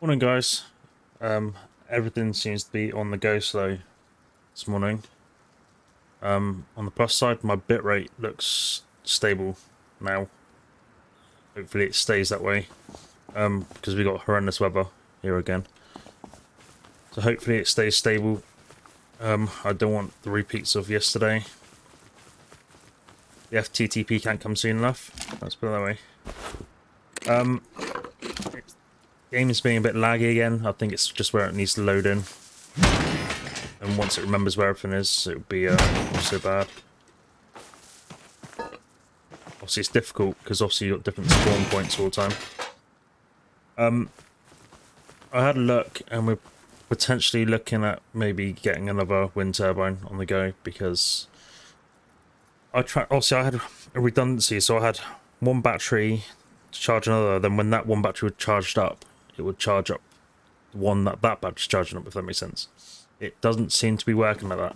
Morning, guys. Everything seems to be on the go slow this morning. On the plus side, my bitrate looks stable now. Hopefully it stays that way, because we got horrendous weather here again. So hopefully it stays stable. I don't want the repeats of yesterday. The FTTP can't come soon enough. Let's put it that way. Game is being a bit laggy again. I think it's just where it needs to load in. And once it remembers where everything is, it would be not so bad. Obviously it's difficult because obviously you've got different spawn points all the time. I had a look and we're potentially looking at maybe getting another wind turbine on the go because obviously I had a redundancy, so I had one battery to charge another, then when that one battery was charged up, it would charge up the one that battery's charging up, if that makes sense. It doesn't seem to be working like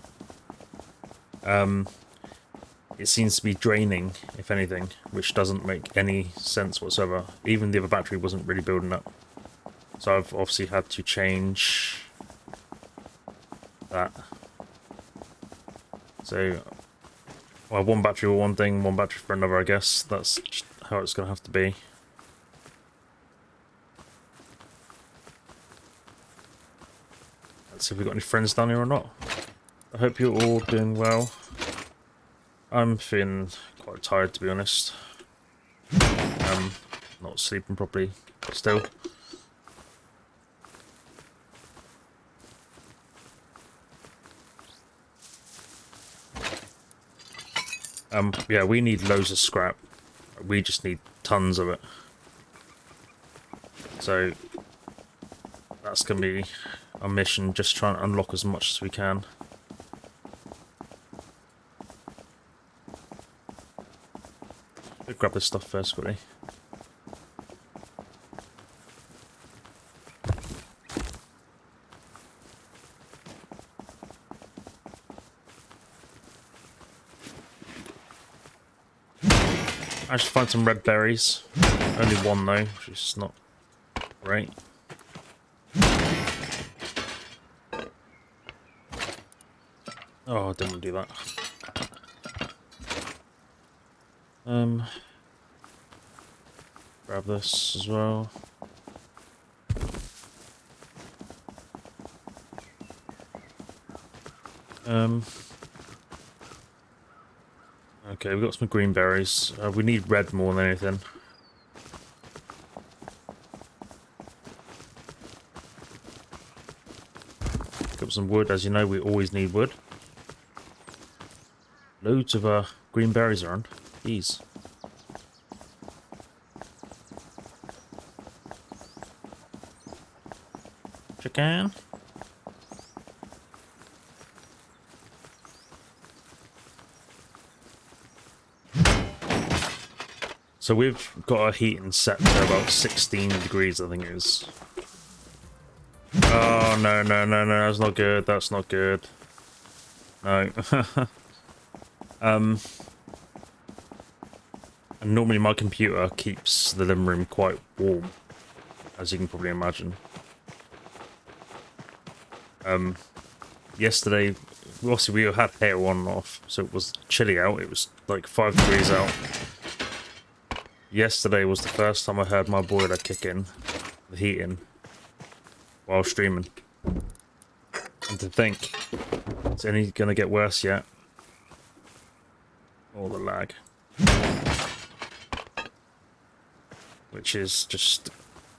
that. It seems to be draining, if anything, which doesn't make any sense whatsoever. Even the other battery wasn't really building up. So I've obviously had to change that. So, well, one battery for one thing, one battery for another, I guess. That's just how it's going to have to be. Let's see if we've got any friends down here or not. I hope you're all doing well. I'm feeling quite tired, to be honest. Not sleeping properly still. Yeah, we need loads of scrap. We just need tons of it. So that's going to be our mission, just trying to unlock as much as we can. Let's grab this stuff first quickly. I just find some red berries. Only one though, which is not great. Oh, I didn't want to do that. Grab this as well. Okay, we've got some green berries. We need red more than anything. Pick up some wood. As you know, we always need wood. Loads of green berries around. Jeez. Chicken. So we've got our heating set to about 16 degrees, I think it is. Oh, no, no, no, no, that's not good, that's not good. No. And normally my computer keeps the living room quite warm, as you can probably imagine. Yesterday, obviously we had hair on and off, so it was chilly out, it was like 5 degrees out. Yesterday was the first time I heard my boiler kick in, the heating, while streaming. And to think, it's only going to get worse yet. All the lag. Which is just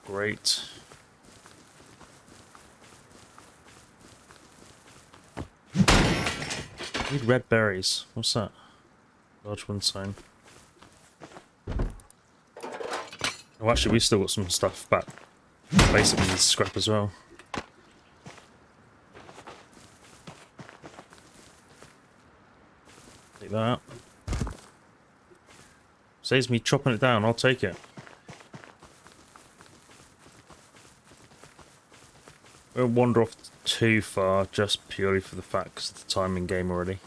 great. I need red berries. What's that? Large wind sign. Oh, actually, we've still got some stuff back. Basically, need scrap as well. Take that out. Saves me chopping it down, I'll take it. We won't wander off too far, just purely for the fact of the timing game already.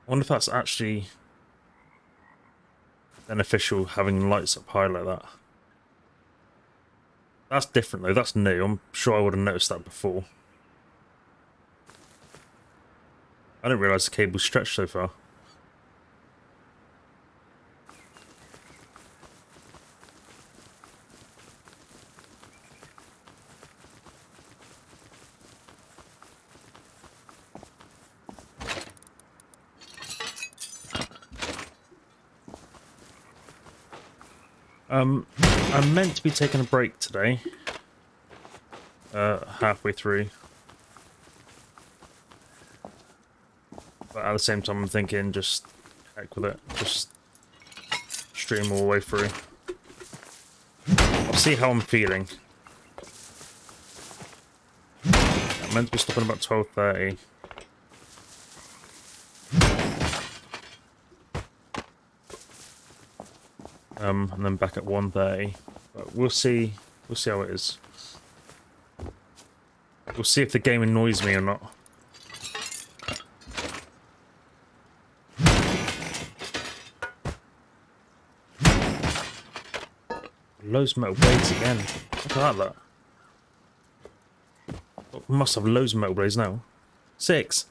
wonder if that's actually beneficial, having lights up high like that. That's different though, that's new. I'm sure I would have noticed that before. I didn't realise the cable stretched so far. I'm meant to be taking a break today. Halfway through. But at the same time I'm thinking just heck with it. Just stream all the way through. I'll see how I'm feeling. I'm meant to be stopping about 12:30. And then back at 1:30. But we'll see how it is. We'll see if the game annoys me or not. Loads of metal blades again. Look at that. We must have loads of metal blades now. 6.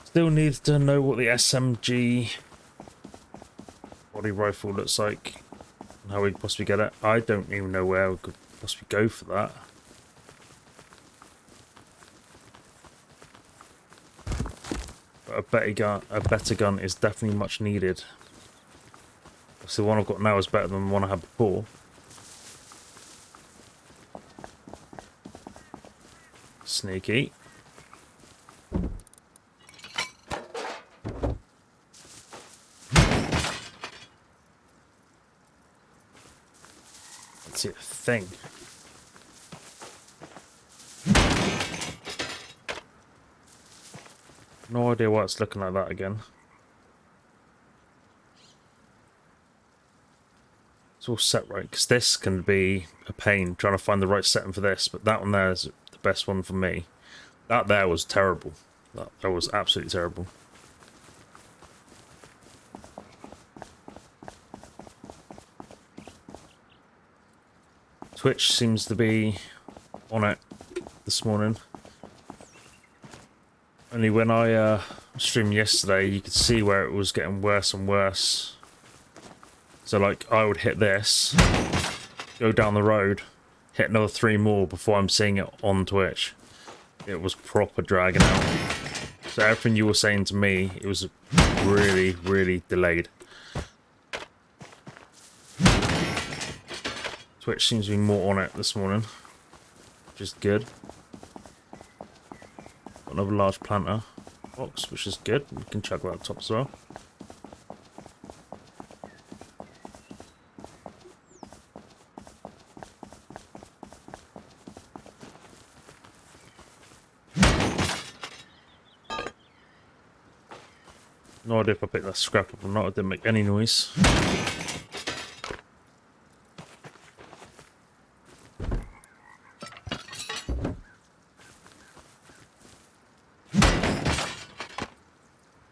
Still need to know what the SMG body rifle looks like and how we possibly get it. I don't even know where we could possibly go for that. But a better gun is definitely much needed. So the one I've got now is better than the one I had before. Sneaky. Let's see a thing. No idea why it's looking like that again. It's all set right, because this can be a pain trying to find the right setting for this, but that one there is the best one for me. That there was terrible. That was absolutely terrible. Twitch seems to be on it this morning. Only when I streamed yesterday, you could see where it was getting worse and worse. So like, I would hit this, go down the road, hit another 3 more before I'm seeing it on Twitch. It was proper dragging out. So everything you were saying to me, it was really, really delayed. Twitch seems to be more on it this morning, which is good. Got another large planter box, which is good. We can chuck that top as well. No idea if I picked that scrap up or not. It didn't make any noise.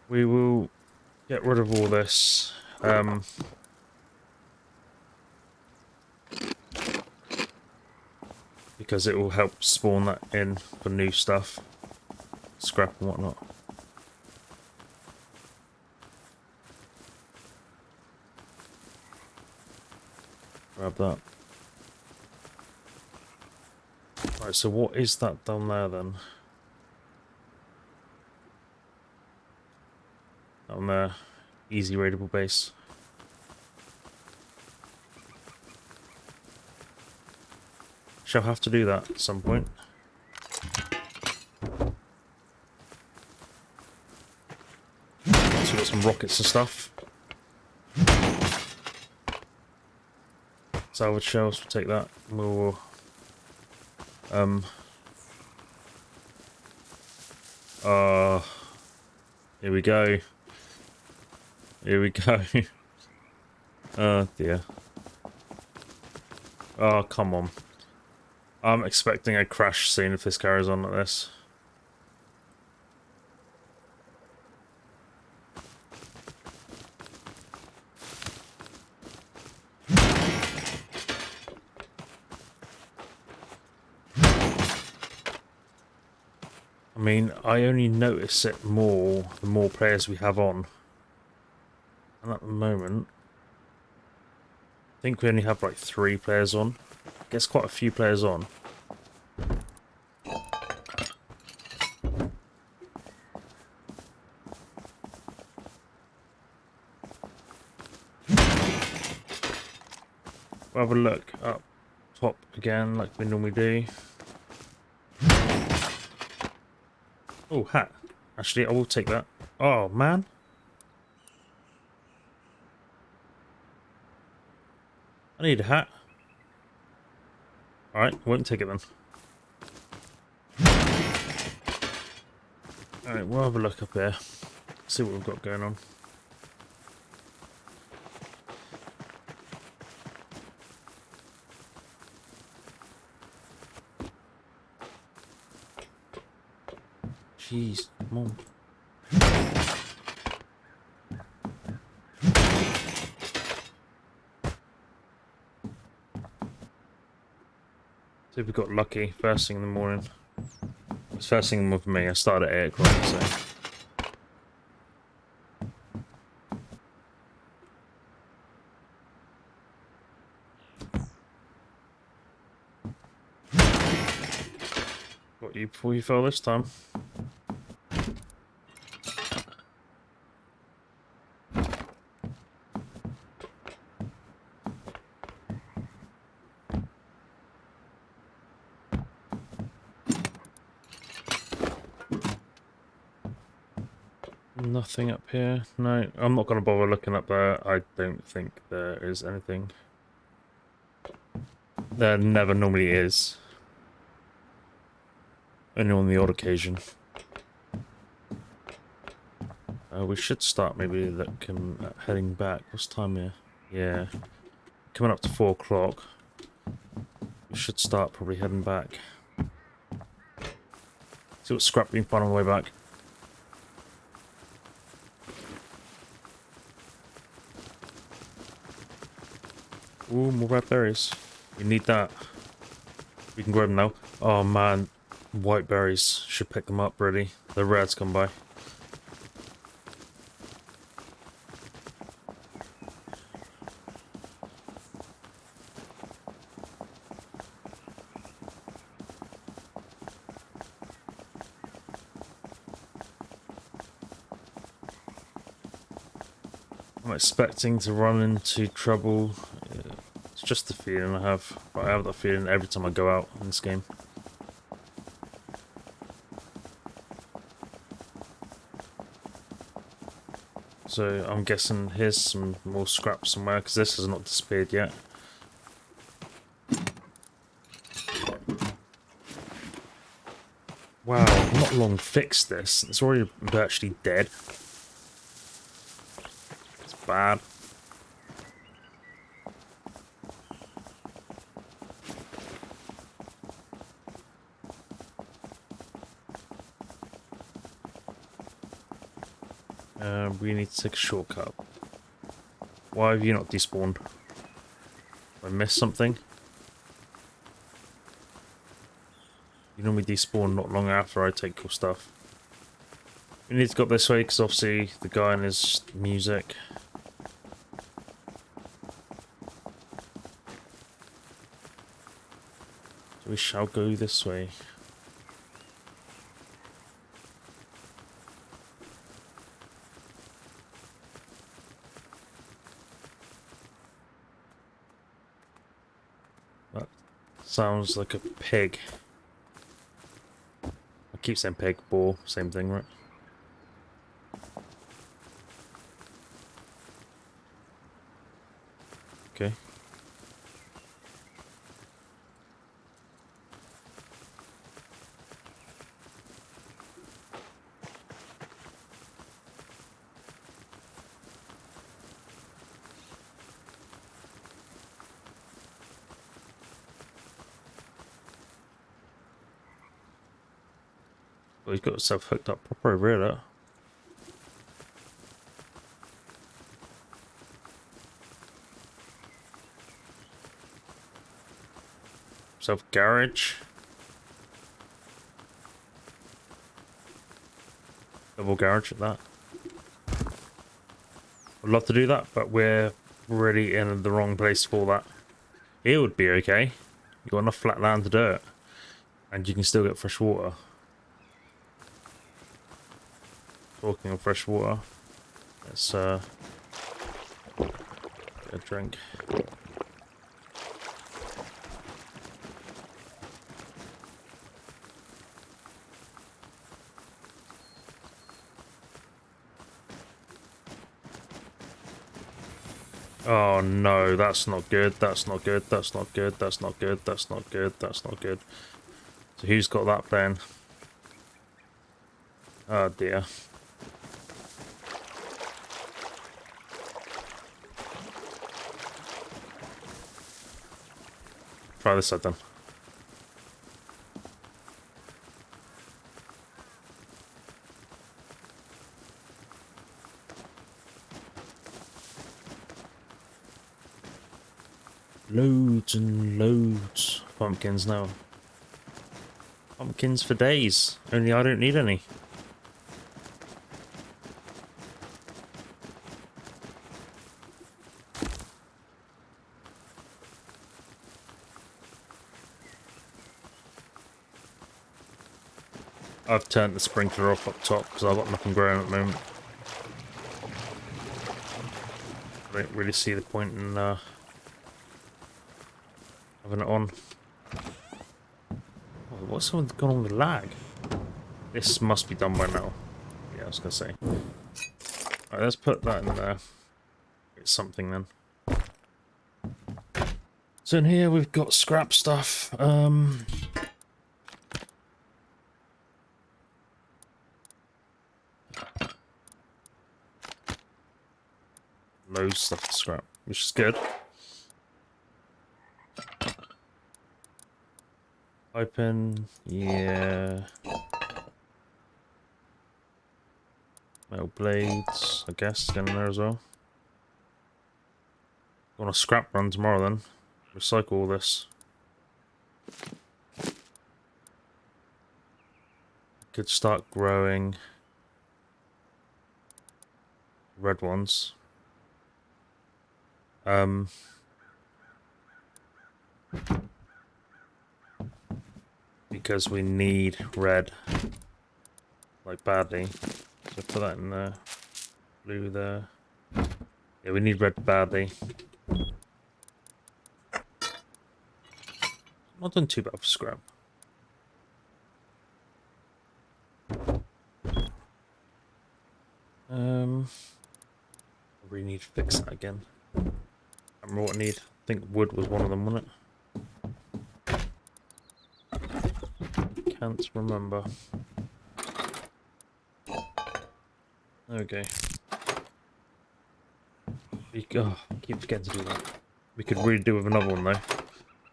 We will get rid of all this. Because it will help spawn that in for new stuff. Scrap and whatnot. Grab that. Right, so what is that down there then? Down there, easy raidable base. Shall have to do that at some point. So we've got some rockets and stuff. Salvage shells, we'll take that. We'll here we go. Here we go. Oh dear. Oh, come on. I'm expecting a crash soon if this carries on like this. mean, I only notice it more the more players we have on. And at the moment, I think we only have like 3 players on. Gets quite a few players on. We'll have a look up top again like we normally do. Oh, hat. Actually, I will take that. Oh, man. I need a hat. Alright, won't take it then. Alright, we'll have a look up here. See what we've got going on. Jeez, come on. See if we got lucky first thing in the morning. It's first thing with me. I started at 8 o'clock, so. Got you before you fell this time. Nothing up here. No, I'm not going to bother looking up there. I don't think there is anything. There never normally is. Only on the odd occasion. We should start maybe looking at heading back. What's time here? Yeah. Coming up to 4 o'clock. We should start probably heading back. See what scrap we can find on the way back. Ooh, more red berries. We need that. We can grow them now. Oh man, white berries. Should pick them up really. The reds come by. I'm expecting to run into trouble. It's just the feeling I have. But I have that feeling every time I go out in this game. So I'm guessing here's some more scrap somewhere because this has not disappeared yet. Wow, I've not long fixed this. It's already virtually dead. It's bad. We need to take a shortcut. Why have you not despawned? I missed something? You normally despawn not long after I take your stuff. We need to go up this way because obviously the guy and his music. So we shall go this way. That sounds like a pig. I keep saying pig, boar, same thing, right? Okay. Well, he's got himself hooked up proper over here, that. Self garage. Double garage at that. I'd love to do that, but we're really in the wrong place for that. It would be okay. You've got enough flat land to do it. And you can still get fresh water. Talking of fresh water, let's get a drink. Oh no, that's not good, that's not good, that's not good, that's not good, that's not good, that's not good. So who's got that plan? Oh dear. Try this side then. Loads and loads of pumpkins now. Pumpkins for days, only I don't need any. I've turned the sprinkler off up top because I've got nothing growing at the moment. I don't really see the point in having it on. Oh, what's gone on with lag? This must be done by now. Yeah, I was gonna say. Alright, let's put that in there. It's something then. So in here we've got scrap stuff. Loads of stuff to scrap, which is good. Open, yeah. Metal blades, I guess, in there as well. On a scrap run tomorrow then. Recycle all this. Could start growing red ones. Because we need red, like badly. So put that in there. Blue there. Yeah, we need red badly. Not done too bad for scrap. I really need to fix that again. I remember what I need. I think wood was one of them, wasn't it? Can't remember. There we go. Oh, I keep forgetting to do that. We could really do with another one though.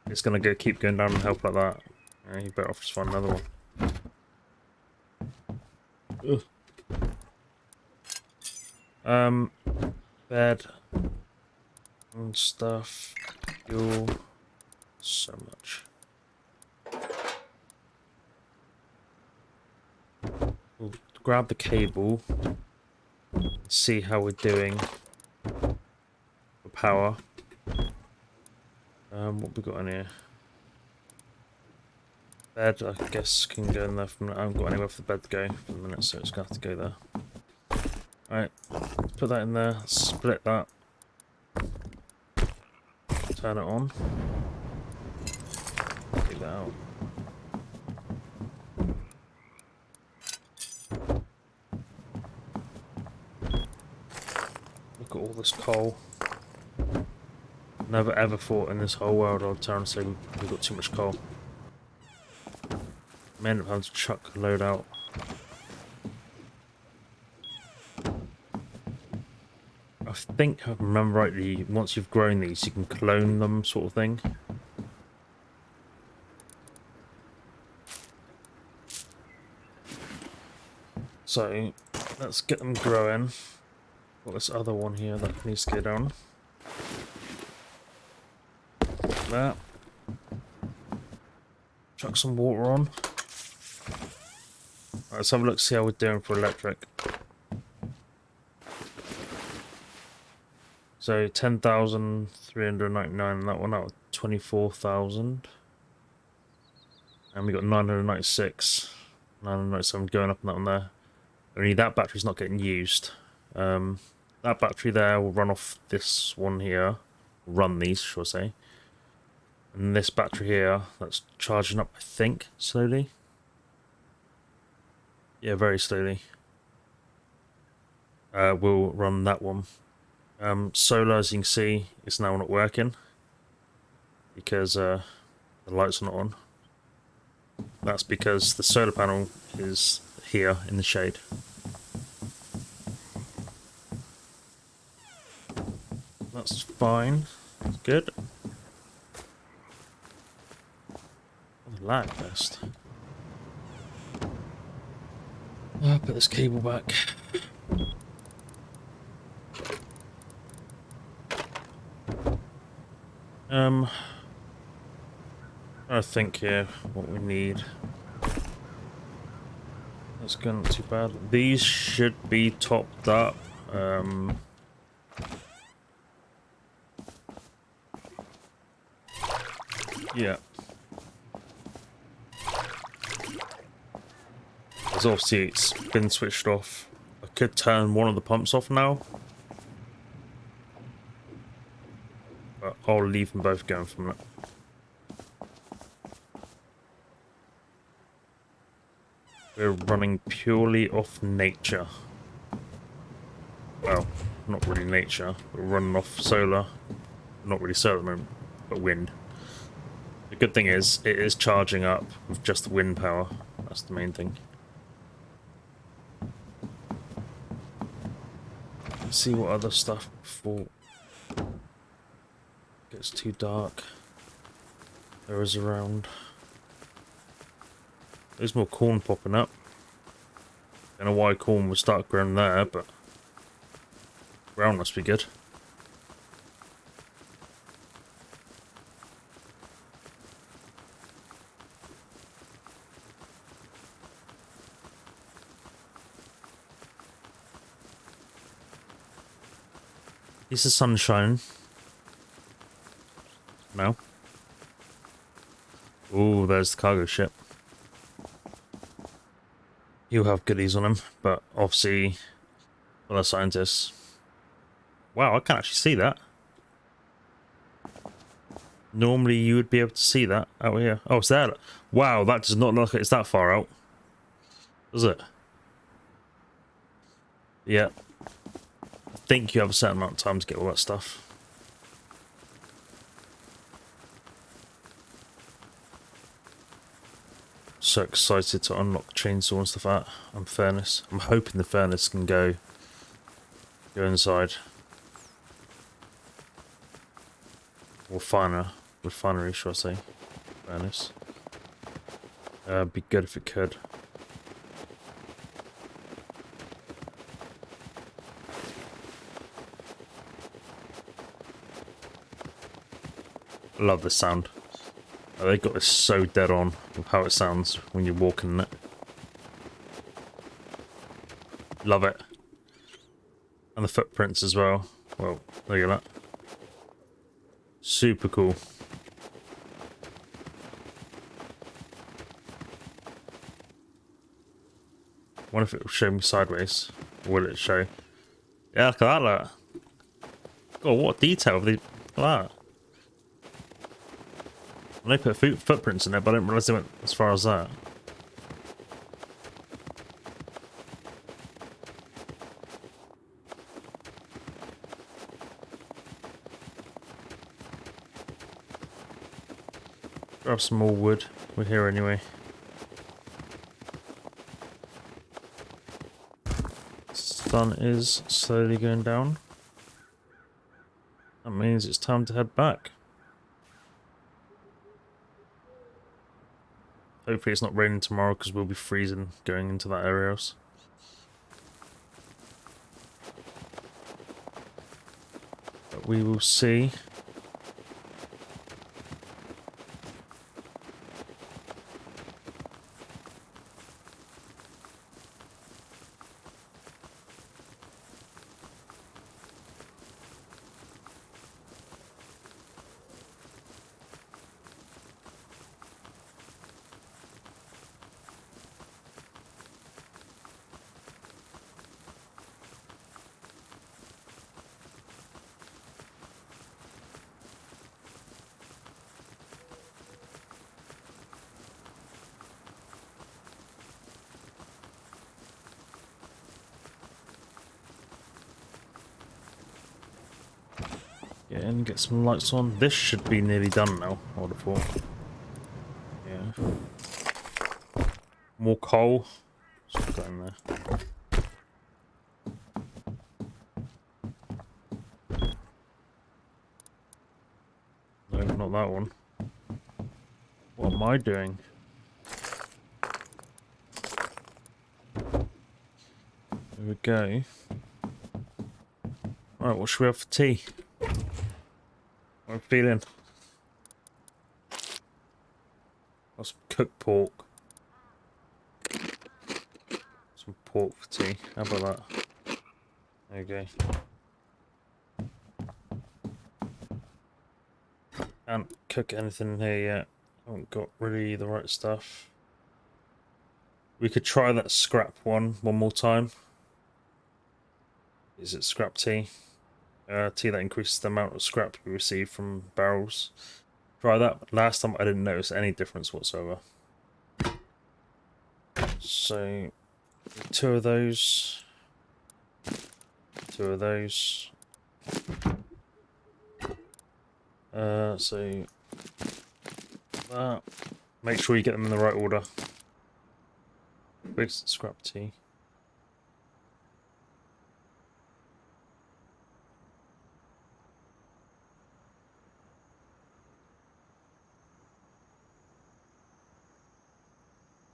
It's gonna keep going down in health like that. Yeah, you better off just find another one. Ugh. Bed and stuff. Fuel. So much. We'll grab the cable. See how we're doing for power. What we got in here? Bed, I guess, can go in there from. I haven't got anywhere for the bed to go for the minute, so it's gonna have to go there. Alright, put that in there, split that, turn it on, take that out. Look at all this coal. Never ever thought in this whole world I'd turn and say we've got too much coal. May end up having to chuck a load out. I think, if I remember rightly, once you've grown these, you can clone them, sort of thing. So, let's get them growing. Got this other one here that needs to go down. Like that. Chuck some water on. Let's have a look, see how we're doing for electric. So 10,399 that one out of 24,000. And we got 996. 997 going up on that one there. Only that battery's not getting used. That battery there will run off this one here. Run these, shall I say. And this battery here, that's charging up, I think, slowly. Yeah, very slowly. We'll run that one. Solar, as you can see, is now not working because the lights are not on. That's because the solar panel is here in the shade. That's fine. That's good. Oh, the lag fest. I'll put this cable back. I think here what we need. That's going not too bad. These should be topped up. Yeah. As obviously it's been switched off. I could turn one of the pumps off now. But I'll leave them both going from that. We're running purely off nature. Well, not really nature. We're running off solar. Not really solar at the moment, but wind. The good thing is, it is charging up with just the wind power. That's the main thing. Let's see what other stuff before it gets too dark there is around. There's more corn popping up. Don't know why corn would start growing there, but ground must be good. Is the sun shining? No. Ooh, there's the cargo ship. He'll have goodies on him, but obviously, well, scientists. Wow, I can't actually see that. Normally, you would be able to see that out here. Oh, it's there. Wow, that does not look like it's that far out. Does it? Yeah. I think you have a certain amount of time to get all that stuff. So excited to unlock the chainsaw and stuff like that. And furnace. I'm hoping the furnace can go inside. Or refinery, shall I say. Furnace. Be good if it could. I love this sound. They got this so dead on with how it sounds when you're walking in it. Love it. And the footprints as well. Well, look at that. Super cool. Wonder if it will show me sideways. Or will it show? Yeah, look at that. Look. God, what detail. Look at that. They put footprints in there, but I didn't realise they went as far as that. Grab some more wood. We're here anyway. Sun is slowly going down. That means it's time to head back. Hopefully it's not raining tomorrow because we'll be freezing going into that area else. But we will see. Get in, get some lights on. This should be nearly done now, I would have thought. Yeah. More coal. Let's put that in there. No, not that one. What am I doing? There we go. Alright, what should we have for tea? What am I feeling? That's cooked pork. Some pork for tea. How about that? There you go. Can't cook anything in here yet. Haven't got really the right stuff. We could try that scrap one more time. Is it scrap tea? Tea that increases the amount of scrap you receive from barrels. Try that. Last time I didn't notice any difference whatsoever. So, 2 of those. 2 of those. So that. Make sure you get them in the right order. Big scrap tea.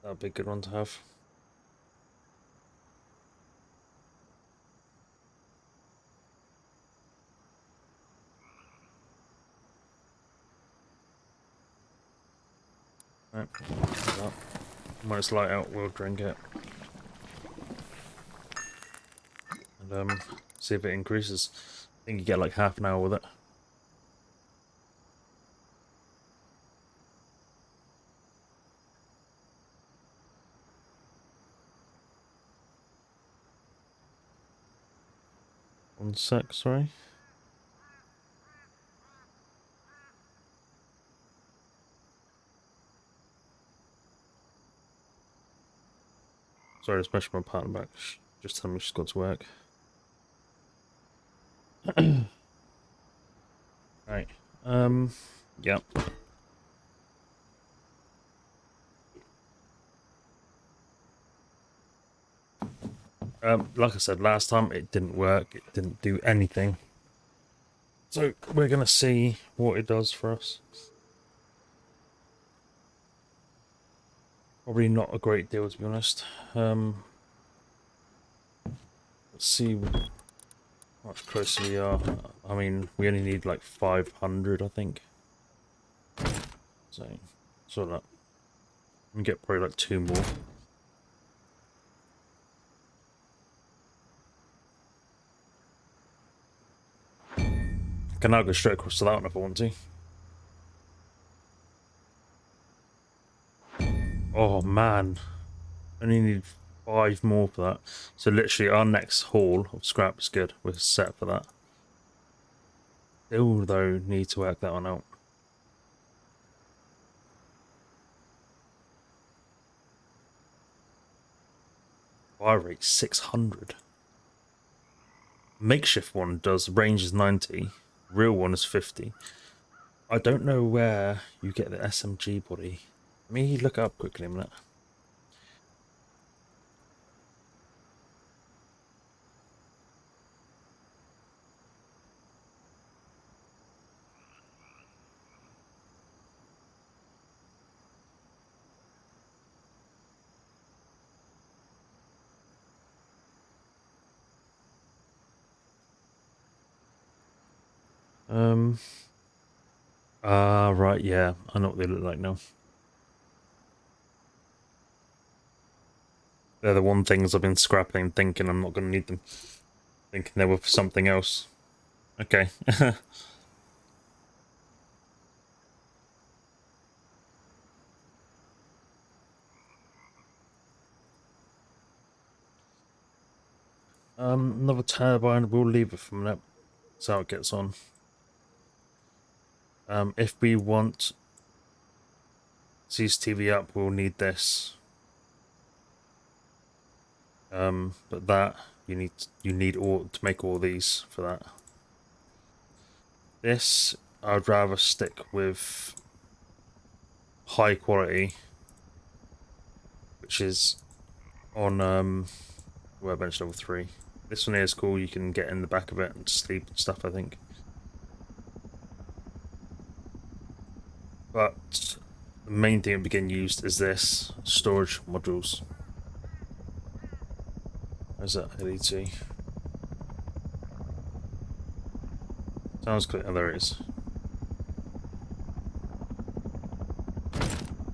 That'd be a good one to have. Right. When it's light out, we'll drink it. And see if it increases. I think you get like half an hour with it. One sec, sorry. Sorry, just my partner back. Just tell me she's got to work. Right. Yep. Like I said last time, it didn't work. It didn't do anything. So we're gonna see what it does for us. Probably not a great deal, to be honest. Let's see how much closer we are. I mean, we only need like 500, I think. So, sort of. We can get probably like 2 more. Can now go straight across to that one if I want to. Oh man, only need 5 more for that. So literally our next haul of scrap is good. We're set for that. Still though, need to work that one out. Fire rate 600. Makeshift one does range is 90. Real one is 50. I don't know where you get the SMG body. Let me look it up quickly a minute. Right, yeah. I know what they look like now. They're the one things I've been scrapping, thinking I'm not going to need them. Thinking they were for something else. Okay. Another turbine, we'll leave it for a minute. See how it gets on. If we want CCTV up, we'll need this. But that you need all to make all these for that. This, I'd rather stick with high quality, which is on workbench level 3. This one here is cool, you can get in the back of it and sleep and stuff, I think. But the main thing that getting used is this, storage modules. Where's that LED? Sounds clear. Oh, there it is.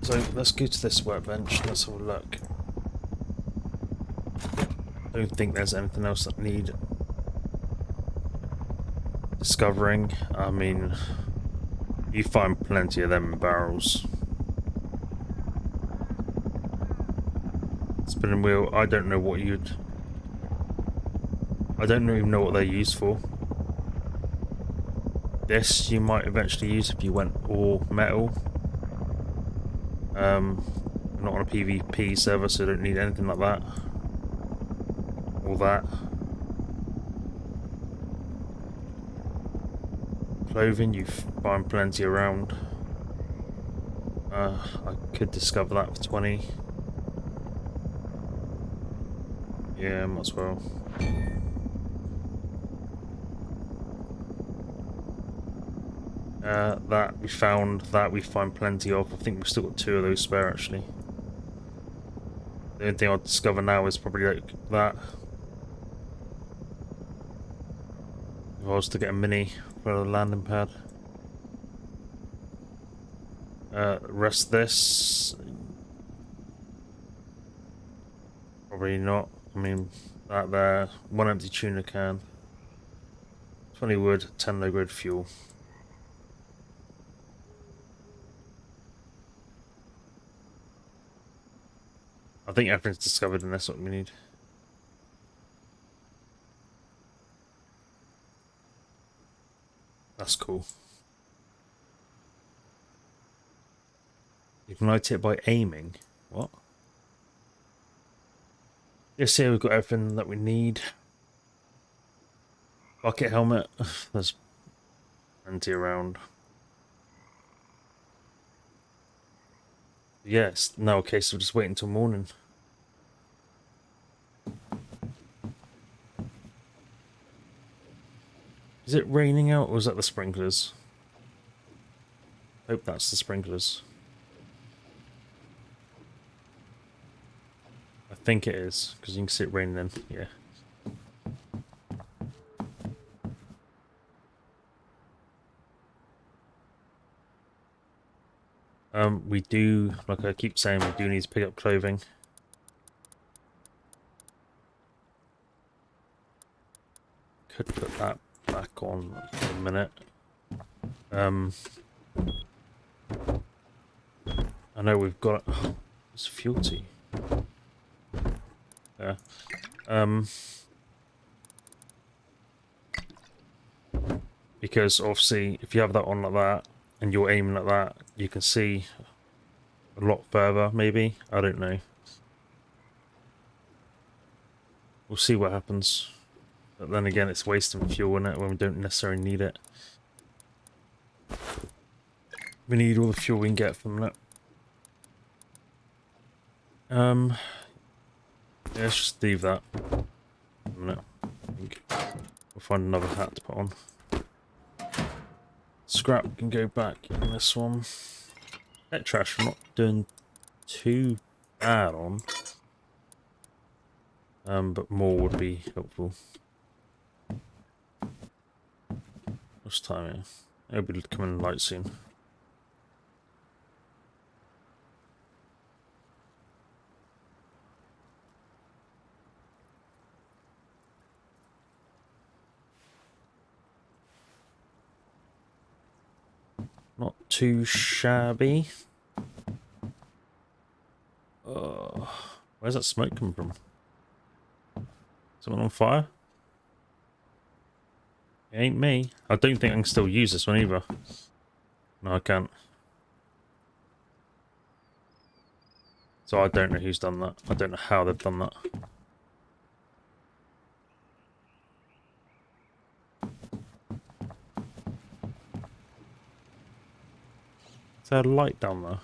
So let's go to this workbench. Let's have a look. Don't think there's anything else that need discovering. I mean, you find plenty of them in barrels. Spinning wheel. I don't know what you'd. I don't even know what they're used for. This you might eventually use if you went all metal. Not on a PvP server, so I don't need anything like that. All that. Clothing, you find plenty around. I could discover that for 20. Yeah, might as well. That we find plenty of. I think we've still got 2 of those spare actually. The only thing I'll discover now is probably like that. If I was to get a mini for the landing pad. Rest of this. Probably not. I mean, that there. 1 empty tuna can. 20 wood, 10 low grade fuel. I think everything's discovered and that's what we need. That's cool. Ignite it by aiming. What? Yes, here we've got everything that we need. Bucket helmet. There's plenty around. Yes. No, okay, so we'll just wait until morning. Is it raining out or is that the sprinklers? Hope that's the sprinklers. I think it is, because you can see it raining in. Yeah. We do, like I keep saying, we do need to pick up clothing. Could put that back on for a minute. I know we've got... Oh, it's fuel tea. Yeah. Because obviously, if you have that on like that, and you're aiming at that, you can see a lot further, maybe. I don't know. We'll see what happens. But then again, it's wasting fuel in it when we don't necessarily need it. We need all the fuel we can get from it. Yeah, let's just leave that. A minute. I think we'll find another hat to put on. Scrap can go back in this one. Pet trash we're not doing too bad on. But more would be helpful. What's time here? It'll be coming light soon. Not too shabby. Where's that smoke coming from? Someone on fire? It ain't me. I don't think I can still use this one either. No, I can't. So I don't know who's done that. I don't know how they've done that. there a light down there?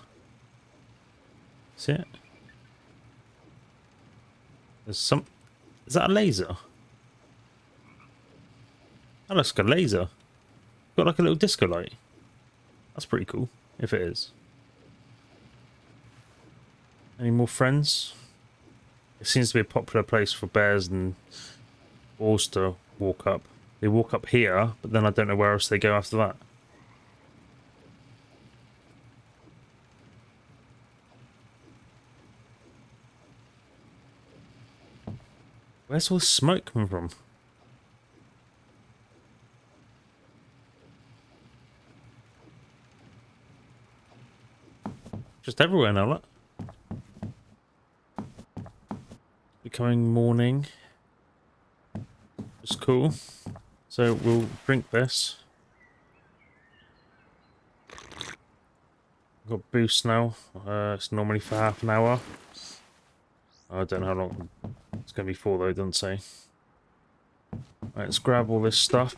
See it? There's some... Is that a laser? That looks like a laser. Got like a little disco light. That's pretty cool, if it is. Any more friends? It seems to be a popular place for bears and wolves to walk up. They walk up here, but then I don't know where else they go after that. Where's all the smoke coming from? Just everywhere now, look. Becoming morning. It's cool. So we'll drink this. We've got boost now. It's normally for half an hour. I don't know how long it's going to be for though, it doesn't say. Right, let's grab all this stuff.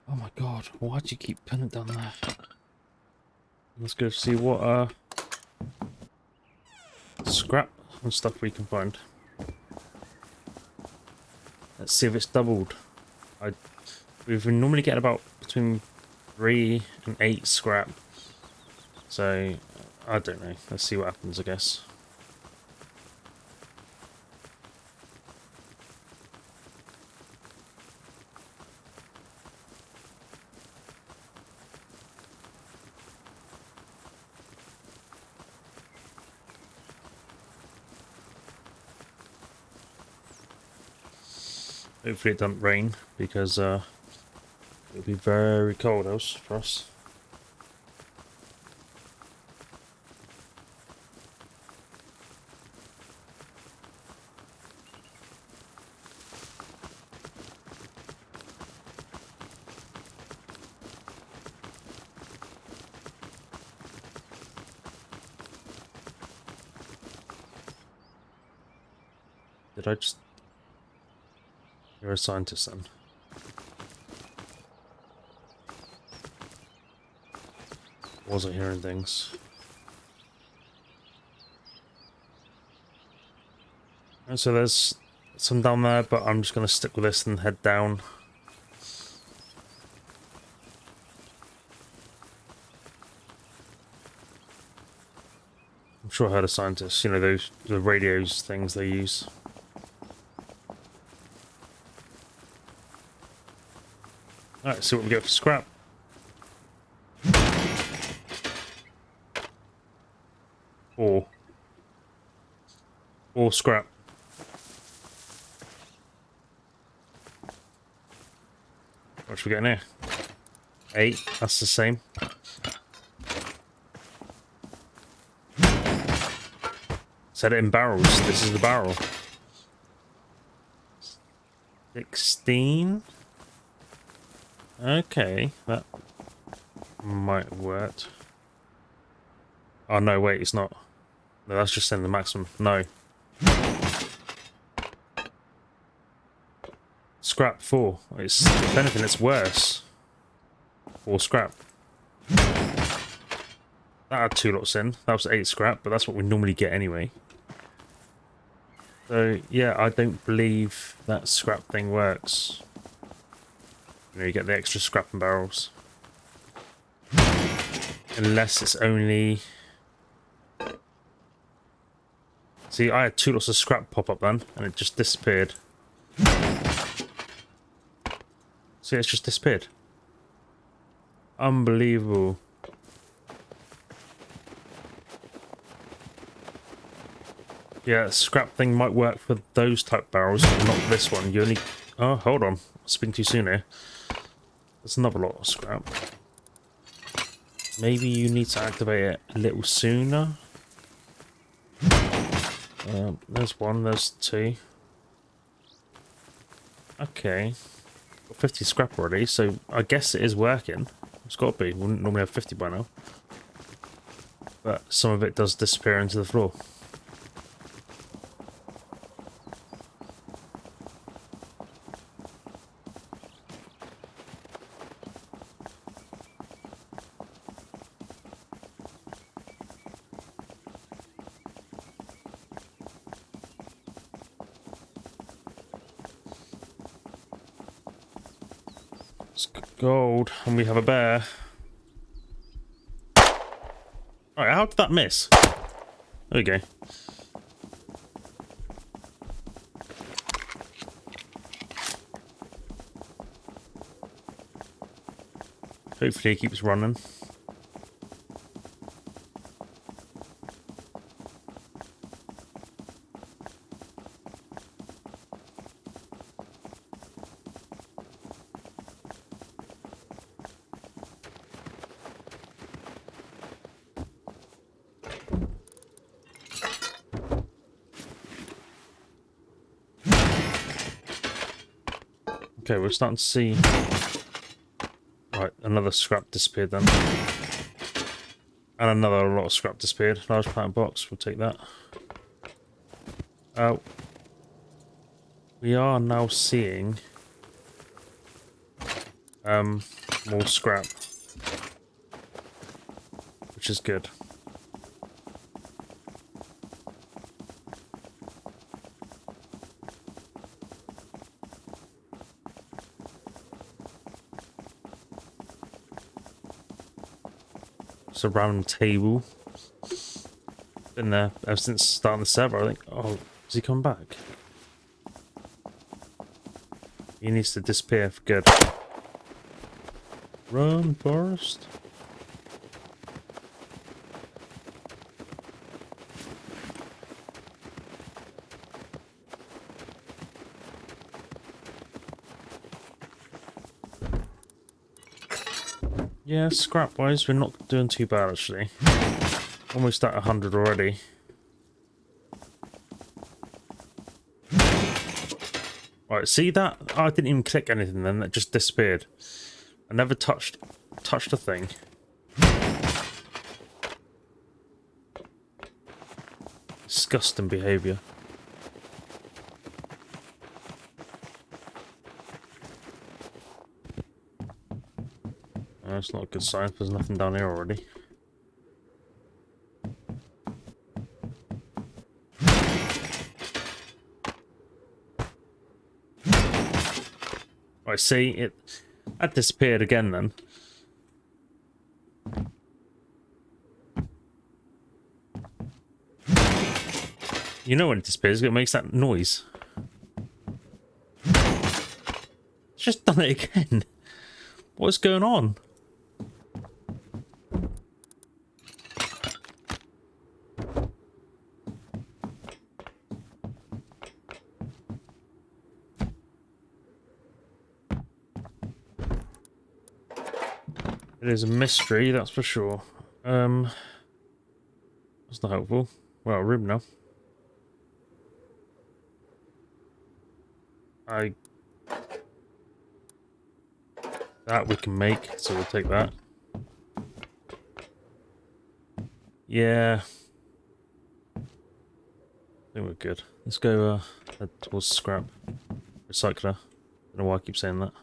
Oh my god, why'd you keep putting it down there? Let's go see what scrap and stuff we can find. Let's see if it's doubled. We've normally get about between 3 and 8 scrap. So I don't know. Let's see what happens, I guess. Hopefully it doesn't rain, because it'll be very cold else for us. Did I just... You're a scientist then. Wasn't hearing things. And so there's some down there, but I'm just going to stick with this and head down. I'm sure I heard of scientists, you know, those the radios things they use. Alright, see what we get for scrap. Or scrap. What should we get in here? 8, that's the same. Set it in barrels. This is the barrel. 16. Okay, that might work. Oh no, wait, it's not. No, that's just in the maximum. No. Scrap 4. It's, if anything, it's worse. Or scrap. That had 2 lots in. That was 8 scrap, but that's what we normally get anyway. So, yeah, I don't believe that scrap thing works. You know, you get the extra scrap and barrels. Unless it's only... See, I had 2 lots of scrap pop up then, and it just disappeared. See, it's just disappeared. Unbelievable. Yeah, scrap thing might work for those type barrels, but not this one. You only... Oh, hold on. Speaking too soon here. There's another lot of scrap. Maybe you need to activate it a little sooner. There's 1, there's 2. Okay. Got 50 scrap already, so I guess it is working. It's got to be. We wouldn't normally have 50 by now. But some of it does disappear into the floor. It's gold, and we have a bear. Alright, how did that miss? There we go. Hopefully he keeps running. Okay, we're starting to see... Right, another scrap disappeared then. And another lot of scrap disappeared. Large plant box, we'll take that. We are now seeing... more scrap. Which is good. It's a random table. Been there ever since starting the server, I think. Oh, has he come back? He needs to disappear for good. Run, Forest. Yeah, scrap-wise, we're not doing too bad, actually. Almost at 100 already. Right, see that? Oh, I didn't even click anything then, that just disappeared. I never touched a thing. Disgusting behaviour. That's not a good sign, there's nothing down here already. I see it. That disappeared again then. You know when it disappears, it makes that noise. It's just done it again. What's going on? It is a mystery, that's for sure. That's not helpful. Well, a room now. That we can make, so we'll take that. Yeah. I think we're good. Let's go head towards scrap. Recycler. I don't know why I keep saying that.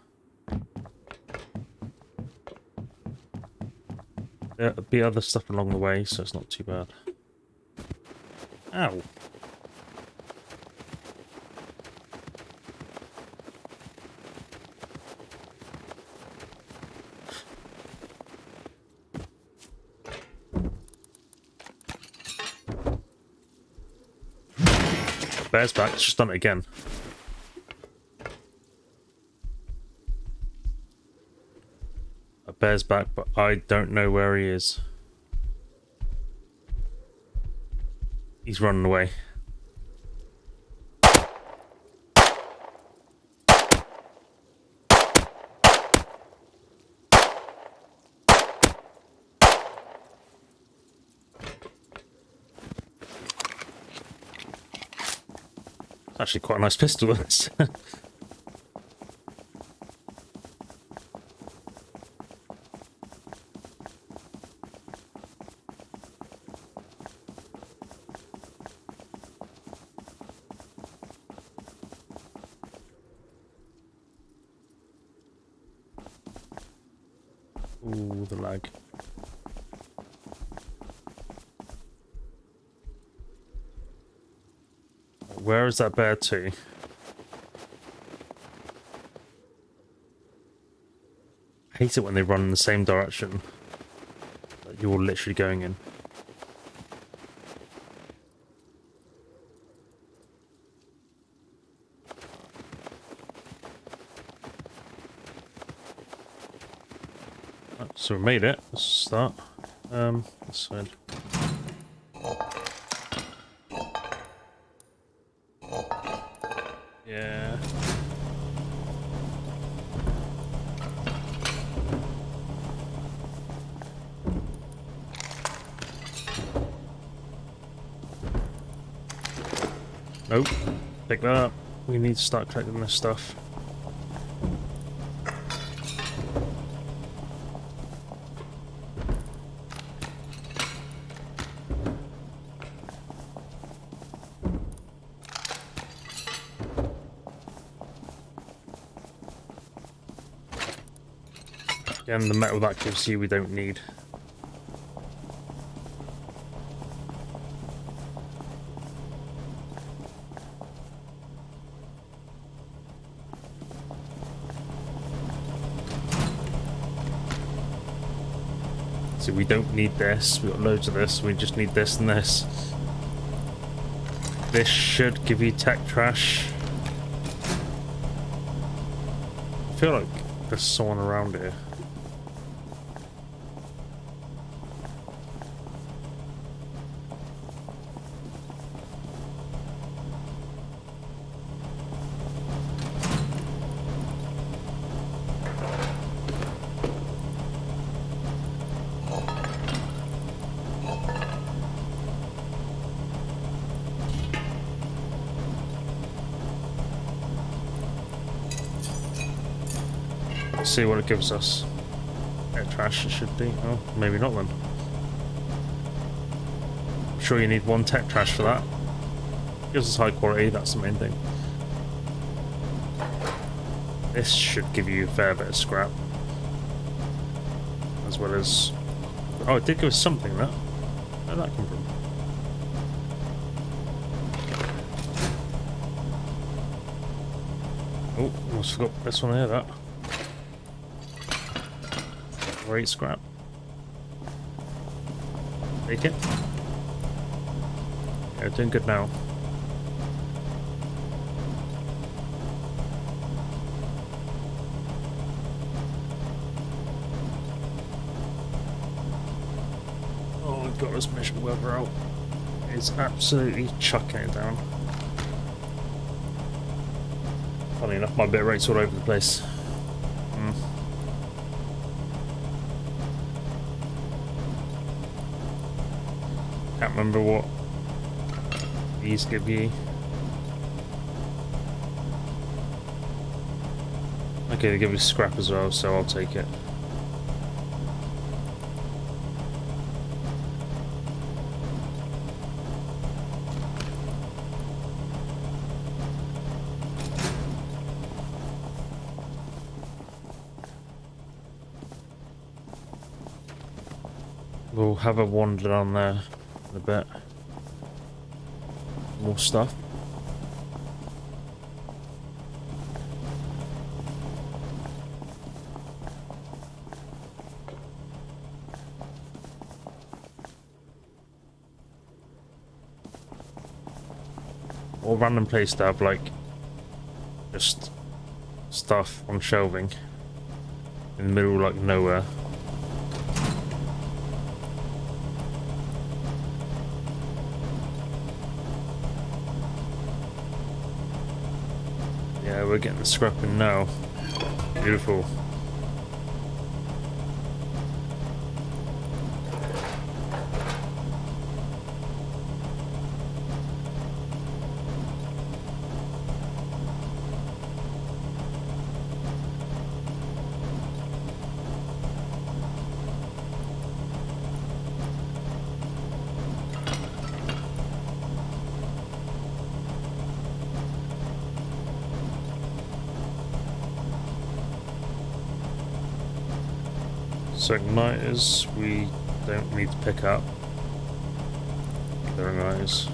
There'll be other stuff along the way, so it's not too bad. Ow. Bear's back, it's just done it again. A bear's back, but I don't know where he is. He's running away. It's actually quite a nice pistol, this. Ooh, the lag. Where is that bear to? hate it when they run in the same direction that you're literally going in. So we made it. Let's start. This side. Yeah. Nope. Pick that up. We need to start collecting this stuff. Again, the metal that gives you we don't need. So we don't need this, we've got loads of this, we just need this and this. This should give you tech trash. I feel like there's someone around here. See what it gives us. Tech trash it should be. Oh, maybe not then. I'm sure you need one tech trash for that. Gives us high quality, that's the main thing. This should give you a fair bit of scrap. As well as... Oh, it did give us something, that. Where did that come from? Oh, almost forgot this one here, that. Great scrap. Take it. Yeah, we're doing good now. Oh, we've got this mission weather out. It's absolutely chucking it down. Funny enough, my bit rate's all over the place. Can't remember what these give you. Okay, they give you scrap as well, so I'll take it. We'll have a wander down there in a bit. More stuff. Or random place to have like just stuff on shelving in the middle, like nowhere. Yeah, we're getting the scrapping now. Beautiful. So igniters we don't need to pick up. They're nice.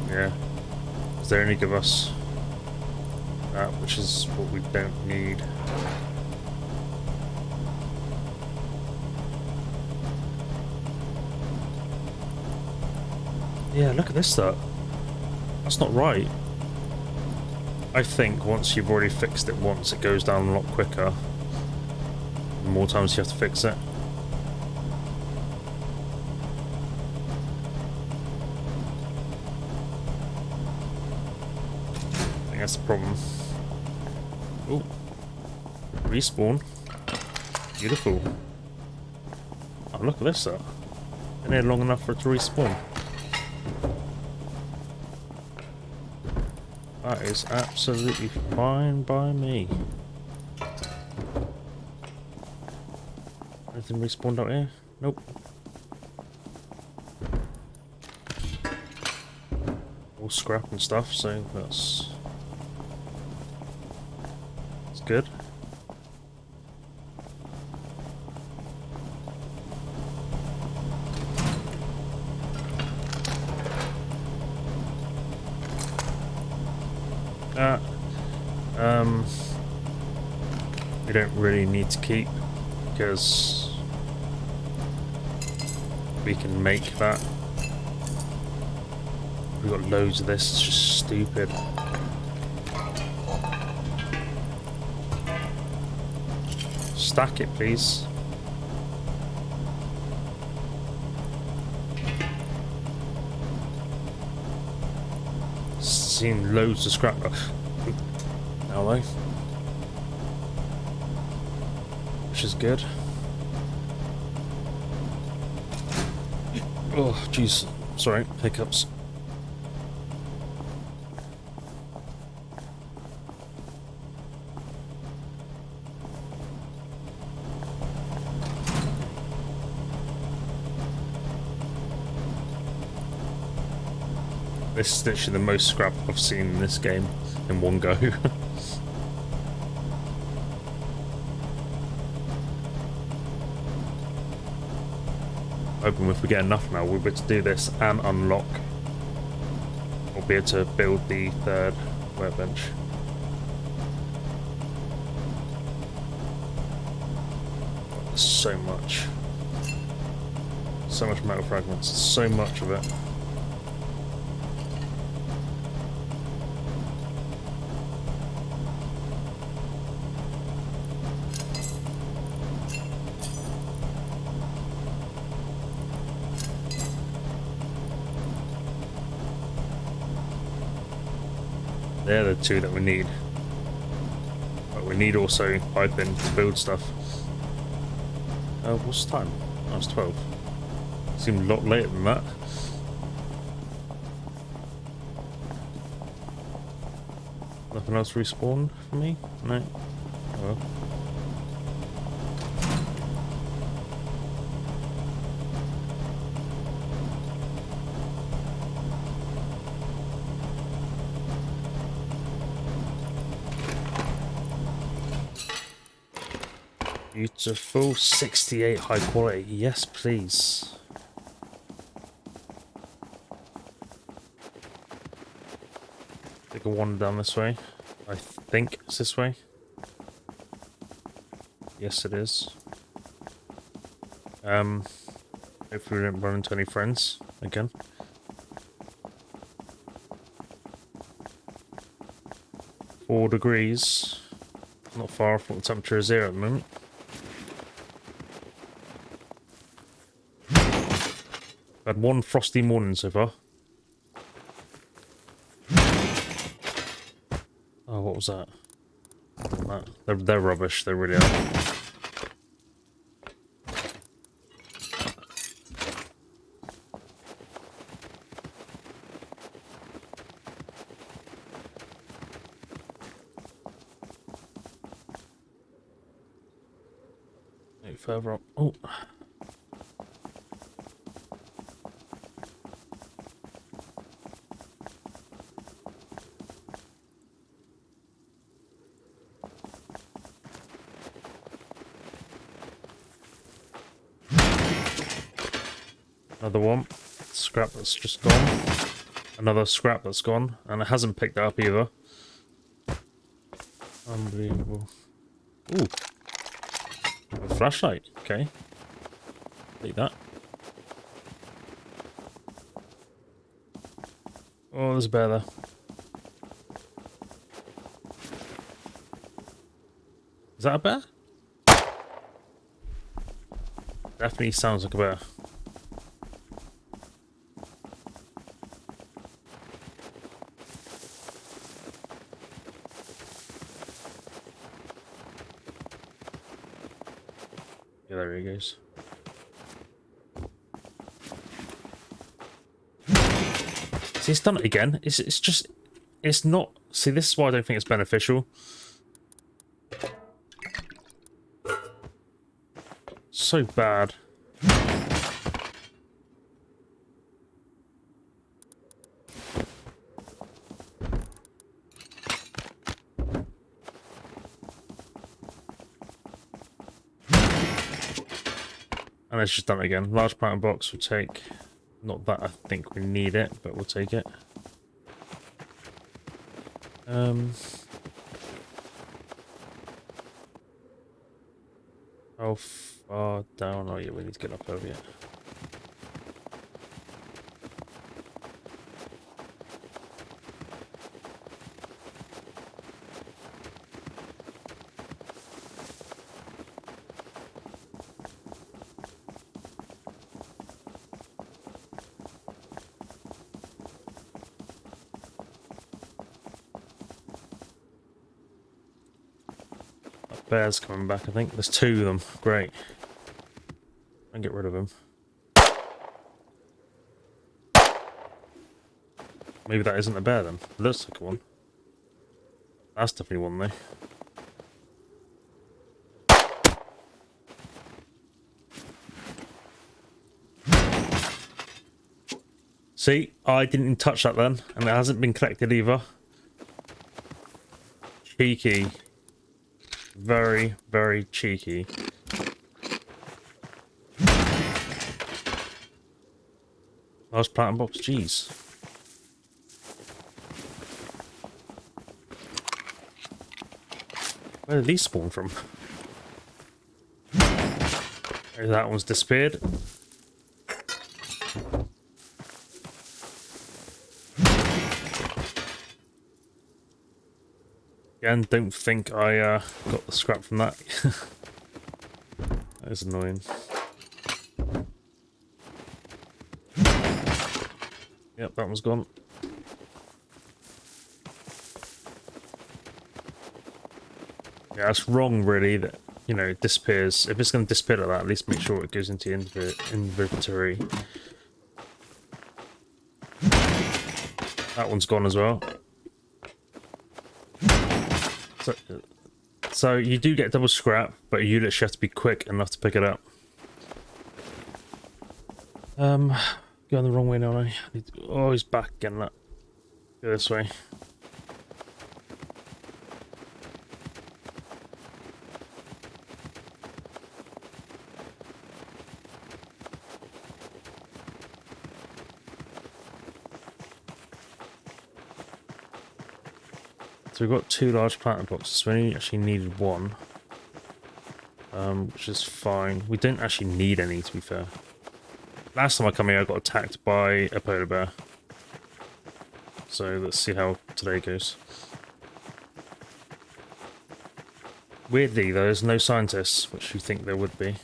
Yeah. Because they only give us that, which is what we don't need. Yeah, look at this though. That's not right. I think once you've already fixed it once, it goes down a lot quicker. The more times you have to fix it. I think that's the problem. Oh. Respawn. Beautiful. Oh, look at this though. Been here long enough for it to respawn. That is absolutely fine by me. Anything respawned out here? Nope. All scrap and stuff, so that's good. We don't really need to keep because we can make that. We've got loads of this, it's just stupid. Stack it, please. Seen loads of scrap. Now though. Which is good. Oh, jeez. Sorry, hiccups. This is literally the most scrap I've seen in this game in one go. Hoping if we get enough now, we'll be able to do this and unlock. We'll be able to build the third workbench. So much. So much metal fragments. So much of it. They're the two that we need. But we need also piping to build stuff. What's the time? Oh, it's 12. Seemed a lot later than that. Nothing else respawned for me? No. Oh well. Beautiful. 68 high quality. Yes, please. Take a wander down this way. I think it's this way. Yes, it is. Hopefully we don't run into any friends again. Four degrees. Not far off what the temperature is here at the moment. Had one frosty morning so far. Oh, what was that? They're rubbish, they really are. Further up. Oh. Another one. Scrap that's just gone. Another scrap that's gone. And it hasn't picked it up either. Unbelievable. Ooh. A flashlight. Okay. Take that. Oh, there's a bear there. Is that a bear? Definitely sounds like a bear. Yeah, there he goes. See, it's done it again. It's just, it's not. See, this is why I don't think it's beneficial. So bad. And it's just done it again. Large planting box will take. Not that I think we need it, but we'll take it. How far down? Oh yeah, we need to get up over here. Bears coming back, I think. There's two of them. Great. And get rid of them. Maybe that isn't a bear then. It looks like one. That's definitely one though. See, I didn't even touch that then, and it hasn't been collected either. Cheeky. Very, very cheeky. Large planting box, jeez. Where did these spawn from? That one's disappeared. Again, don't think I got the scrap from that. That is annoying. Yep, that one's gone. Yeah, that's wrong really, that, you know, it disappears. If it's going to disappear like that, at least make sure it goes into your inventory. That one's gone as well. So you do get double scrap, but you literally have to be quick enough to pick it up. Going the wrong way now. I need to, oh, he's back again. Look. Go this way. So we've got two large planting boxes. We only actually needed one, which is fine. We don't actually need any, to be fair. Last time I come here, I got attacked by a polar bear. So let's see how today goes. Weirdly, there's no scientists, which you think there would be.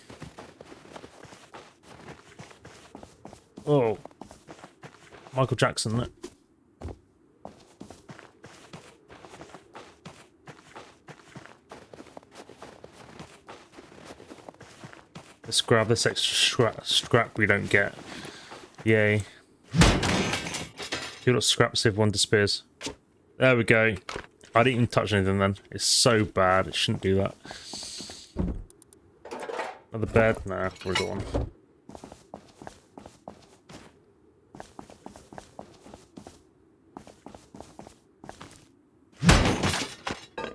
Oh, Michael Jackson, look. Let's grab this extra scrap we don't get. Yay. Two lots of scraps if one disappears. There we go. I didn't even touch anything then. It's so bad. It shouldn't do that. Another bed? Nah, we're gone.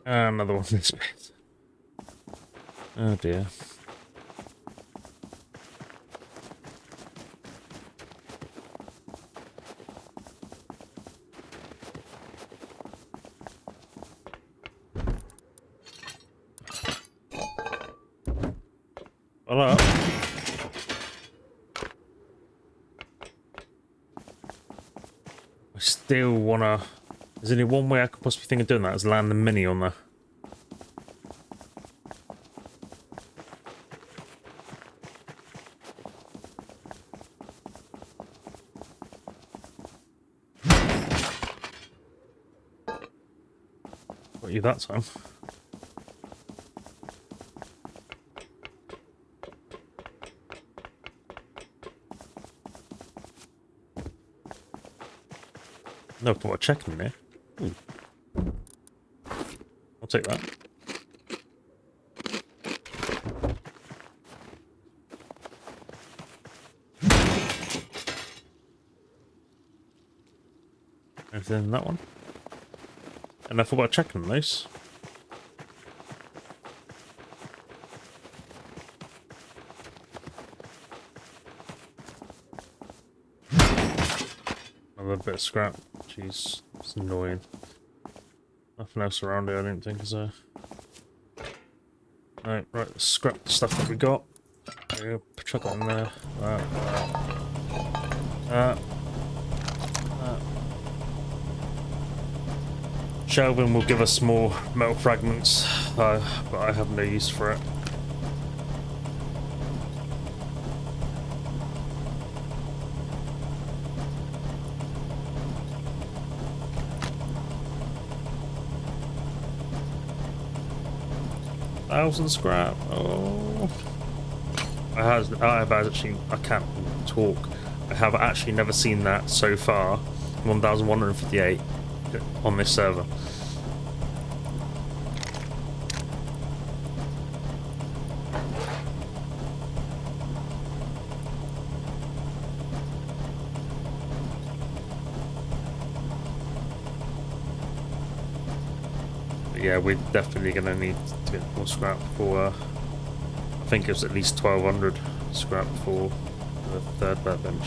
Another one in this bed. Oh dear. Hello. still wanna... There's only one way I could possibly think of doing that, is land the mini on there. Got you that time. No point checking there. Ooh. I'll take that. Anything in that one? And I thought about checking those. Another bit of scrap. Jeez, it's annoying. Nothing else around here, I don't think, is there? Right, let's scrap the stuff that we got. There we go, chuck it in there. That. Shelving will give us more metal fragments, but I have no use for it. Thousand scrap. Oh, I have actually. I can't talk. I have actually never seen that so far. 1,158 on this server. Yeah, we're definitely going to need to get more scrap for, I think it was at least 1,200 scrap for the third workbench.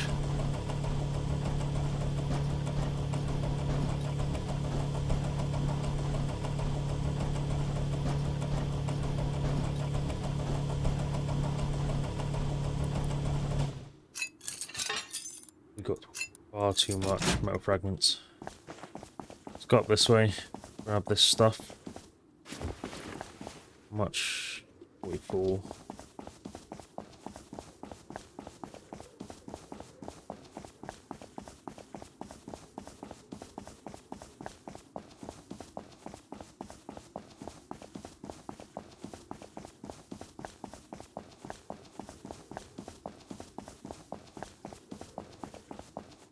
We've got far too much metal fragments. Let's go up this way, grab this stuff. Much 44.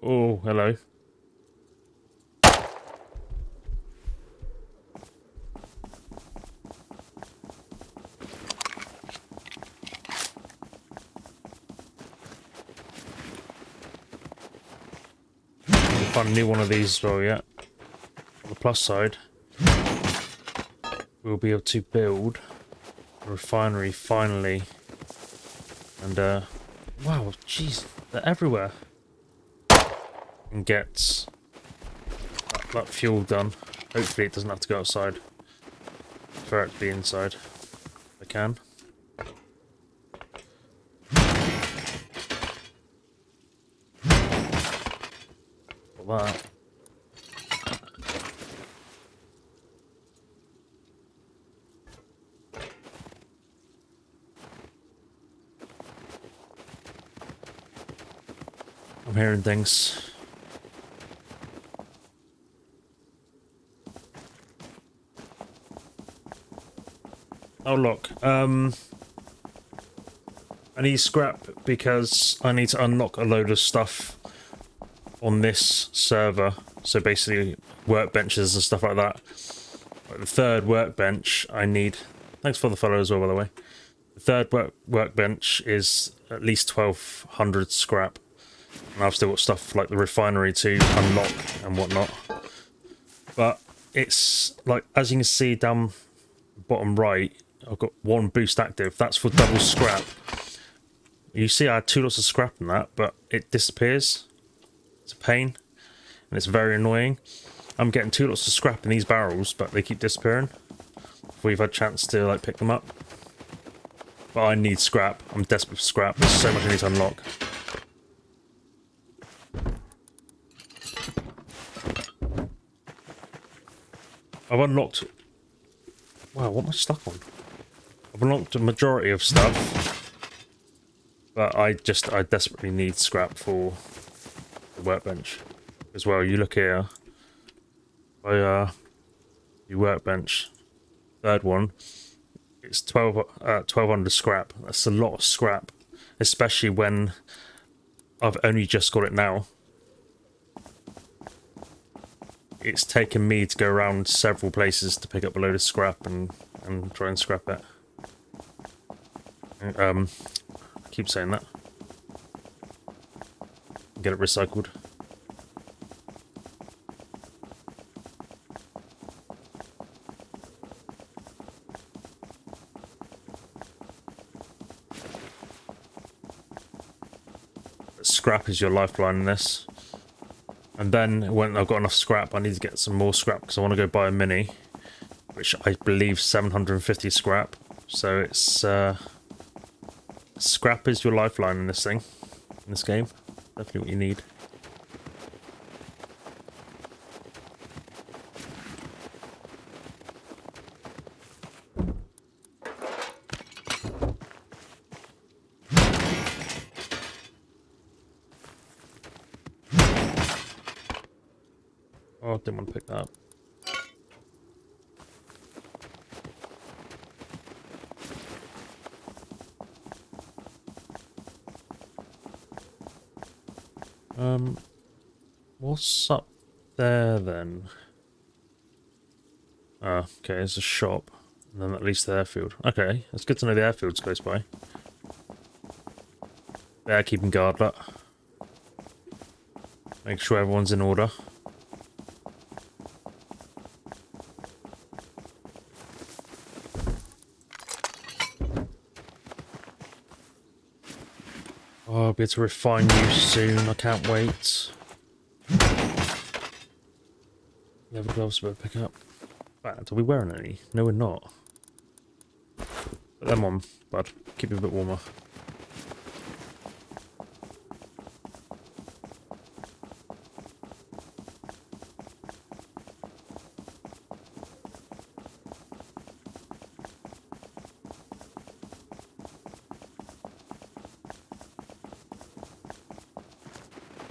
Oh, hello. Find a new one of these as well yet. On the plus side, we'll be able to build a refinery finally. And wow, jeez, they're everywhere. And get that fuel done. Hopefully it doesn't have to go outside. For it to be inside. If I can. That. I'm hearing things. Oh look, I need scrap because I need to unlock a load of stuff on this server, so basically workbenches and stuff like that. Like the third workbench I need, thanks for the follow as well by the way, the third workbench is at least 1,200 scrap, and I've still got stuff like the refinery to unlock and whatnot, but it's like, as you can see down bottom right, I've got one boost active, that's for double scrap. You see I had 2 lots of scrap in that, but it disappears. It's a pain, and it's very annoying. I'm getting 2 lots of scrap in these barrels, but they keep disappearing before you've had a chance to like pick them up. But I need scrap. I'm desperate for scrap. There's so much I need to unlock. I've unlocked... Wow, what am I stuck on? I've unlocked a majority of stuff, but I desperately need scrap for the workbench. As well, you look here, your workbench, third one, it's 1200 scrap. That's a lot of scrap, especially when I've only just got it now. It's taken me to go around several places to pick up a load of scrap and try and scrap it. I keep saying that. Get it recycled. Scrap is your lifeline in this. And then when I've got enough scrap, I need to get some more scrap because I want to go buy a mini, which I believe 750 scrap. So it's scrap is your lifeline in this thing, in this game. Definitely what you need. Oh, I didn't want to pick that up. What's up there then? Ah, okay, there's a shop. And then at least the airfield. Okay, it's good to know the airfield's close by. They're keeping guard, look. Make sure everyone's in order. Oh, I'll be able to refine you soon. I can't wait. Leather gloves to pick up. Are we wearing any? No, we're not. Put them on, bud. Keep it a bit warmer.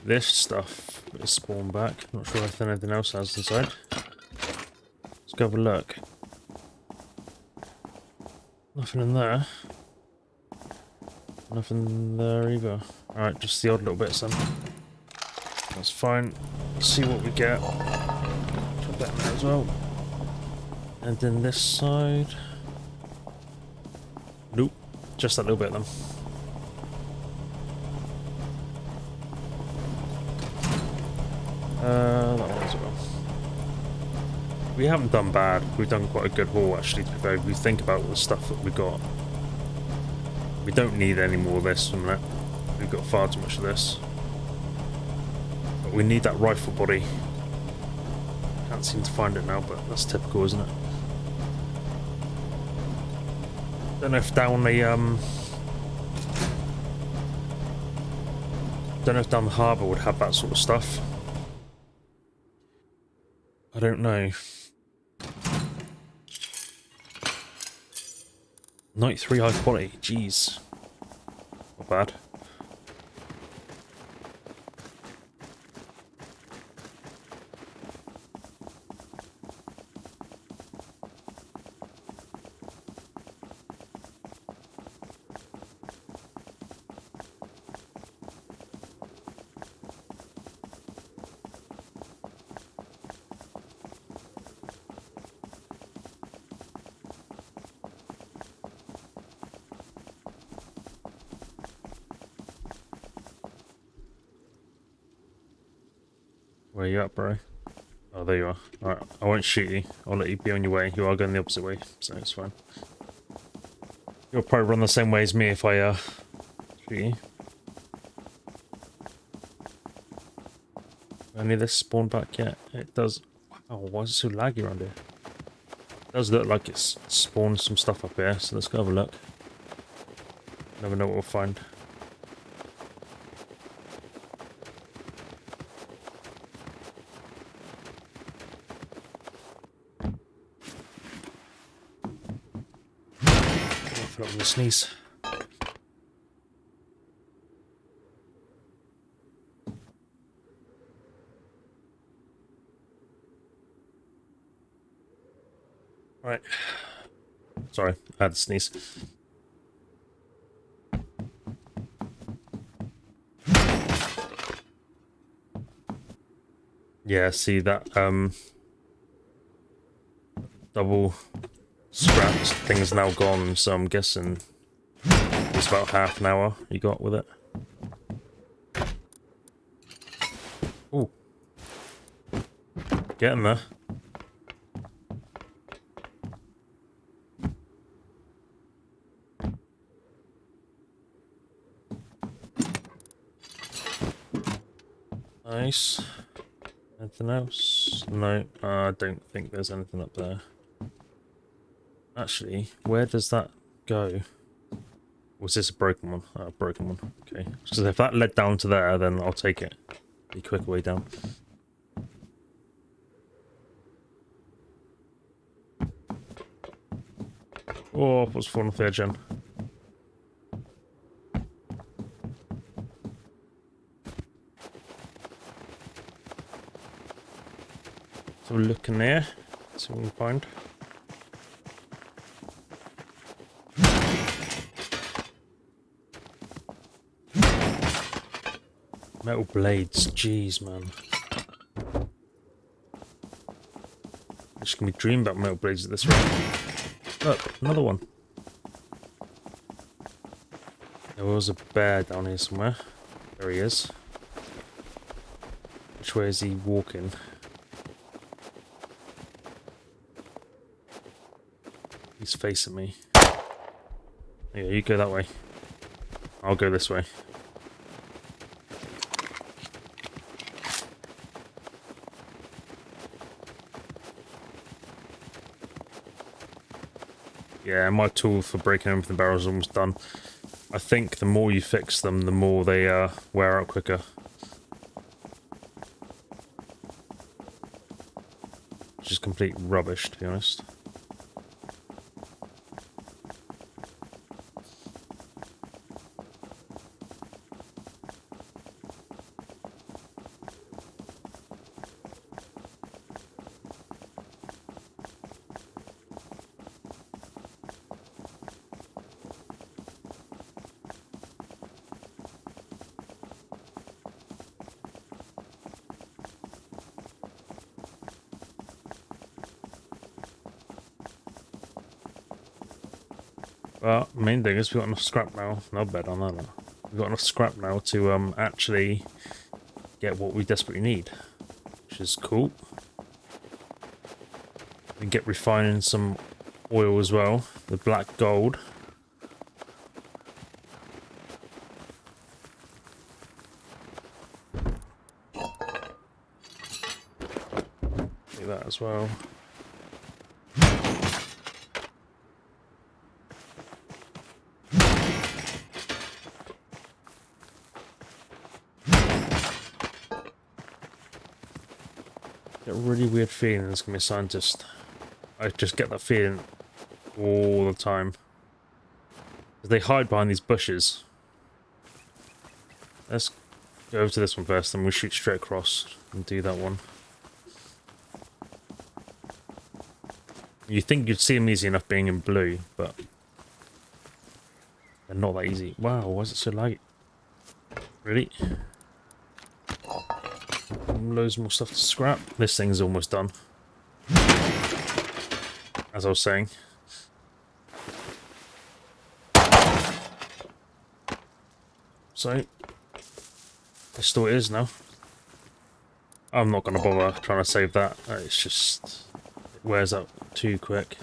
This stuff is spawned back. Not sure if anything else has inside. Let's go have a look. Nothing in there. Nothing there either. Alright, just the odd little bits then. That's fine. Let's see what we get. Put that in there as well. And then this side. Nope. Just that little bit then. That one as well. We haven't done bad. We've done quite a good haul actually, to be fair. If we think about the stuff that we got. We don't need any more of this from that. We've got far too much of this. But we need that rifle body. Can't seem to find it now, but that's typical, isn't it? Don't know if down the don't know if down the harbour would have that sort of stuff. I don't know. 93 high quality, jeez. Not bad. Where you at, bro? Oh, there you are. Alright, I won't shoot you. I'll let you be on your way. You are going the opposite way, so it's fine. You'll probably run the same way as me if I, shoot you. Any of this spawned back yet? It does. Wow, why is it so laggy around here? It does look like it's spawned some stuff up here, so let's go have a look. Never know what we'll find. forgot to sneeze. Right. Sorry, I had to sneeze. Yeah, see that double scrapped thing's now gone, so I'm guessing it's about half an hour you got with it. Ooh. Getting there. Nice. Anything else? No, I don't think there's anything up there. Actually, where does that go? Was this a broken one? Oh, broken one. Okay. Because if that led down to there, then I'll take it. Be quick way down. Oh, what's falling off the edge then? So we're looking there. See what we can find. Metal blades, jeez, man. I just gonna be dreaming about metal blades at this rate. Look, another one. There was a bear down here somewhere. There he is. Which way is he walking? He's facing me. Yeah, you go that way. I'll go this way. Yeah, my tool for breaking open the barrels is almost done. I think the more you fix them, the more they wear out quicker. Which is complete rubbish, to be honest. Well, the main thing is we've got enough scrap now. No bed on that. We've got enough scrap now to actually get what we desperately need, which is cool. We can get refining some oil as well, the black gold. Do that as well. Get a really weird feeling there's gonna be a scientist. I just get that feeling all the time. They hide behind these bushes. Let's go over to this one first, then we'll shoot straight across and do that one. You think you'd see them easy enough being in blue, but they're not that easy. Wow, why is it so laggy? Really? Loads more stuff to scrap. This thing's almost done. As I was saying. So, this still is now. I'm not going to bother trying to save that. It's just, it wears out too quick.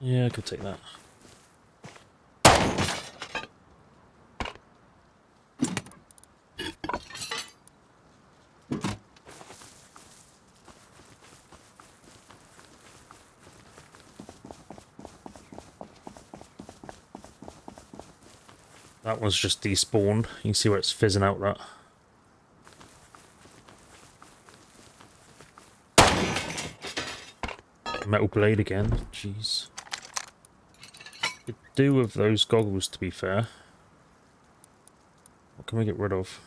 Yeah, I could take that. That one's just despawned. You can see where it's fizzing out that. Metal blade again. Jeez. Could do with those goggles, to be fair. What can we get rid of?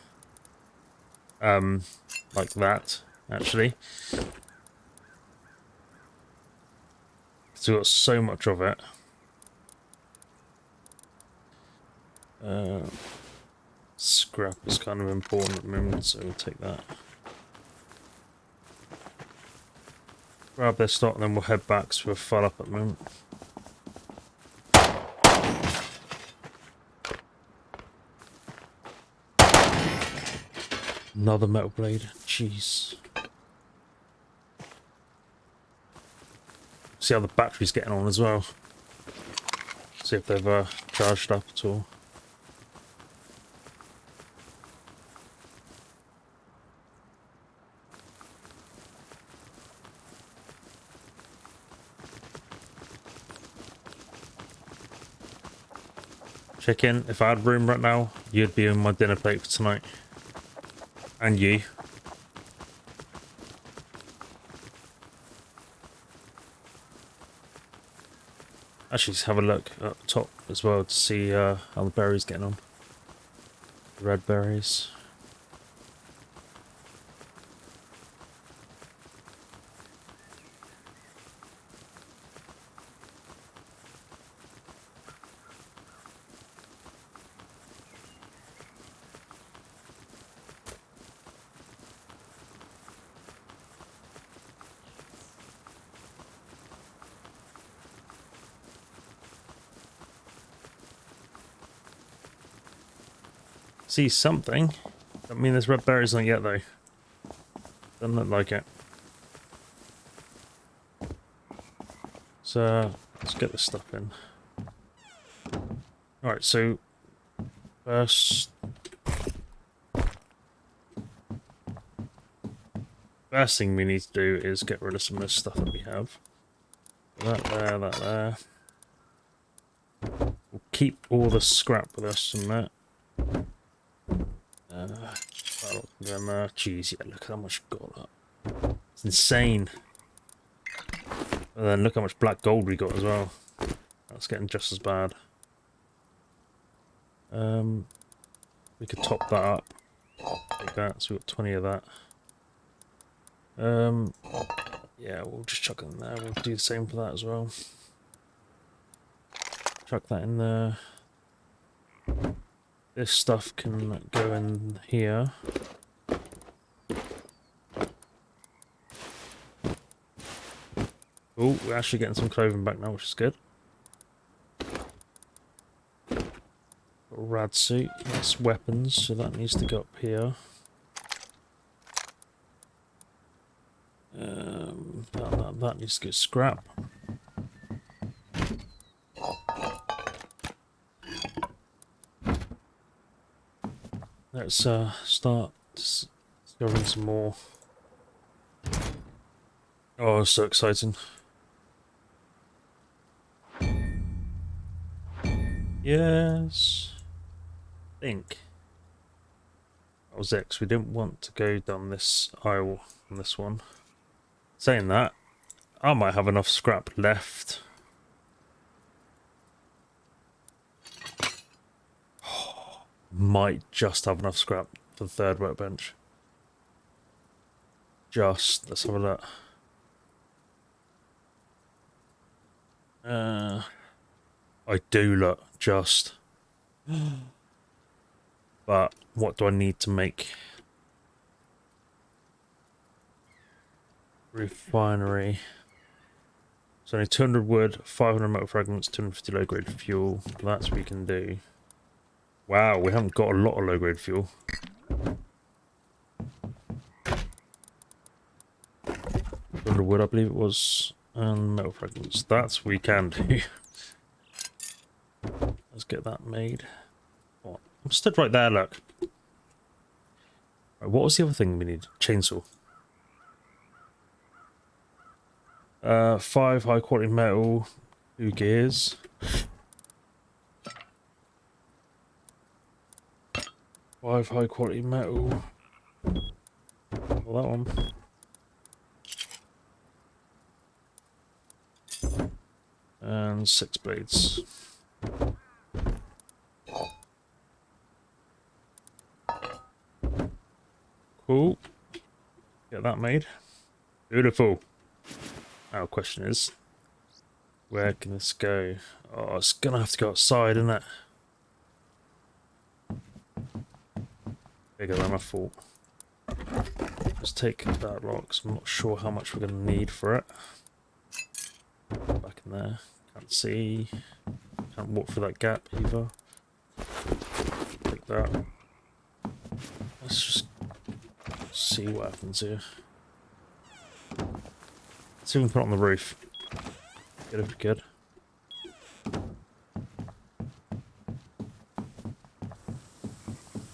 Like that, actually. So we've got so much of it. Scrap is kind of important at the moment, so we'll take that. Grab their stock and then we'll head back, so we're full up at the moment. Another metal blade. Jeez. See how the battery's getting on as well. See if they've charged up at all. Chicken, if I had room right now, you'd be on my dinner plate for tonight. And you. Actually, just have a look up top as well to see how the berries getting on. The red berries. See something. I mean, there's red berries on it yet, though. Doesn't look like it. So, let's get this stuff in. Alright, so... First thing we need to do is get rid of some of this stuff that we have. That there, that there. We'll keep all the scrap with us and that. Jeez, yeah, look how much gold up. It's insane. And then look how much black gold we got as well. That's getting just as bad. We could top that up. Like that, so we've got 20 of that. Yeah, we'll just chuck it in there. We'll do the same for that as well. Chuck that in there. This stuff can go in here. Oh, we're actually getting some clothing back now, which is good. Got a rad suit, that's weapons, so that needs to go up here. That needs to go scrap. Let's start discovering some more. Oh, so exciting. Yes. I think that was X. We didn't want to go down this aisle on this one. Saying that, I might have enough scrap left. Might just have enough scrap for the third workbench. Just, let's have a look. I do look, just. But what do I need to make? Refinery. So only 200 wood, 500 metal fragments, 250 low grade fuel. That's what we can do. Wow, we haven't got a lot of low grade fuel. 200 wood, I believe it was, and metal fragments. That's what we can do. Let's get that made. Oh, I'm stood right there, look. Right, what was the other thing we need? Chainsaw. 5 high quality metal, 2 gears. 5 high quality metal. Well, that one. And 6 blades. Cool. Get that made. Beautiful. Now, question is, where can this go? Oh, it's gonna have to go outside, isn't it? Bigger than I thought. Let's take that rock, 'cause I'm not sure how much we're gonna need for it. Back in there. Can't see. Can't walk through that gap either. Take that. Let's just see what happens here. Let's see if we can put it on the roof. Get it good.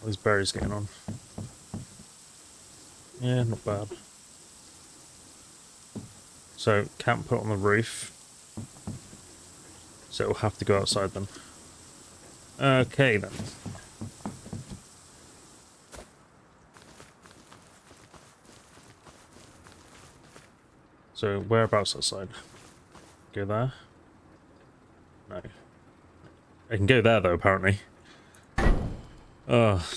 All these berries getting on. Yeah, not bad. So, can't put it on the roof. So it'll have to go outside then. Okay then. So whereabouts outside? Go there? No. I can go there though, apparently. Oh,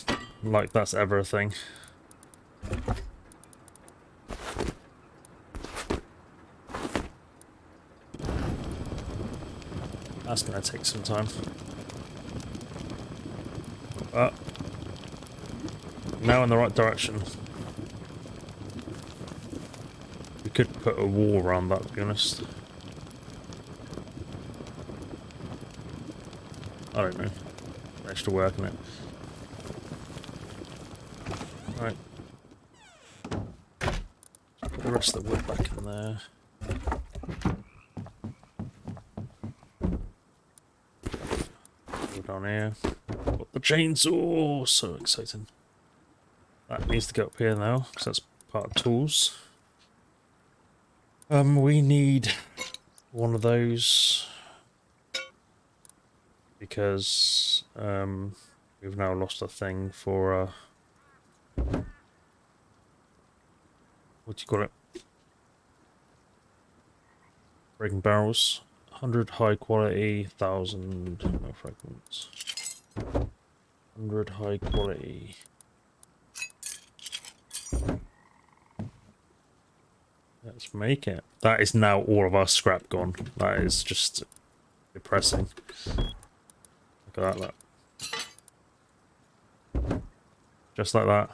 like that's ever a thing. That's gonna take some time. But now in the right direction. We could put a wall around that, to be honest. I don't know. Extra work on it. Right. Put the rest of the wood back in there. Go down here. Got the chainsaw! So exciting. That needs to go up here now, because that's part of tools. We need one of those because we've now lost a thing for what do you call it? Breaking barrels. 100 high quality, 1000 no fragments. 100 high quality. Let's make it. That is now all of our scrap gone. That is just depressing. Look at that, look. Just like that.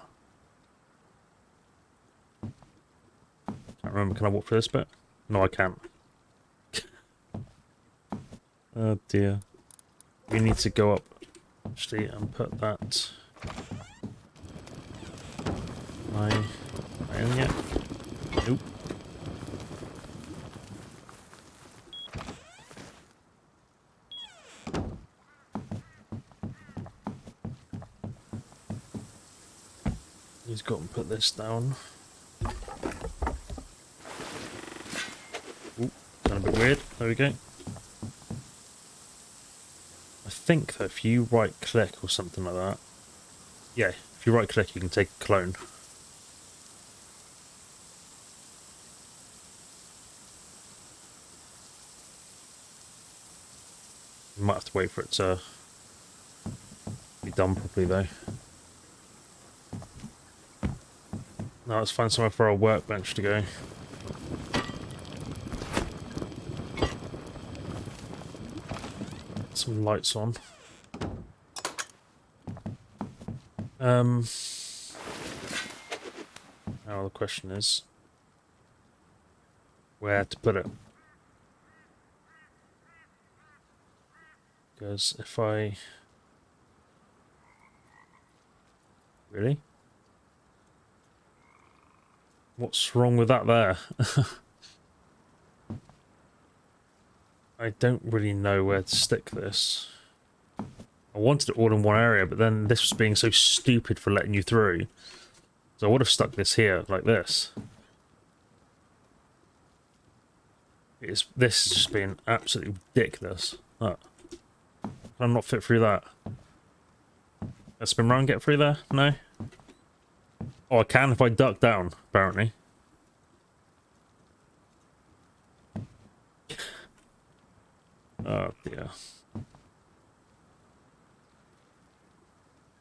Can't remember, can I walk through this bit? No, I can't. Oh dear. We need to go up actually and put that. Am I in yet? Nope. He's got to put this down. Ooh, sound a bit weird. There we go. I think that if you right click or something like that, yeah, if you right click you can take a clone. You might have to wait for it to be done properly though. Now let's find somewhere for our workbench to go. Some lights on. Now the question is where to put it. Because if I... Really? What's wrong with that there? I don't really know where to stick this. I wanted it all in one area, but then this was being so stupid for letting you through. So I would have stuck this here, like this. This is just being absolutely ridiculous. Look. Can I not fit through that? Let's spin around and get through there? No? Oh, I can if I duck down, apparently. Oh dear. If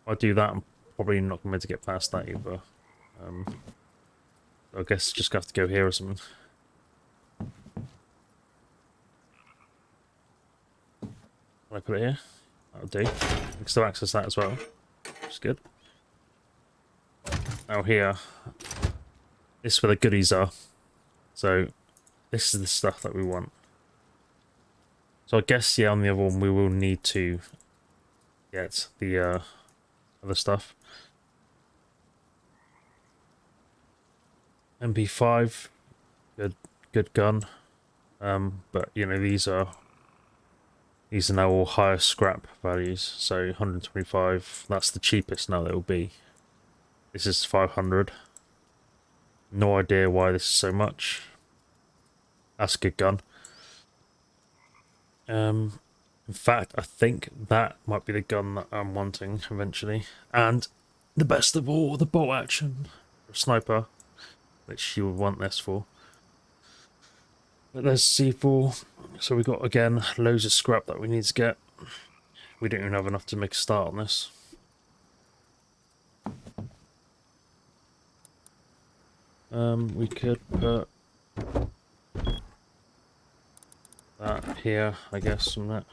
I do that, I'm probably not going to get past that either. I guess just have to go here or something. Can I put it here? That'll do. I can still access that as well, which is good. Now here, this is where the goodies are. So this is the stuff that we want. So I guess, yeah, on the other one we will need to get the other stuff. MP5, good gun. But you know, these are now all higher scrap values. So 125, that's the cheapest now that will be. This is 500. No idea why this is so much. That's a good gun. In fact, I think that might be the gun that I'm wanting eventually. And the best of all, the bolt action sniper, which you would want this for. But there's C4. So we got, again, loads of scrap that we need to get. We don't even have enough to make a start on this. We could put that here, I guess, from that.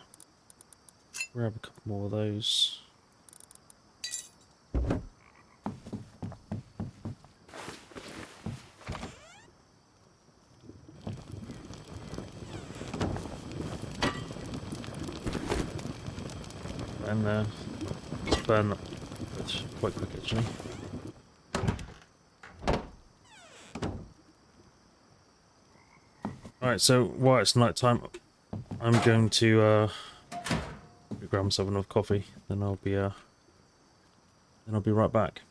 Grab a couple more of those. And let's burn that quite quick, actually. Alright, so while it's night time, I'm going to grab myself another coffee, then I'll be right back.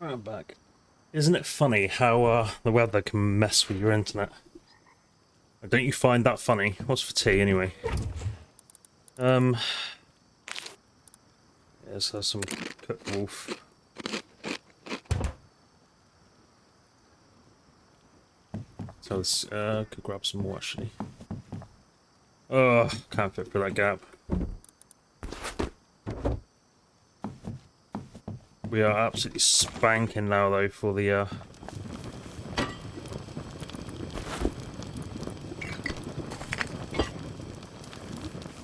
I'm back. Isn't it funny how the weather can mess with your internet? Don't you find that funny? What's for tea anyway? Yeah, so some cooked wolf. So let's could grab some more actually. Oh, can't fit through that gap. We are absolutely spanking now though for the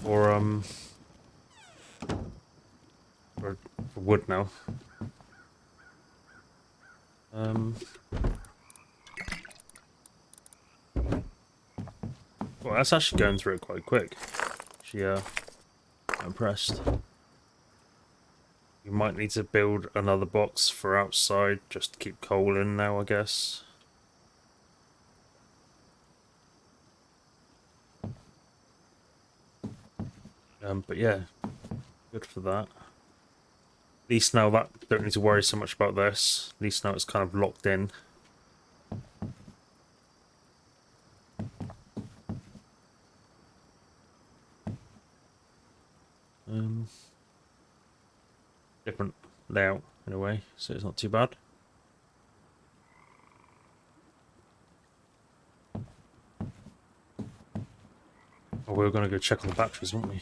for for wood now. Well, that's actually going through it quite quick. Actually, I'm impressed. You might need to build another box for outside just to keep coal in now, I guess. But yeah, good for that. At least now that don't need to worry so much about this. At least now it's kind of locked in. Different layout in a way, so it's not too bad. Oh, we were going to go check on the batteries, weren't we?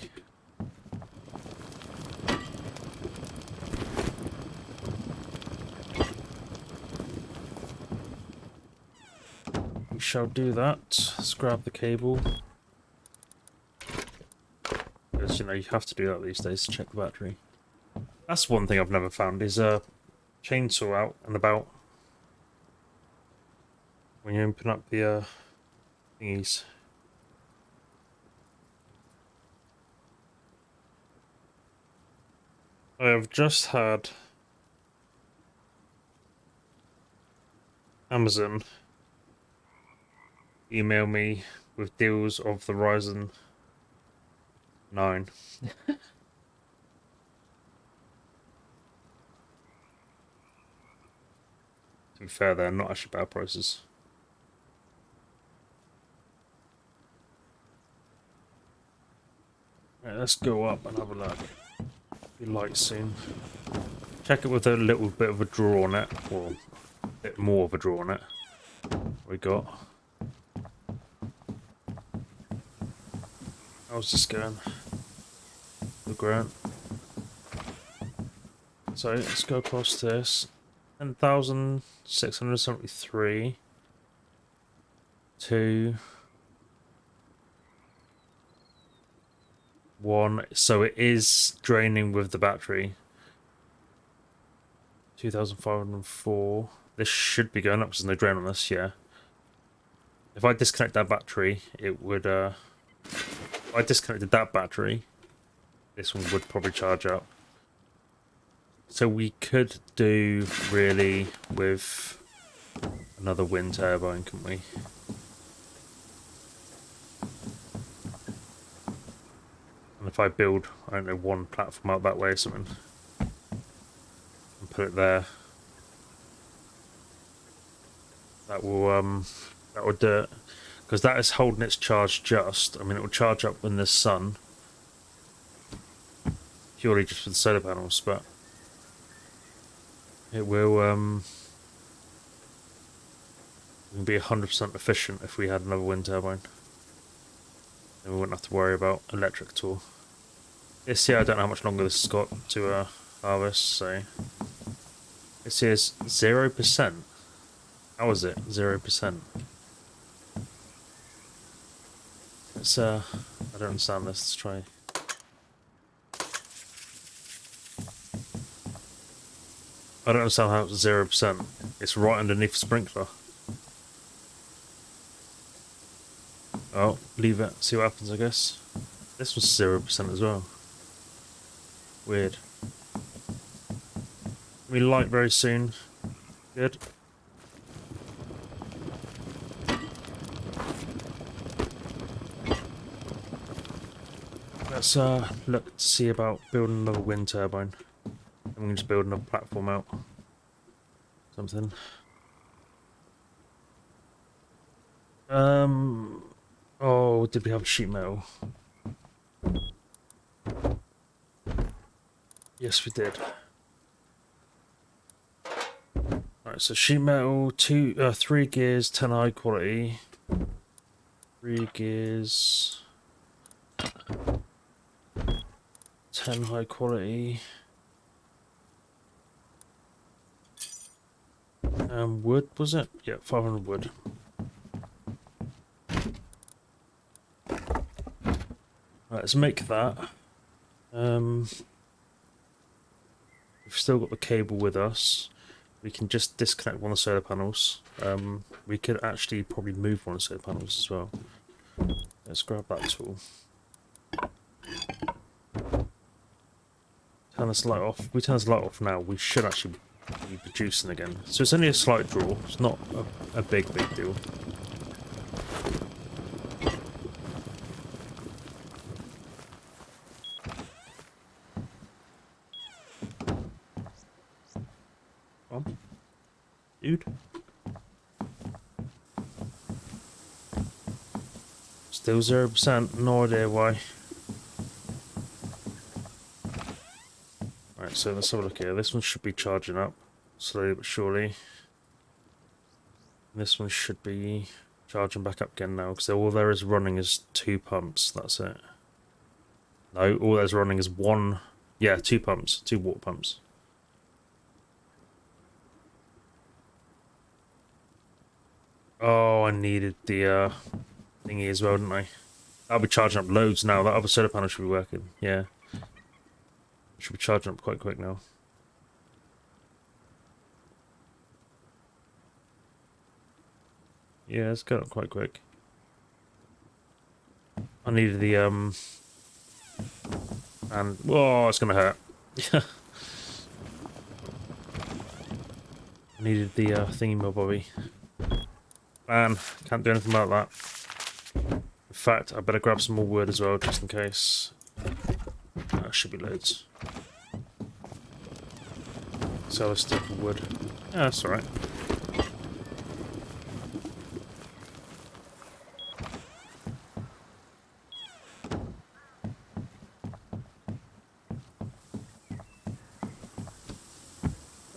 We shall do that. Let's grab the cable. Because, you know, you have to do that these days to check the battery. That's one thing I've never found, is a chainsaw out and about when you open up the thingies. I have just had Amazon email me with deals of the Ryzen 9. To be fair, they're not actually bad prices. Right, let's go up and have a look. Be light soon. Check it with a little bit of a draw on it, or a bit more of a draw on it. We got. How's this going? The ground. So let's go across this. 10,673 2 1. So it is draining with the battery. 2,504. This should be going up because there's no drain on this, yeah. If I disconnect that battery, it would if I disconnected that battery, this one would probably charge up. So we could do really with another wind turbine, couldn't we? And if I build, I don't know, one platform out that way or something, and put it there, that will do it. Because that is holding its charge just. I mean, it will charge up when there's sun, purely just for the solar panels, but it will be 100% efficient if we had another wind turbine. Then we wouldn't have to worry about electric at all. This year, I don't know how much longer this has got to harvest, so this year's 0%. How is it 0%? Let's I don't understand this. Let's try. I don't understand how it's 0%. It's right underneath the sprinkler. Oh, leave it. See what happens, I guess. This was 0% as well. Weird. We light very soon. Good. Let's look to see about building another wind turbine. And we can just build another platform out. something. Oh, did we have sheet metal? Yes, we did. Alright, so sheet metal, 3 gears, 10 high quality. 3 gears, 10 high quality. Wood, was it? Yeah, 500 wood. Right, let's make that. We've still got the cable with us. We can just disconnect one of the solar panels. We could actually probably move one of the solar panels as well. Let's grab that tool. Turn this light off. If we turn this light off now, we should actually be producing again. So it's only a slight draw. It's not a big deal. Dude. Still 0%, no idea why. Right, so let's have a look here. This one should be charging up slowly but surely. This one should be charging back up again now, because all there is running is 2 pumps, that's it. No, all there's running is 1, yeah, 2 pumps, 2 water pumps. Oh, I needed the thingy as well, didn't I? I'll be charging up loads now. That other solar panel should be working. Yeah. Should be charging up quite quick now. Yeah, it's going up quite quick. I needed the and whoa, it's gonna hurt. I needed the thingy bobby. Man, can't do anything about that. In fact, I better grab some more wood as well, just in case. Should be loads. So a stick of wood. Yeah, that's alright.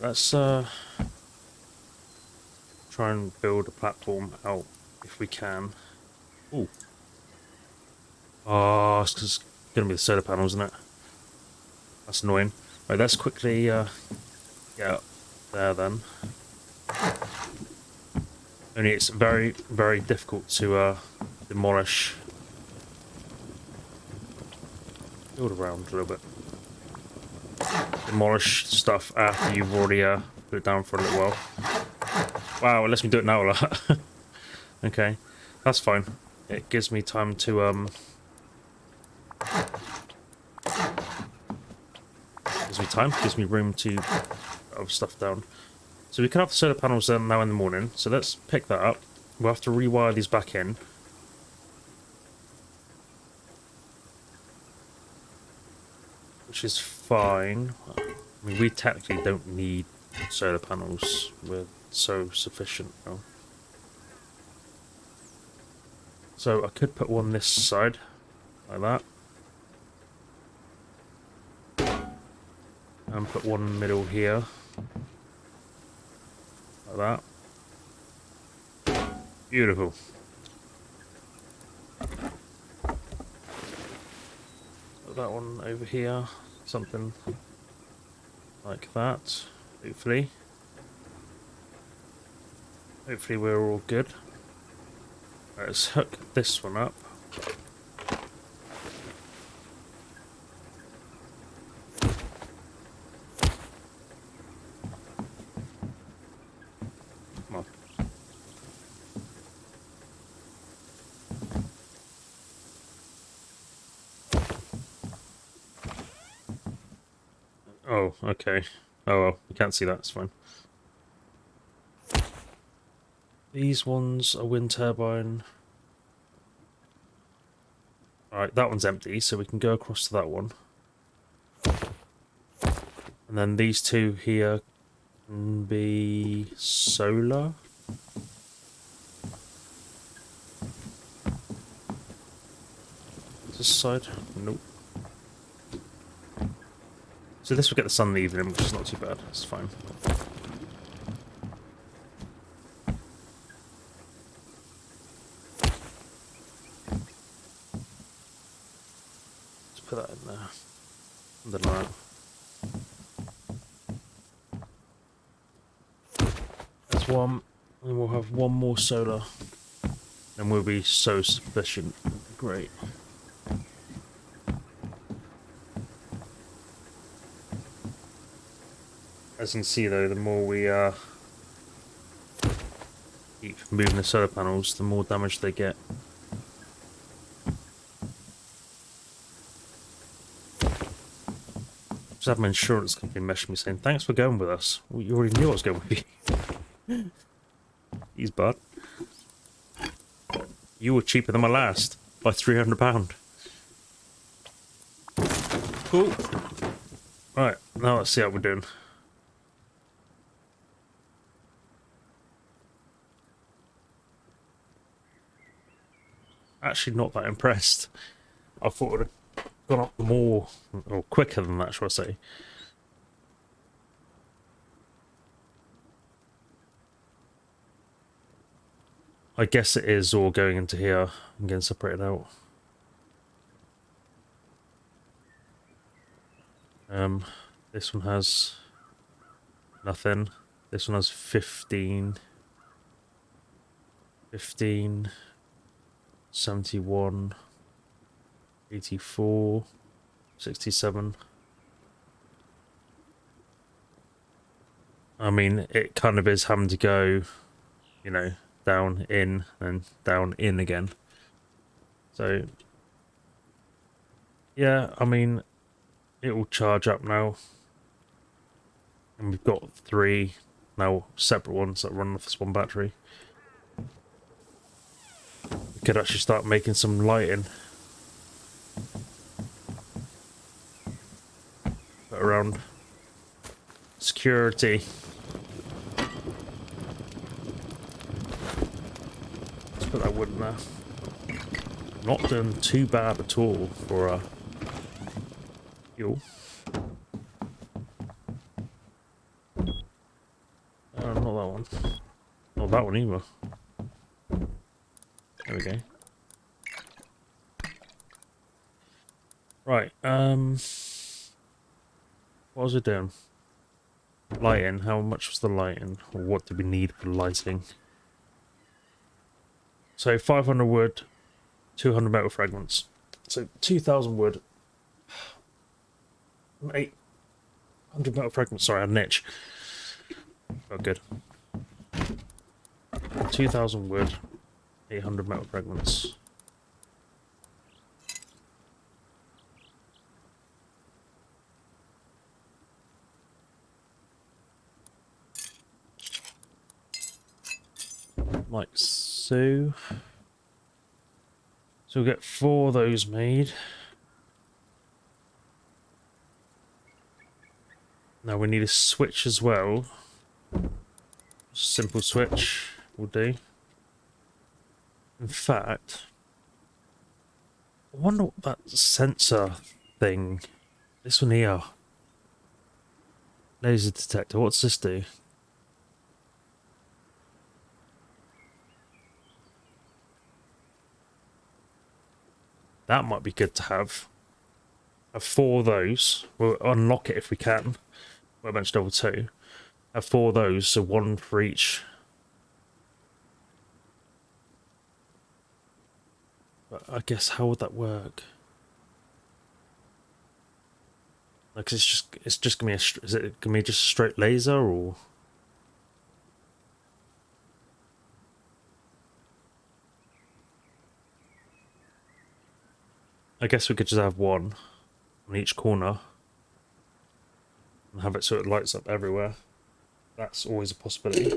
Let's try and build a platform out if we can. Ooh. Oh, it's gonna be the solar panels, isn't it? That's annoying. Right, let's quickly get up there then. Only it's very, very difficult to demolish. Build around a little bit. Demolish stuff after you've already put it down for a little while. Wow, it lets me do it now a lot. Okay, that's fine. It gives me time to gives me room to put stuff down. So we can have the solar panels there now in the morning. So let's pick that up. We'll have to rewire these back in. Which is fine. I mean, we technically don't need solar panels. We're so sufficient now. So I could put one this side, like that. And put one in the middle here. Like that. Beautiful. Put that one over here. Something like that. Hopefully. Hopefully we're all good. Right, let's hook this one up. Come on. Oh, okay. Oh well, you can't see that, it's fine. These ones are wind turbine. Alright, that one's empty, so we can go across to that one. And then these two here can be solar. This side? Nope. So this will get the sun in the evening, which is not too bad. It's fine. Let's put that in there. Something like that. That's one. And we'll have one more solar. And we'll be so sufficient. Great. As you can see though, the more we keep moving the solar panels, the more damage they get. Just have my insurance company message me saying, thanks for going with us. Well, you already knew I was going with you. He's bud. You were cheaper than my last by £300. Cool. Right, now let's see how we're doing. Actually not that impressed. I thought it would have gone up more, or quicker than that, shall I say. I guess it is all going into here and getting separated out. This one has nothing. This one has 15. 15. 71. 84. 67. I mean, it kind of is having to go, you know, down, in, and down, in again. So, yeah, I mean, it will charge up now. And we've got 3 now separate ones that run off this one battery. We could actually start making some lighting. Put around security. Let's put that wood in there. Not doing too bad at all for fuel. Not that one. Not that one either. There we go. Right, what was it doing? Lighting, how much was the lighting? Or what did we need for lighting? So 500 wood, 200 metal fragments. So 2,000 wood, 800 metal fragments. Sorry, I had an itch. Oh, good. 2,000 wood, 800 metal fragments. Like so. So we'll get 4 of those made. Now we need a switch as well. Simple switch will do. In fact, I wonder what that sensor thing, this one here, laser detector, what's this do? That might be good to have. Have 4 of those. We'll unlock it if we can. Workbench level 2. Have 4 of those, so 1 for each. But I guess how would that work? Like it's just gonna be is it gonna be just a straight laser or? I guess we could just have 1 on each corner and have it so it lights up everywhere. That's always a possibility.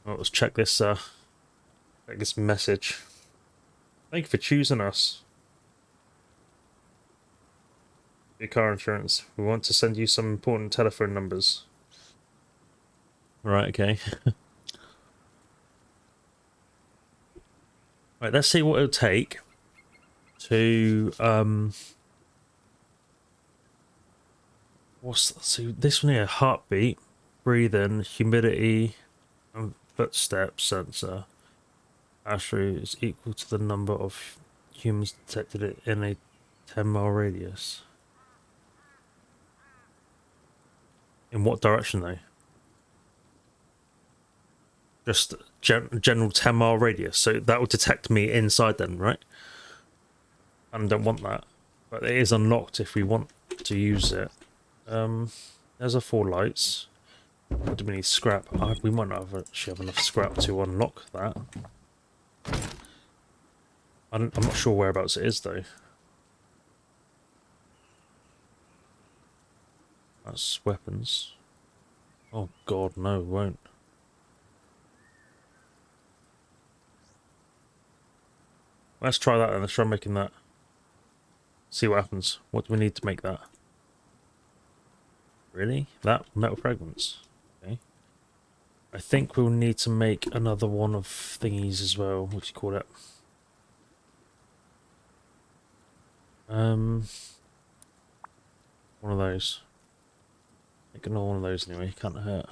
Well, let's check this message. Thank you for choosing us. Your car insurance. We want to send you some important telephone numbers. Right, okay. Right, let's see what it'll take to so this one here, heartbeat, breathing, humidity, and footstep sensor. Actually is equal to the number of humans detected in a 10-mile radius. In what direction though? Just general 10-mile radius, so that will detect me inside then, right? I don't want that, but it is unlocked if we want to use it. There's our 4 lights. What do we need? Scrap. We might not actually have enough scrap to unlock that. I'm not sure whereabouts it is though. That's weapons. Oh god, no, it won't. Let's try that and let's try making that. See what happens. What do we need to make that? Really? That? Metal fragments. Okay. I think we'll need to make another one of thingies as well. What do you call it? One of those. Make another one of those anyway, can't hurt.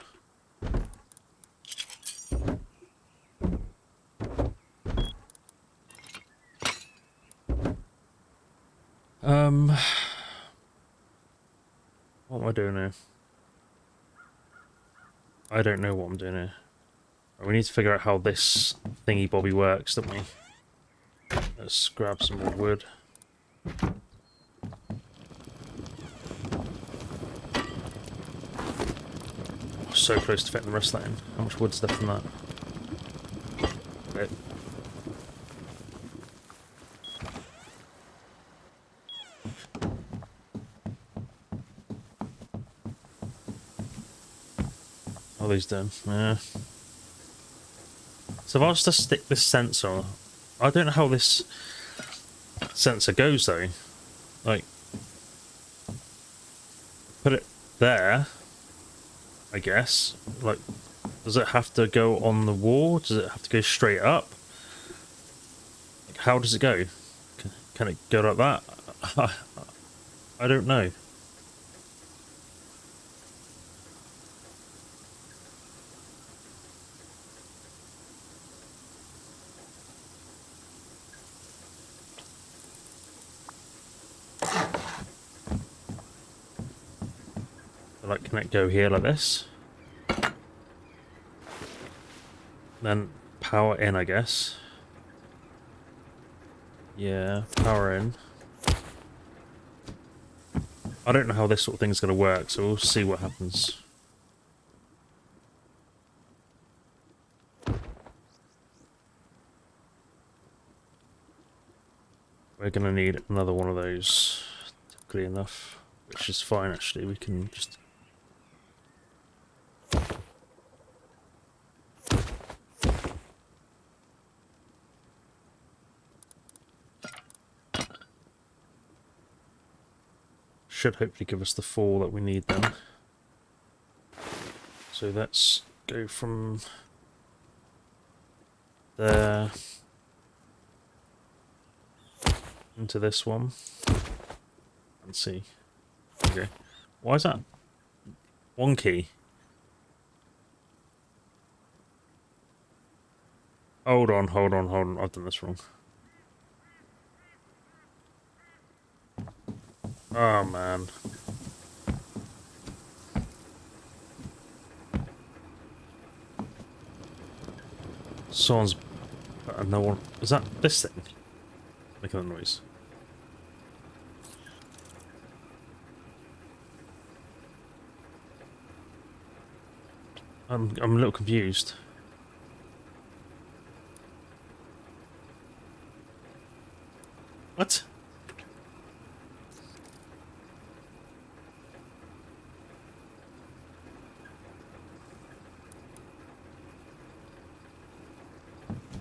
What am I doing here? I don't know what I'm doing here. We need to figure out how this thingy bobby works, don't we? Let's grab some more wood. So close to fitting the rest of that in. How much wood's left in that? Okay. How are these done? Yeah. So if I was to stick this sensor, I don't know how this sensor goes though. Like, put it there, I guess. Like, does it have to go on the wall? Does it have to go straight up? Like, how does it go? Can it go like that? I don't know. Like, can it go here like this? Then power in, I guess. Yeah, power in. I don't know how this sort of thing's going to work, so we'll see what happens. We're going to need another one of those, typically enough, which is fine actually. We can just... should hopefully give us the 4 that we need then. So let's go from there into this one and see. Okay. Why is that wonky? Hold on. I've done this wrong. Oh man. Someone's... no one... Is that this thing? Making a noise. I'm a little confused. What?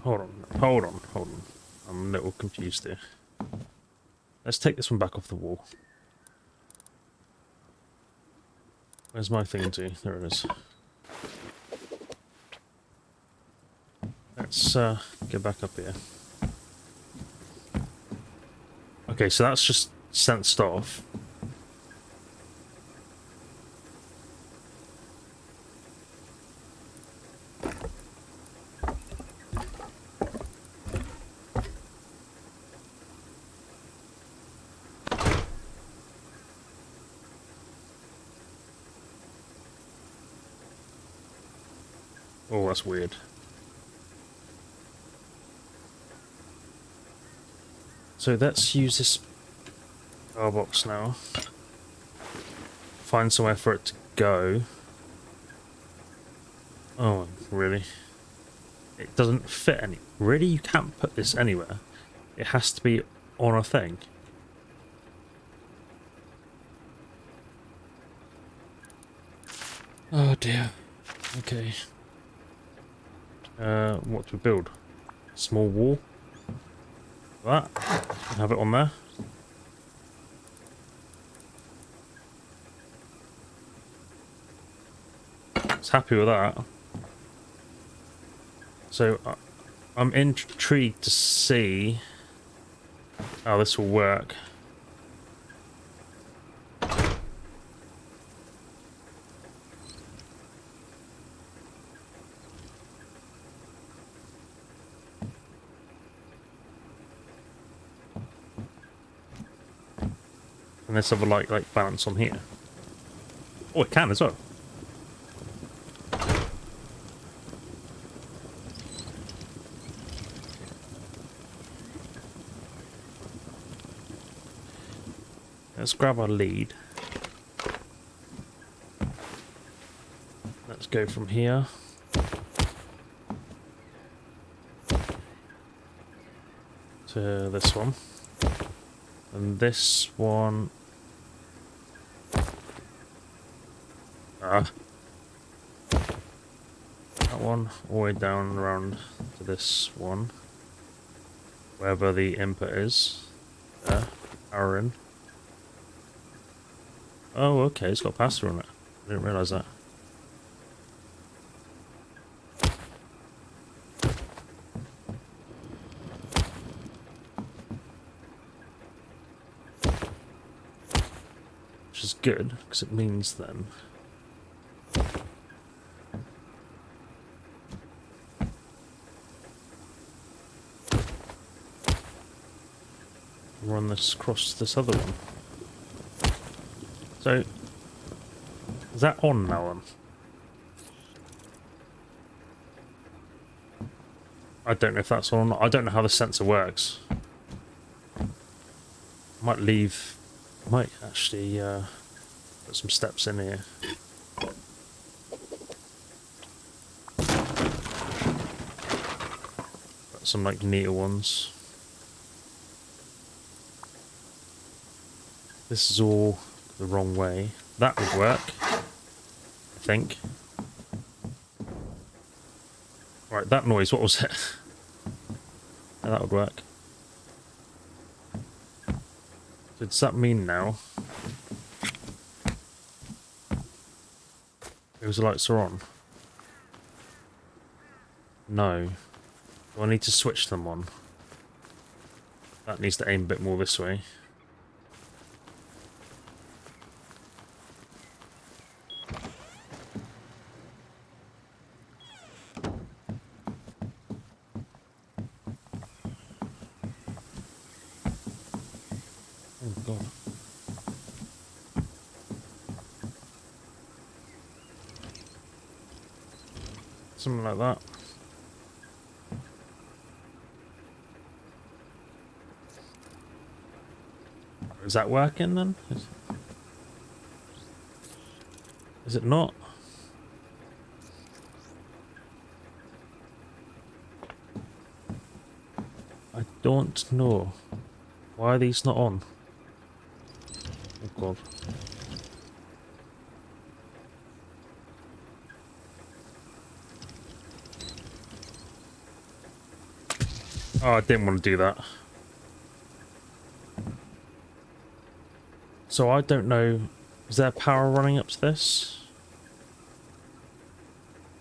Hold on. I'm a little confused here. Let's take this one back off the wall. Where's my thing to? There it is. let's get back up here. Okay, so that's just sensed off. Oh, that's weird. So let's use this power box now. Find somewhere for it to go. Oh, really? It doesn't fit any... Really? You can't put this anywhere? It has to be on a thing? Oh dear. Okay. What to build? Small wall? That. Have it on there. It's happy with that. So I'm intrigued to see how this will work. And let's have a like balance on here. Oh, it can as well. Let's grab our lead. Let's go from here. To this one. And this one... that one all the way down around to this one. Wherever the input is. There. Power in. Oh, okay, it's got pass-through on it. I didn't realise that. Which is good, because it means then... run this across this other one. So, is that on now then? I don't know if that's on or not. I don't know how the sensor works. Might leave... might actually put some steps in here. Got some like neater ones. This is all the wrong way. That would work, I think. Right, that noise, what was it? Yeah, that would work. So does that mean now those lights are on? No. Do I need to switch them on? That needs to aim a bit more this way. Oh god. Something like that. Is that working then? Is it not? I don't know. Why are these not on? Oh god. Oh, I didn't want to do that. So I don't know, is there power running up to this?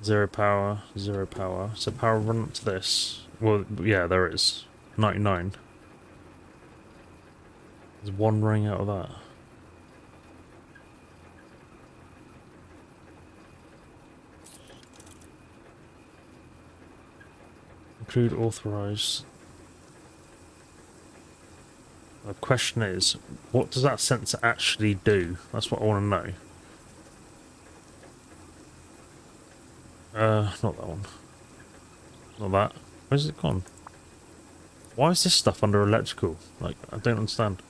0 power, 0 power. So power run up to this. Well, yeah, there is. 99. There's one running out of that. Include authorized. The question is, what does that sensor actually do? That's what I want to know. Not that one. Not that. Where's it gone? Why is this stuff under electrical? Like, I don't understand.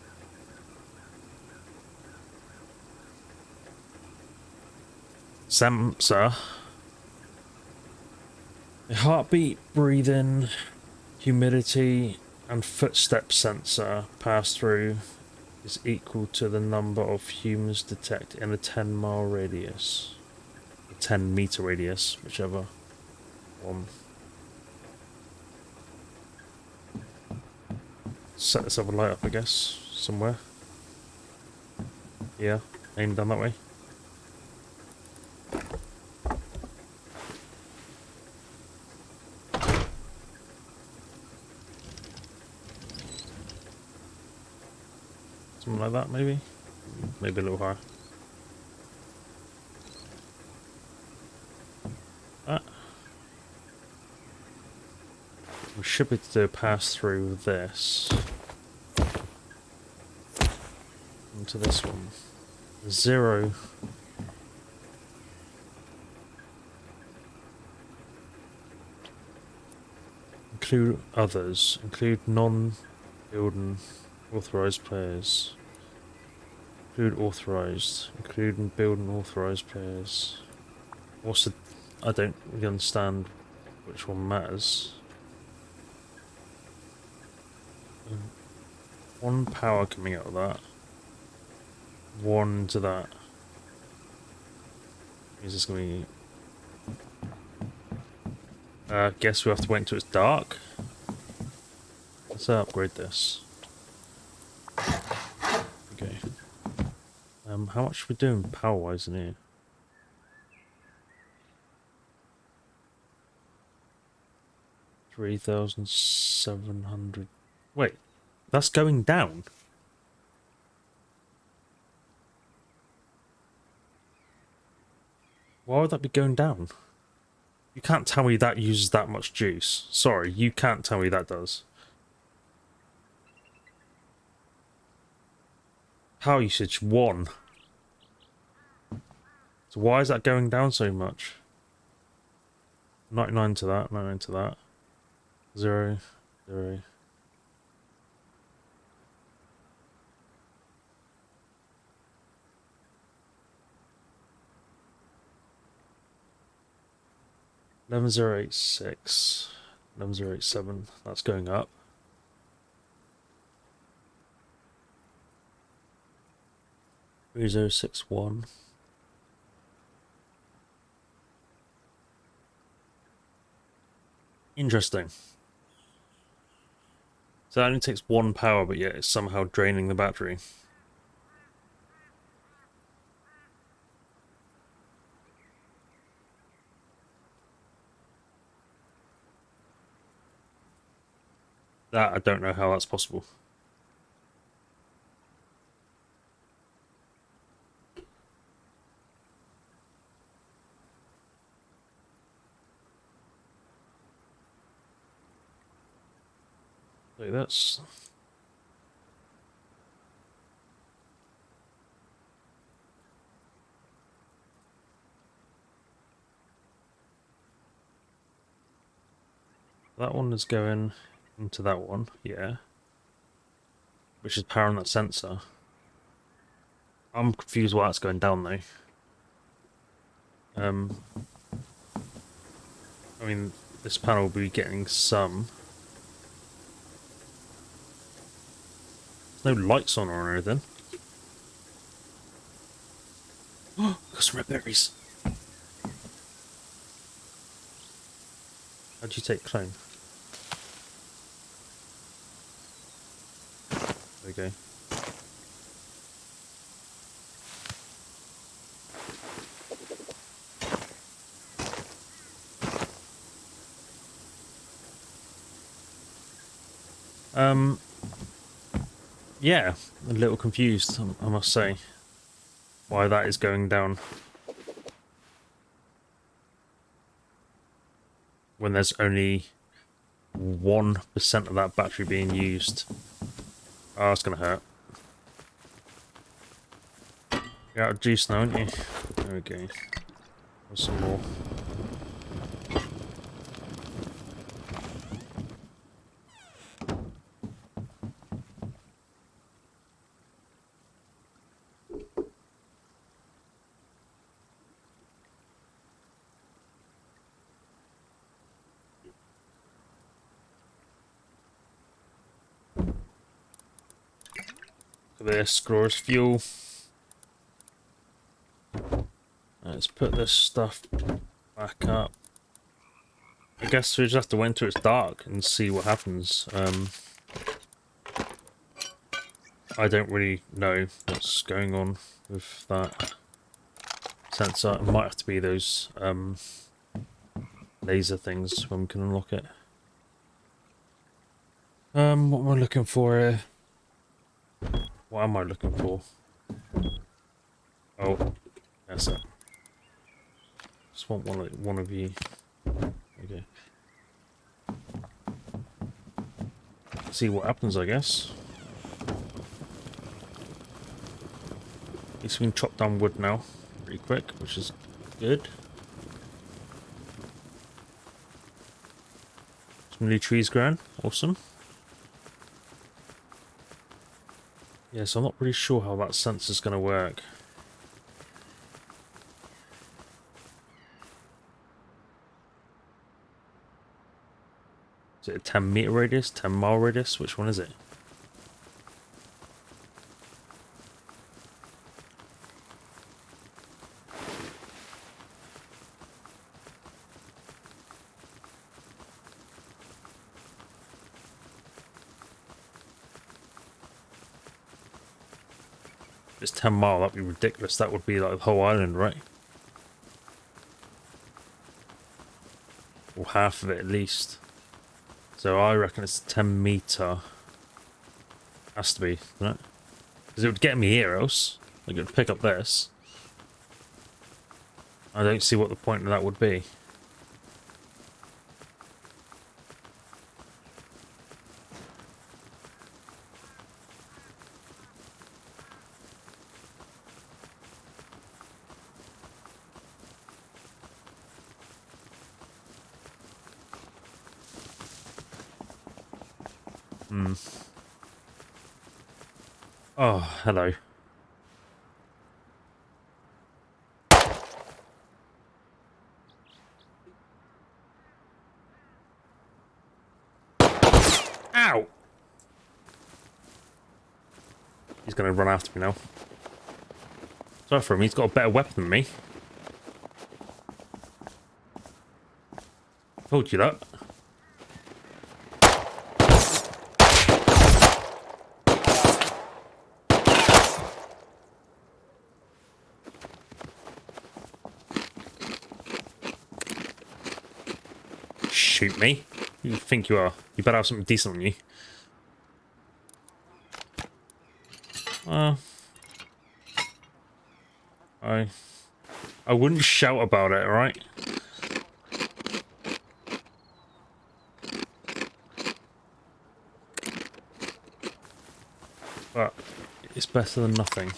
Sensor. The heartbeat, breathing, humidity, and footstep sensor pass through is equal to the number of humans detected in a 10-mile radius. A 10-meter radius, whichever one. Set this other light up, I guess, somewhere. Yeah, aim down that way. Something like that, maybe? Maybe a little higher. Ah. We should be able to pass through this. Into this one. 0. Include others. Include non-building authorized players. Include authorized. Include and build and authorized players. What's the... I don't really understand which one matters. 1 power coming out of that. 1 to that. Is this going to be... guess we have to wait until it's dark. Let's upgrade this. Okay. How much are we doing power-wise in here? 3,700. Wait, that's going down. Why would that be going down? You can't tell me that uses that much juice. Sorry, you can't tell me that does. Power usage 1. So why is that going down so much? 99 to that, 99 to that. 0, 0. Eleven 086, 11087. That's going up. 3061. Interesting. So that only takes 1 power, but yet it's somehow draining the battery. That I don't know how that's possible. So that's... That one is going into that one, yeah. Which is powering that sensor. I'm confused why it's going down though. I mean, this panel will be getting some. There's no lights on or anything. Oh, got some red berries. How'd you take clone? There we go. Yeah, a little confused, I must say, why that is going down when there's only 1% of that battery being used. Oh, that's gonna hurt. You're out of juice now, aren't you? There we go. There's some more. This glorious fuel. Let's put this stuff back up. I guess we just have to wait until it's dark and see what happens. I don't really know what's going on with that sensor. It might have to be those laser things when we can unlock it. What am I looking for here? What am I looking for? Oh, that's it. Just want one of you. Okay. See what happens, I guess. At least we can chop down wood now pretty quick, which is good. Some new trees growing. Awesome. Yeah, so I'm not really sure how that sensor's going to work. Is it a 10-meter radius? 10-mile radius? Which one is it? If it's 10 mile, that'd be ridiculous. That would be like the whole island, right? Or half of it at least. So I reckon it's 10 meter. Has to be, doesn't it? Because it would get me here else. Like it would pick up this. I don't see what the point of that would be. Oh, hello. Ow! He's going to run after me now. Sorry for him, he's got a better weapon than me. Told you that. Shoot me. Who do you think you are? You better have something decent on you. I wouldn't shout about it, alright? But it's better than nothing.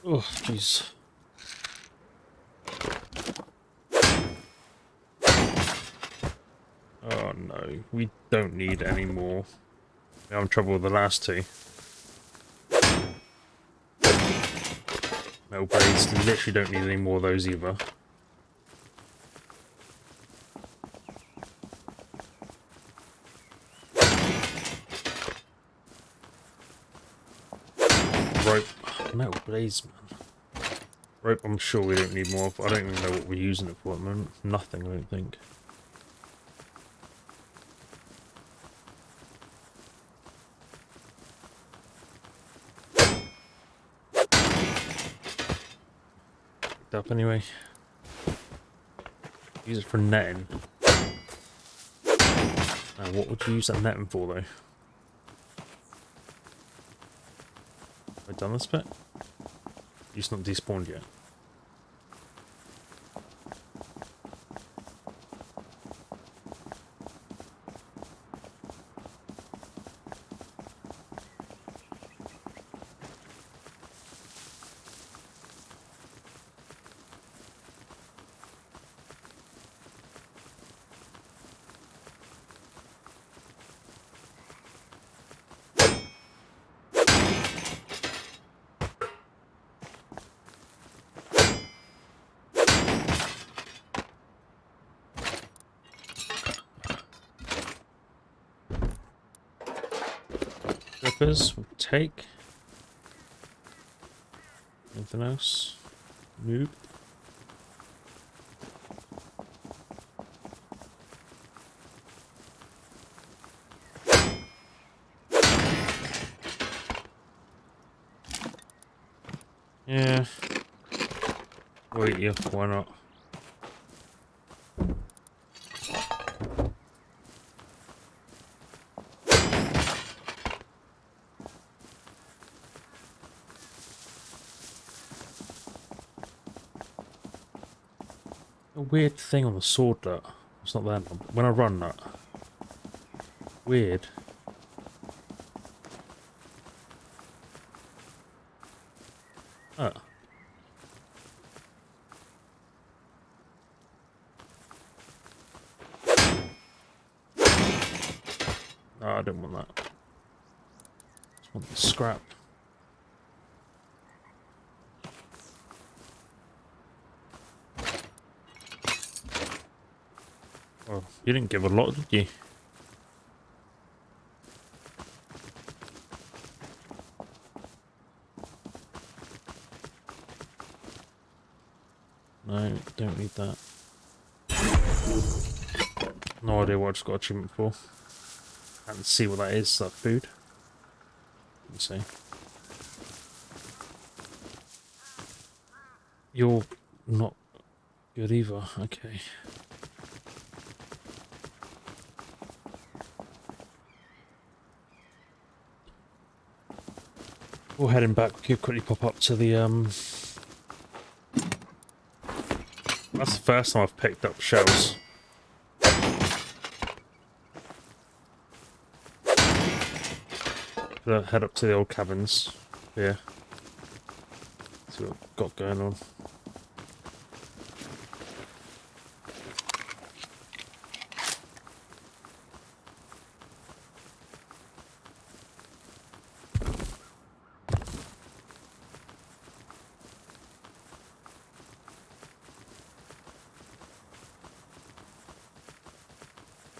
Oh, jeez. Oh no, we don't need any more. We're having trouble with the last two. Metal blades, literally don't need any more of those either. rope. No, blaze, man. Rope, I'm sure we don't need more of. I don't even know what we're using it for at the moment. Nothing, I don't think. Picked up anyway. Use it for netting. Now, what would you use that netting for, though? Have I done this bit? It's not despawned yet. We'll take. Anything else? Nope. Yeah. Wait, yeah, why not? A weird thing on the sword that it's not there now. When I run that. Weird. Oh. No, I don't want that. Just want the scrap. Oh, you didn't give a lot, did you? No, don't need that. No idea what I just got achievement for. Can't see what that is, that food. Let me see. You're not good either, okay. We're heading back, we could quickly pop up to the that's the first time I've picked up shells. Head up to the old cabins here. See what I've got going on.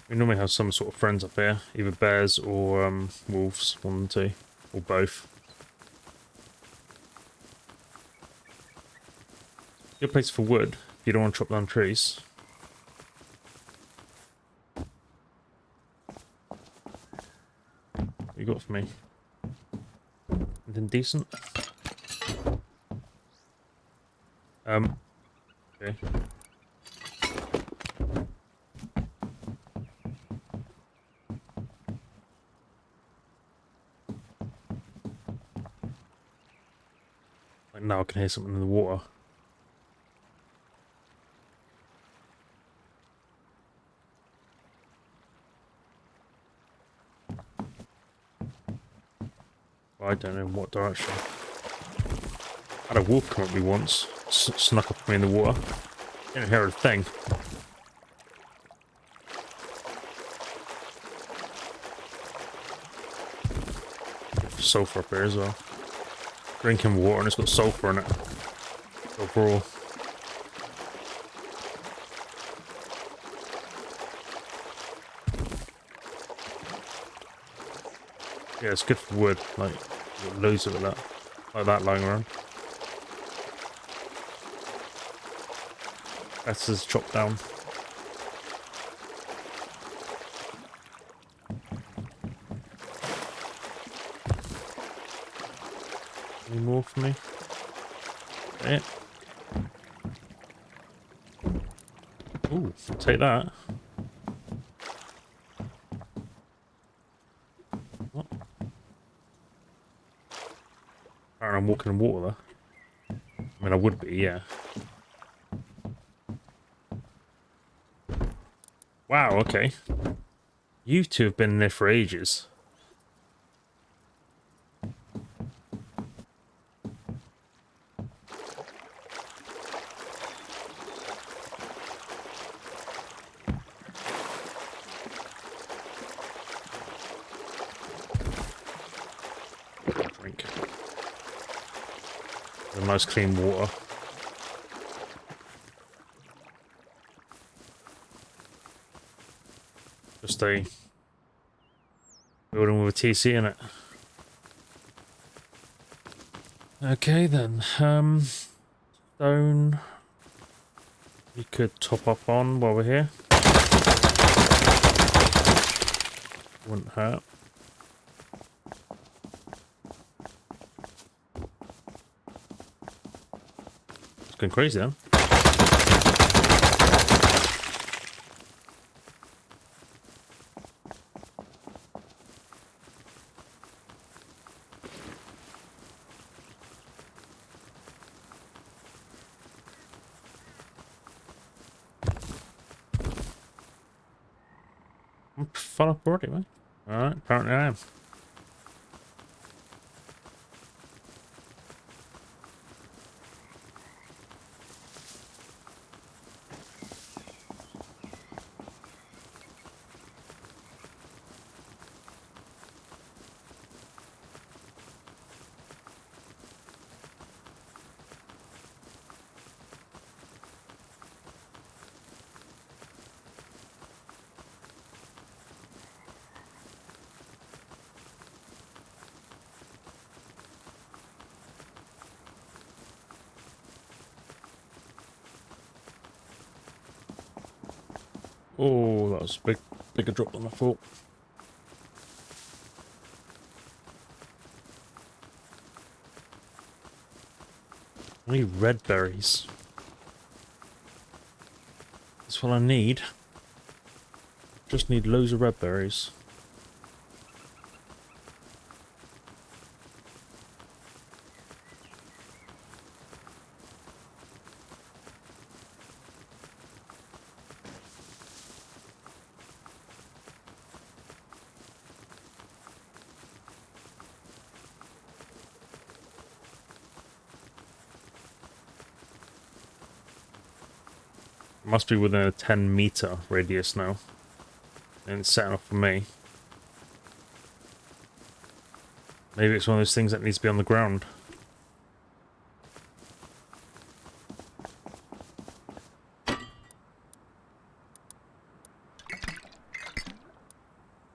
We normally have some sort of friends up here, either bears or wolves, one and two, or both. Good place for wood if you don't want to chop down trees. What you got for me? Anything decent? Okay. Like now I can hear something in the water. I don't know in what direction. I had a wolf come at me once, snuck up at me in the water. Didn't hear a thing. Sulfur up here as well. Drinking water and it's got sulfur in it. Overall. Yeah, it's good for wood. Like, you've got loads of that. Like that lying around. That's his chopped down. Any more for me? Okay. Ooh, take that. What? I'm walking in water there. I mean, I would be, yeah. Wow, okay. You two have been in there for ages. Drink. Nice clean water. Just a building with a TC in it. Okay then, stone we could top up on while we're here. Wouldn't hurt. It's going crazy then. I'm full up already, man. Alright, apparently I am. Oh, that was a bigger drop than I thought. I need red berries. That's what I need. Just need loads of red berries. Must be within a 10-meter radius now. And it's set enough for me. Maybe it's one of those things that needs to be on the ground. I'm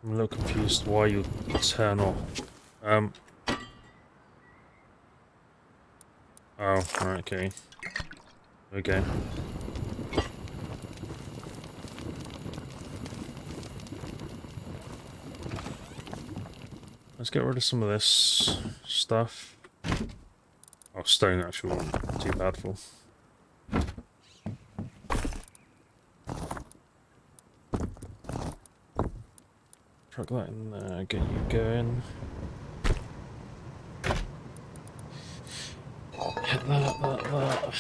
a little confused why you turn off. Oh, right, okay. Okay. Let's get rid of some of this stuff. Oh, stone actually wasn't too bad for. Truck that in there, get you going. Hit that.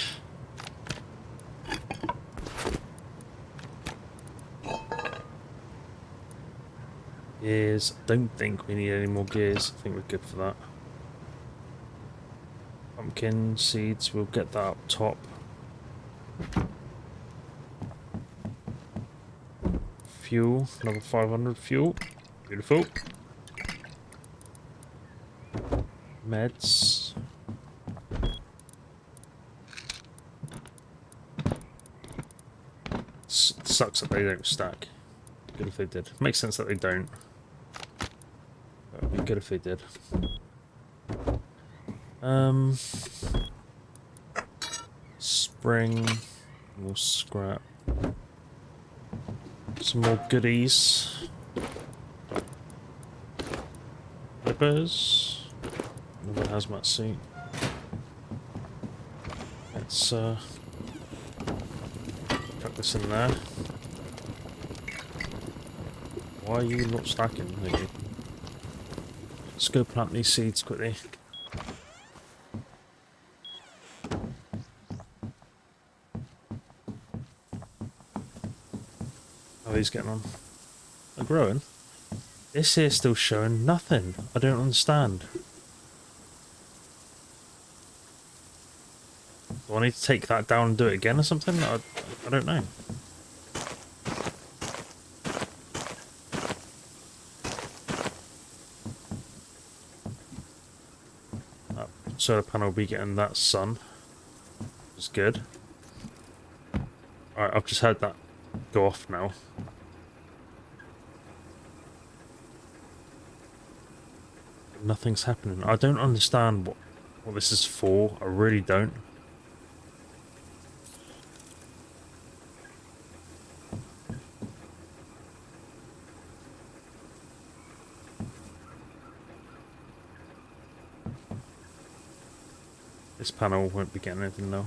Gears. I don't think we need any more gears. I think we're good for that. Pumpkin seeds, we'll get that up top. Fuel, another 500 fuel. Beautiful. Meds. Sucks that they don't stack. Good if they did. Makes sense that they don't. That would be good if they did. Um, spring, more scrap, some more goodies. Flippers, another hazmat suit. Let's chuck this in there. Why are you not stacking? Maybe. Let's go plant these seeds quickly. How are these getting on? They're growing. This here's still showing nothing. I don't understand. Do I need to take that down and do it again or something? I don't know. That solar panel will be getting that sun. Which is good. Alright, I've just had that go off now. Nothing's happening. I don't understand what this is for. I really don't. This panel won't be getting anything though.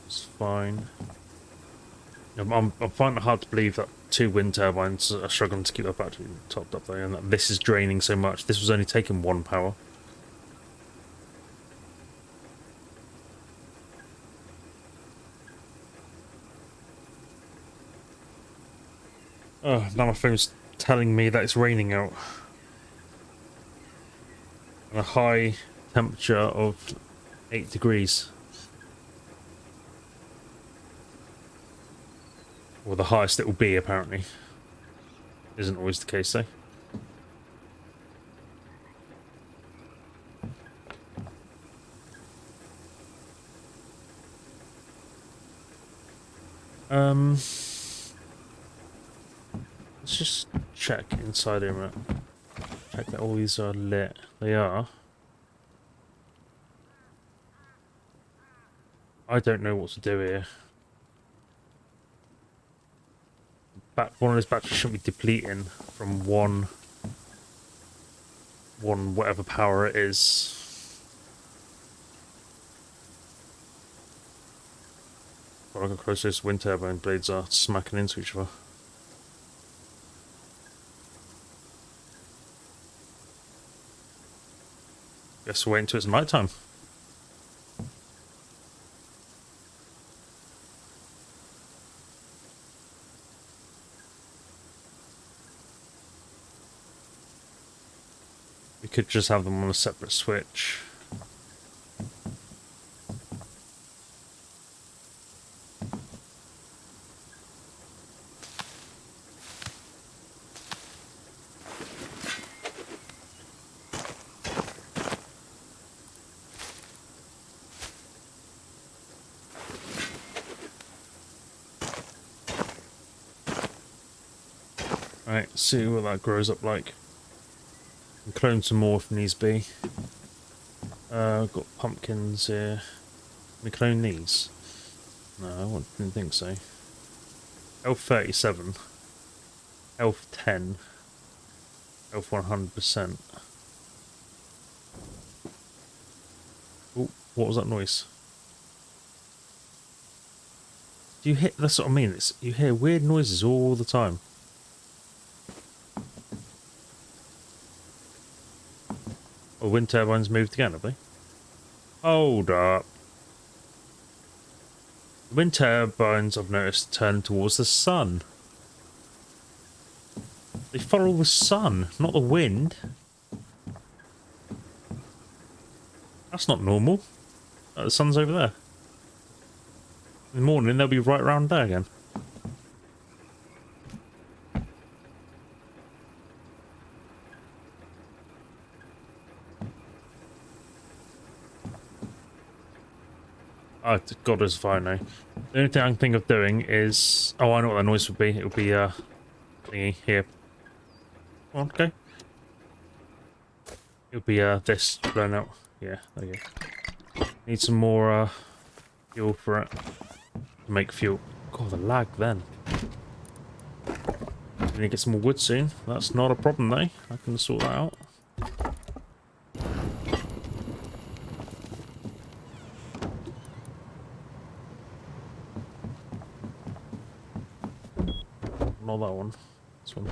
It's fine. I'm finding it hard to believe that 2 wind turbines are struggling to keep their battery topped up there, and that this is draining so much. This was only taking 1 power. Oh, now my phone's telling me that it's raining out. And a high temperature of 8 degrees. Or the highest it will be, apparently. Isn't always the case, though. Let's just check inside here a minute. Check that all these are lit. They are. I don't know what to do here. One of those batteries shouldn't be depleting from one whatever power it is. But look how close those wind turbine blades are smacking into each other. Guess we'll wait until it's night time. We could just have them on a separate switch. Right, see what that grows up like. And clone some more if needs be. I've got pumpkins here. Can we clone these? No, I didn't think so. Health 37. Health 10. Health 100%. Oh, what was that noise? Do you hear? That's what I mean. You hear weird noises all the time. Oh, wind turbines moved again, have they? Hold up. The wind turbines, I've noticed, turn towards the sun. They follow the sun, not the wind. That's not normal. The sun's over there. In the morning, they'll be right around there again. Oh, God, it's fine now. The only thing I can think of doing is... Oh, I know what that noise would be. It would be, thingy here. Come on, go. It would be, this blown out. Yeah, there you go. Need some more fuel for it. To make fuel. God, the lag then. We need to get some more wood soon. That's not a problem though. I can sort that out. Not that one. This one.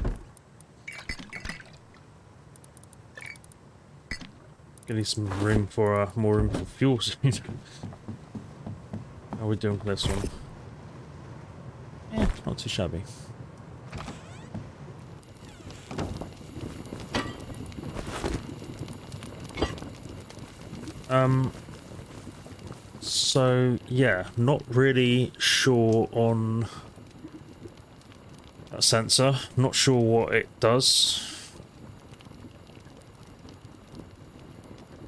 Gonna need some room for more room for fuel soon. How are we doing for this one? Yeah, not too shabby. So yeah, not really sure on that sensor. Not sure what it does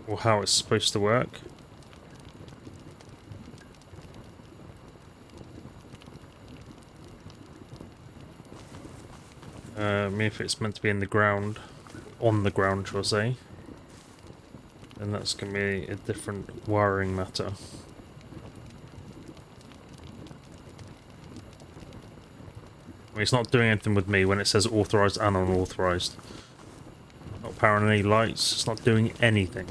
or how it's supposed to work. I mean, if it's meant to be in the ground, on the ground, shall I say, then that's going to be a different wiring matter. I mean, it's not doing anything with me when it says authorized and unauthorized. Not powering any lights, it's not doing anything.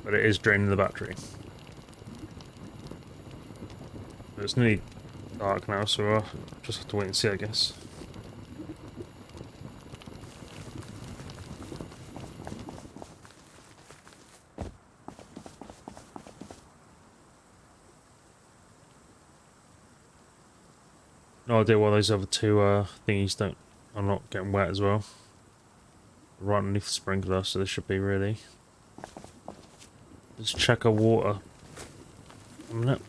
But it is draining the battery. But it's nearly dark now, so I'll just have to wait and see, I guess. No idea why those other two thingies are not getting wet as well. Right underneath the sprinkler, so they should be really. Let's check our water. A minute.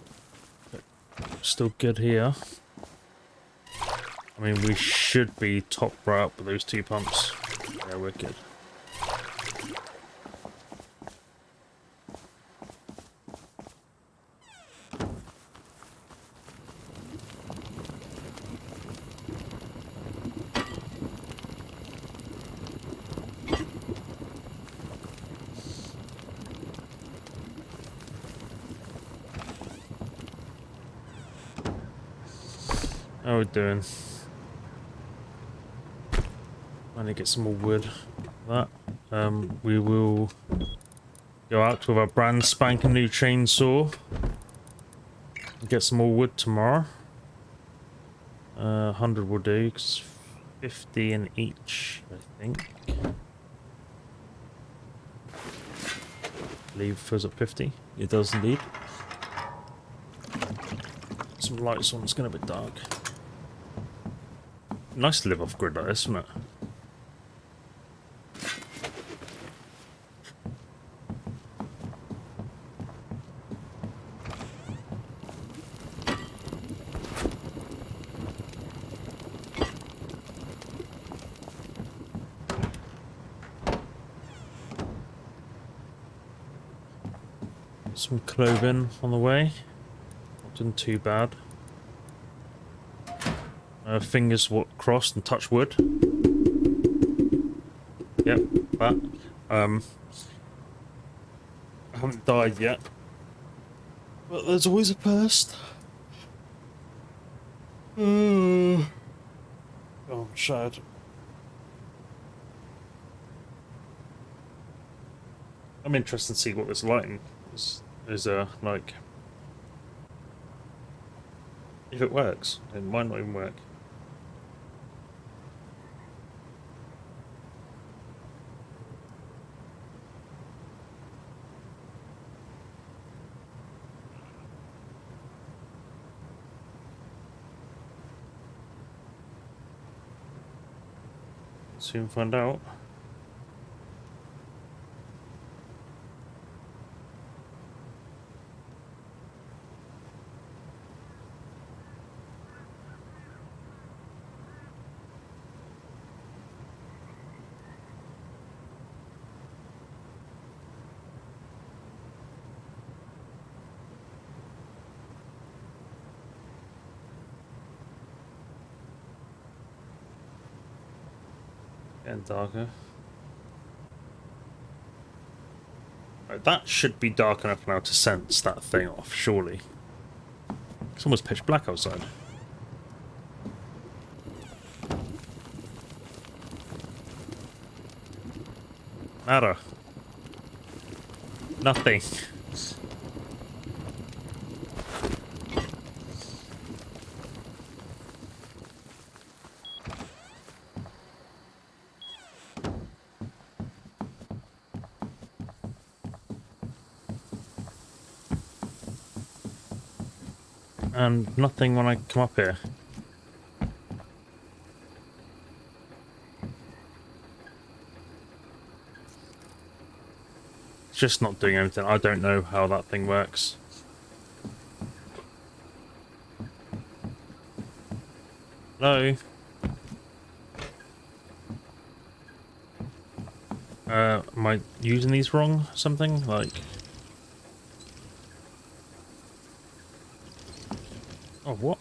Still good here. I mean, we should be topped right up with those two pumps. Yeah, we're good. How are we doing? I need to get some more wood for that. We will go out with our brand spanking new chainsaw and get some more wood tomorrow. 100 will do, 'cause 50 in each, I think. I believe fills up 50. It does indeed. Some lights on, it's getting a bit dark. Nice to live off grid like this, isn't it? Some clothing on the way. Not doing too bad. Fingers crossed and touch wood. Yep, that. I haven't died yet. But there's always a first. Oh, I'm sad. I'm interested to see what this lighting is like. If it works, it might not even work. Soon find out. Getting darker. That should be dark enough now to sense that thing off, surely. It's almost pitch black outside. Nada. Nothing. And nothing when I come up here. It's just not doing anything. I don't know how that thing works. Hello? Am I using these wrong? Something? Like... Oh, what?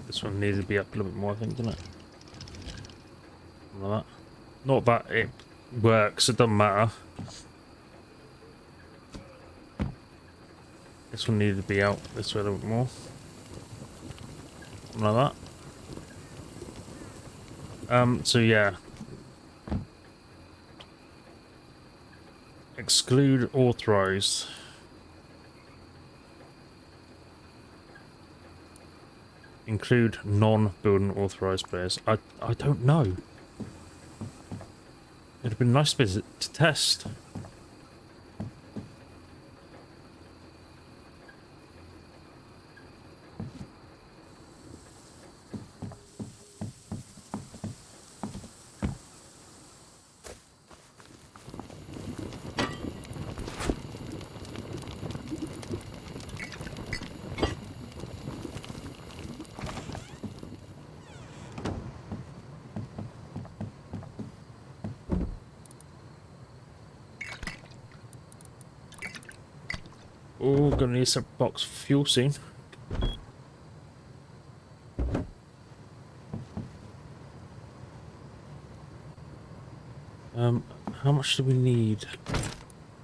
This one needed to be up a little bit more, I think, didn't it? Like that. Not that it works, it doesn't matter. This one needed to be out this way a little bit more. Like that. So yeah. Exclude authorized. Include non-building authorized players. I don't know. It'd have been nice to test. Oh, gonna need some box for fuel soon. How much do we need?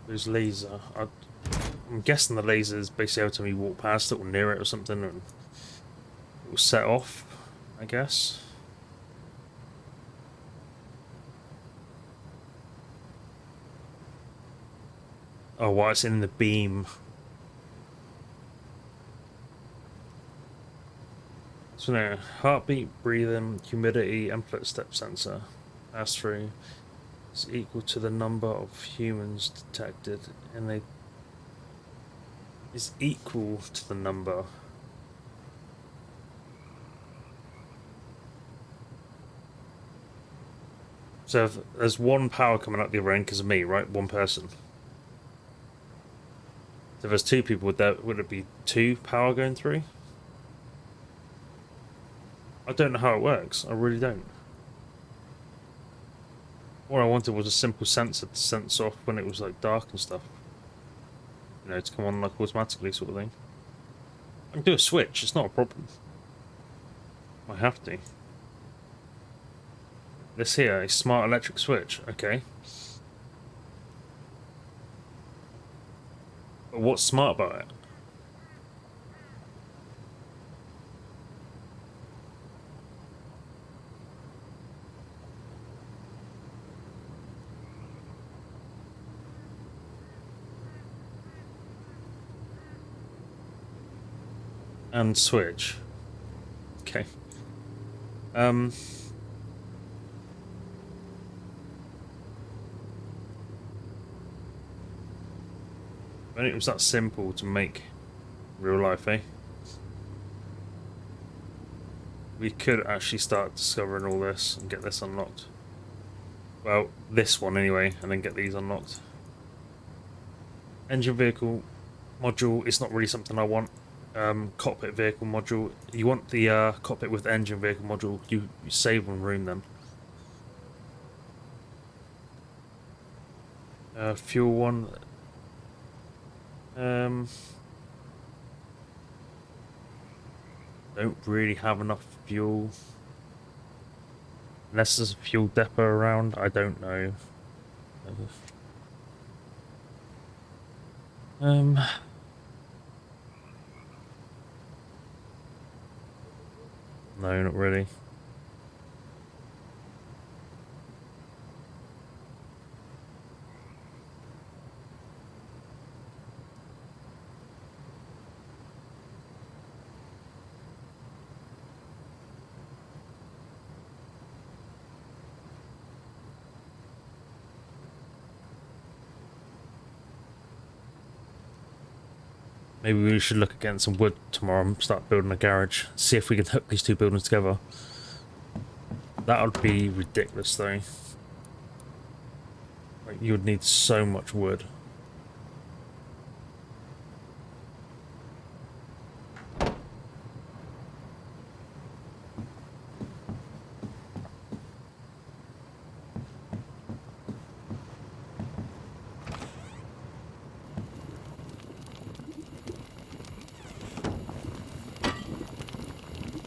Those laser. I'm guessing the laser is basically every time you walk past it or near it or something, and it will set off, I guess. Oh, why it's in the beam. So now, heartbeat, breathing, humidity, and footstep sensor pass through is equal to the number of humans detected, and they is equal to the number. So if there's one power coming out the other end because of me, right? One person. So if there's two people, would it be two power going through? I don't know how it works. I really don't. What I wanted was a simple sensor to sense off when it was like dark and stuff. You know, to come on like automatically sort of thing. I can do a switch, it's not a problem. I have to. This here, a smart electric switch, okay. But what's smart about it? And switch. Okay. I mean, it was that simple to make real life, eh? We could actually start discovering all this and get this unlocked. Well, this one anyway, and then get these unlocked. Engine vehicle module is not really something I want. Cockpit vehicle module. You want the cockpit with engine vehicle module. You save on room then. Fuel one. Don't really have enough fuel. Unless there's a fuel depot around, I don't know. Um, no, not really. Maybe we should look at getting some wood tomorrow and start building a garage. See if we can hook these two buildings together. That would be ridiculous, though. Like, you would need so much wood.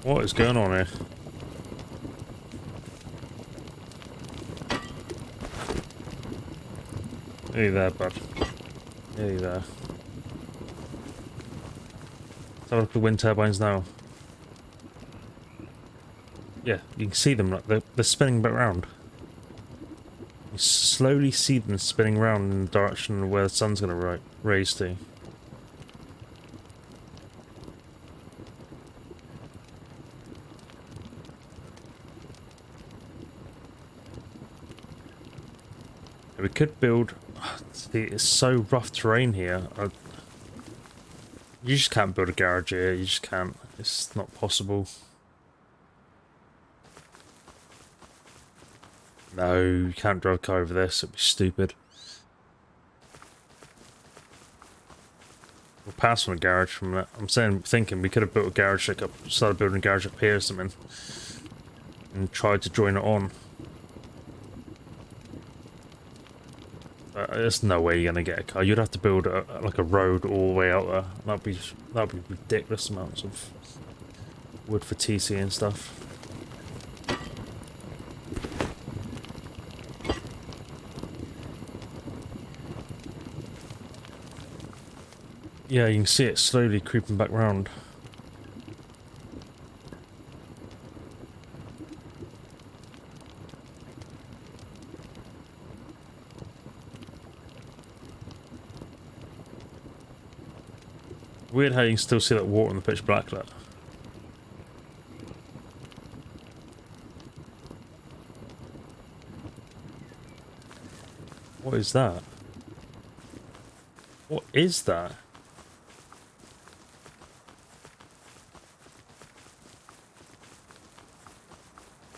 What is going on here? Hey there, bud. Hey there. Let's have a look at the wind turbines now. Yeah, you can see them, like they're spinning back round. You slowly see them spinning around in the direction where the sun's going to raise to. We could build... See, it's so rough terrain here. You just can't build a garage here. You just can't. It's not possible. No, you can't drive a car over this. It'd be stupid. We'll pass on a garage from that. I'm thinking we could have built a garage, like started building a garage up here or something, and tried to join it on. There's no way you're gonna get a car. You'd have to build like a road all the way out there. That'd be ridiculous amounts of wood for TC and stuff. Yeah, you can see it slowly creeping back round. Weird how you can still see that water in the pitch black light. What is that? What is that?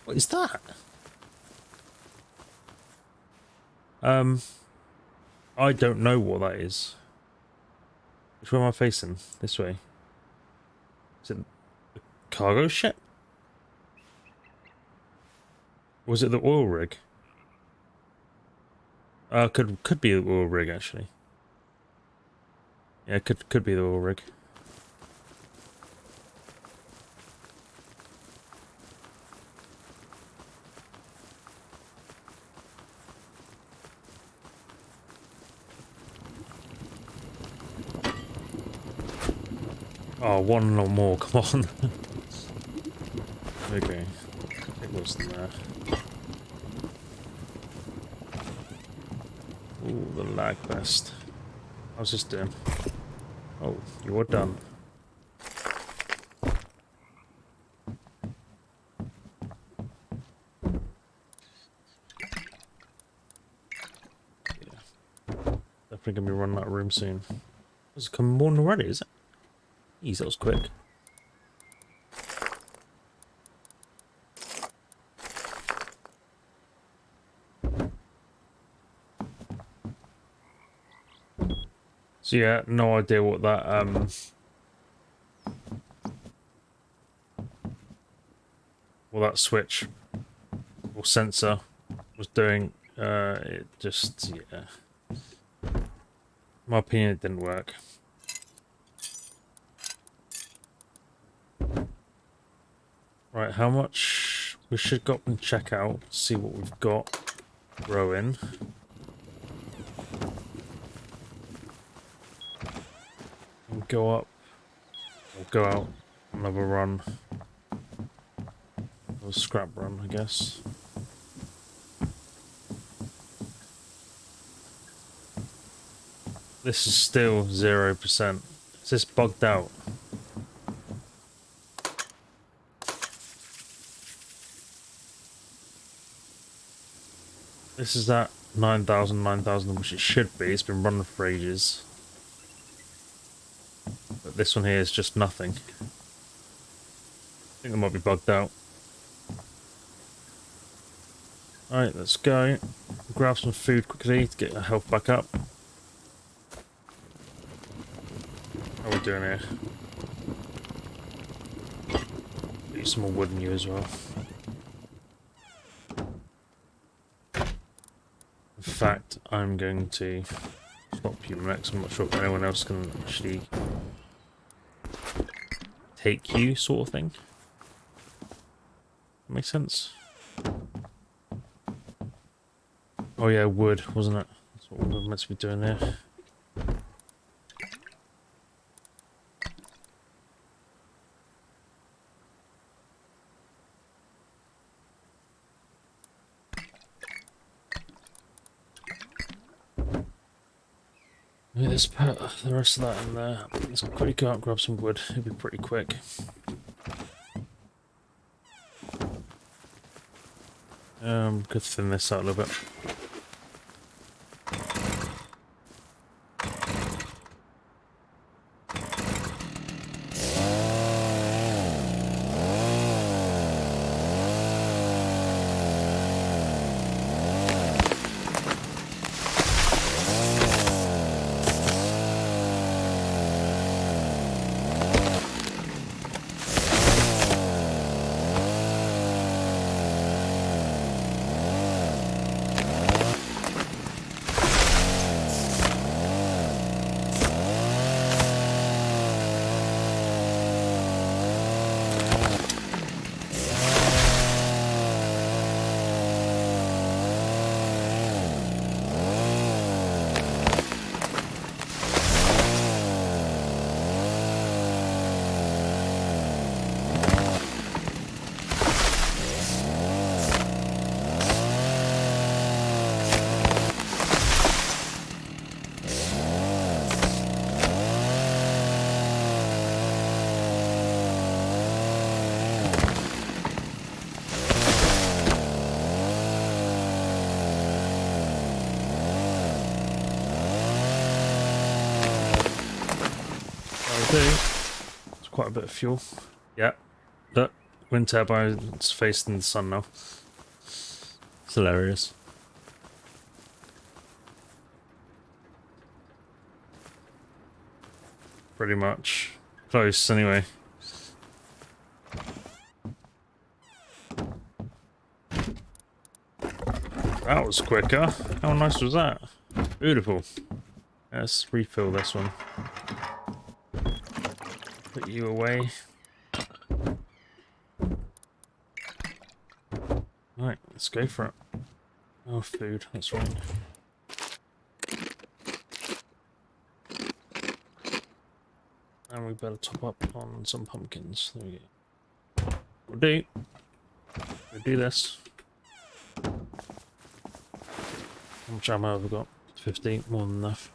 What is that? I don't know what that is. Which way am I facing? This way. Is it a cargo ship? Or was it the oil rig? Could be the oil rig actually. Yeah, could be the oil rig. Oh, one or more, come on. Okay. It wasn't there. Ooh, the lag best. How's this doing? Oh, you are done. Yeah. Definitely gonna be running out of room soon. It's come morning already, is it? Ease, that was quick. So yeah, no idea what that switch or sensor was doing. It just, yeah. In my opinion, it didn't work. Right, how much? We should go up and check out, see what we've got growing. And go up, or go out, another run. Or scrap run, I guess. This is still 0%. Is this bugged out? This is at 9,000, 9,000, which it should be. It's been running for ages. But this one here is just nothing. I think it might be bugged out. Alright, let's go. Grab some food quickly to get our health back up. How are we doing here? Get some more wood in you as well. In fact, I'm going to stop you next. I'm not sure if anyone else can actually take you, sort of thing. Makes sense. Oh yeah, wood, wasn't it? That's what we were meant to be doing there. Yeah, let's put the rest of that in there. Let's quickly go out and grab some wood. It'll be pretty quick. Could thin this out a little bit. It's quite a bit of fuel. Yeah. Look, wind turbine's facing the sun now. It's hilarious. Pretty much. Close, anyway. That was quicker. How nice was that? Beautiful. Let's refill this one. Put you away. Right, let's go for it. Oh, food, that's right. And we better top up on some pumpkins. There we go. We'll do. We'll do this. How much ammo have we got? 50, more than enough.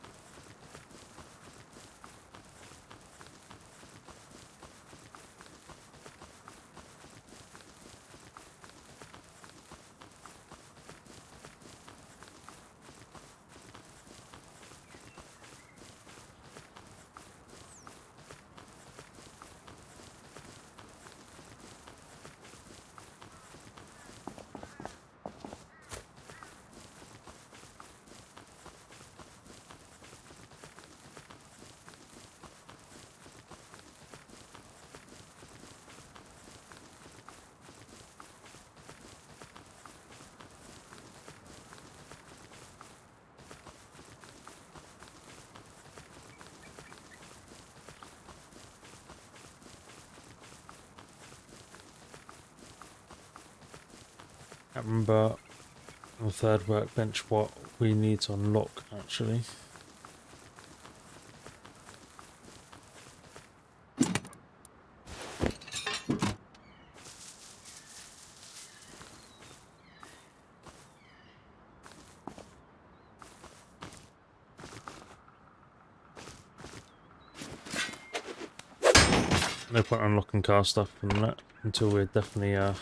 Can't remember on the third workbench what we need to unlock actually. No point unlocking car stuff from that until we're definitely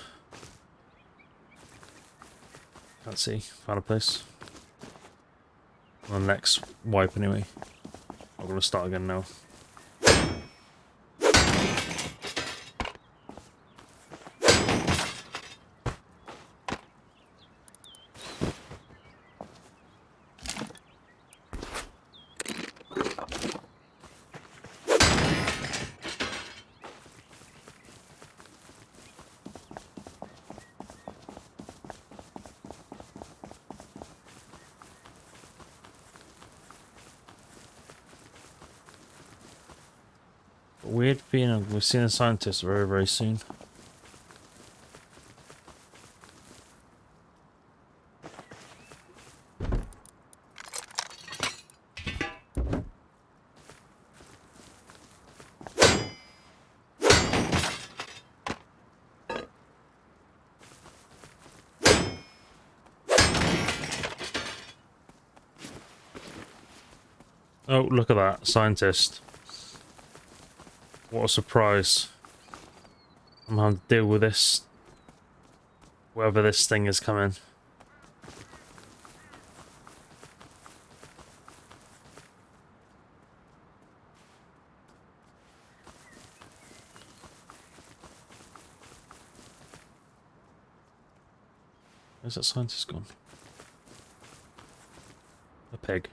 can't see, found a place. On the next wipe anyway. I'm gonna start again now. Weird feeling we're seeing a scientist very, very soon. Oh, look at that, scientist. What a surprise. I'm having to deal with this. Wherever this thing is coming. Where's that scientist gone? A pig.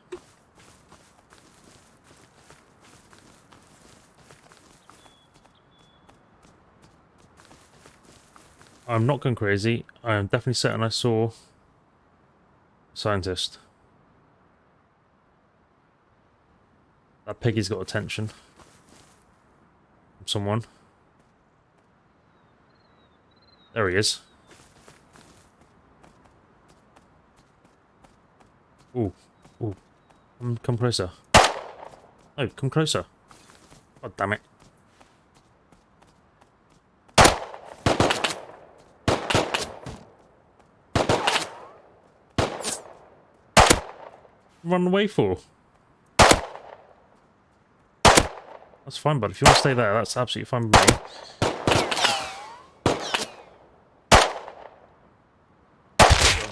I'm not going crazy. I am definitely certain I saw a scientist. That piggy's got attention from someone. There he is. Ooh, ooh. Come closer. Oh, come closer. God damn it. Run away for? That's fine, but if you want to stay there, that's absolutely fine with me.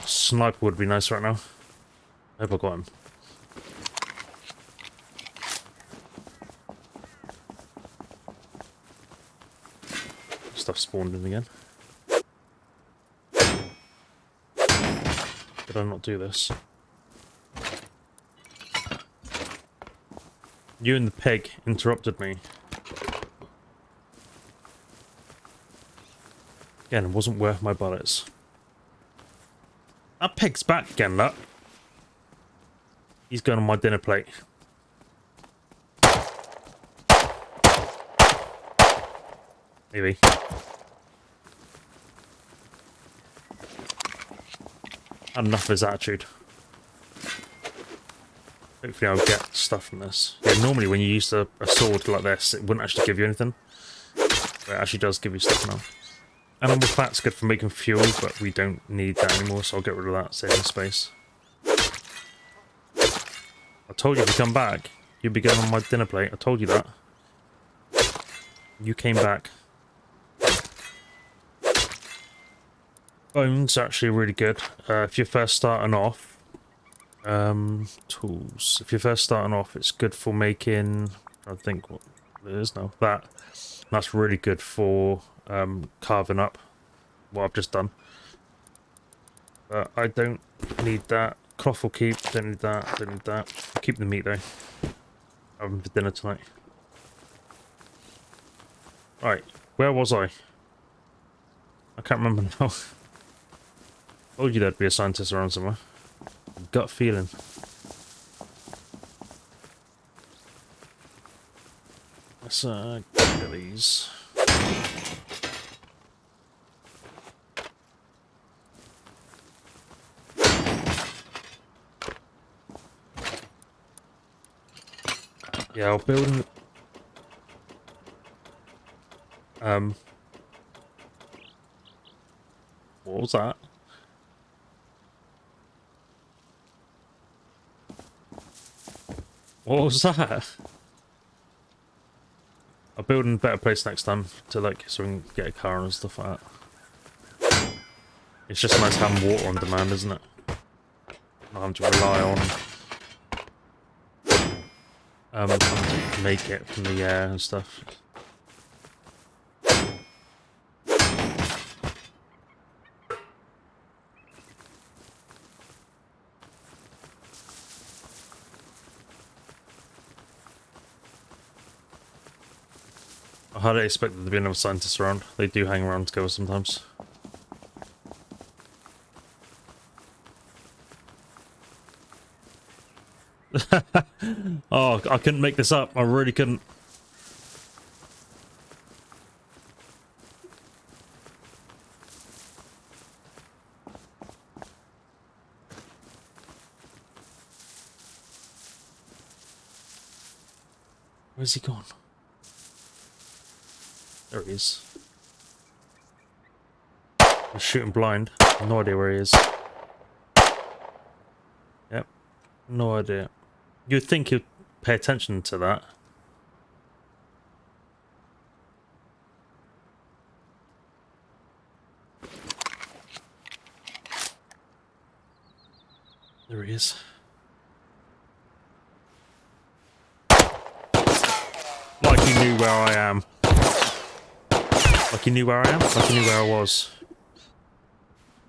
Sniper would be nice right now. I hope I got him. Stuff spawned in again. Did I not do this? You and the pig interrupted me. Again, it wasn't worth my bullets. That pig's back again, look. He's going on my dinner plate. Maybe. Had enough of his attitude. Hopefully I'll get stuff from this. Yeah, normally when you use a sword like this, it wouldn't actually give you anything. But it actually does give you stuff now. Animal fat's good for making fuel, but we don't need that anymore, so I'll get rid of that, saving space. I told you if you come back, you'd be going on my dinner plate. I told you that. You came back. Bones are actually really good. If you're first starting off, tools. If you're first starting off, it's good for making, I think what it is now, that. That's really good for carving up what I've just done. I don't need that. Cloth will keep, don't need that, don't need that. I'll keep the meat though. Having for dinner tonight. Right, where was I? I can't remember now. Told you there'd be a scientist around somewhere. Gut feeling. Let's get these. Yeah, I'll build. What was that? What was that? I'll build in a better place next time to like so we can get a car and stuff like that. It's just nice having water on demand, isn't it? Not having to rely on having to make it from the air and stuff. I hardly expected there to be another scientist around. They do hang around together sometimes. Oh, I couldn't make this up. I really couldn't. Where's he gone? There he is. He's shooting blind. No idea where he is. Yep. No idea. You'd think he'd pay attention to that. There he is. Like he knew where I am. Like he knew where I am? Like he knew where I was.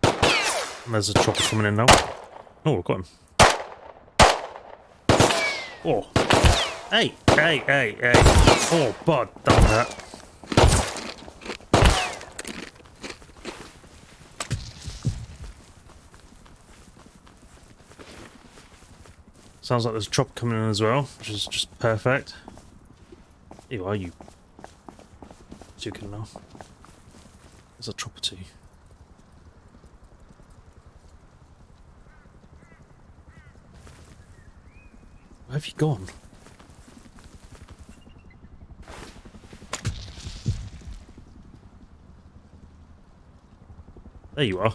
And there's a chopper coming in now. Oh, we've got him. Oh. Hey, hey, hey, hey. Oh, bud, done that. Sounds like there's a chopper coming in as well, which is just perfect. Ew, are you? You can know. There's a chopper too. Where have you gone? There you are.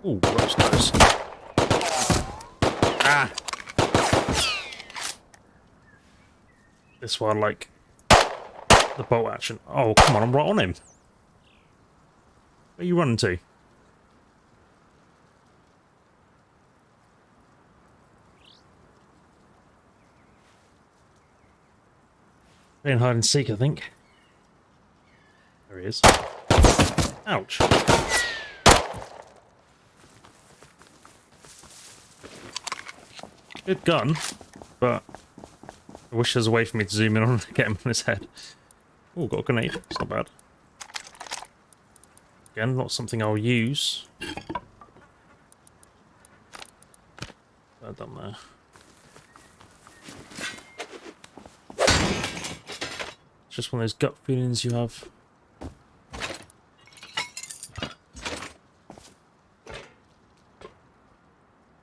Ooh, that's nice. Ah! This one, like the bolt action. Oh, come on, I'm right on him. Where are you running to? Playing hide and seek, I think. There he is. Ouch. Good gun, but I wish there's a way for me to zoom in on and get him on his head. Oh, got a grenade. It's not bad. Again, not something I'll use. Bad done there. It's just one of those gut feelings you have.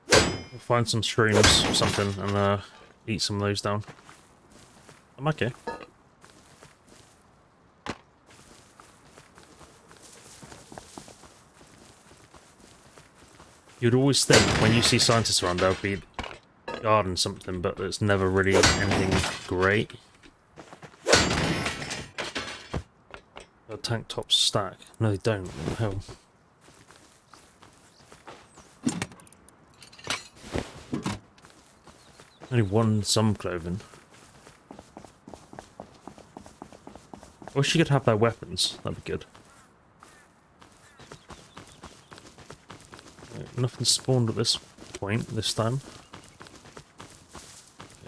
We'll find some streams or something and eat some of those down. I'm okay. You'd always think when you see scientists around they'll be guarding something, but it's never really anything great. A tank top stack. No, they don't. What the hell? Only one some clothing. I wish you could have their weapons. That'd be good. Right, nothing spawned at this point this time.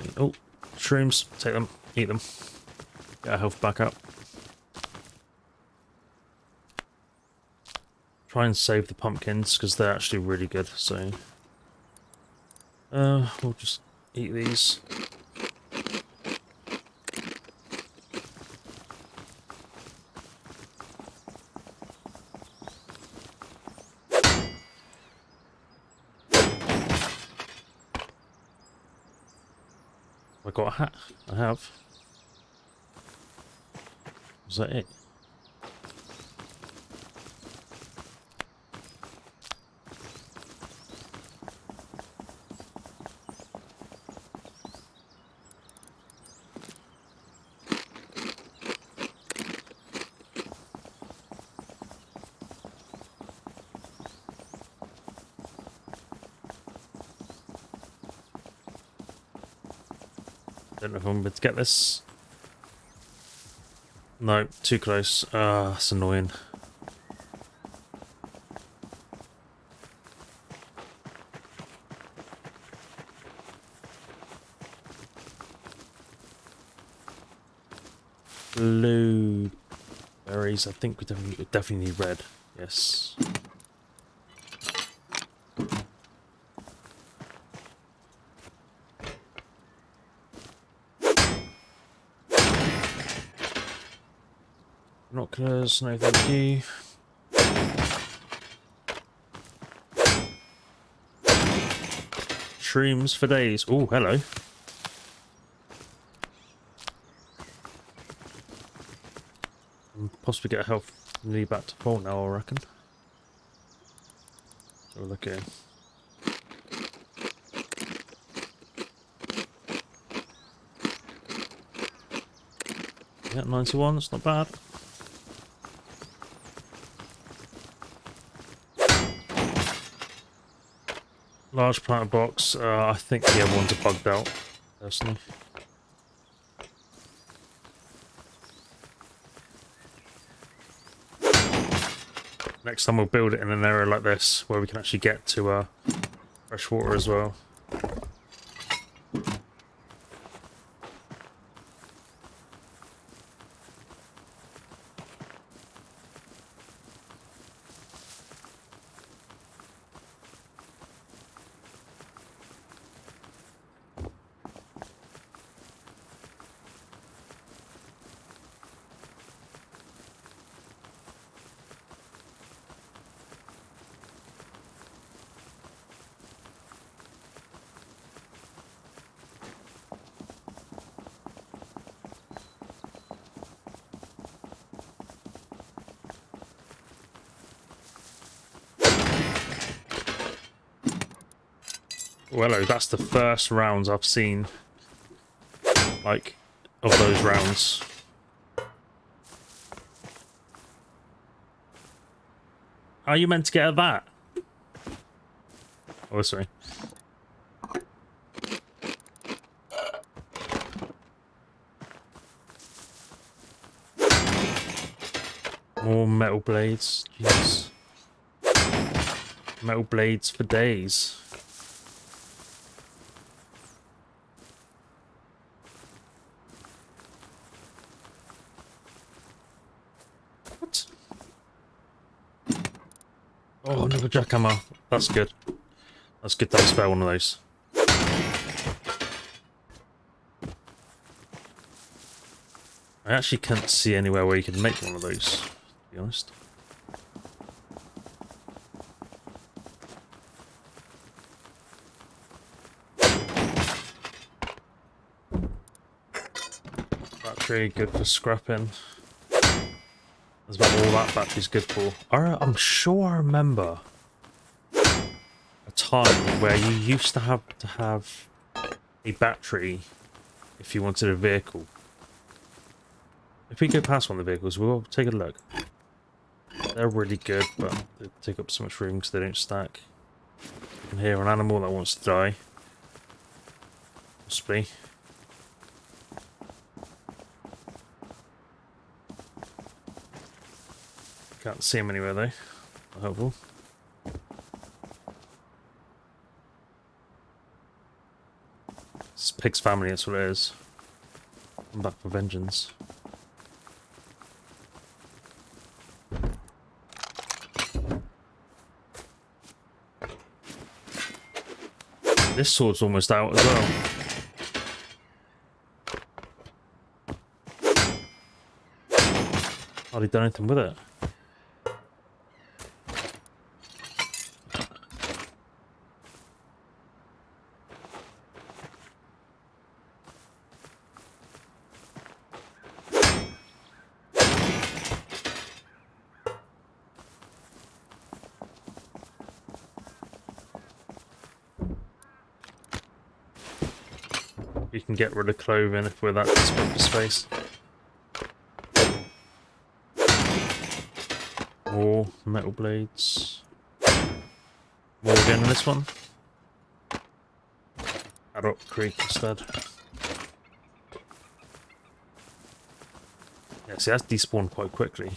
Okay. Oh, shrooms. Take them. Eat them. Get our health back up. Try and save the pumpkins because they're actually really good. So, we'll just eat these. got a hat? I have. Was that it? Don't know if I'm able to get this. No, too close. That's annoying. Blue berries. I think we definitely need red. Yes. Binoculars, no thank you. Shrooms for days. Oh, hello. Possibly get a health nearly back to full now, I reckon. So look here. Yeah, 91, that's not bad. Large planter box. I think the other ones are bugged out, personally. Next time we'll build it in an area like this, where we can actually get to fresh water as well. Well, hello, that's the first rounds I've seen, like, of those rounds. How are you meant to get at that? Oh, sorry. More metal blades. Jeez. Metal blades for days. What? Oh, another jackhammer. That's good. That's good to have a spare one of those. I actually can't see anywhere where you can make one of those, to be honest. Battery, good for scrapping. That's about all that battery's good for. I'm sure I remember a time where you used to have a battery if you wanted a vehicle. If we go past one of the vehicles, we'll take a look. They're really good, but they take up so much room because they don't stack. You can hear an animal that wants to die. Possibly. Can't see him anywhere though. Helpful. It's Pig's family, that's what it is. I'm back for vengeance. This sword's almost out as well. Hardly done anything with it. We can get rid of clothing if we're that desperate for space. More metal blades. More again in this one. Add up creek instead. Yeah, see, that's despawned quite quickly.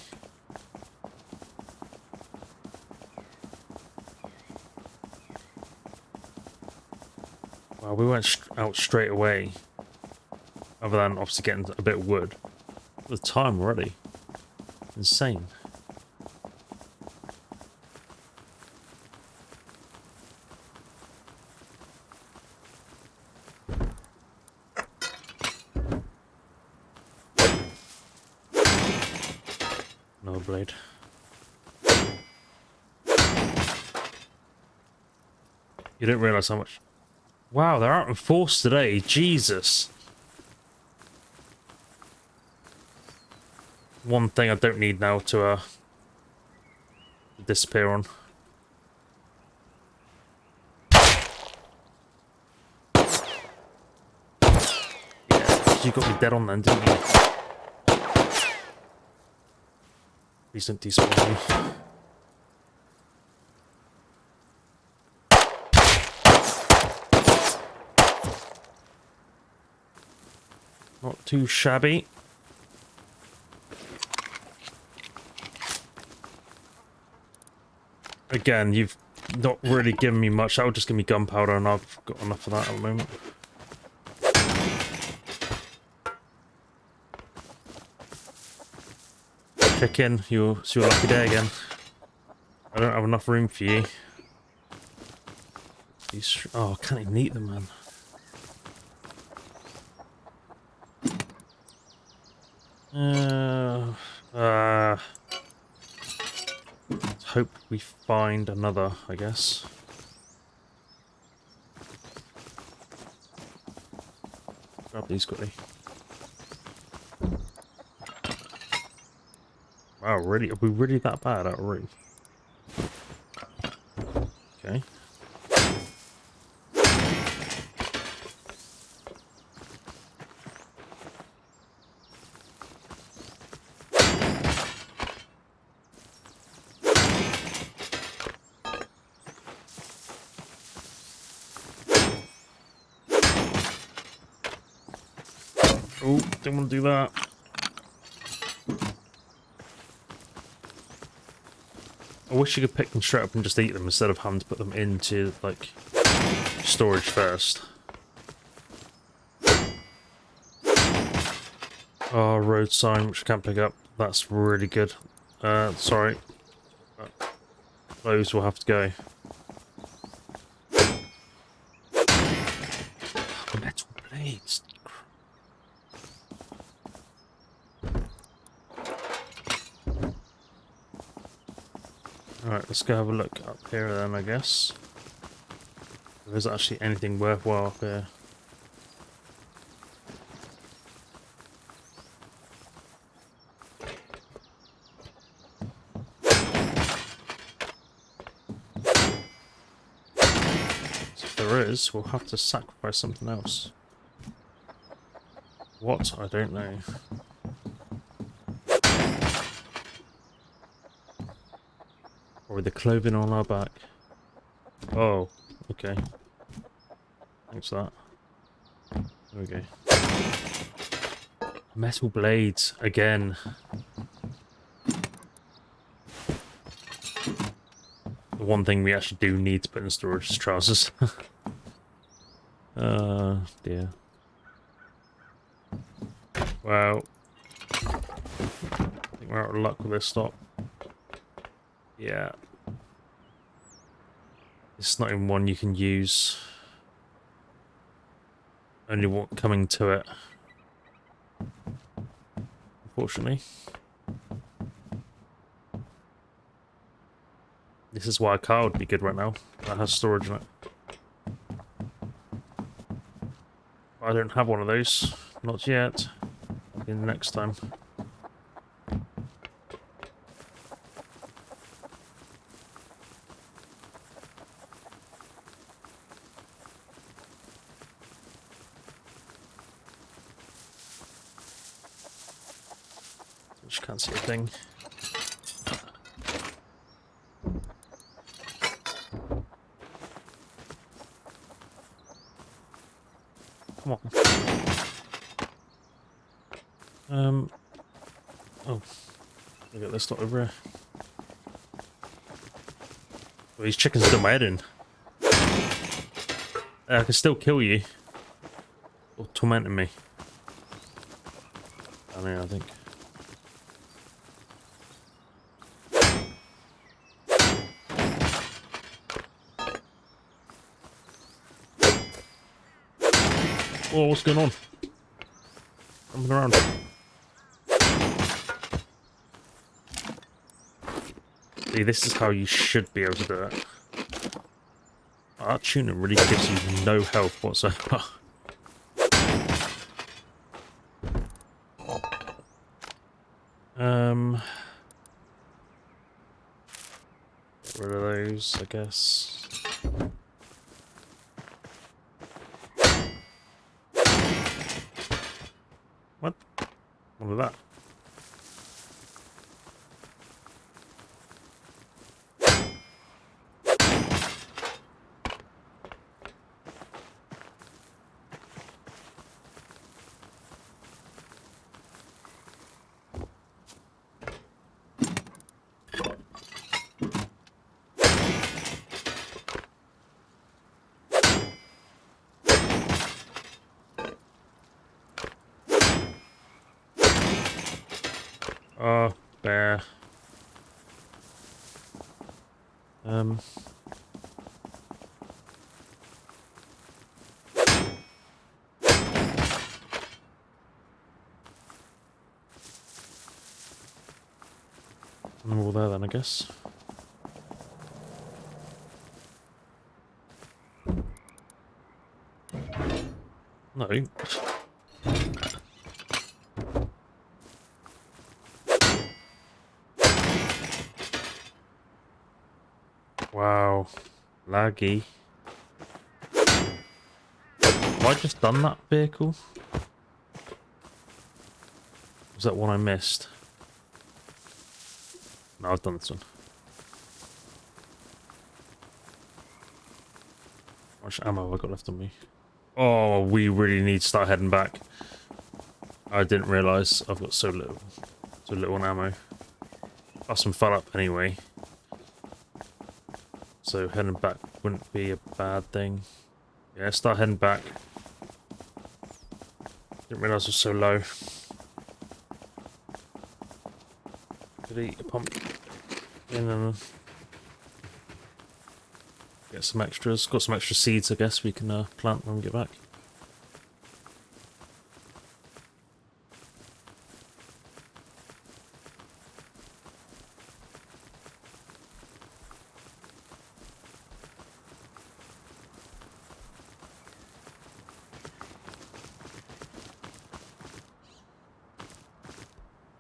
Wow, we went out straight away. Other than obviously getting a bit of wood. The time already. Insane. Another blade. You didn't realise how much... Wow, they're out in force today. Jesus. One thing I don't need now to disappear on. Yeah, you got me dead on then, didn't you? Please don't despawn me. Not too shabby. Again, you've not really given me much. That would just give me gunpowder, and I've got enough of that at the moment. Check in. It's your lucky day again. I don't have enough room for you. Oh, I can't even eat them, man. Let's hope we find another, I guess. Grab these quickly. Wow, really? Are we really that bad out of room? Okay. Oh, didn't want to do that. I wish you could pick them straight up and just eat them instead of having to put them into, like, storage first. Oh, road sign, which I can't pick up. That's really good. Sorry. Those will have to go. Metal blades. Alright, let's go have a look up here then, I guess. If there's actually anything worthwhile up here. So if there is, we'll have to sacrifice something else. What? I don't know. Or the clothing on our back. Oh, okay. Thanks for that. There we go. Metal blades, again. The one thing we actually do need to put in storage is trousers. Dear. Well, I think we're out of luck with this stop. Yeah. It's not even one you can use. Only what coming to it. Unfortunately. This is why a car would be good right now. That has storage in it. I don't have one of those. Not yet. Maybe next time. Just can't see a thing. Come on. Oh. Look at this lot over here. Well, these chickens got my head in. I can still kill you. Or tormenting me. I mean, I think. Oh, what's going on? Jumping around. See, this is how you should be able to do it. Oh, that tuna really gives you no health whatsoever. Get rid of those, I guess. What? What was that? Oh, bear. And all there then, I guess. No. Wow. Laggy. Have I just done that vehicle? Was that one I missed? No, I've done this one. How much ammo have I got left on me? Oh, we really need to start heading back. I didn't realise I've got so little on ammo. Plus I'm fell up anyway. So heading back wouldn't be a bad thing. Yeah, start heading back. Didn't realise I was so low. Could eat a pumpkin and get some extras. Got some extra seeds, I guess we can plant when we get back.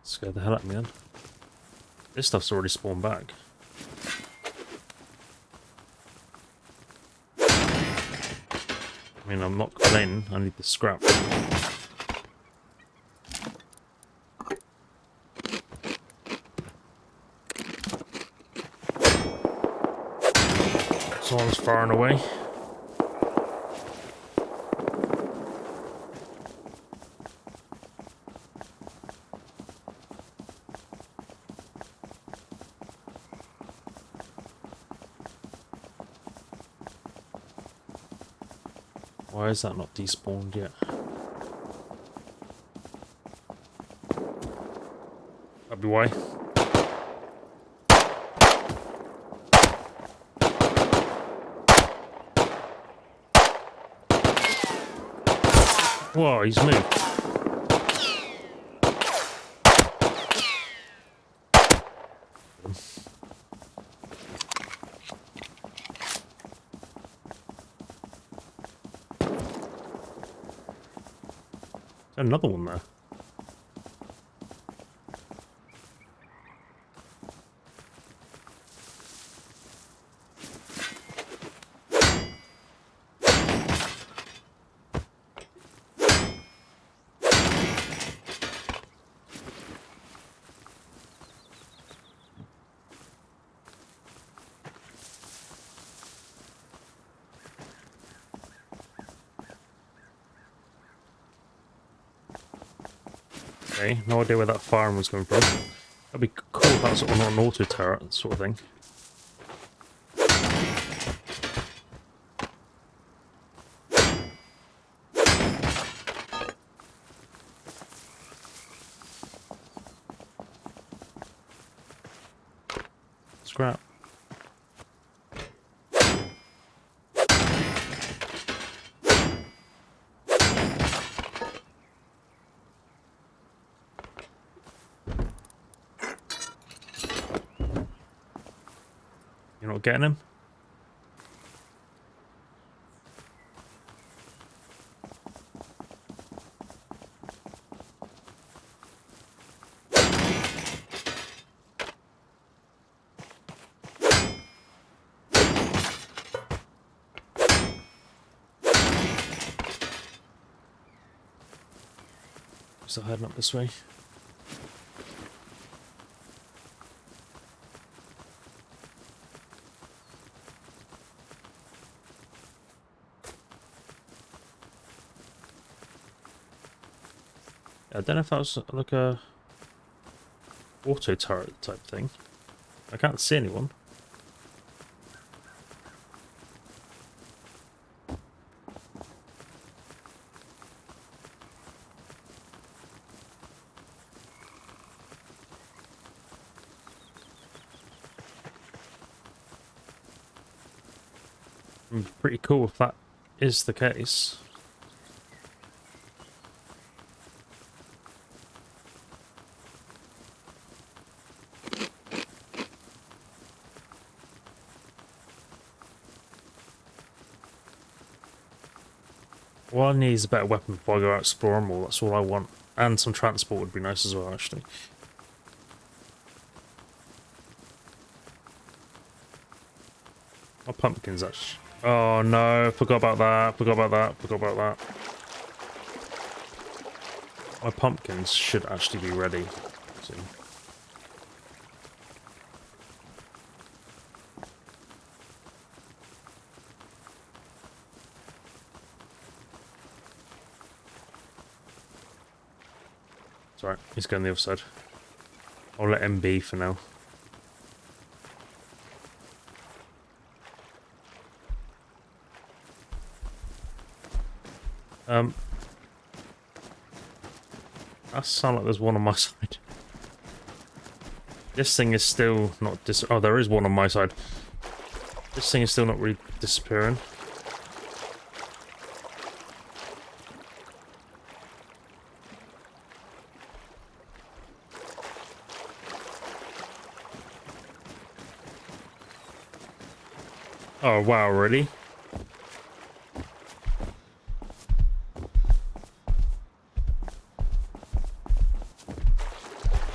Scared the hell out of me then. This stuff's already spawned back. I mean, I'm not complaining, I need the scrap. Someone's firing away. Why is that not despawned yet? That'd be why. Whoa, he's moved. Another one there. Okay, no idea where that firing was coming from. That'd be cool if that's sort of not an auto turret sort of thing. Scrap. You're not getting him? Still heading up this way. I don't know if that was like a auto turret type thing. I can't see anyone. Pretty cool if that is the case. All I need is a better weapon before I go out exploring more. That's all I want. And some transport would be nice as well, actually. My pumpkins, actually. Oh no, forgot about that, forgot about that, forgot about that. My pumpkins should actually be ready soon. It's alright, he's going the other side. I'll let him be for now. That sounds like there's one on my side. This thing is still not oh, there is one on my side. This thing is still not really disappearing. Oh wow, really?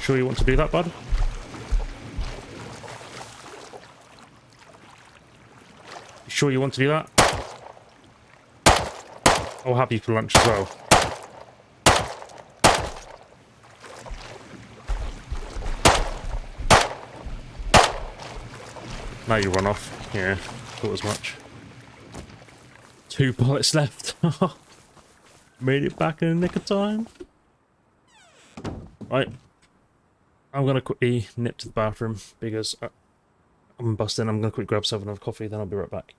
Sure you want to do that, bud? You sure you want to do that? I'll have you for lunch as well. Now you run off. Yeah, thought as much. 2 bullets left. Made it back in the nick of time. Right. I'm going to quickly nip to the bathroom because I'm busting. I'm going to quickly grab myself another coffee, then I'll be right back.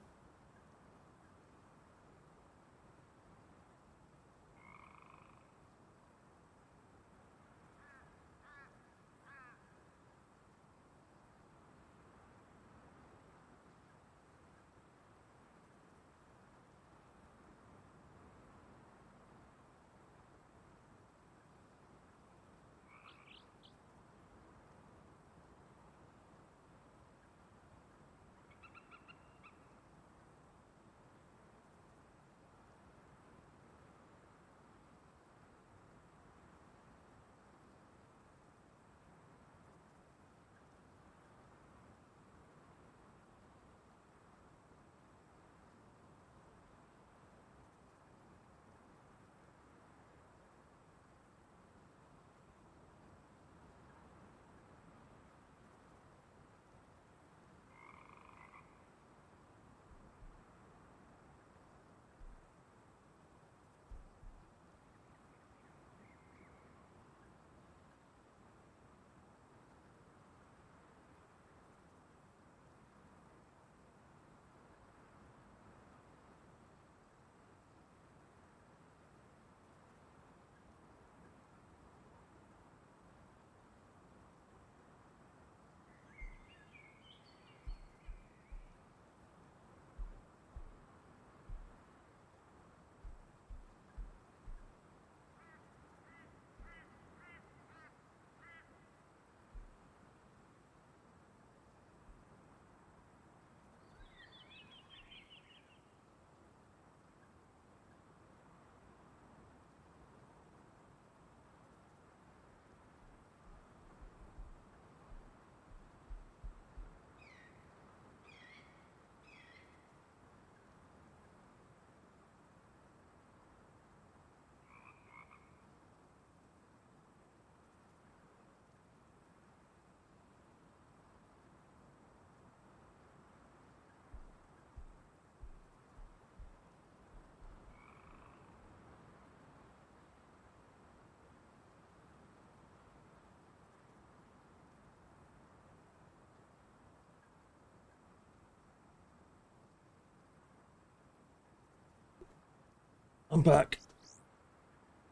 I'm back.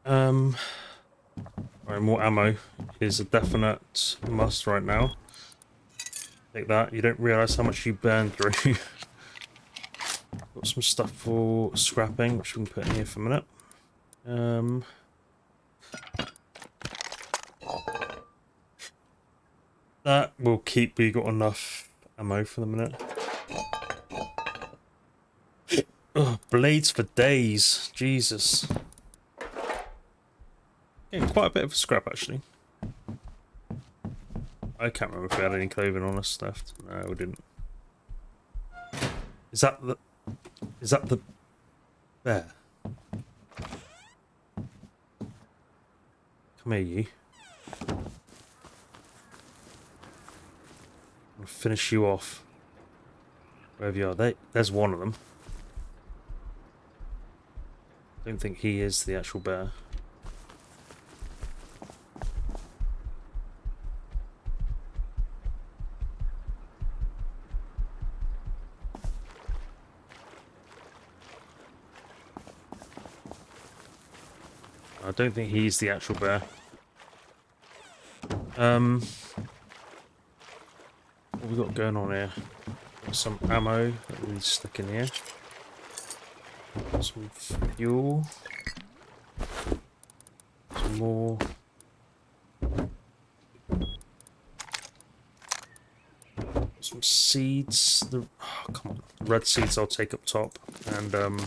Right, more ammo is a definite must right now. Take that. You don't realise how much you burn through. Got some stuff for scrapping, which we can put in here for a minute. That will keep. We got enough ammo for the minute. Oh, blades for days. Jesus. Yeah, quite a bit of a scrap actually. I can't remember if we had any clothing on us left. No, we didn't. Is that the bear? Come here, you. I'll finish you off. Wherever you are. There's one of them. Don't think he is the actual bear. I don't think he's the actual bear. What have we got going on here? Got some ammo that we stick in here. Some fuel. Some more. Some seeds. Oh, come on. The red seeds I'll take up top. And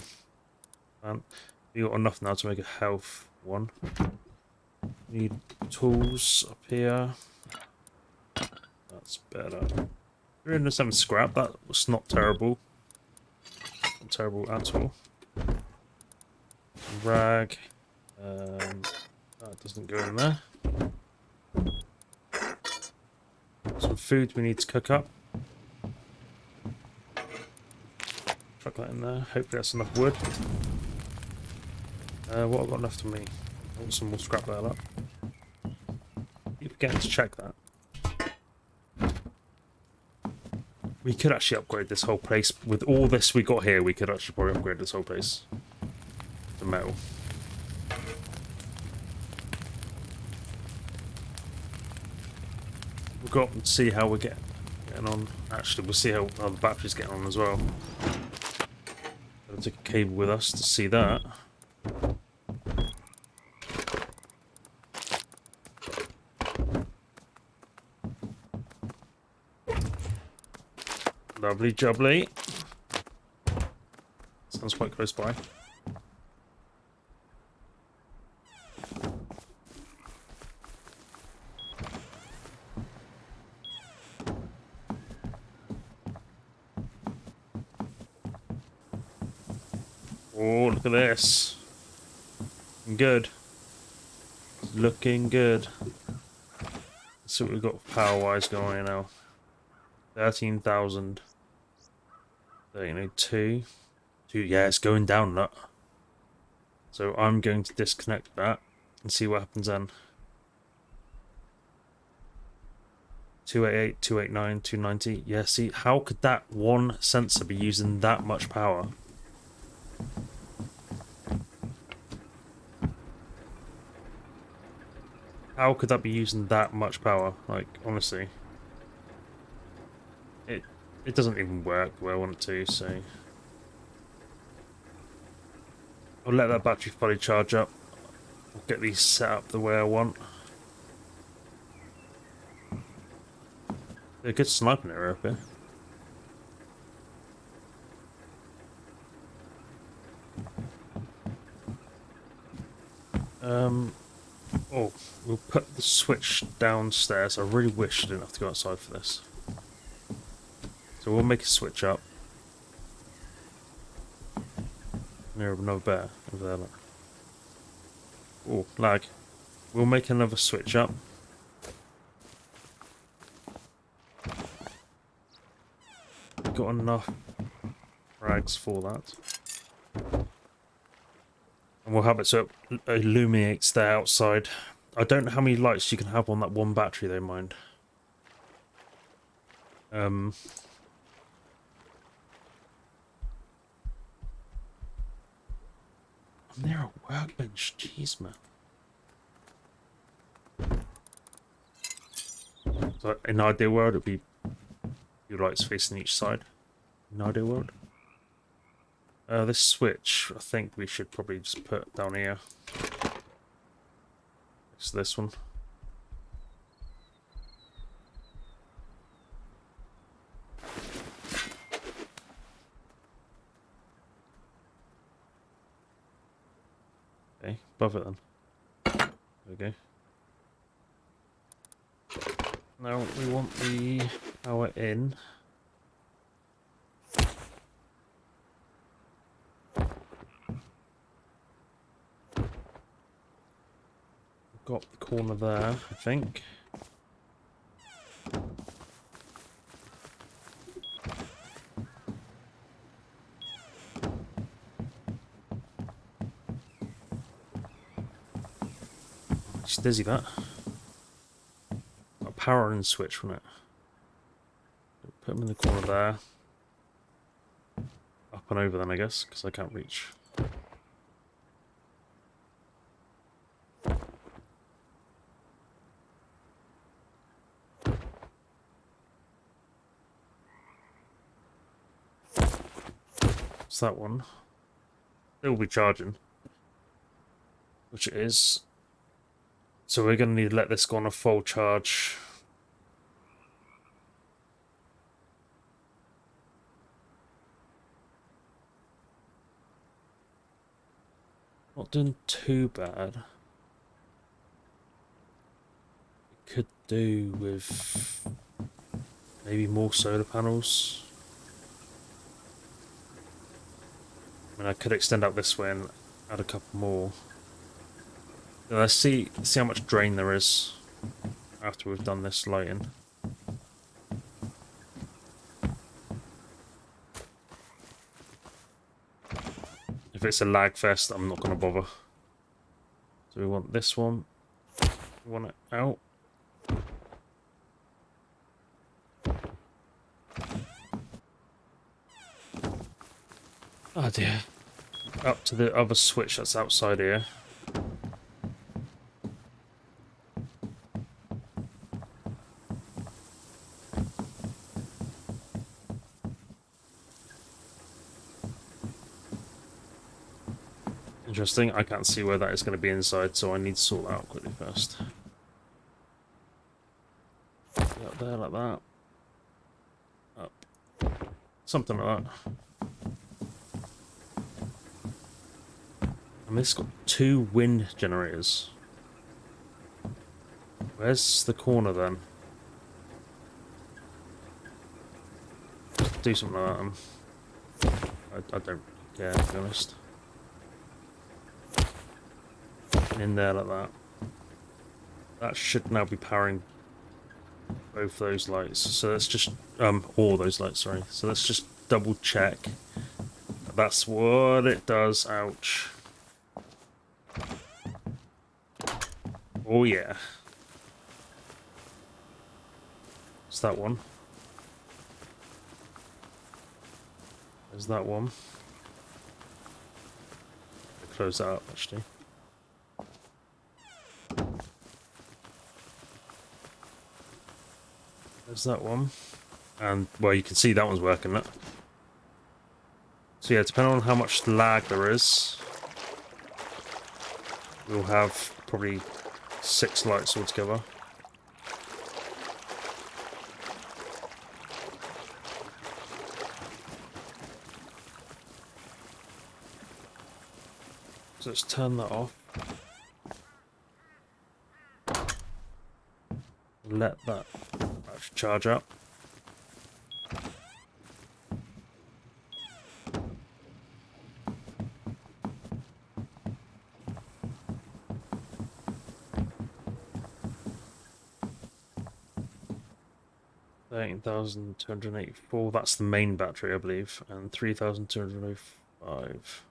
we got enough now to make a health one. Need tools up here. That's better. 307 scrap. That was not terrible. Not terrible at all. Rag. That doesn't go in there. Some food we need to cook up. Chuck that in there. Hopefully that's enough wood. What I've got left of me? I want some more scrap that up. Keep forgetting to check that. We could actually upgrade this whole place. With all this we got here, we could actually probably upgrade this whole place to metal. We've got to see how we're getting on. Actually, we'll see how the battery's getting on as well. I'll take a cable with us to see that. Lovely jubbly. Sounds quite close by. Oh, look at this. Good. Looking good. Let's see what we've got power-wise going on now. 13,000. 1302. Yeah, it's going down, look. So I'm going to disconnect that and see what happens then. 288, 289, 290. Yeah, see, how could that one sensor be using that much power? How could that be using that much power? Like, honestly. It doesn't even work the way I want it to, so... I'll let that battery fully charge up. I'll get these set up the way I want. They're a good sniping area up here. Oh, we'll put the switch downstairs. I really wish I didn't have to go outside for this. So we'll make a switch up. Near another bear over there. Look. Oh, lag. We'll make another switch up. We've got enough rags for that. And we'll have it so it illuminates the outside. I don't know how many lights you can have on that one battery though, mind. I'm near a workbench. Jeez, man. So in an ideal world, it'd be two lights facing each side. In an ideal world. This switch, I think we should probably just put down here. It's this one. Okay, above it then. There we go. Now we want the power in. Got the corner there, I think. It's dizzy that. Got a power in switch from it. Put them in the corner there. Up and over then, I guess, because I can't reach. What's that one? It will be charging. Which it is. So we're going to need to let this go on a full charge. Not doing too bad. We could do with maybe more solar panels. I mean, I could extend out this way and add a couple more. Let's see how much drain there is after we've done this lighting. If it's a lag fest, I'm not going to bother. So we want this one. We want it out. Oh dear. Up to the other switch that's outside here. Interesting, I can't see where that is going to be inside, so I need to sort that out quickly first. Up there like that. Up. Something like that. And this got 2 wind generators. Where's the corner then? Just do something like that. I don't care, to be honest. In there like that. That should now be powering both those lights. So let's just all those lights, sorry. So let's just double check. That's what it does. Ouch. Oh yeah. It's that one. There's that one. Close that up actually. There's that one. And, well, you can see that one's working. That. So yeah, depending on how much lag there is, we'll have probably 6 lights altogether. So let's turn that off. Let that charge up. $13,284. That's the main battery, I believe, and 3,205.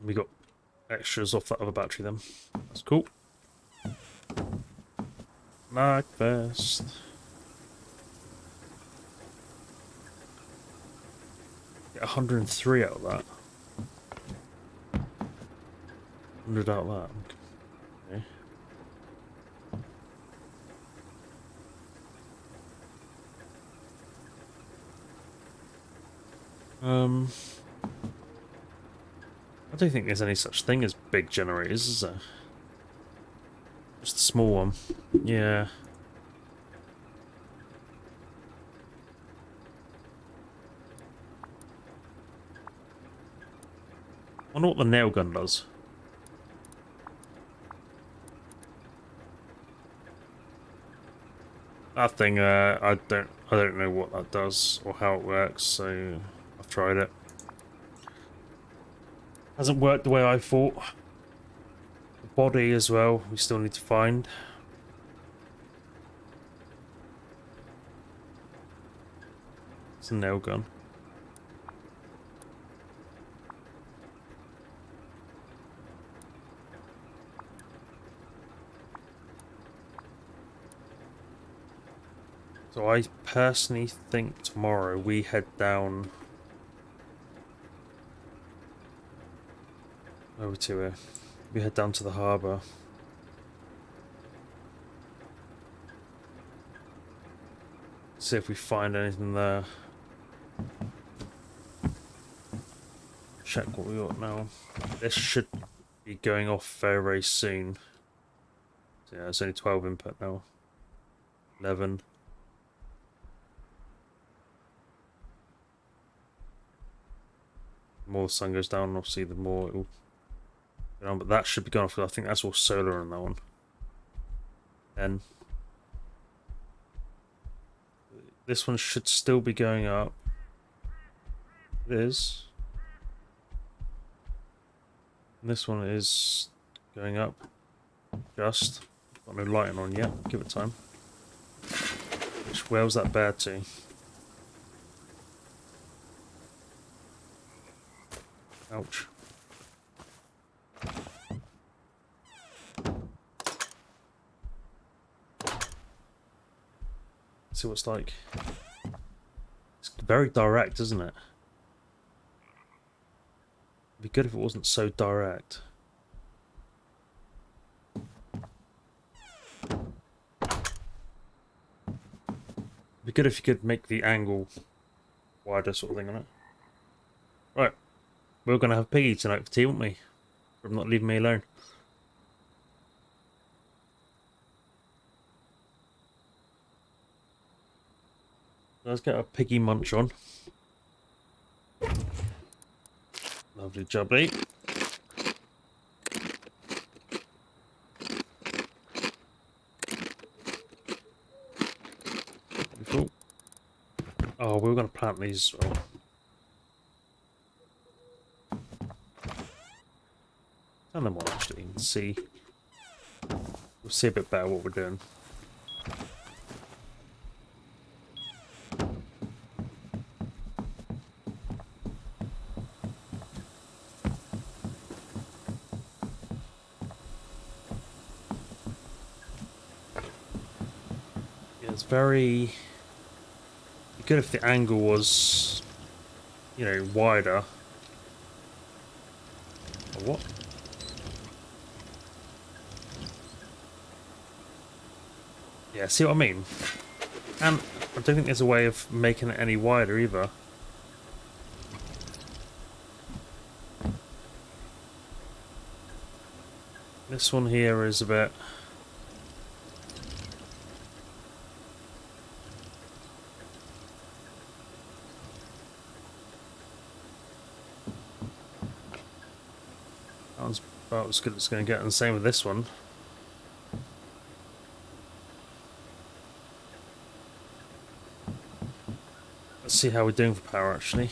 We got extras off that other battery then. That's cool. Lag fest. Get 103 out of that. 100 out of that. Okay. I don't think there's any such thing as big generators, is there? Just a small one. Yeah. I wonder what the nail gun does. That thing, I don't know what that does or how it works, so I've tried it. Hasn't worked the way I thought. The body as well, we still need to find. It's a nail gun. So I personally think tomorrow we head down over to here. We head down to the harbour. See if we find anything there. Check what we got now. This should be going off very, very soon. So yeah, it's only 12 input now. 11. The more the sun goes down, obviously, the more it will go down. But that should be going off. I think that's all solar on that one. 10. This one should still be going up. It is. And this one is going up. Just. Got no lighting on yet. Give it time. Where was that bear to? Ouch. See what it's like. It's very direct, isn't it? It'd be good if it wasn't so direct. It'd be good if you could make the angle wider, sort of thing on it. Right. We're going to have Piggy tonight for tea, won't we? From not leaving me alone. Let's get a Piggy munch on. Lovely jubbly. Beautiful. Oh, we were going to plant these as well. Turn them on actually and see. We'll see a bit better what we're doing. Yeah, it's very good if the angle was, you know, wider. Or what? Yeah, see what I mean? And I don't think there's a way of making it any wider either. This one here is a bit... That one's about as good as it's going to get, and the same with this one. Let's see how we're doing for power, actually.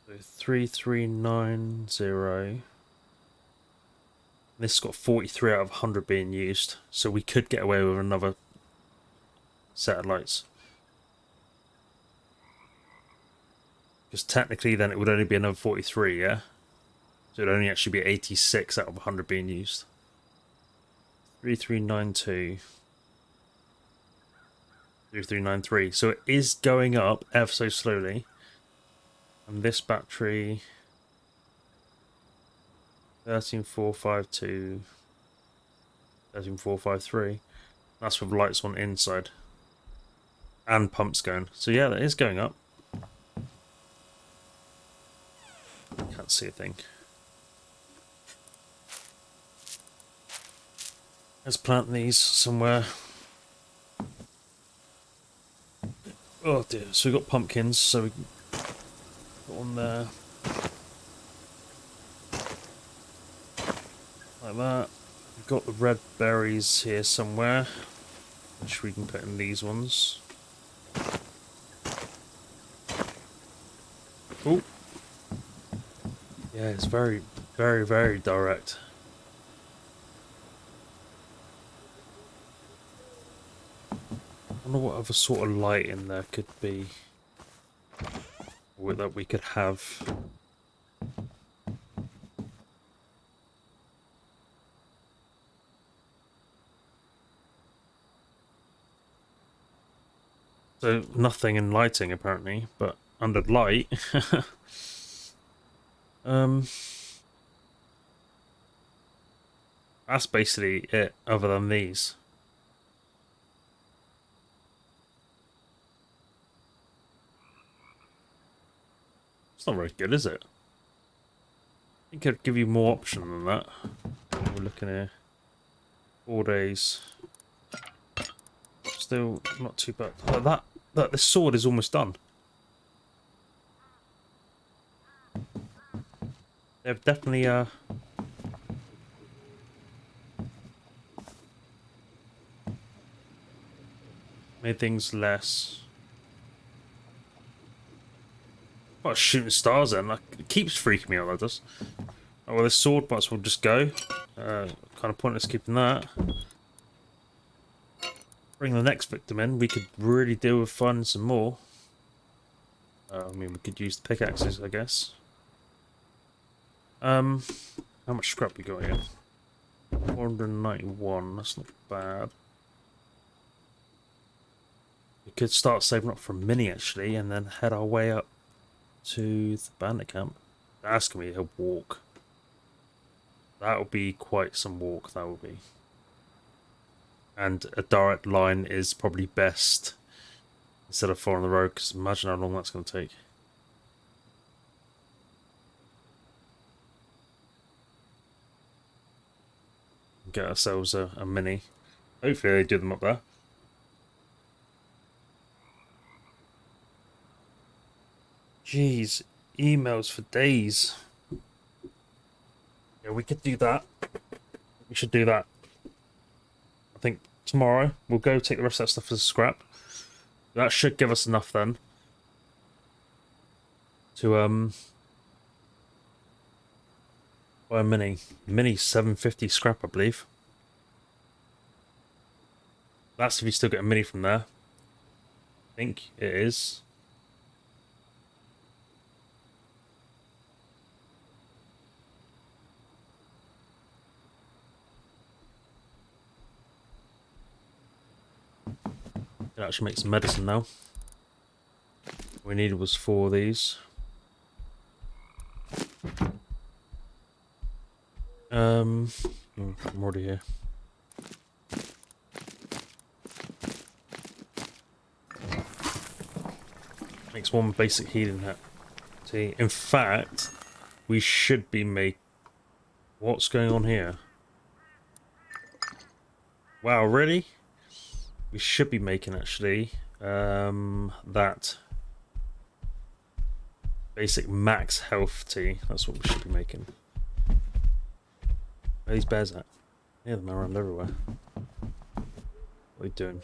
So 3390. This has got 43 out of 100 being used, so we could get away with another set of lights. Because technically then it would only be another 43, yeah? So it would only actually be 86 out of 100 being used. 3392. 3393. So it is going up ever so slowly. And this battery 13452, 13453. That's with lights on inside and pumps going. So yeah, that is going up. Can't see a thing. Let's plant these somewhere. Oh dear. So we've got pumpkins, so we can put on there. Like that. We've got the red berries here somewhere, which we can put in these ones. Oh. Yeah, it's very, very, very direct. I wonder what other sort of light in there could be, or that we could have. So nothing in lighting apparently, but under light. That's basically it, other than these. It's not very good, is it? I think I'd give you more option than that. We're looking here. 4 days. Still not too bad. That this sword is almost done. They've definitely made things less. Well, shooting stars then. Like, it keeps freaking me out, that does. Oh, well, this sword might as well just go. Kind of pointless keeping that. Bring the next victim in. We could really deal with finding some more. I mean, we could use the pickaxes, I guess. How much scrap we got here? 491. That's not bad. We could start saving up for a mini, actually, and then head our way up to the bandit camp. That's going to be a walk. That would be quite some walk, that would be. And a direct line is probably best instead of following the road, because imagine how long that's going to take. Get ourselves a mini. Hopefully they do them up there. Jeez, emails for days. Yeah, we could do that. We should do that. I think tomorrow we'll go take the rest of that stuff as scrap. That should give us enough then to buy a mini 750 scrap, I believe. That's if you still get a mini from there. I think it is. Can actually make some medicine now. What we needed was 4 of these. I'm already here. Makes 1 basic healing hat. See, in fact, we should be make. What's going on here? Wow, really? We should be making actually that basic max health tea. That's what we should be making. Where are these bears at? Yeah, them around everywhere. What are they doing?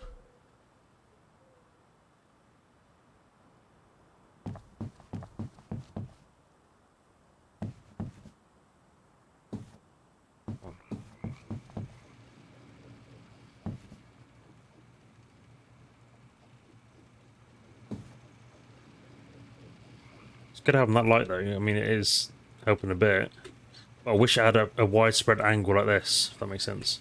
It's good having that light though. I mean, it is helping a bit. But I wish I had a widespread angle like this, if that makes sense.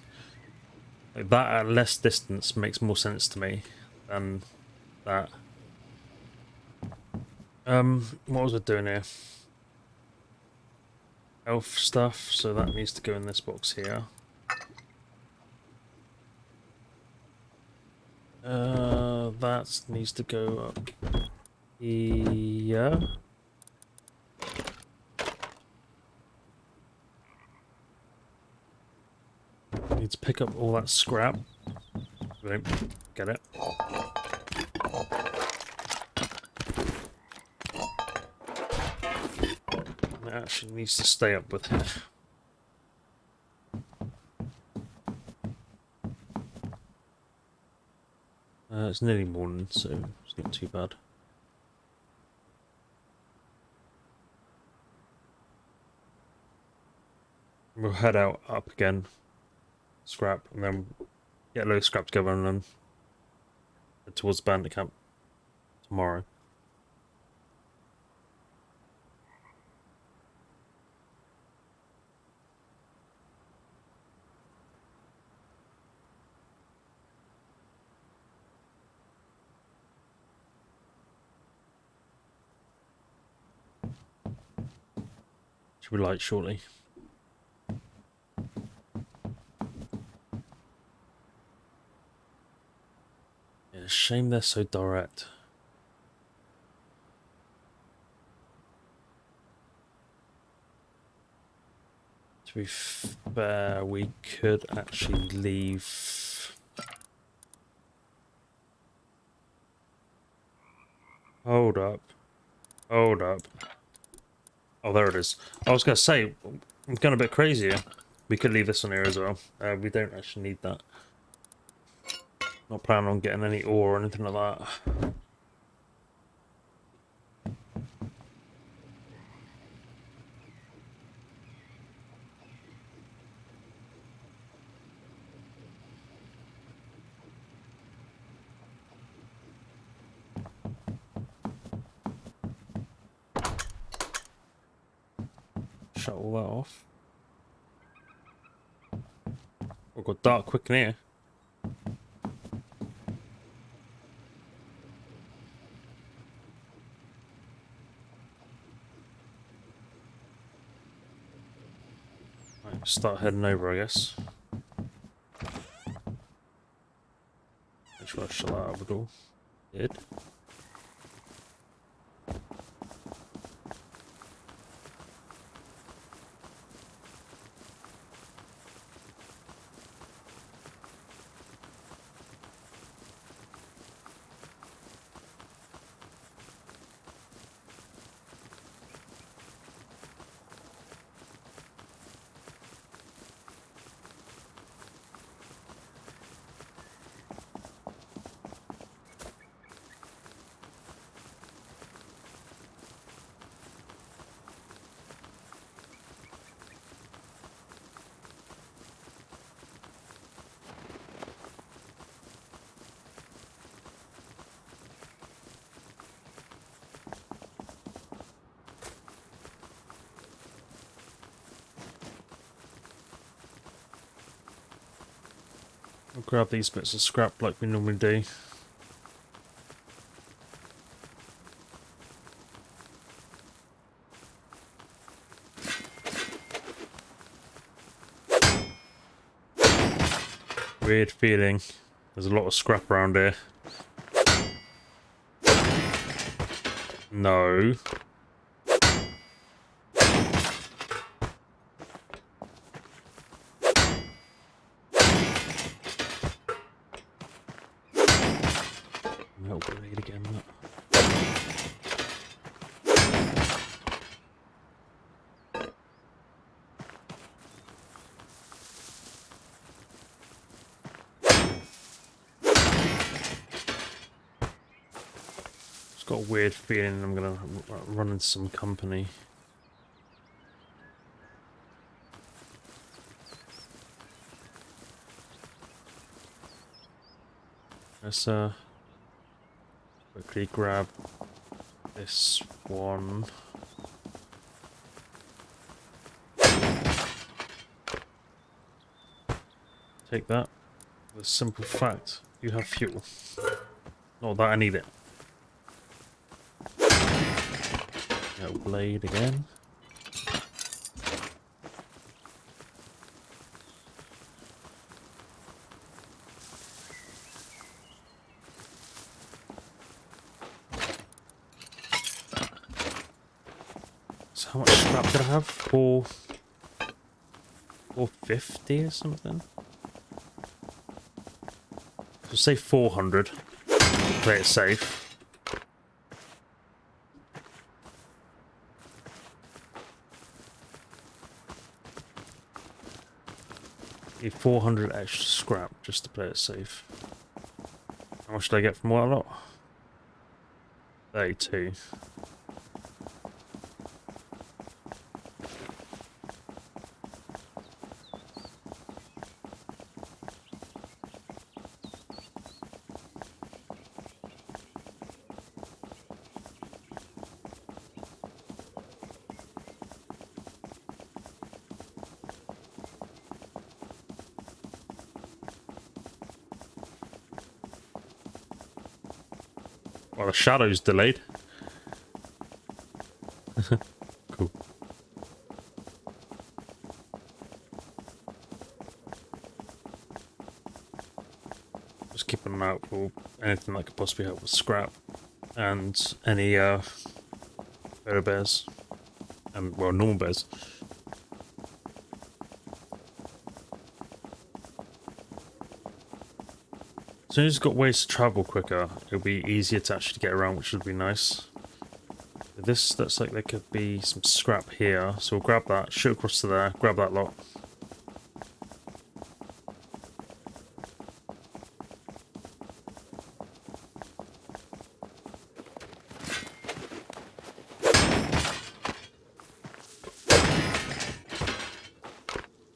Like that at less distance makes more sense to me than that. What was I doing here? elf stuff, so that needs to go in this box here. That needs to go up here. Need to pick up all that scrap. Won't get it. It actually needs to stay up with it. It's nearly morning, so it's not too bad. We'll head out up again, scrap, and then get a load of scrap together and then head towards bandit camp tomorrow. Should be light shortly. Yeah, shame they're so direct. To be fair, we could actually leave. Hold up. Hold up. Oh, there it is. I was going to say, I'm going a bit crazy here. We could leave this on here as well. We don't actually need that. Not planning on getting any ore or anything like that. Shut all that off. We've got dark quick in here. Right, start heading over, I guess. Make sure I shut that out of the door. Did. I'll grab these bits of scrap like we normally do. Weird feeling. There's a lot of scrap around here. No. No, grenade again. It's got a weird feeling I'm gonna run into some company. Let's quickly grab this one. Take that. The simple fact, you have fuel. Not that I need it. Metal blade again. how much scrap did I have? 450 or something? So say 400. Play it safe. Need 400 extra scrap just to play it safe. How much did I get from what lot? 32. Well, the shadow's delayed. Cool. Just keeping an eye out for anything that could possibly help with scrap and any better bears and well, normal bears. As soon as you've got ways to travel quicker, it'll be easier to actually get around, which would be nice. This looks like there could be some scrap here, so we'll grab that, shoot across to there, grab that lot.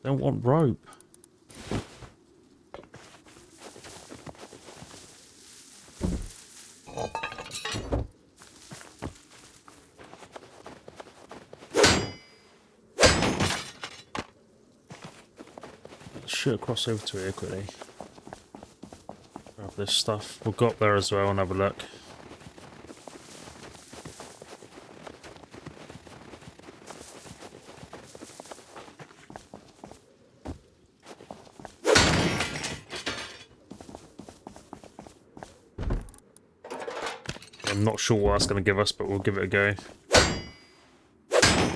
Don't want rope. Shoot across over to here quickly. Grab this stuff. We'll go up there as well and have a look. I'm not sure what that's going to give us, but we'll give it a go.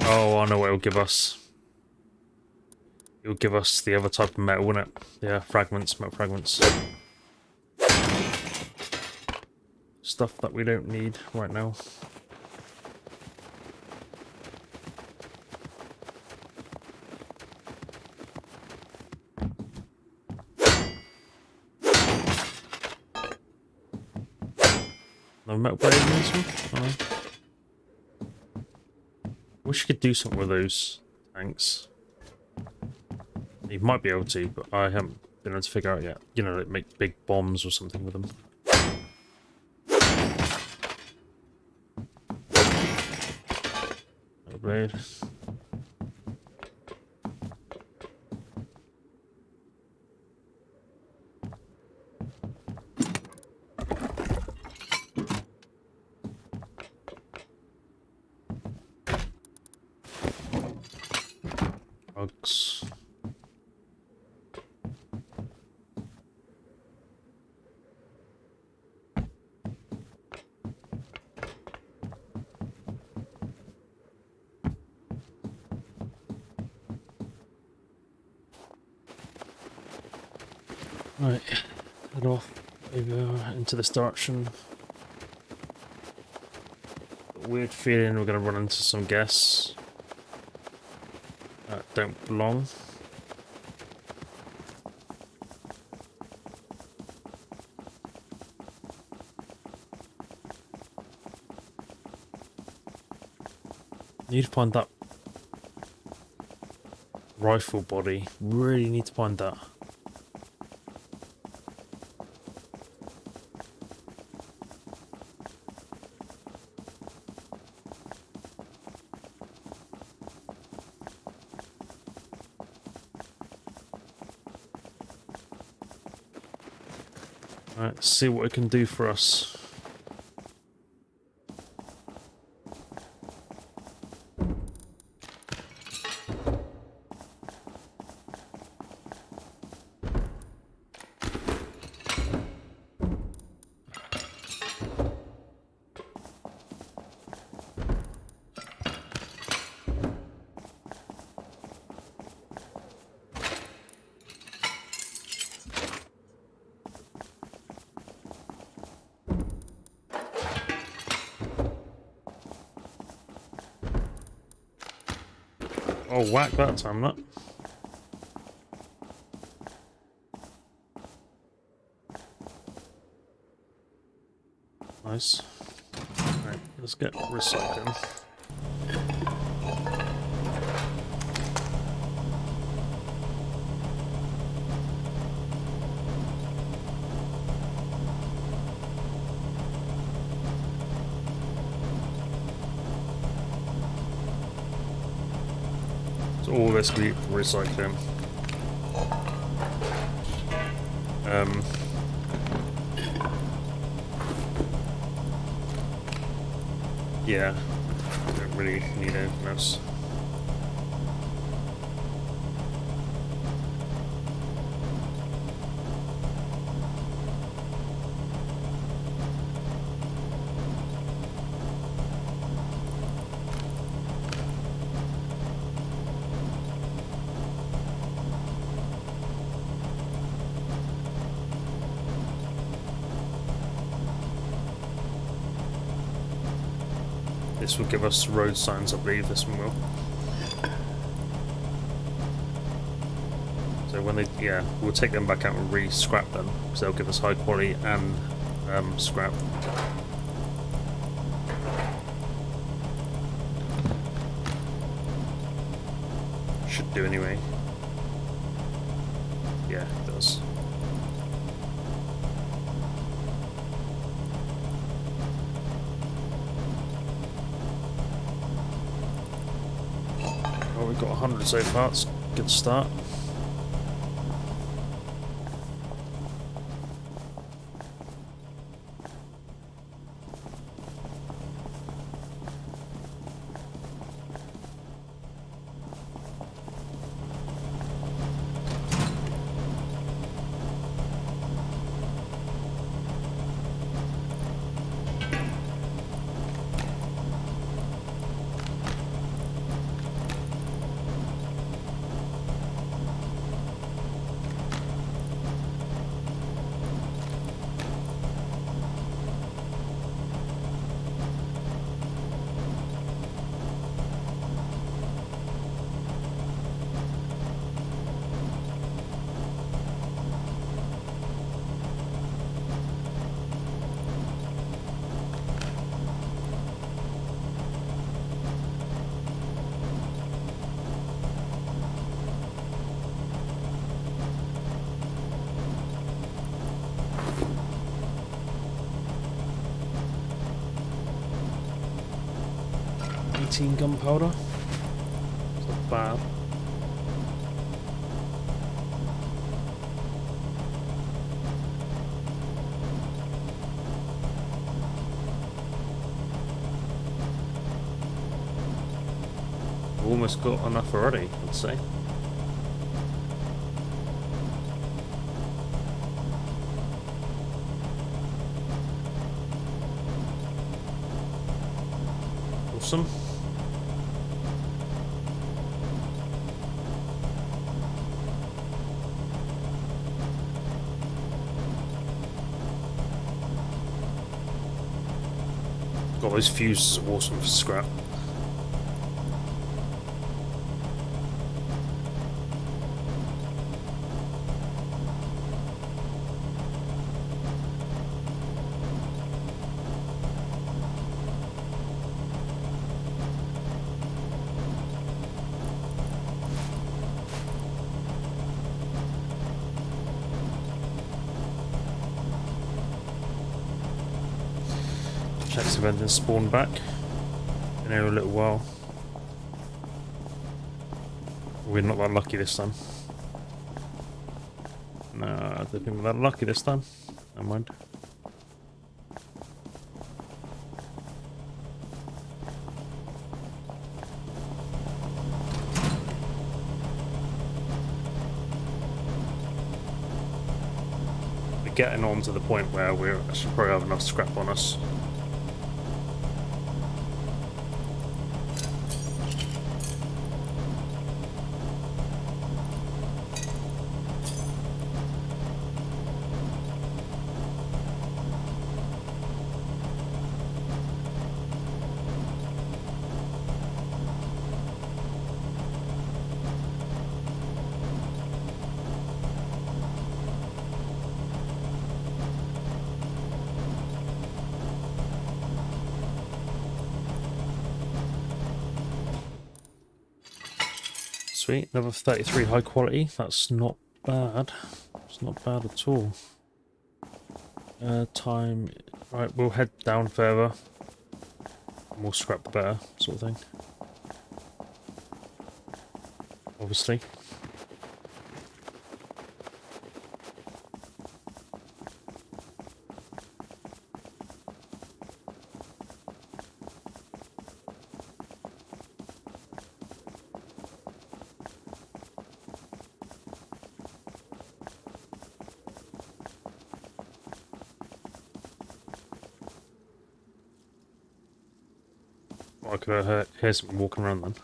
Oh, I know what it'll give us. It'll give us the other type of metal, won't it? Yeah, fragments, metal fragments. Stuff that we don't need right now. No metal blade in this one? Oh. Wish you could do something with those tanks. You might be able to, but I haven't been able to figure out yet. You know, like make big bombs or something with them. Metal blade. Bugs. Right, head off over into this direction. Weird feeling we're going to run into some guests that don't belong. Need to find that rifle body. Really need to find that. Right, let's see what it can do for us. Oh, whack that time, that. Nice. Right, let's get recycling. So all this we recycling. Yeah, don't really need anything else. This will give us road signs, I believe. This one will. So when they, yeah, we'll take them back out and re-scrap them because they'll give us high quality and scrap. Should do anyway. Yeah, it does. Oh, we've got 100 so far. It's a good start. Gunpowder. It's not bad. We've almost got enough already, I'd say. Awesome. God, those fuses are awesome for scrap. Check if anything's spawned back in here a little while. We're not that lucky this time. No, I don't think we're that lucky this time. Never mind. We're getting on to the point where we should probably have enough scrap on us. Sweet, another 33 high quality. That's not bad. It's not bad at all. Time. Right, we'll head down further. The more scrap, the better, sort of thing. Obviously. I could hear something walking around then.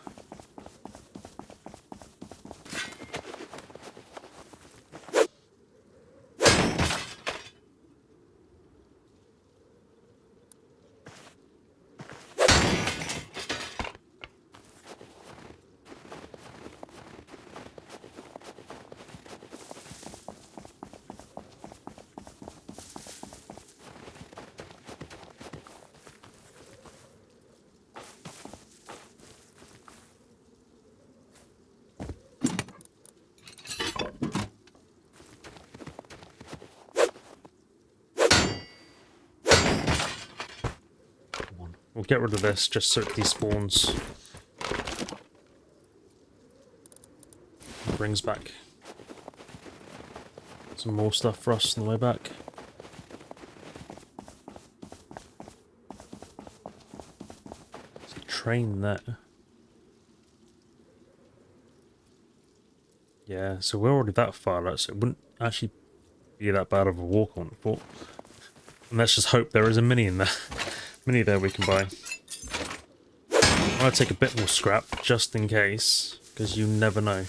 We'll get rid of this just so it despawns. Brings back some more stuff for us on the way back. There's a train there. Yeah, so we're already that far out, so it wouldn't actually be that bad of a walk on foot. And let's just hope there is a mini in there. Mini there we can buy. I'm gonna take a bit more scrap just in case, because you never know.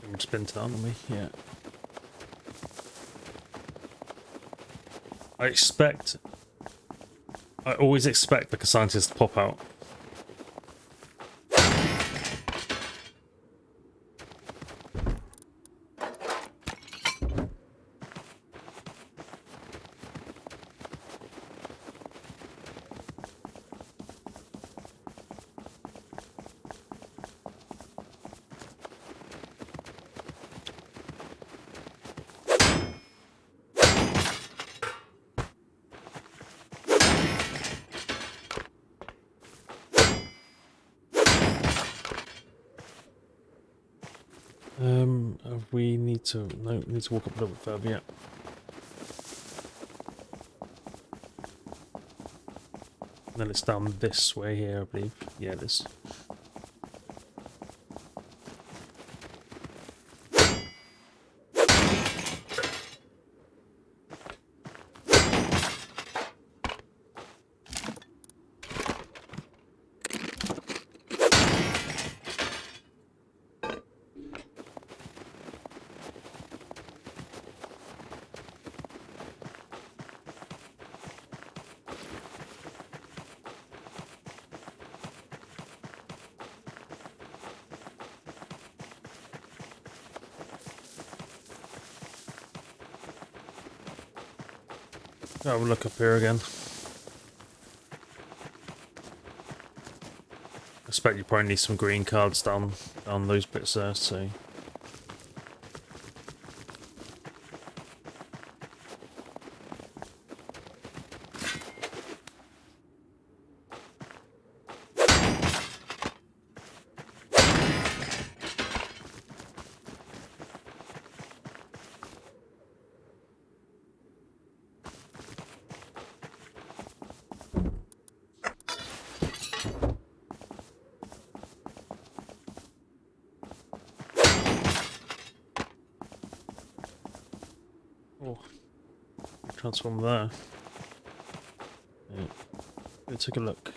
We just been to that, haven't we? Yeah. I always expect like a scientist to pop out. We need to, no, we need to walk up a little bit further, yeah. And then it's down this way here, I believe. Yeah, it is. Oh, we'll look up here again. I expect you probably need some green cards down those bits there, so... Oh, transform there. Yeah. Go take a look.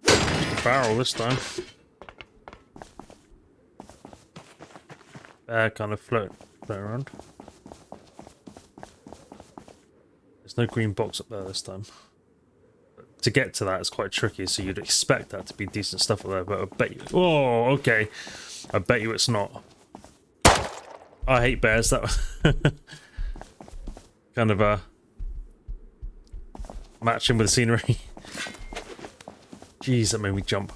The barrel this time. Kind of float around. There's no green box up there this time. But to get to that is quite tricky, so you'd expect that to be decent stuff up there, but I bet you... Oh, okay. I bet you it's not. I hate bears. That was kind of matching with the scenery. Jeez, that made me jump.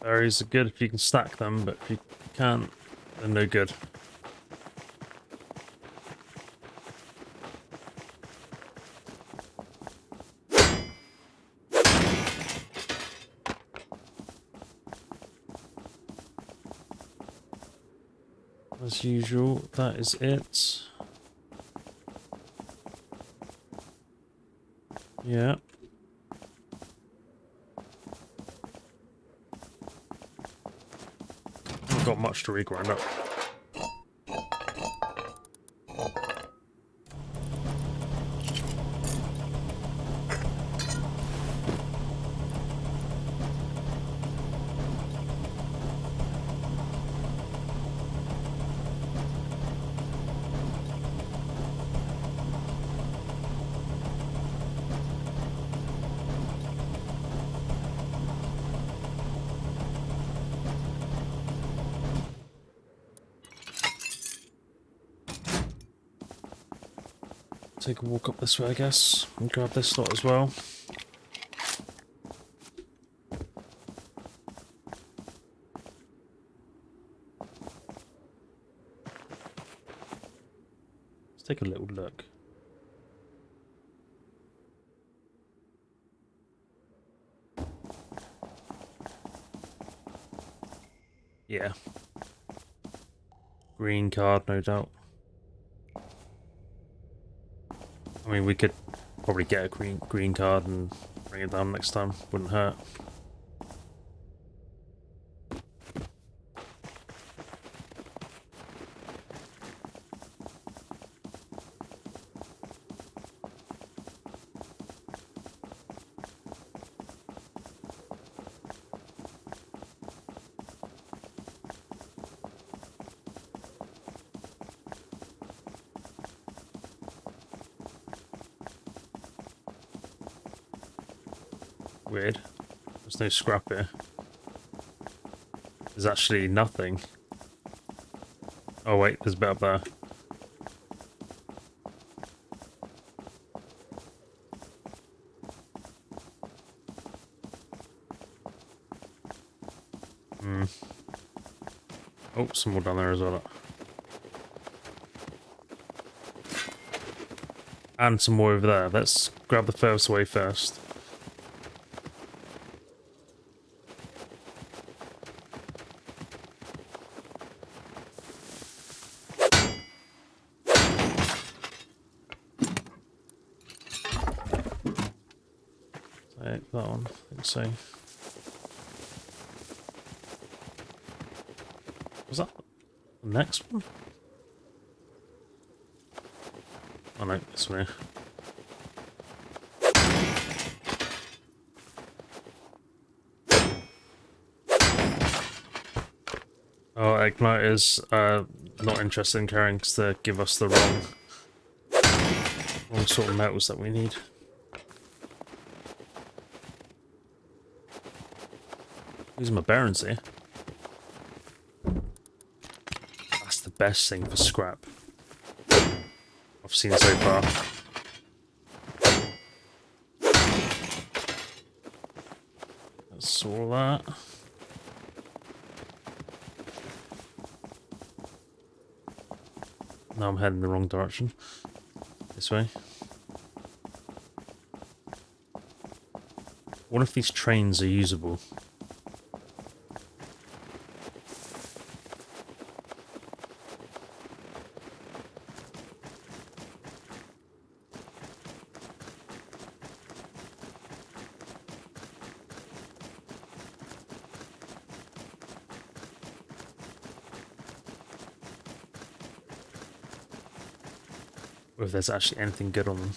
Berries are good if you can stack them, but if you can't, they're no good. As usual, that is it. Yeah. Haven't got much to regrind up. Take a walk up this way, I guess, and grab this slot as well. Let's take a little look. Yeah. Green card, no doubt. I mean, we could probably get a green card and bring it down next time. Wouldn't hurt. Weird. There's no scrap here. There's actually nothing. Oh wait, there's a bit up there. Oh, some more down there as well. And some more over there. Let's grab the furthest away first. Take that one, I think so. Was that the next one? Oh no, this one here. Oh, Ignite is not interested in carrying because they give us the wrong sort of metals that we need. These are my bearings here. That's the best thing for scrap I've seen so far. That's all that. No, I'm heading the wrong direction. This way. What if these trains are usable? Or if there's actually anything good on them.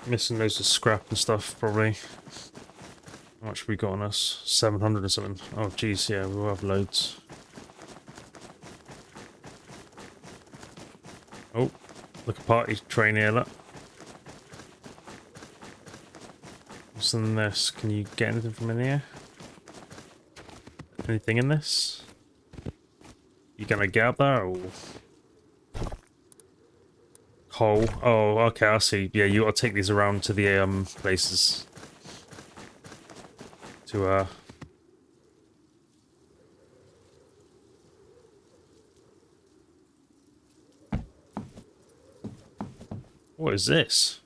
Missing loads of scrap and stuff, probably. How much have we got on us? 700 or something. Oh, geez, yeah, we'll have loads. Oh, look, a party train here, look. What's in this? Can you get anything from in here? Anything in this? You gonna get up there, or...? Coal. Oh, okay, I see. Yeah, you gotta take these around to the, places. To, What is this?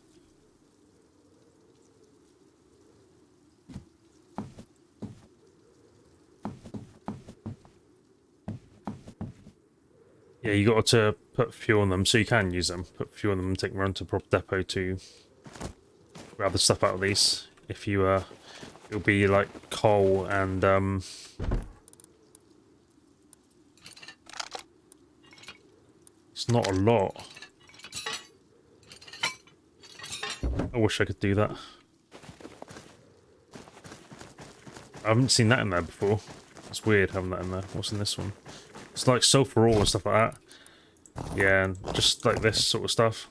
Yeah, you got to put fuel on them, so you can use them. Put fuel on them and take them around to a proper depot to grab the stuff out of these. If you, it'll be like coal and, it's not a lot. I wish I could do that. I haven't seen that in there before. It's weird having that in there. What's in this one? It's like sulfur ore and stuff like that. Yeah, and just like this sort of stuff.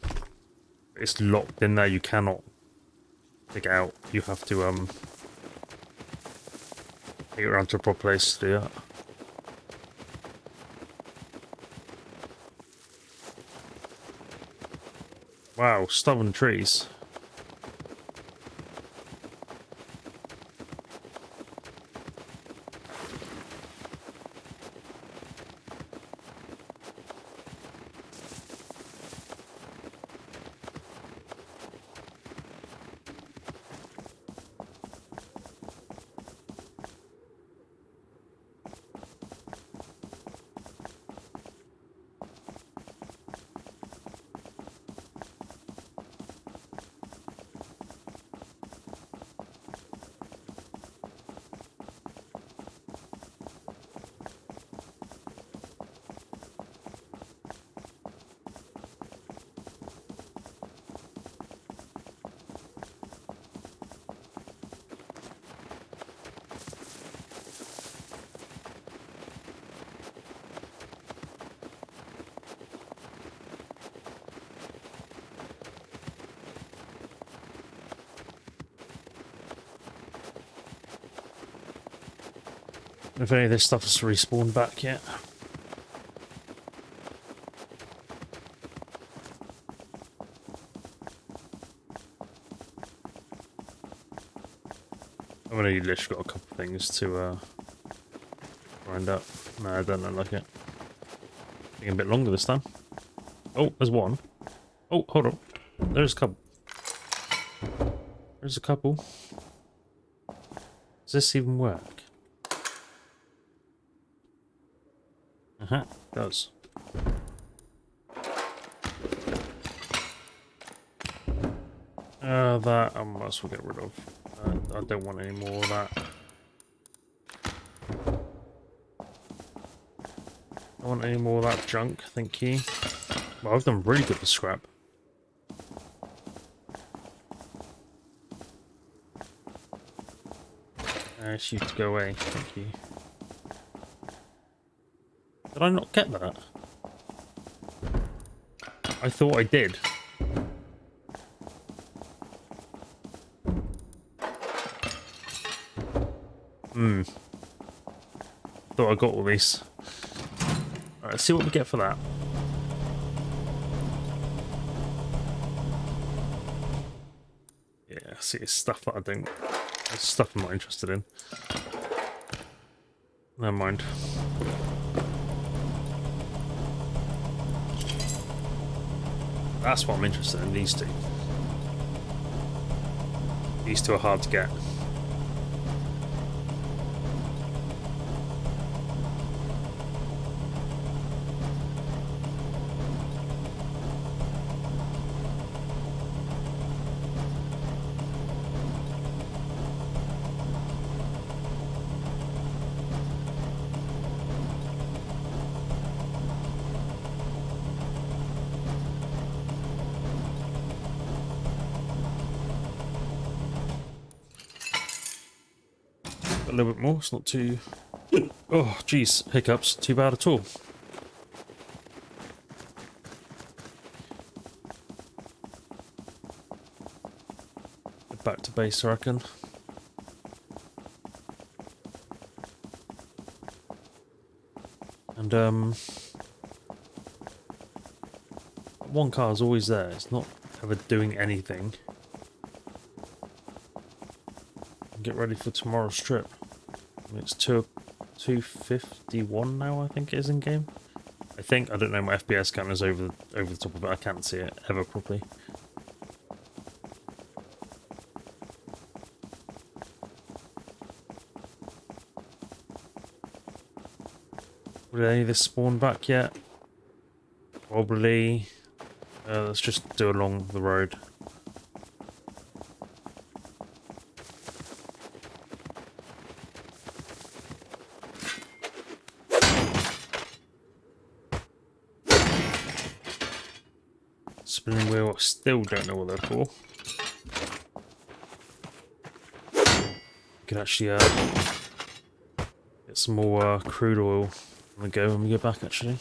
It's locked in there. You cannot take it out. You have to take it around to a proper place to do that. Wow, stubborn trees. If any of this stuff has respawned back yet. I've only literally got a couple of things to grind up. No, I don't look like it. Taking a bit longer this time. Oh, there's one. Oh, hold on. There's a couple. There's a couple. Does this even work? Uh-huh, it does. That I might as well get rid of. I don't want any more of that. I don't want any more of that junk, thank you. Well, I've done really good with scrap. I asked you to go away. Thank you. Did I not get that? I thought I did. Thought I got all these. Alright, let's see what we get for that. Yeah, see, it's stuff that I don't... It's stuff I'm not interested in. Never mind. That's what I'm interested in, these two. These two are hard to get. A little bit more, it's not too... Oh, jeez, hiccups, too bad at all. Back to base, I reckon. And, one car is always there, it's not ever doing anything. Get ready for tomorrow's trip. It's 2:51 now, I think it is in game. I think, I don't know, my FPS camera's over the top of it, I can't see it ever properly. Will any of this spawn back yet? Probably. Let's just do along the road. Spinning wheel, I still don't know what they're for. We could actually get some more crude oil on the go when we get back, actually.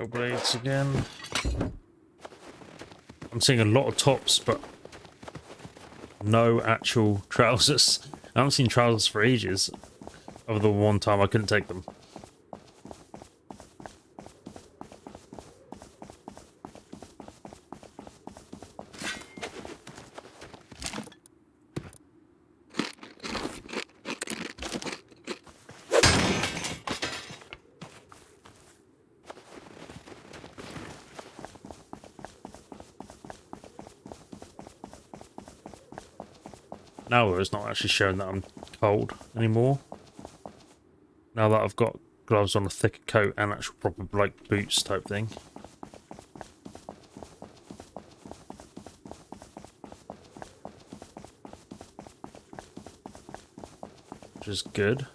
Blades again. I'm seeing a lot of tops, but no actual trousers. I haven't seen trousers for ages. Other than one time I couldn't take them. Now it's not actually showing that I'm cold anymore. Now that I've got gloves on, a thicker coat and actual proper like boots type thing. Which is good.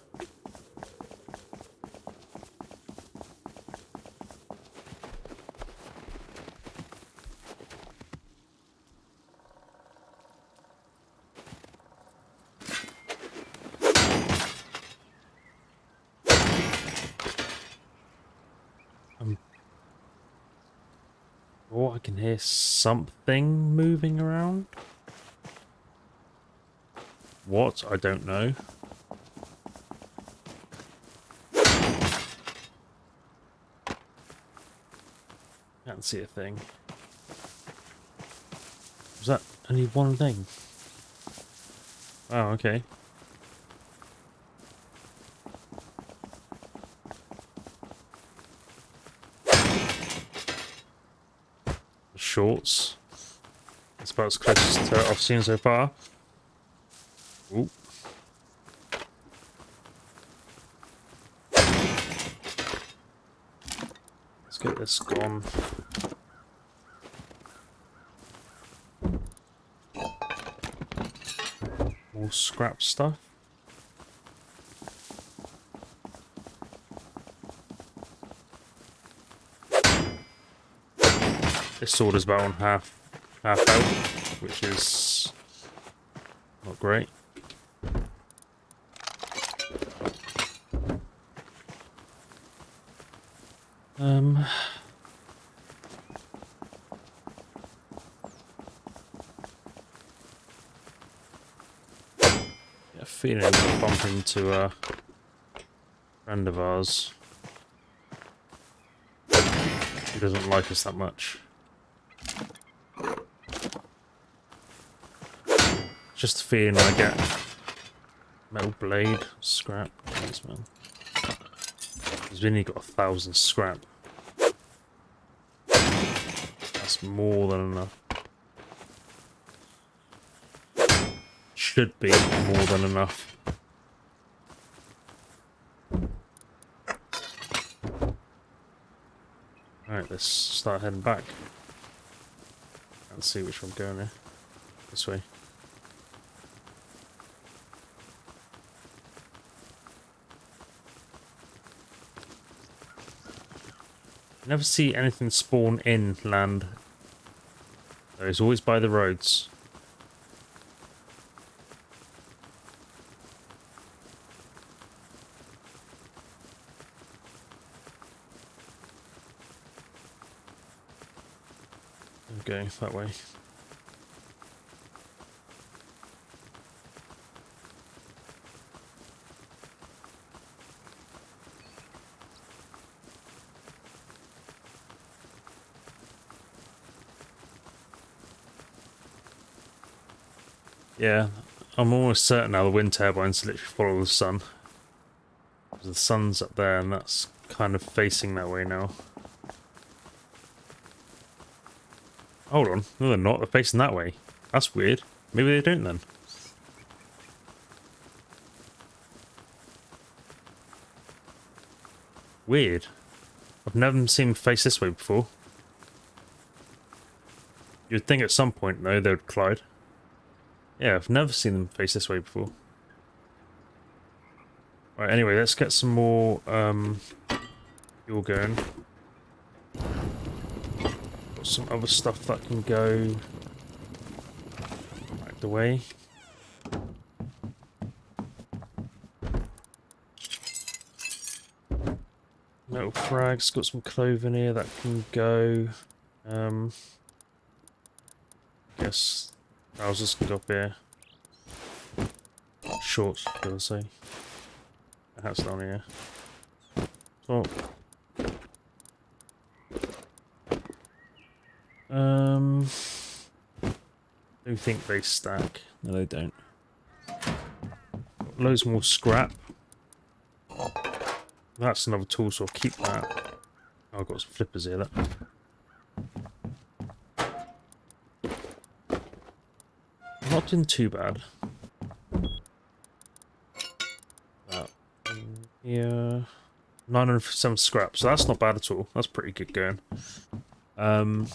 Oh, I can hear something moving around. What? I don't know. Can't see a thing. Was that only one thing? Oh, okay. shorts. That's about as close to I've seen so far. Ooh. Let's get this gone. More scrap stuff. This sword is about on half health, which is not great. Yeah, feeling we'll bump into a friend of ours who doesn't like us that much. Just a feeling I get metal blade scrap. Thanks, man. He's only got 1,000 scrap. That's more than enough. Should be more than enough. Alright, let's start heading back. Let's see which one I'm going here. This way. Never see anything spawn in land. It's always by the roads. Okay, that way. Yeah, I'm almost certain now the wind turbines literally follow the sun. The sun's up there and that's kind of facing that way now. Hold on, no they're not, they're facing that way. That's weird. Maybe they don't then. Weird. I've never seen them face this way before. You'd think at some point though they would collide. Yeah, I've never seen them face this way before. Right, anyway, let's get some more fuel going. Got some other stuff that can go back the way. Metal frags, got some clothing here that can go. Guess trousers can go up here. Shorts, should I say. That's down here. So, do think they stack? No, they don't. Got loads more scrap. That's another tool, so I'll keep that. Oh, I've got some flippers here. Not doing too bad. Yeah, 907 scrap, so that's not bad at all. That's pretty good going. We'll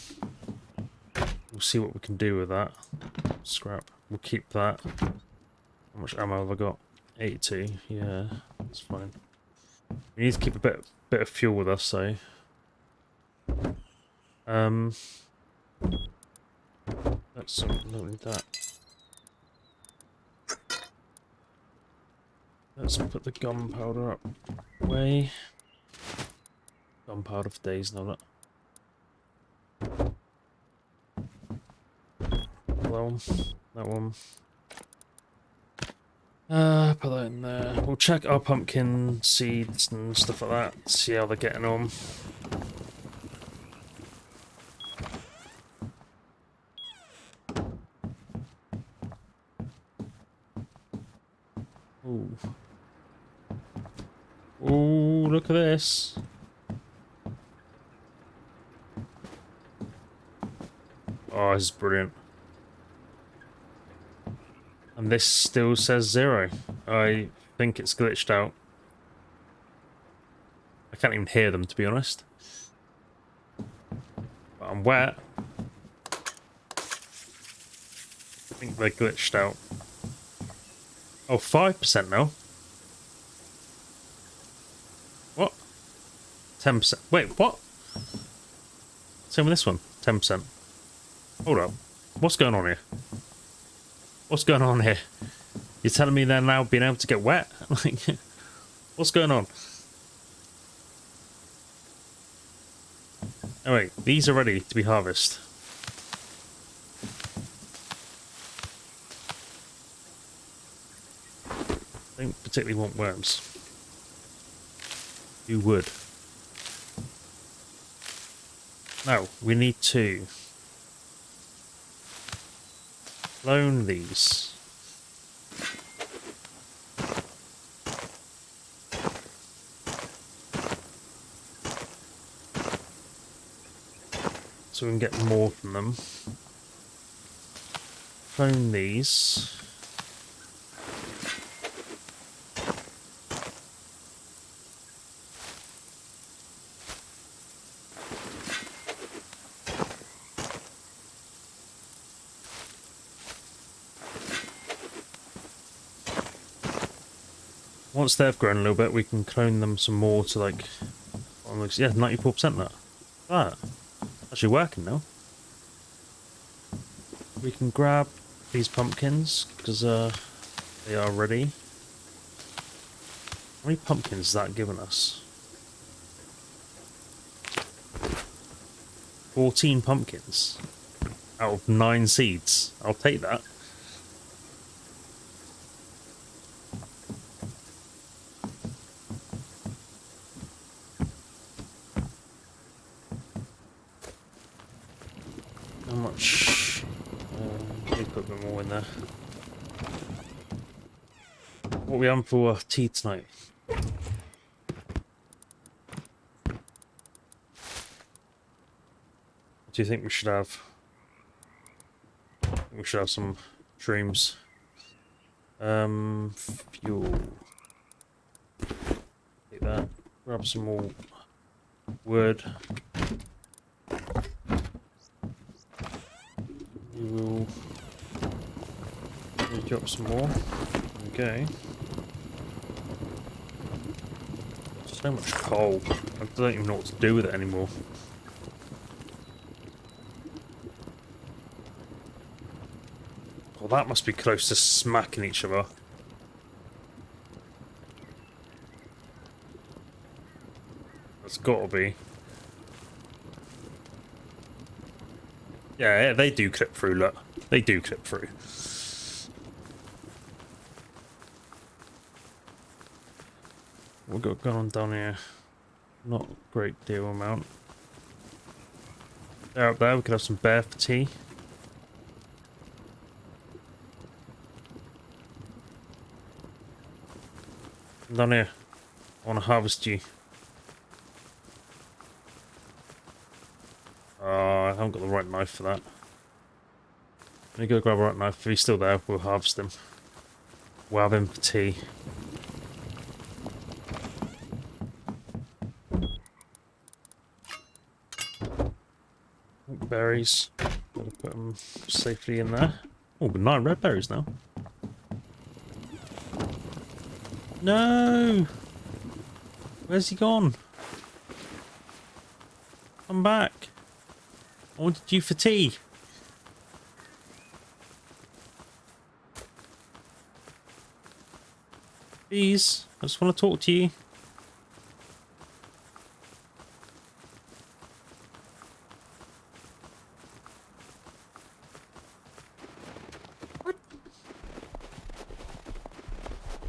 see what we can do with that. Scrap. We'll keep that. How much ammo have I got? 82. Yeah, that's fine. We need to keep a bit of fuel with us, so. Let's not need that. Let's put the gunpowder up. Way. Gunpowder for days, no that. That one. That one. Put that in there. We'll check our pumpkin seeds and stuff like that. See how they're getting on. Ooh. Ooh, look at this. Oh, this is brilliant. And this still says 0. I think it's glitched out. I can't even hear them, to be honest. But I'm wet. I think they're glitched out. Oh, 5% now. What? 10%. Wait, what? Same with this one. 10%. Hold up. What's going on here? What's going on here? You're telling me they're now being able to get wet? Like, what's going on? Oh wait, these are ready to be harvested. Don't particularly want worms. You would. Now, we need to clone these. So we can get more from them. Clone these. Once they've grown a little bit, we can clone them some more to like, almost, yeah, 94% that. That. Actually working now. We can grab these pumpkins, because they are ready. How many pumpkins is that giving us? 14 pumpkins out of 9 seeds. I'll take that. How much? Let me put a bit more in there. What are we having for tea tonight? What do you think we should have? We should have some shrooms. Fuel. Take that. Grab some more wood. We will drop some more. Okay. So much coal. I don't even know what to do with it anymore. Well, that must be close to smacking each other. That's gotta be. Yeah, they do clip through, look. They do clip through. We've got going on down here. Not a great deal amount. There up there, we could have some bear for tea. Down here. I want to harvest you. I haven't got the right knife for that. Let me go grab a right knife. If he's still there, we'll harvest him. We'll have him for tea. Berries. Gotta put them safely in there. Oh, 9 red berries now. No! Where's he gone? Come back. I wanted you for tea. Please, I just want to talk to you. What?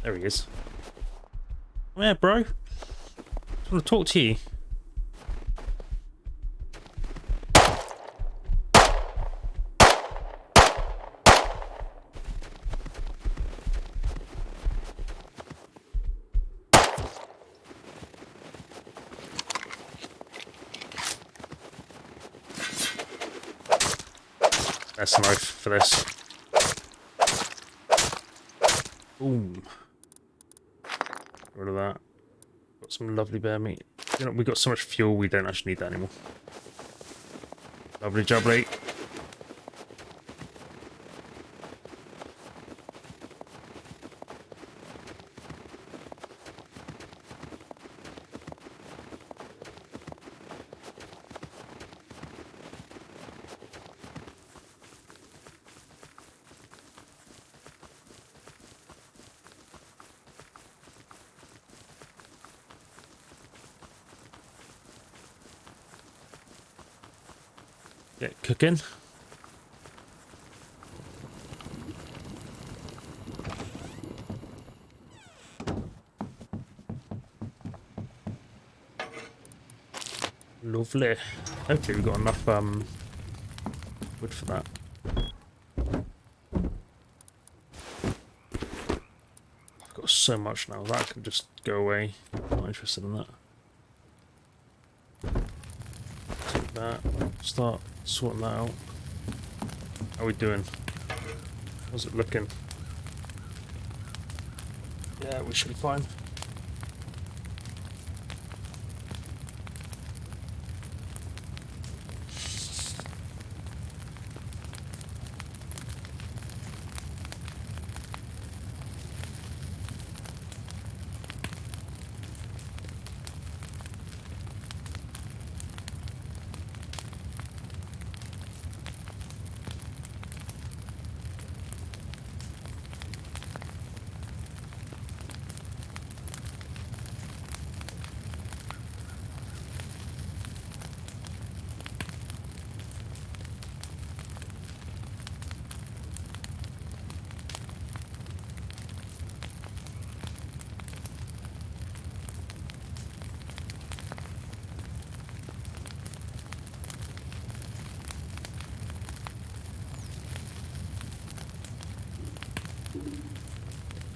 There he is. Come here, bro. I just want to talk to you. That's a knife for this. Boom. Get rid of that. Got some lovely bear meat. You know, we've got so much fuel, we don't actually need that anymore. Lovely jubbly. Get cooking. Lovely. Hopefully we've got enough wood for that. I've got so much now, that can just go away. Not interested in that. Take that. Start sorting that out. How are we doing? How's it looking? Yeah, we should be fine.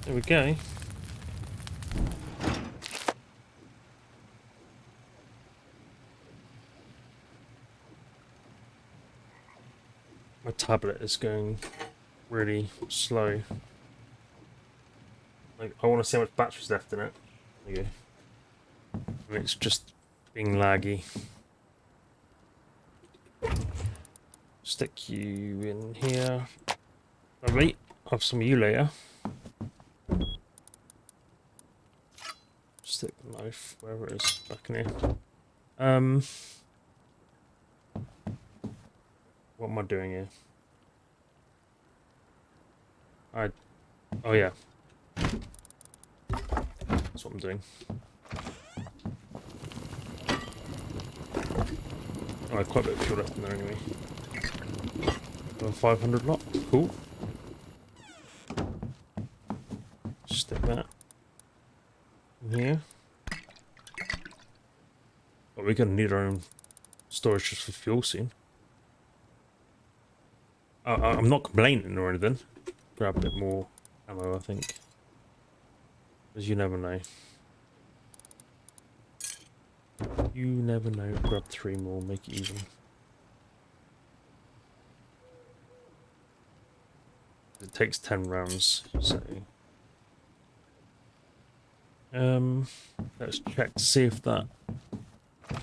There we go. My tablet is going really slow. Like, I want to see how much battery's left in it. There you go. And it's just being laggy. Stick you in here. Lovely. I'll have some of you later. Stick the knife wherever it is back in here. What am I doing here? Oh yeah. That's what I'm doing. Oh, I have quite a bit of fuel left in there anyway. 500 lot. Cool. Stick that in here. But we're gonna need our own storage just for fuel soon. I'm not complaining or anything. Grab a bit more ammo, I think. Because you never know. You never know. Grab 3 more, make it even. It takes 10 rounds, so... let's check to see if that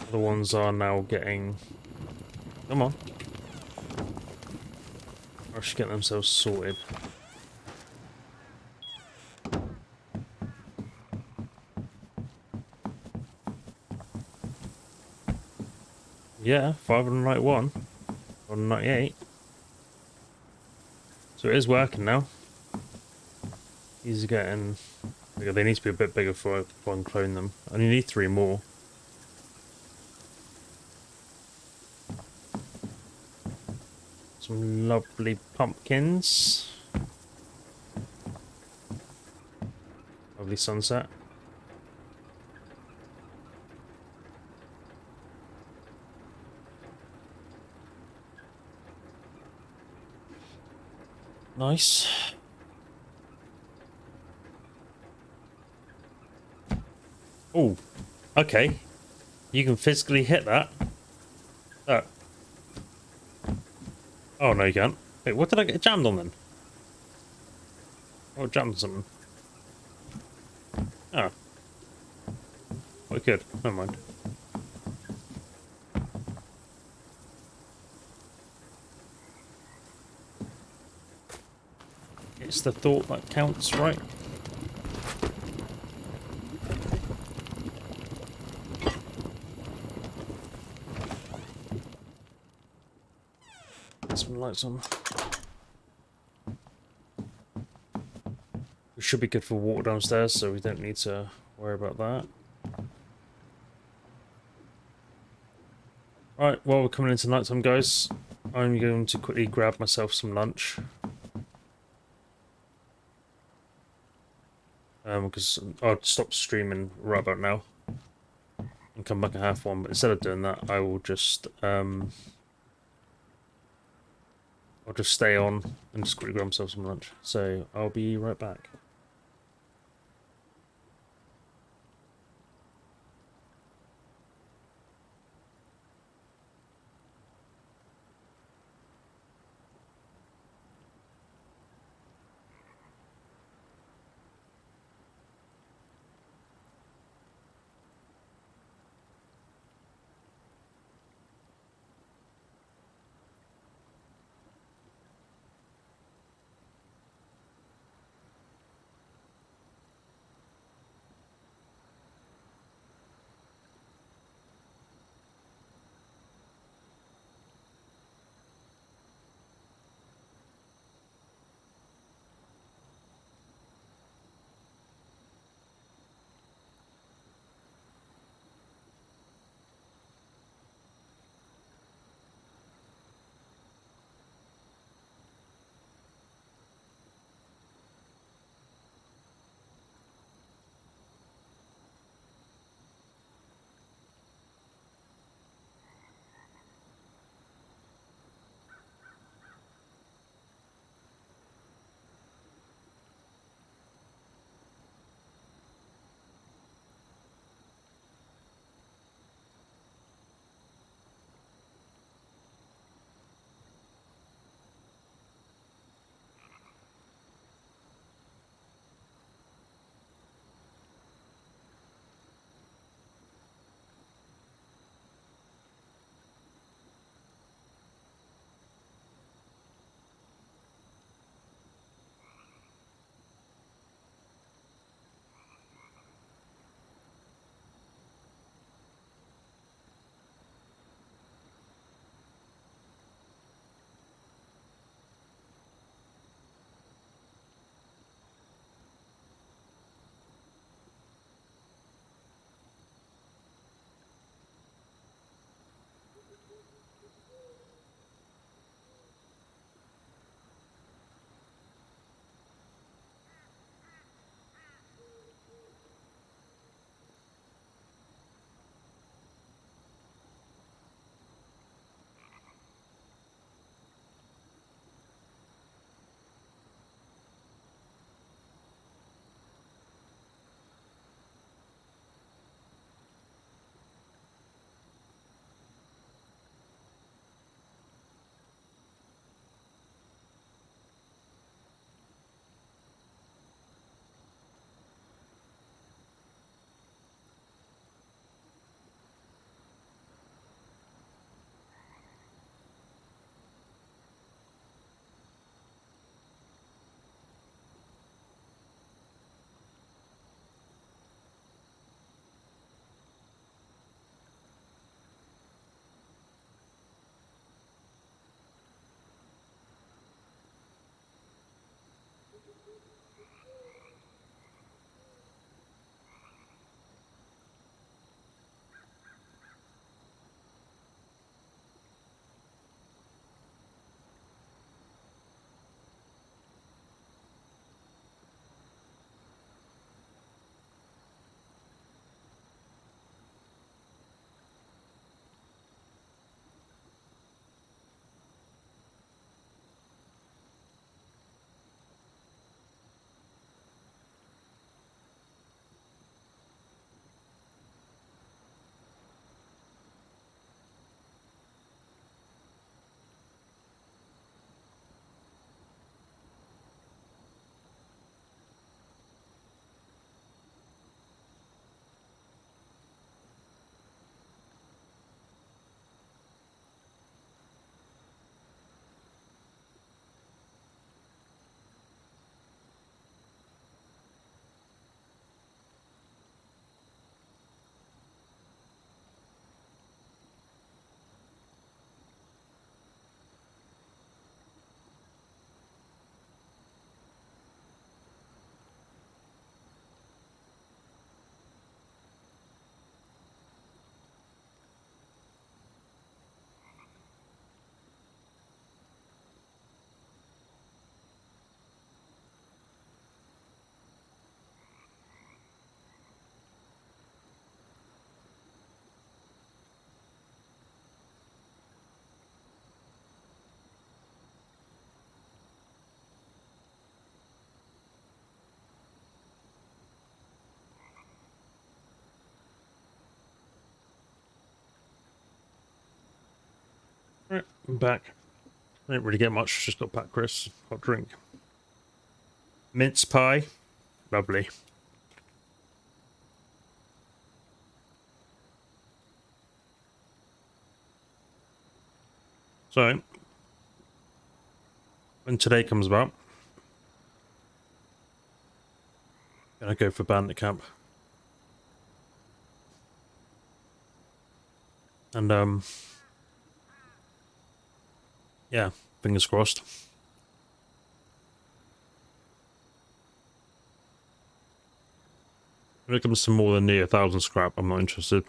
other ones are now getting... Come on. Or should get themselves sorted. Yeah, 591. 198. So it is working now. These are getting... They need to be a bit bigger before I can clone them. I only need 3 more. Some lovely pumpkins. Lovely sunset. Nice. Oh, okay. You can physically hit that. Oh no, you can't. Wait, what did I get jammed on then? Oh, jammed on something. Oh. Oh, good. Never mind. It's the thought that counts, right? Get some lights on. We should be good for water downstairs, so we don't need to worry about that. Right, well, we're coming into nighttime, guys. I'm going to quickly grab myself some lunch. Because I'll stop streaming right about now and come back at 1:30. But instead of doing that, I will just I'll just stay on and just quickly grab myself some lunch. So I'll be right back. Right, I'm back. I didn't really get much, just got back, Chris. Hot drink. Mince pie. Lovely. So, when today comes about, gonna go for bandit camp. And, yeah, fingers crossed. If it comes to more than near 1,000 scrap, I'm not interested.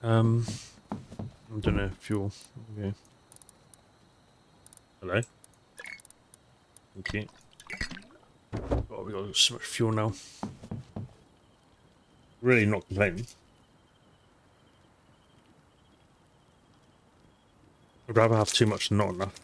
I don't know, fuel. Okay. Hello. Thank you. Oh, we got so much fuel now. Really not complaining. I'd rather have too much than not enough.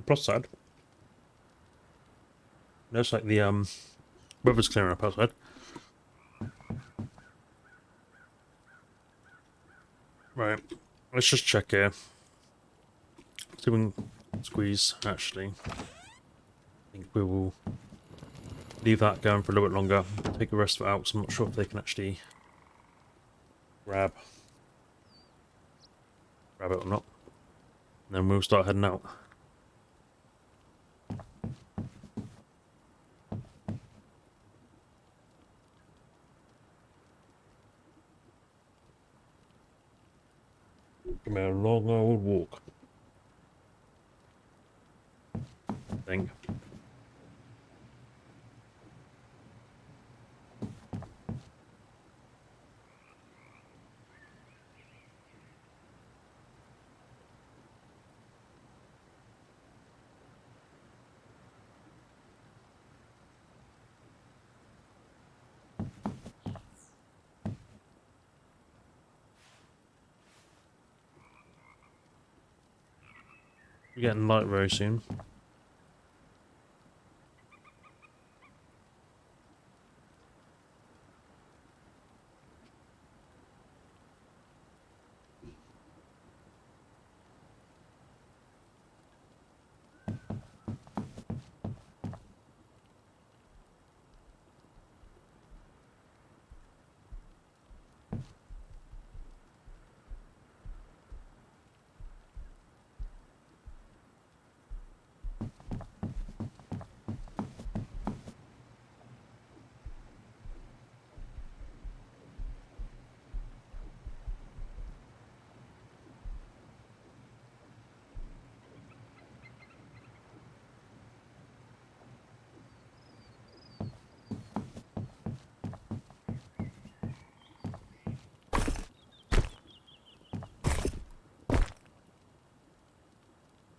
Plus side. Looks like the weather's clearing up outside. Right. Let's just check here. See if we can squeeze, actually. I think we will leave that going for a little bit longer. Take the rest of it out, because I'm not sure if they can actually grab it or not. And then we'll start heading out. Give me a long old walk. I think. We're getting light very soon.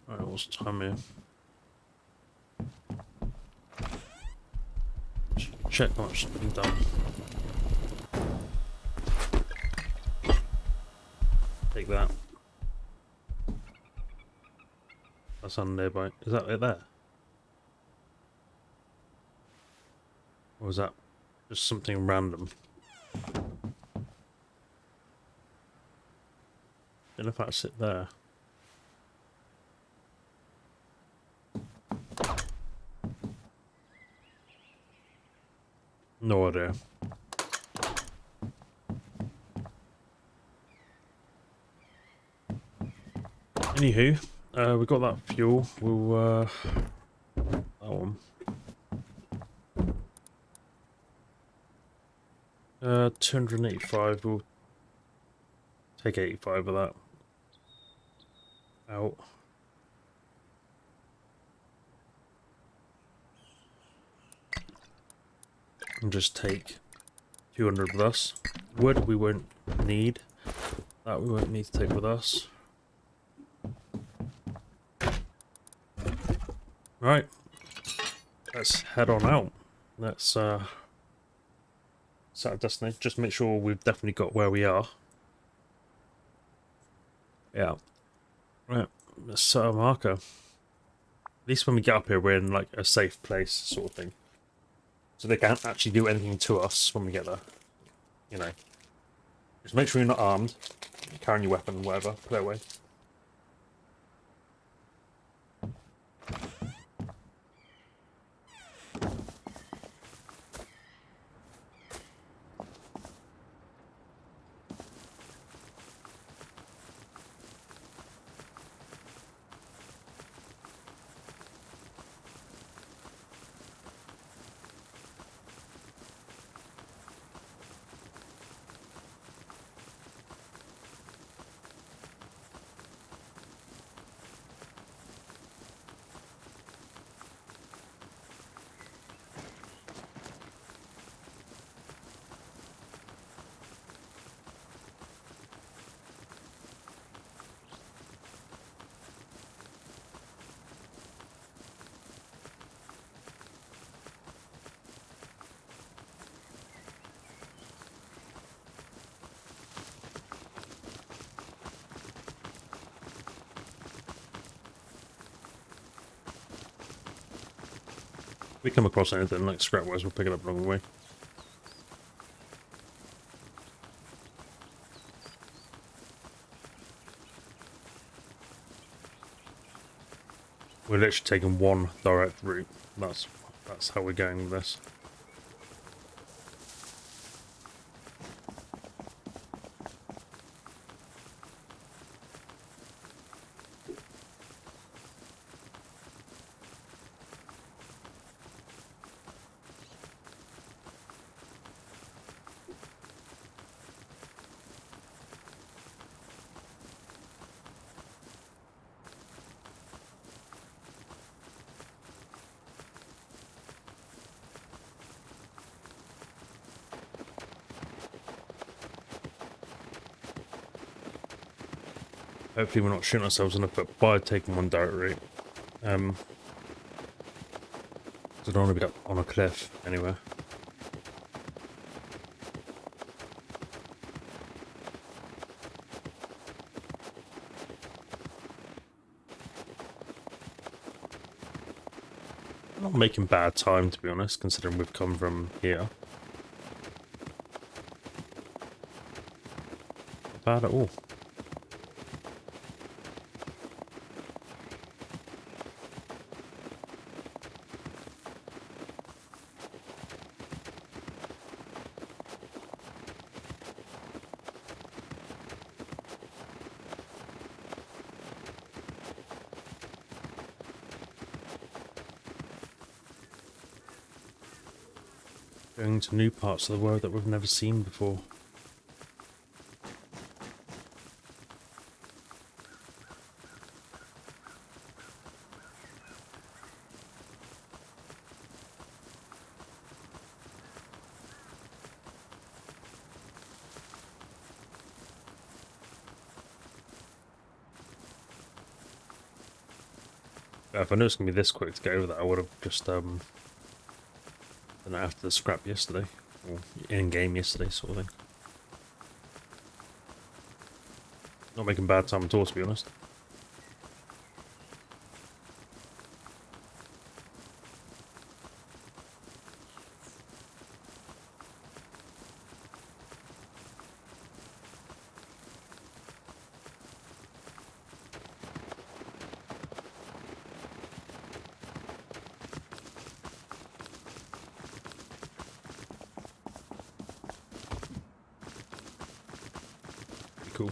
Alright, what's the time here? Check how much has been done. Take that. That's on nearby. Is that it there? Or is that just something random? Don't know if that's it there. No idea. Anywho, we got that fuel. We'll that one. 285. We'll take 85 of that out. And just take 200 with us. Wood we won't need. That we won't need to take with us. Right. Let's head on out. Let's set a destination. Just make sure we've definitely got where we are. Yeah. Right. Let's set a marker. At least when we get up here, we're in like a safe place, sort of thing. So they can't actually do anything to us when we get there. You know. Just make sure you're not armed. Carrying your weapon, whatever. Put it away. If we come across anything like scrap-wise, we'll pick it up along the way. We're literally taking one direct route. That's how we're going with this. Hopefully we're not shooting ourselves in the foot by taking one direct route. I don't want to be up on a cliff anywhere. I'm not making bad time, to be honest, considering we've come from here. Not bad at all. Going to new parts of the world that we've never seen before. If I knew it's going to be this quick to get over that, I would have just done it after the scrap yesterday, or in-game yesterday, sort of thing. Not making bad time at all, to be honest. cool.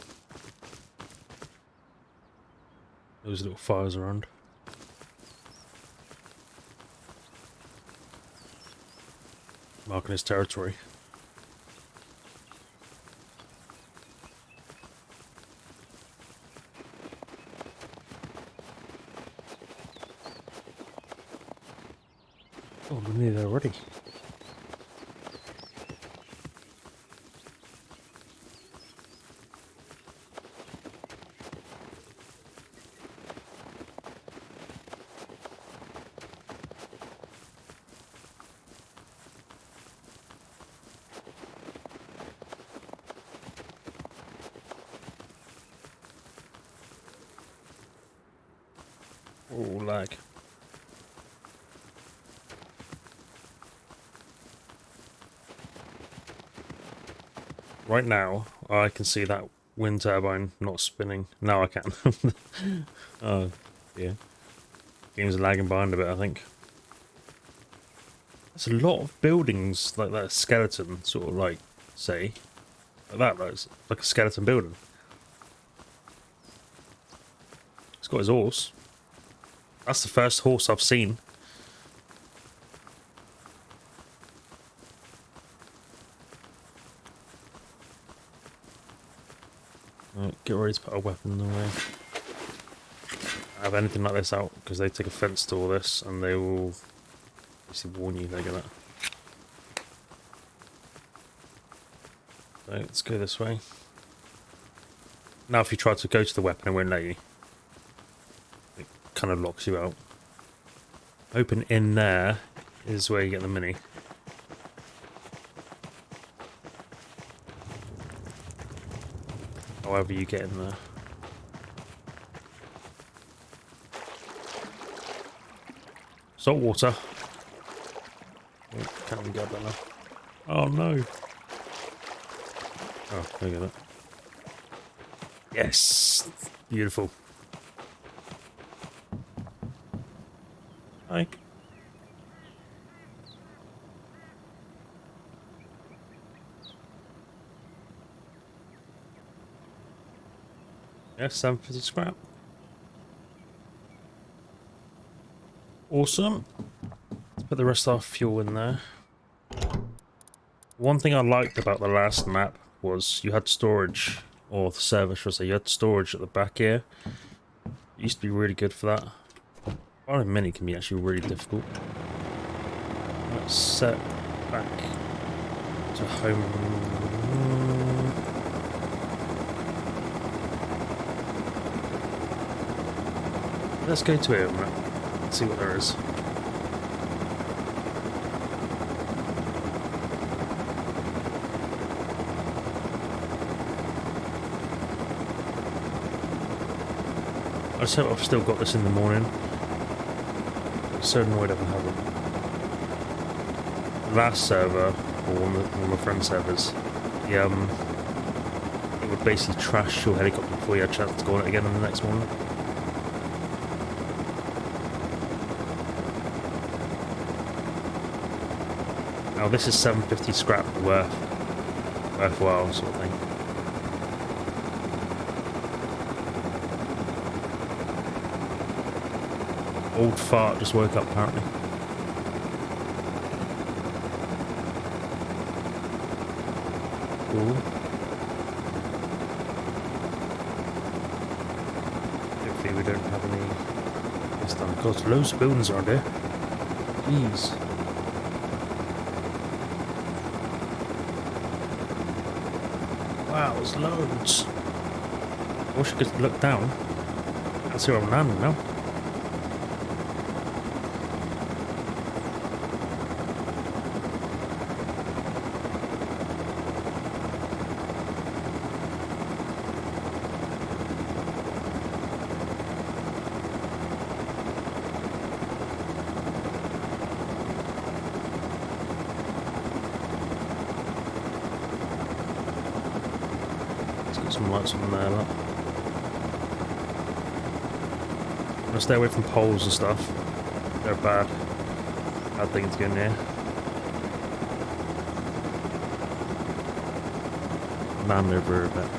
Those little fires around. Marking his territory. Oh, we're nearly there already. Oh, lag. Right now, I can see that wind turbine not spinning. Now I can. Oh, yeah. Game's lagging behind a bit, I think. There's a lot of buildings like that skeleton, sort of like, say. Like that, right? It's like a skeleton building. It's got his horse. That's the first horse I've seen. Right, get ready to put a weapon away. Have anything like this out because they take offence to all this and they will basically warn you they're gonna. So let's go this way. Now if you try to go to the weapon it won't let you. It kind of locks you out. Open in there is where you get the mini. However you get in there. Salt water. Oh, can't we get that now? Oh no. Oh, look at that. Yes! Beautiful. Hi. Yes, 750 scrap. Awesome. Let's put the rest of our fuel in there. One thing I liked about the last map was you had storage, or the server should I say, you had storage at the back here. It used to be really good for that. Firing mini can be actually really difficult. Let's set back to home. Let's go to him and see what there is. I just hope I've still got this in the morning. I'm so annoyed I haven't had it. The last server, or one of my friend's servers, it would basically trash your helicopter before you had a chance to go on it again in the next morning. Now this is 750 scrap worthwhile sort of thing. Old fart just woke up apparently. Cool. Hopefully we don't have any this time. God, there's loads of buildings around here. Jeez. Wow, there's loads. I wish I could look down. I can see where I'm landing now. Some lights on there, look. I'm gonna stay away from poles and stuff. They're bad things to get near. Land over a bit.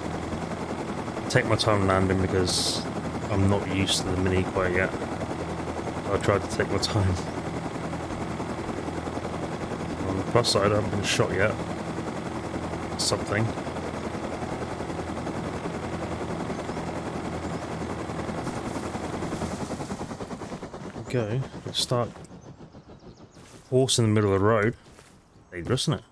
take my time landing because I'm not used to the mini quite yet. I tried to take my time. On the plus side, I haven't been shot yet. Something. Go. Let's start. Horse in the middle of the road. Dangerous, isn't it?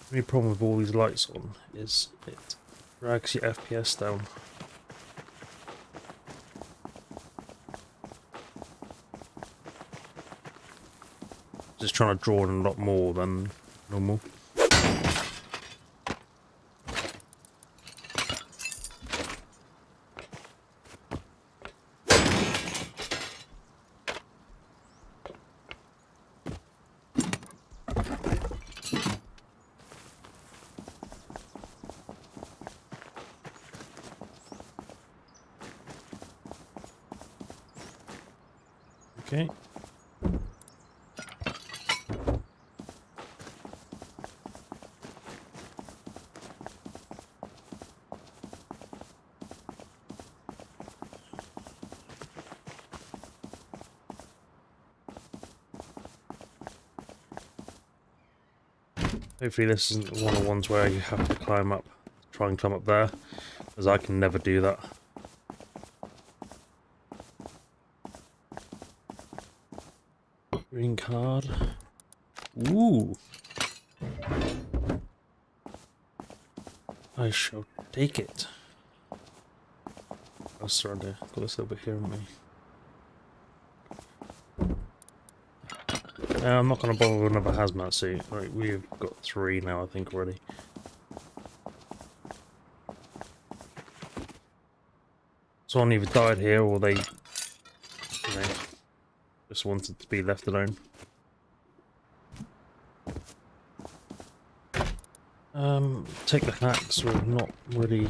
The only problem with all these lights on is it drags your FPS down. Just trying to draw in a lot more than normal. Okay. Hopefully this isn't one of the ones where you have to climb up, try and climb up there, as I can never do that. Green card. Ooh. I shall take it. Oh, sorry, got this little bit here, haven't we? I'm not going to bother with another hazmat suit. Right, we've got 3 now, I think, already. Someone either died here or they, just wanted to be left alone. Take the hacks. We're not really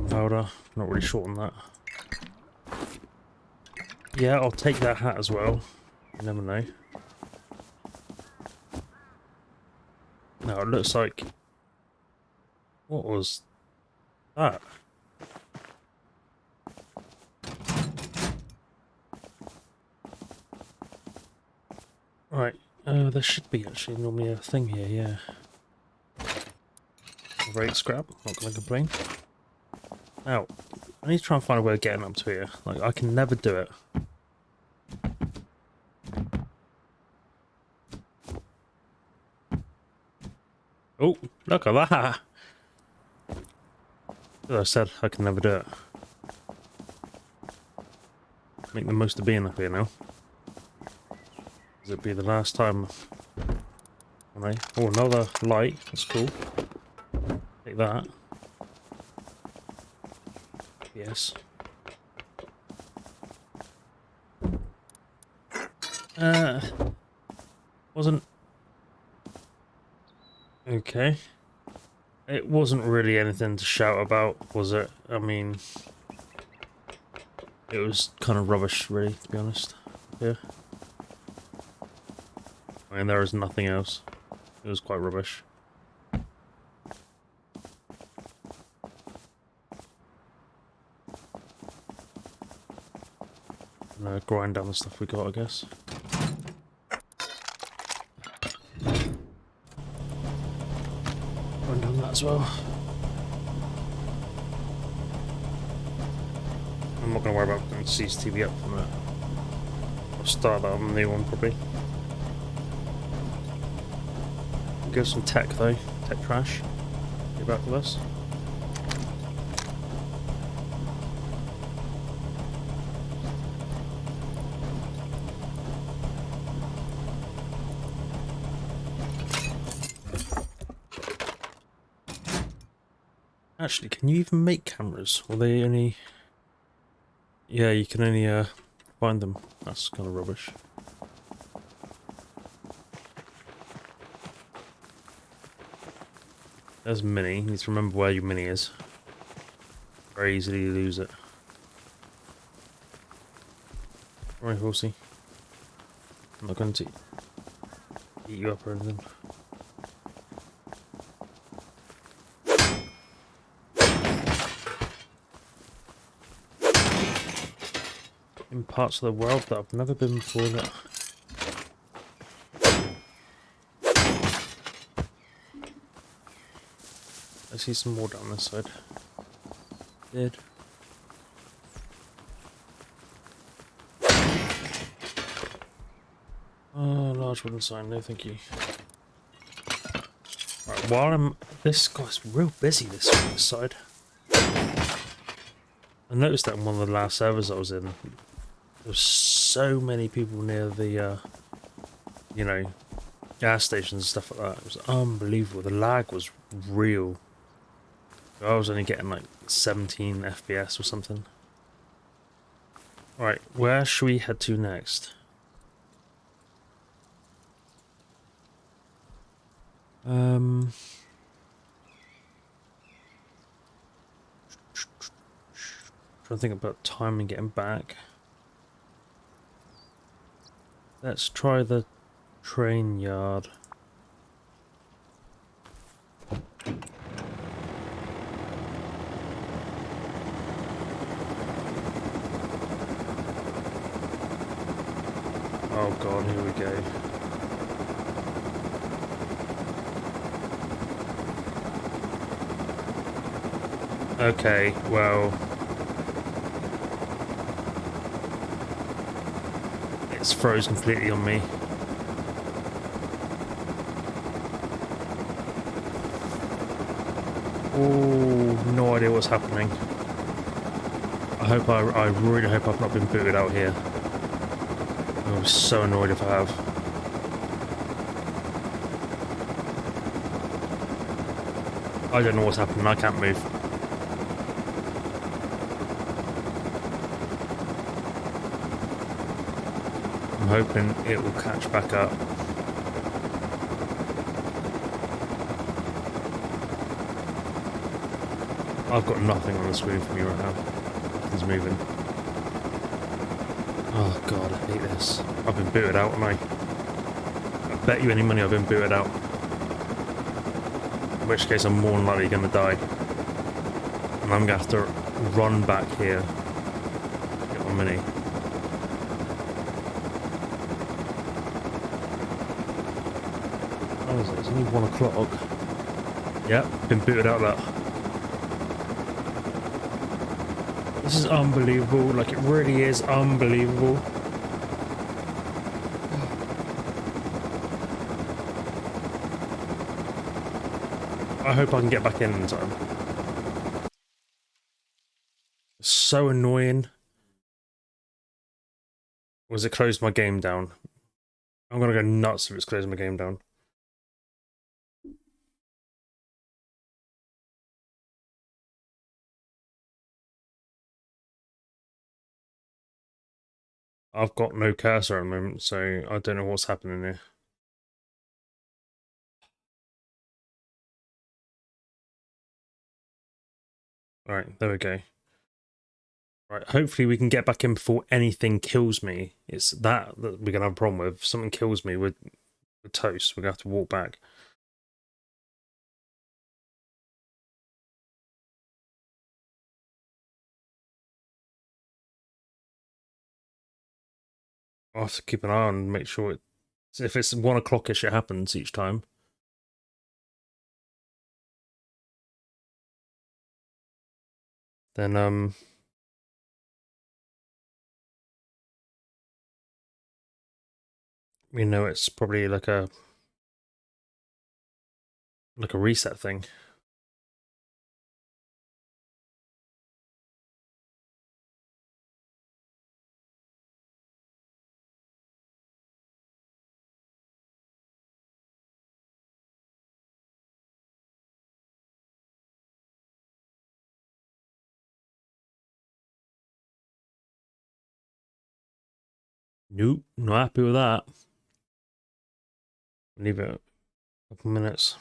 powder. Not really short on that. Yeah, I'll take that hat as well. You never know. Now it looks like... What was that? Right, there should be actually normally a thing here, yeah. Great scrap, not gonna complain. Now, I need to try and find a way of getting up to here. Like, I can never do it. Oh, look at that! As I said, I can never do it. Make the most of being up here now. It'll be the last time. Right. Oh, another light. That's cool. Take that. Yes. Wasn't... Okay. It wasn't really anything to shout about, was it? I mean... It was kind of rubbish, really, to be honest. Yeah. I mean, there was nothing else. It was quite rubbish. Grind down the stuff we got, I guess. Grind down that as well. I'm not going to worry about putting CCTV up from that. I'll start that on the new one, probably. Go some tech, though. Tech trash. Get back with us. Actually, can you even make cameras? Or they only... Yeah, you can only find them. That's kind of rubbish. There's Mini. You need to remember where your Mini is. Very easily lose it. Right, horsey. I'm not going to eat you up or anything. In parts of the world that I've never been before that... I see some more down this side. Did. Oh, large wooden sign, no thank you. Right, while I'm... This guy's real busy this side. I noticed that in one of the last servers I was in. There was so many people near the, you know, gas stations and stuff like that. It was unbelievable. The lag was real. I was only getting like 17 FPS or something. Right, where should we head to next? Trying to think about time and getting back. Let's try the train yard. Oh god, here we go. Okay, well... It's froze completely on me. Oh, no idea what's happening. I really hope I've not been booted out here. I'm so annoyed if I have. I don't know what's happening, I can't move. I'm hoping it will catch back up. I've got nothing on the screen for me right now. Nothing's moving. Oh god, I hate this. I've been booted out, haven't I? I bet you any money I've been booted out. In which case I'm more than likely going to die. And I'm going to have to run back here. Get my mini. What is it? It's only 1 o'clock. Yep, been booted out that. This is unbelievable, like it really is unbelievable. I hope I can get back in time. It's so annoying. Was it closed my game down? I'm gonna go nuts if it's closed my game down. I've got no cursor at the moment, so I don't know what's happening here. Alright, there we go. Right, hopefully we can get back in before anything kills me. It's that we're gonna have a problem with. If something kills me, we're toast. We're gonna have to walk back. I'll have to keep an eye on and make sure if it's 1 o'clock-ish it happens each time. Then we know it's probably like a reset thing. Nope, not happy with that. Leave it a couple minutes.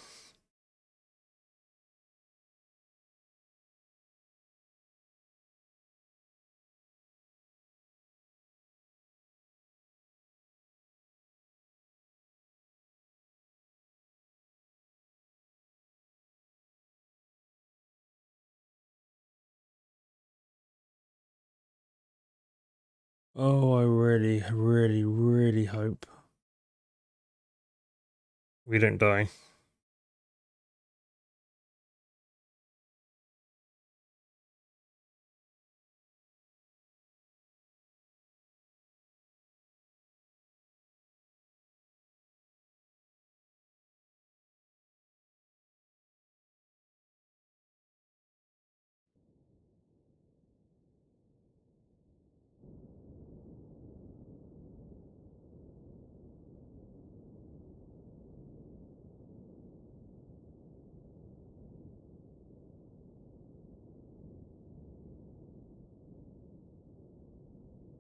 Oh, I really, really, really hope we don't die.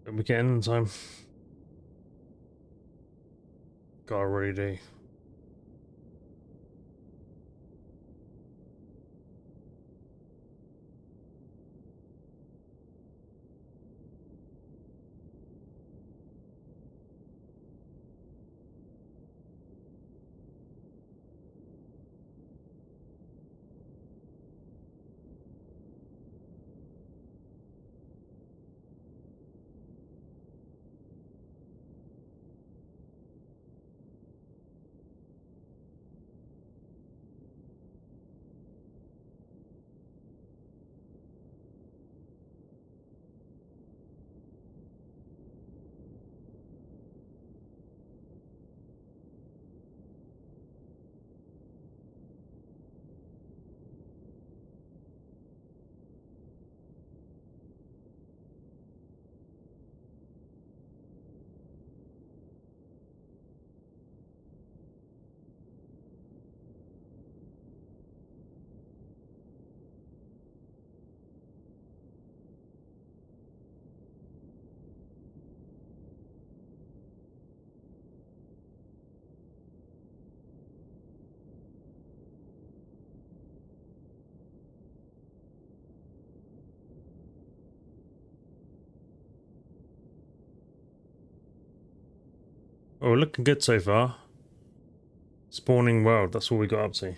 But we get in time. God, I really do. Oh, we're looking good so far. Spawning world, that's all we got up to.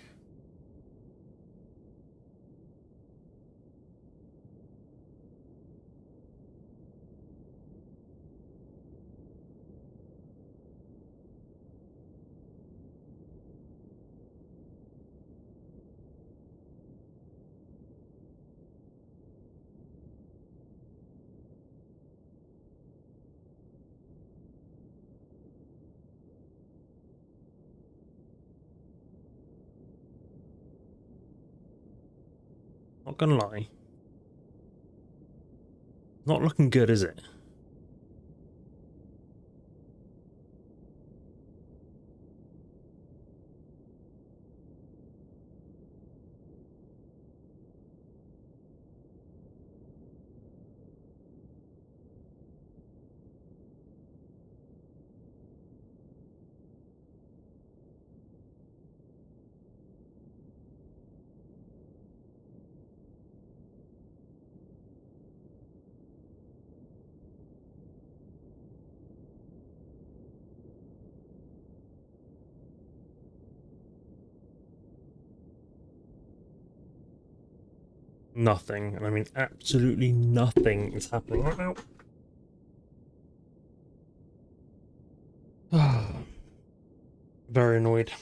Not gonna lie. Not looking good, is it? Nothing, and I mean absolutely nothing is happening right now. Very annoyed.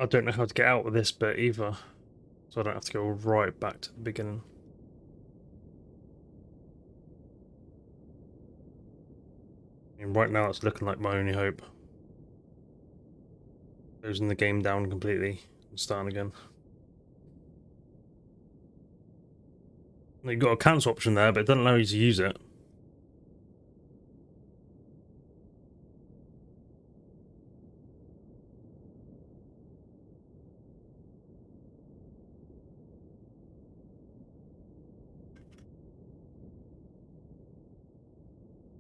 I don't know how to get out of this bit either, so I don't have to go right back to the beginning. I mean, right now it's looking like my only hope. Closing the game down completely and starting again. You've got a cancel option there, but it doesn't allow you to use it.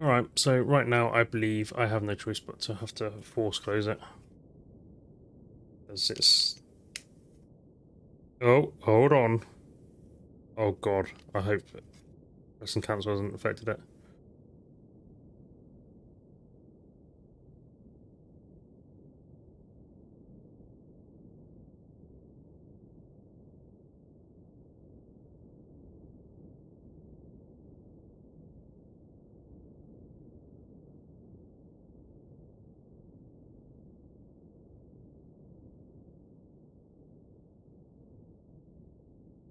Alright, so right now I believe I have no choice but to have to force close it. As it's... Oh, hold on. Oh god, I hope pressing cancel hasn't affected it.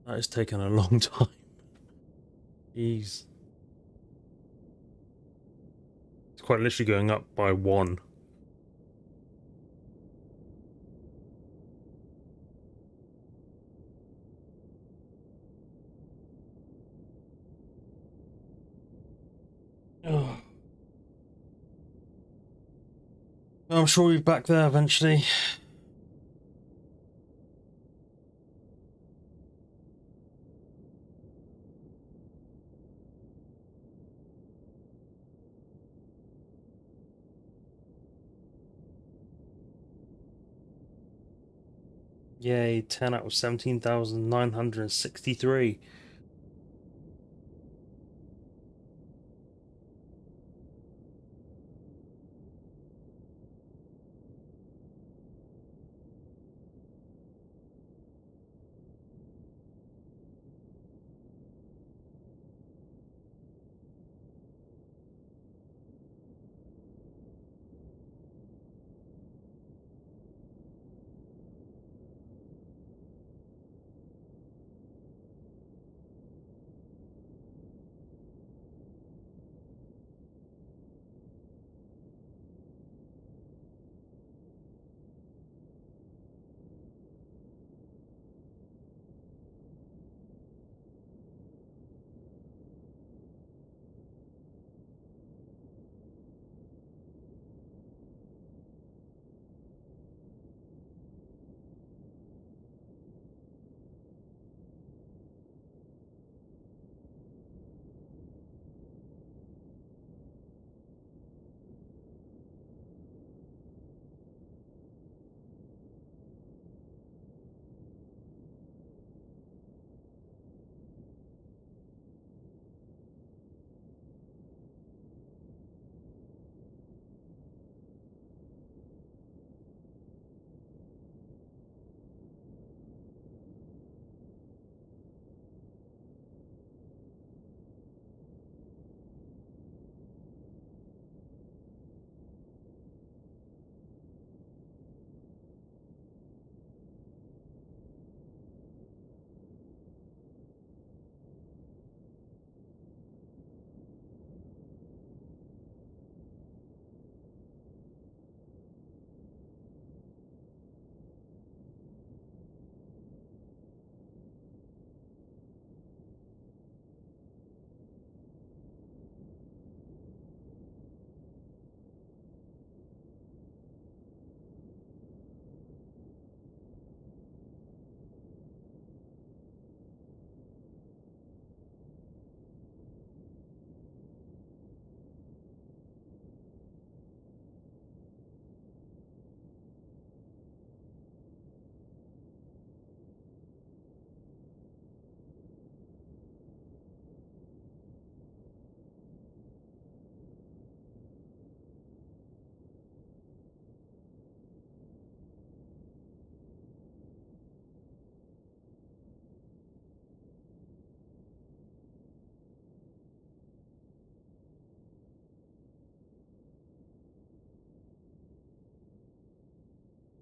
That has taken a long time. Jeez. It's quite literally going up by 1. Oh. I'm sure we'll be back there eventually. Yay, 10 out of 17,963.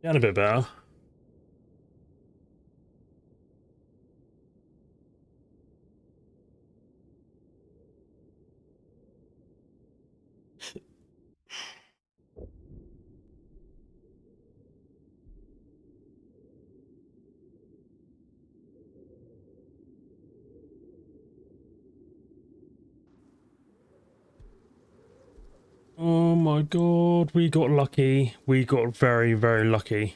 Getting a bit better. Oh my god, we got lucky. We got very, very lucky.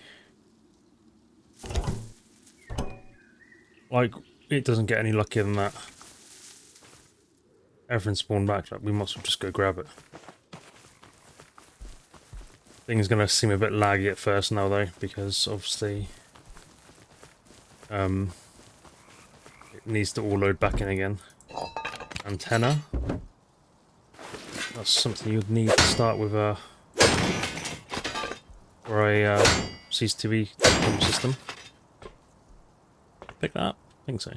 Like, it doesn't get any luckier than that. everything spawned back. Like, we might as well just go grab it. Thing's gonna seem a bit laggy at first now though, because obviously it needs to all load back in again. Antenna. That's something you'd need to start with for a CCTV system. Pick that up? I think so.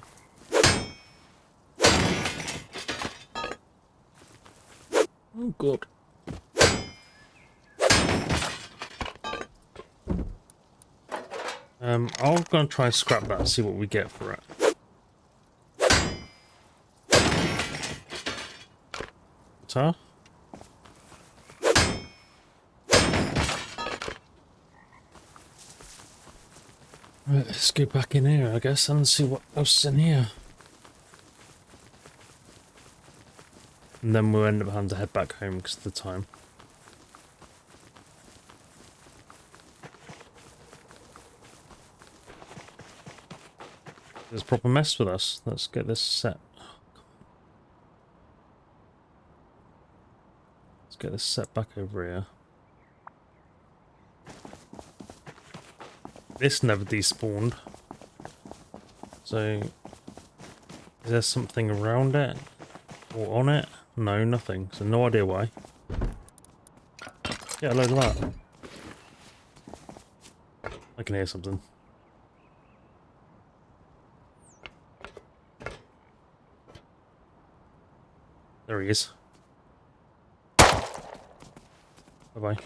Oh god. I'm gonna try and scrap that and see what we get for it. Guitar? Right, let's go back in here, I guess, and see what else is in here. And then we'll end up having to head back home because of the time. There's a proper mess with us. Let's get this set. Let's get this set back over here. This never despawned. So, is there something around it? Or on it? No, nothing. So no idea why. Yeah, a load of that. I can hear something. There he is. Bye-bye.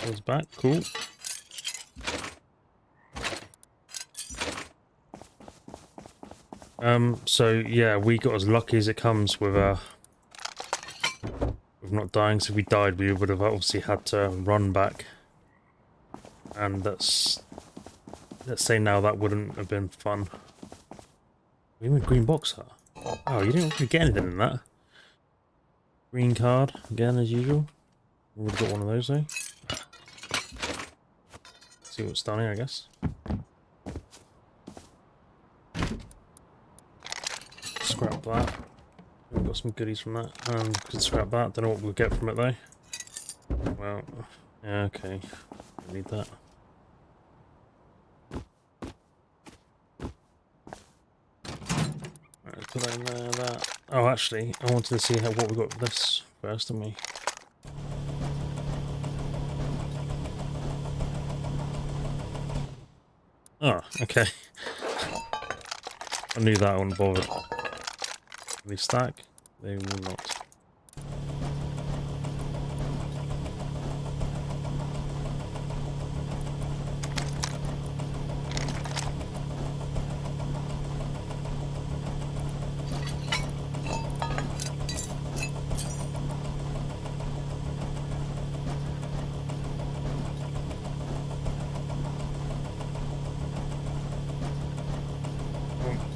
Goes back, cool. So yeah, we got as lucky as it comes with not dying. So if we died, we would have obviously had to run back. And let's say now that wouldn't have been fun. Even green box hut. Oh, you didn't really get anything in that. Green card again as usual. We would have got one of those though. See what's down here, I guess. Scrap that. We've got some goodies from that. Could scrap that. Don't know what we'll get from it though. Well, yeah, okay. Don't need that. Alright, put that in there. That. Oh, actually, I wanted to see what we got with this first, didn't we? Oh, okay. I knew that, I wasn't bothered. Can they stack? They will not.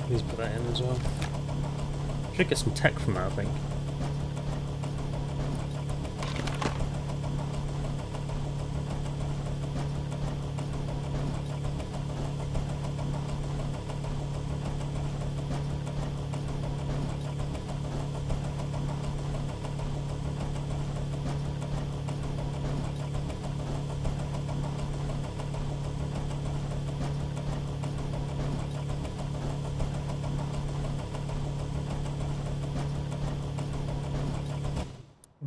Please put that in as well. Should get some tech from that, I think.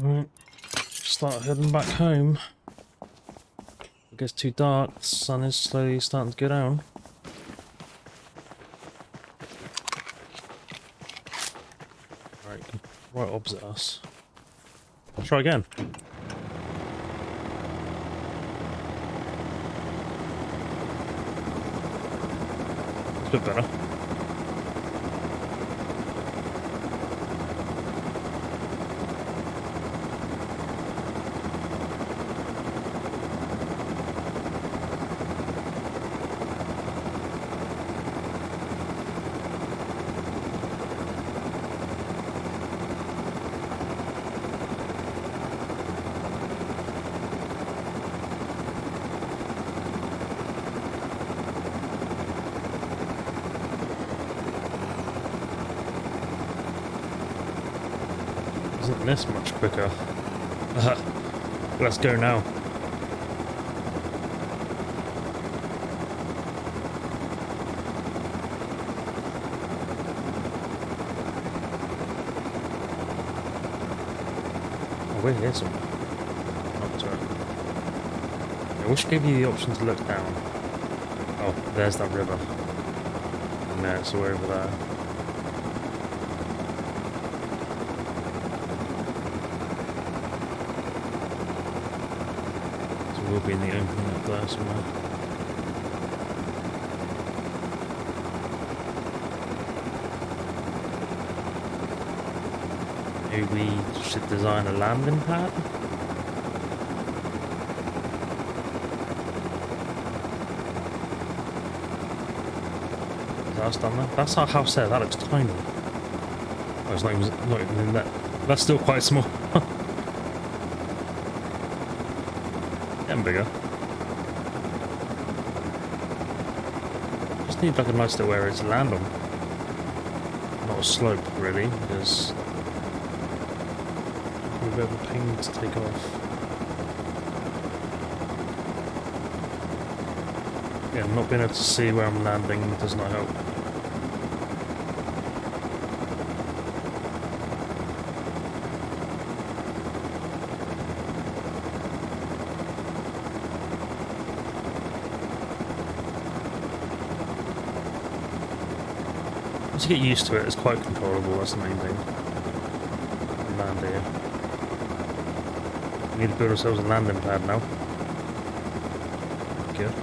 Right, start heading back home. It gets too dark, the sun is slowly starting to go down. Right, right opposite us. Try again. It's a bit better. isn't this much quicker? Let's go now. Oh, we're here somewhere. Not sorry. I wish it gave you the option to look down. Oh, there's that river. No, so we're over there. So we'll be in the opening up there somewhere. Maybe we should design a landing pad? That's done that. That's our house there. That looks tiny. Oh, it's not even in that. That's still quite small. Getting bigger. Just need like a nice little area to land on. Not a slope really, because it's a bit of a pain to take off. Yeah, not being able to see where I'm landing does not help. Once you get used to it, it's quite controllable, that's the main thing. Land here. We need to build ourselves a landing pad now. Good.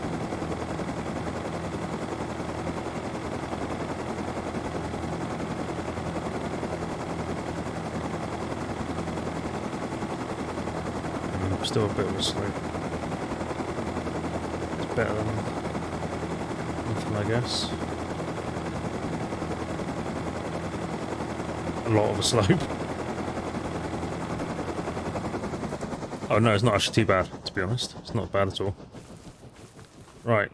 Still a bit of a slope. It's better than nothing, I guess. A lot of a slope. Oh no, it's not actually too bad, to be honest. It's not bad at all. Right,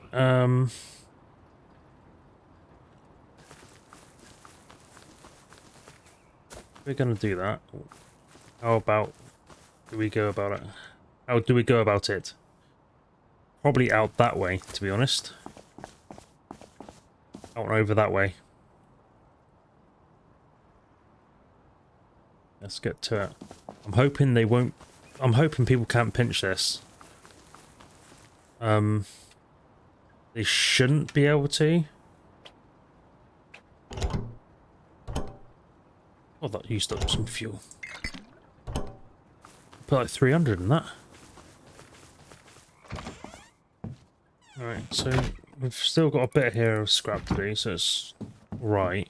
we're gonna do that. How about do we go about it? How do we go about it? Probably out that way, to be honest. Out and over that way. Let's get to it. I'm hoping they won't... I'm hoping people can't pinch this. They shouldn't be able to. Oh, that used up some fuel. Put like 300 in that. Alright, so we've still got a bit here of scrap to do, so it's right.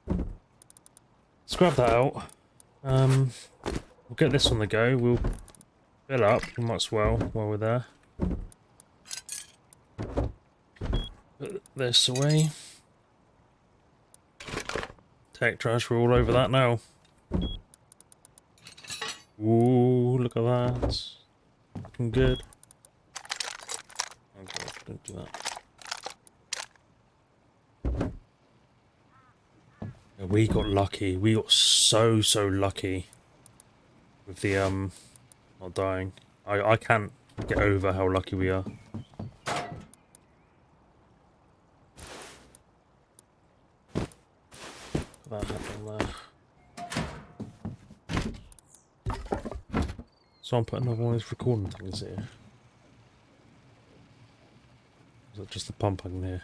Let's grab that out. We'll get this on the go. We'll fill up. We might as well while we're there. Put this away. Tech trash, we're all over that now. Ooh, look at that. Looking good. Oh god, don't do that. Yeah, we got lucky. We got so lucky with the not dying. I can't get over how lucky we are. Put that happening there. So I'm putting another one of these recording things here. Is that just the pump I can hear?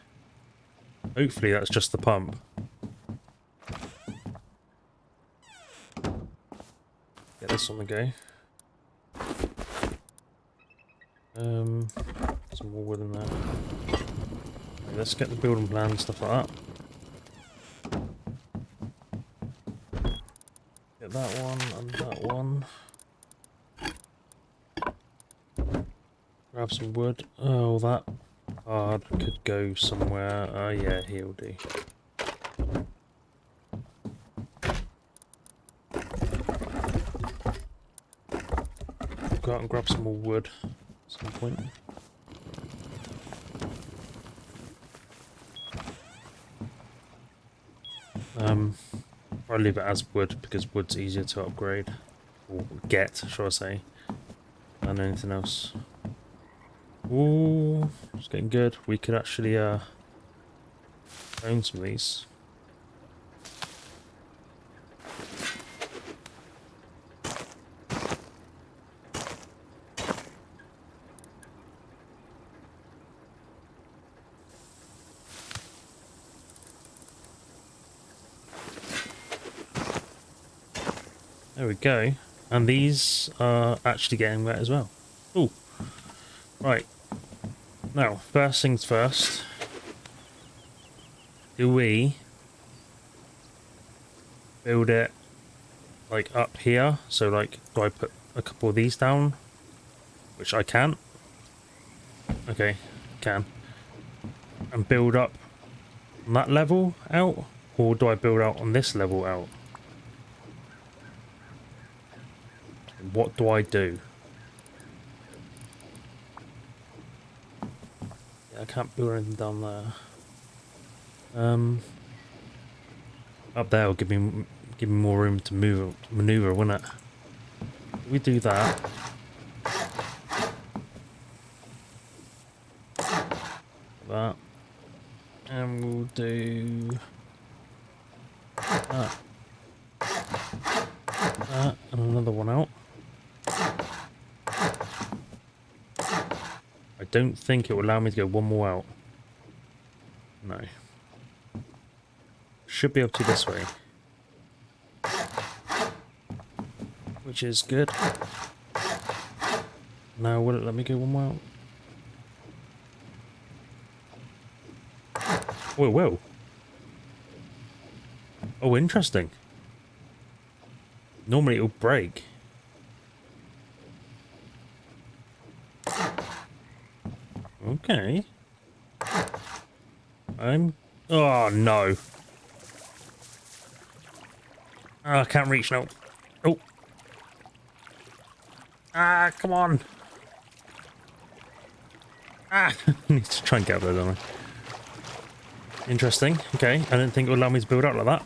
Hopefully that's just the pump. Get this on the go. Some more wood in there. Okay, let's get the building plan and stuff like that. Get that one and that one. Grab some wood. Oh, that card could go somewhere. Oh yeah, he'll do. Go out and grab some more wood at some point. I'll leave it as wood because wood's easier to upgrade. Or get, shall I say, than anything else. Ooh, it's getting good. We could actually own some of these. There we go. And these are actually getting wet as well. Ooh. Right. Now, first things first. Do we build it like up here? So like, do I put a couple of these down? Which I can. Okay, can. And build up on that level out? Or do I build out on this level out? What do I do? Yeah, I can't build anything down there. Up there will give me more room to maneuver, wouldn't it? We do that. That. And we'll do that. That and another one out. I don't think it will allow me to go one more out. No. Should be able to this way. Which is good. Now will it let me go one more out? Oh, it will. Oh, interesting. Normally it'll break. Okay. Oh, no. Oh, I can't reach now. Oh. Ah, come on. Ah, I need to try and get up there, don't I? Interesting. Okay, I didn't think it would allow me to build up like that.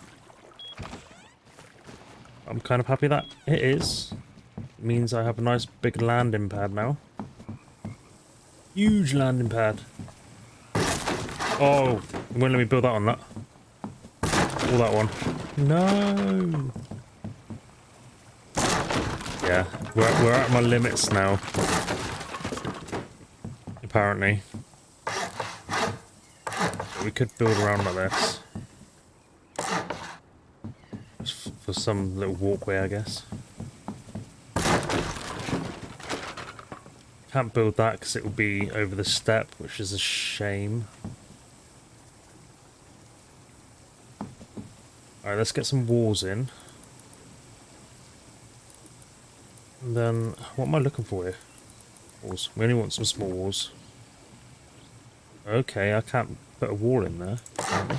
I'm kind of happy that it is. It means I have a nice big landing pad now. Huge landing pad. Oh, it won't let me build that on that. Or that one. No. Yeah, we're at my limits now. Apparently. But we could build around like this. Just for some little walkway, I guess. Can't build that because it will be over the step, which is a shame. Alright, let's get some walls in. And then, what am I looking for here? Walls. We only want some small walls. Okay, I can't put a wall in there, apparently.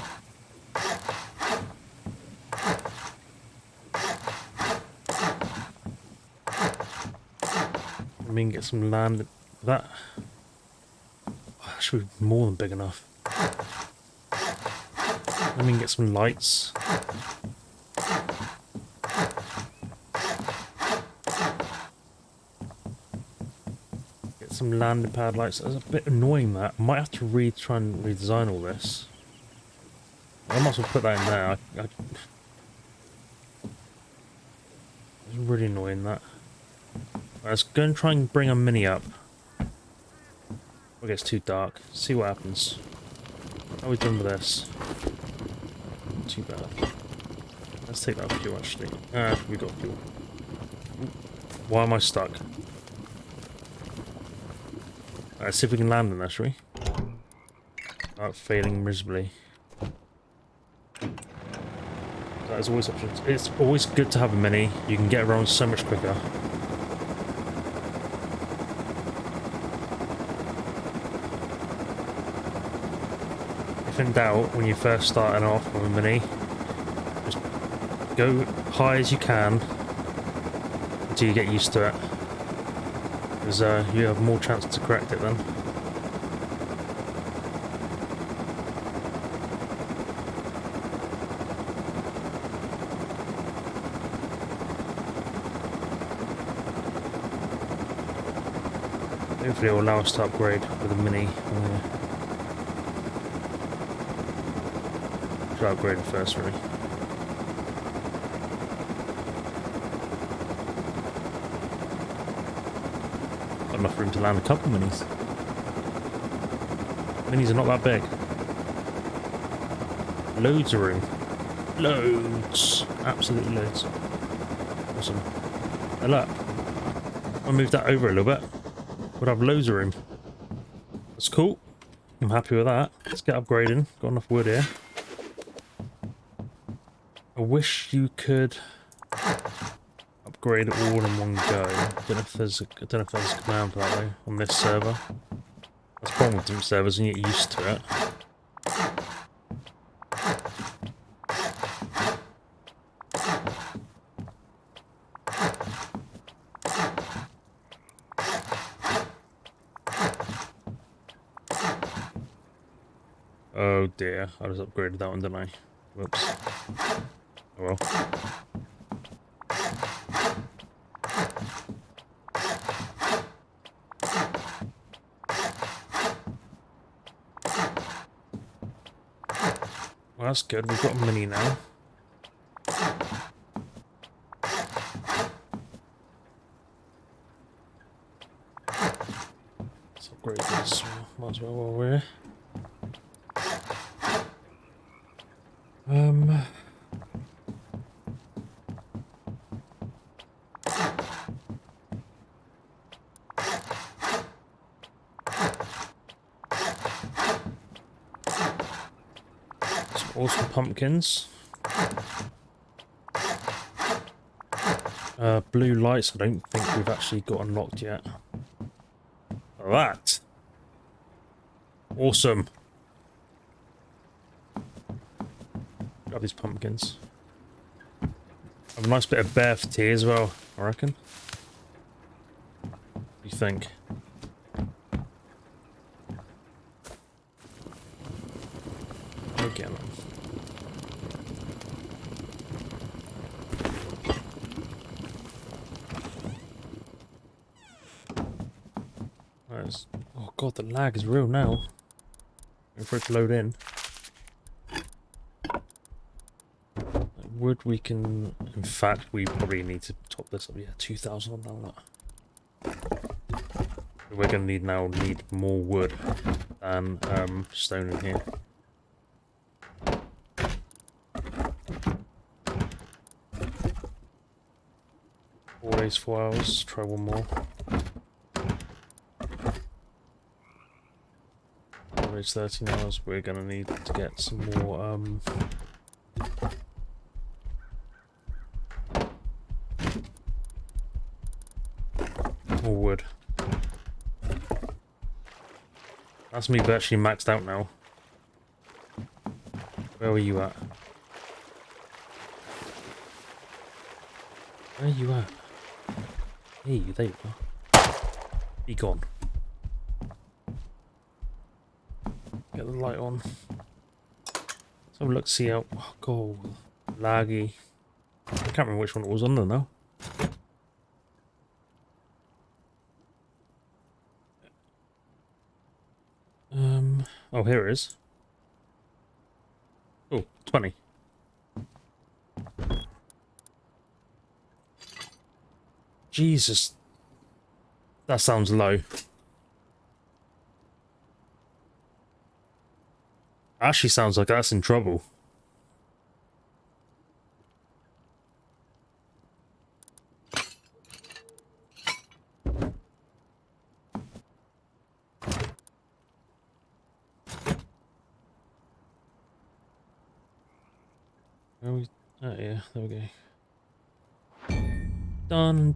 I mean, get some land. That should be more than big enough. I mean, get some lights. Get some landing pad lights. That's a bit annoying. That I might have to try and redesign all this. I might as well put that in there. It's really annoying that. Let's go and try and bring a mini up. It gets too dark. See what happens. How are we doing with this? Not too bad. Let's take that fuel actually. We got fuel. Why am I stuck? Let's see if we can land in there, shall we? Failing miserably. That is always options. It's always good to have a mini. You can get around so much quicker. If in doubt, when you're first starting off with a mini, just go high as you can until you get used to it. Because you have more chance to correct it then. Hopefully it will allow us to upgrade with a mini. Should upgrade it first, really. Got enough room to land a couple minis. Minis are not that big. Loads of room. Loads. Absolutely loads. Awesome. And look. I'll move that over a little bit. Would have loads of room. That's cool. I'm happy with that. Let's get upgrading. Got enough wood here. I wish you could upgrade it all in one go. I don't know if there's a command for that way on this server. That's the problem with different servers and you get used to it. Oh dear, I just upgraded that one, didn't I? Whoops. Oh well. Well, that's good. We've got a mini now. Let's upgrade this. Might as well while we're here. Some awesome pumpkins. Blue lights, I don't think we've actually got unlocked yet. That. Awesome. Grab these pumpkins. Have a nice bit of bear for tea as well, I reckon. What do you think? Again. Oh god, the lag is real now. Waiting for it to load in. Wood we can... In fact, we probably need to top this up. Yeah, 2,000 on that. We're going to need more wood than stone in here. 4 days, 4 hours. Try one more. 4 days, 13 hours. We're going to need to get some more more wood. That's me virtually maxed out now. Where were you at? Where are you at? Hey, there you are. Be gone. Get the light on. Let's have a look, see how... Oh, God. Laggy. I can't remember which one it was on there now. Oh, here it is. Oh, 20. Jesus. That sounds low. Actually sounds like that's in trouble. Oh yeah, there we go.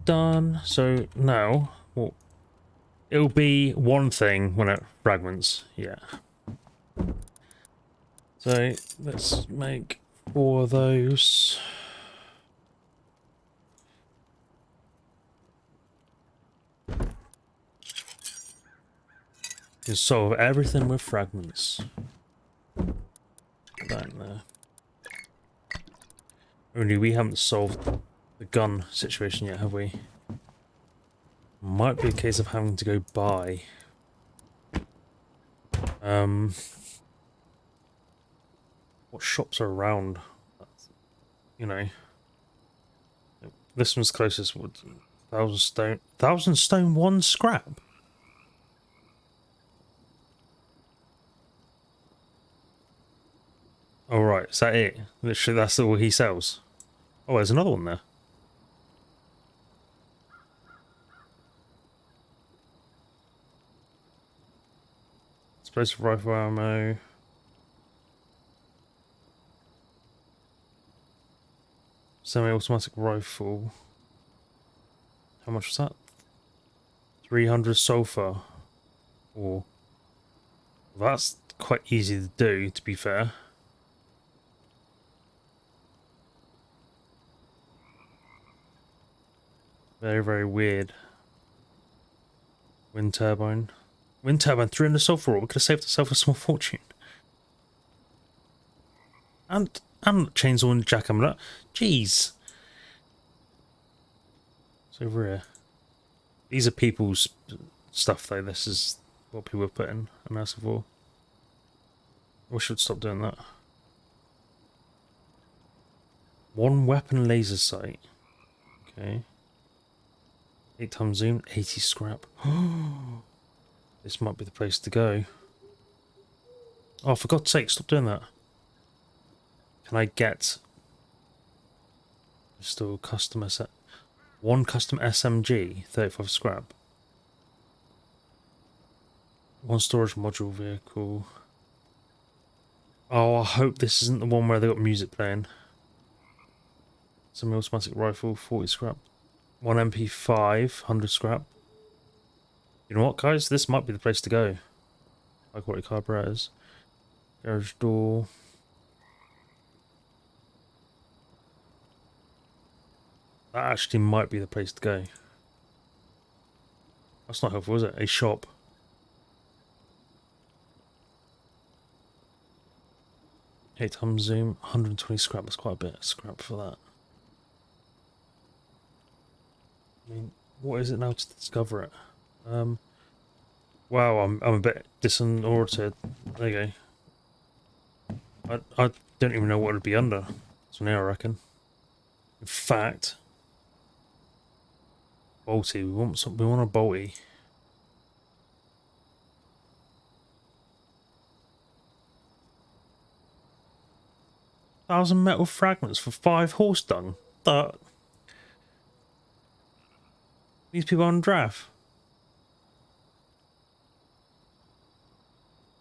Done. So now, well, it'll be one thing when it fragments. Yeah. So let's make 4 of those. You solve everything with fragments. Put that in there. Only we haven't solved the gun situation yet, have we? Might be a case of having to go buy. What shops are around? You know, this one's closest. What, 1,000 stone? 1,000 stone, 1 scrap. Oh right, is that it? Literally, that's all he sells. Oh, there's another one there. Explosive rifle ammo. Semi-automatic rifle. How much was that? 300 sulfur. Or that's quite easy to do, to be fair. Very, very weird. Wind turbine. Wind turbine, 300 sulfur ore. We could have saved ourselves a small fortune. And chainsaw and jackhammer. Jeez. It's over here. These are people's stuff, though. This is what people have put in and asked for. We should stop doing that. 1 weapon laser sight. Okay. 8 times zoom, 80 scrap. This might be the place to go. Oh, for God's sake, stop doing that. Can I get... Still custom set. 1 custom SMG, 35 scrap. 1 storage module vehicle. Oh, I hope this isn't the one where they got music playing. Semi-automatic rifle, 40 scrap. 1 MP5, 100 scrap. You know what, guys? This might be the place to go. High quality carburetors. Garage door. That actually might be the place to go. That's not helpful, is it? A shop. Eight times zoom, 120 scrap. That's quite a bit of scrap for that. I mean, what is it now to discover it? Wow, I'm a bit disoriented. There you go. I don't even know what it'd be under. So now I reckon. In fact, bolty. We want a bolty. Thousand metal fragments for 5 horse dung. That. These people on draft.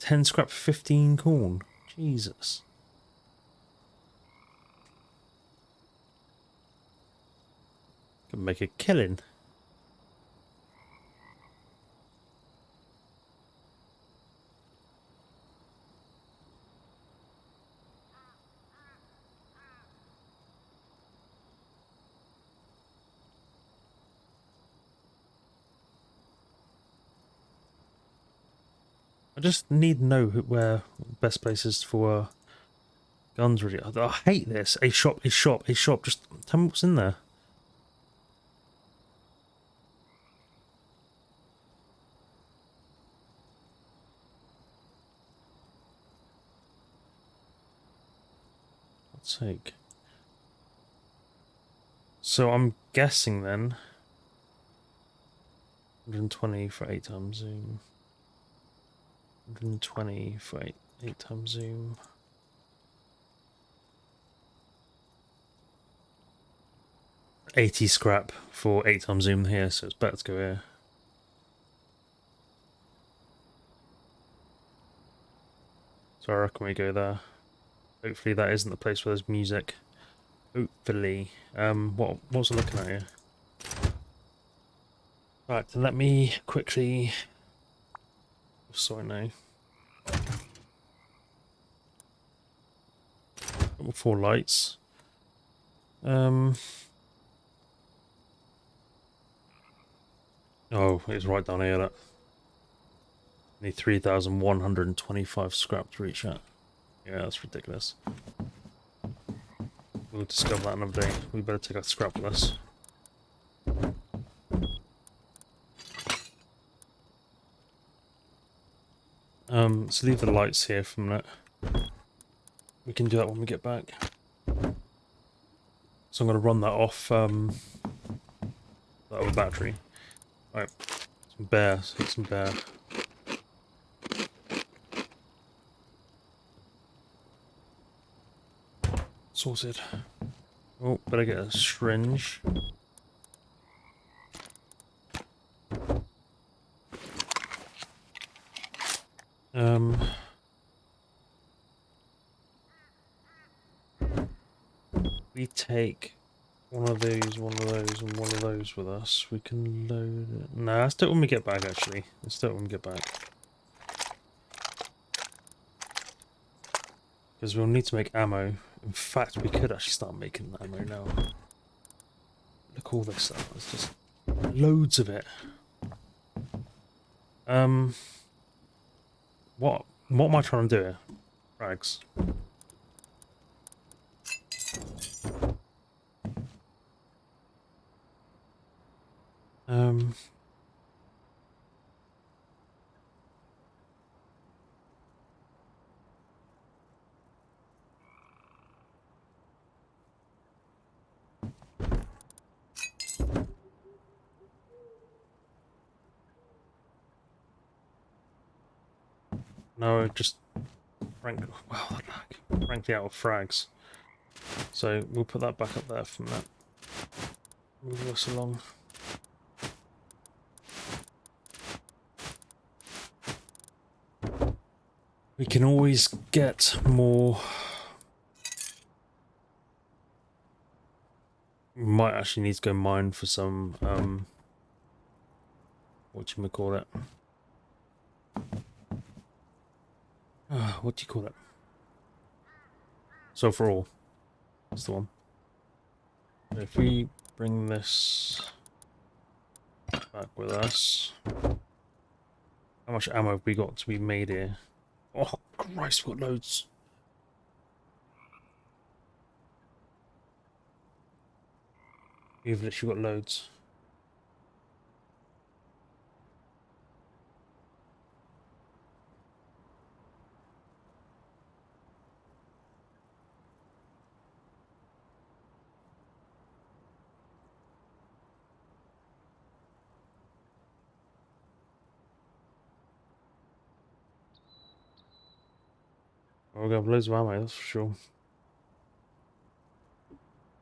10 scrap for 15 corn. Jesus. Can make a killing. I just need to know where best places for guns really. I hate this. A shop, a shop, a shop. Just tell me what's in there. Let's take. So I'm guessing then 120 for 8 times zoom. 120 for 8 times zoom. $80 scrap for 8 times zoom here, so it's better to go here. So I reckon we go there. Hopefully that isn't the place where there's music. Hopefully. What's I looking at here? Right, then let me quickly... Sorry, no. 4 lights. Oh, it's right down here, that. Need 3,125 scrap to reach that. Yeah, that's ridiculous. We'll discover that another day. We better take our scrap with us. So leave the lights here for a minute. We can do that when we get back. So I'm going to run that off that other battery. Right, some bear, hit some bear. Sorted. Oh, better get a syringe. We take one of those, and one of those with us. We can load it. Nah, let's do it when we get back, actually. Let's do it when we get back. Because we'll need to make ammo. In fact, we could actually start making ammo now. Look at all this stuff. There's just loads of it. What am I trying to do here? Rags. No, just frankly out of frags. So we'll put that back up there from that. Move us along. We can always get more. We might actually need to go mine for some whatchamacallit. What do you call it? So for all. That's the one. If we bring this back with us. How much ammo have we got to be made here? Oh Christ, we've got loads. We've literally got loads. We're gonna have loads of ammo, that's for sure.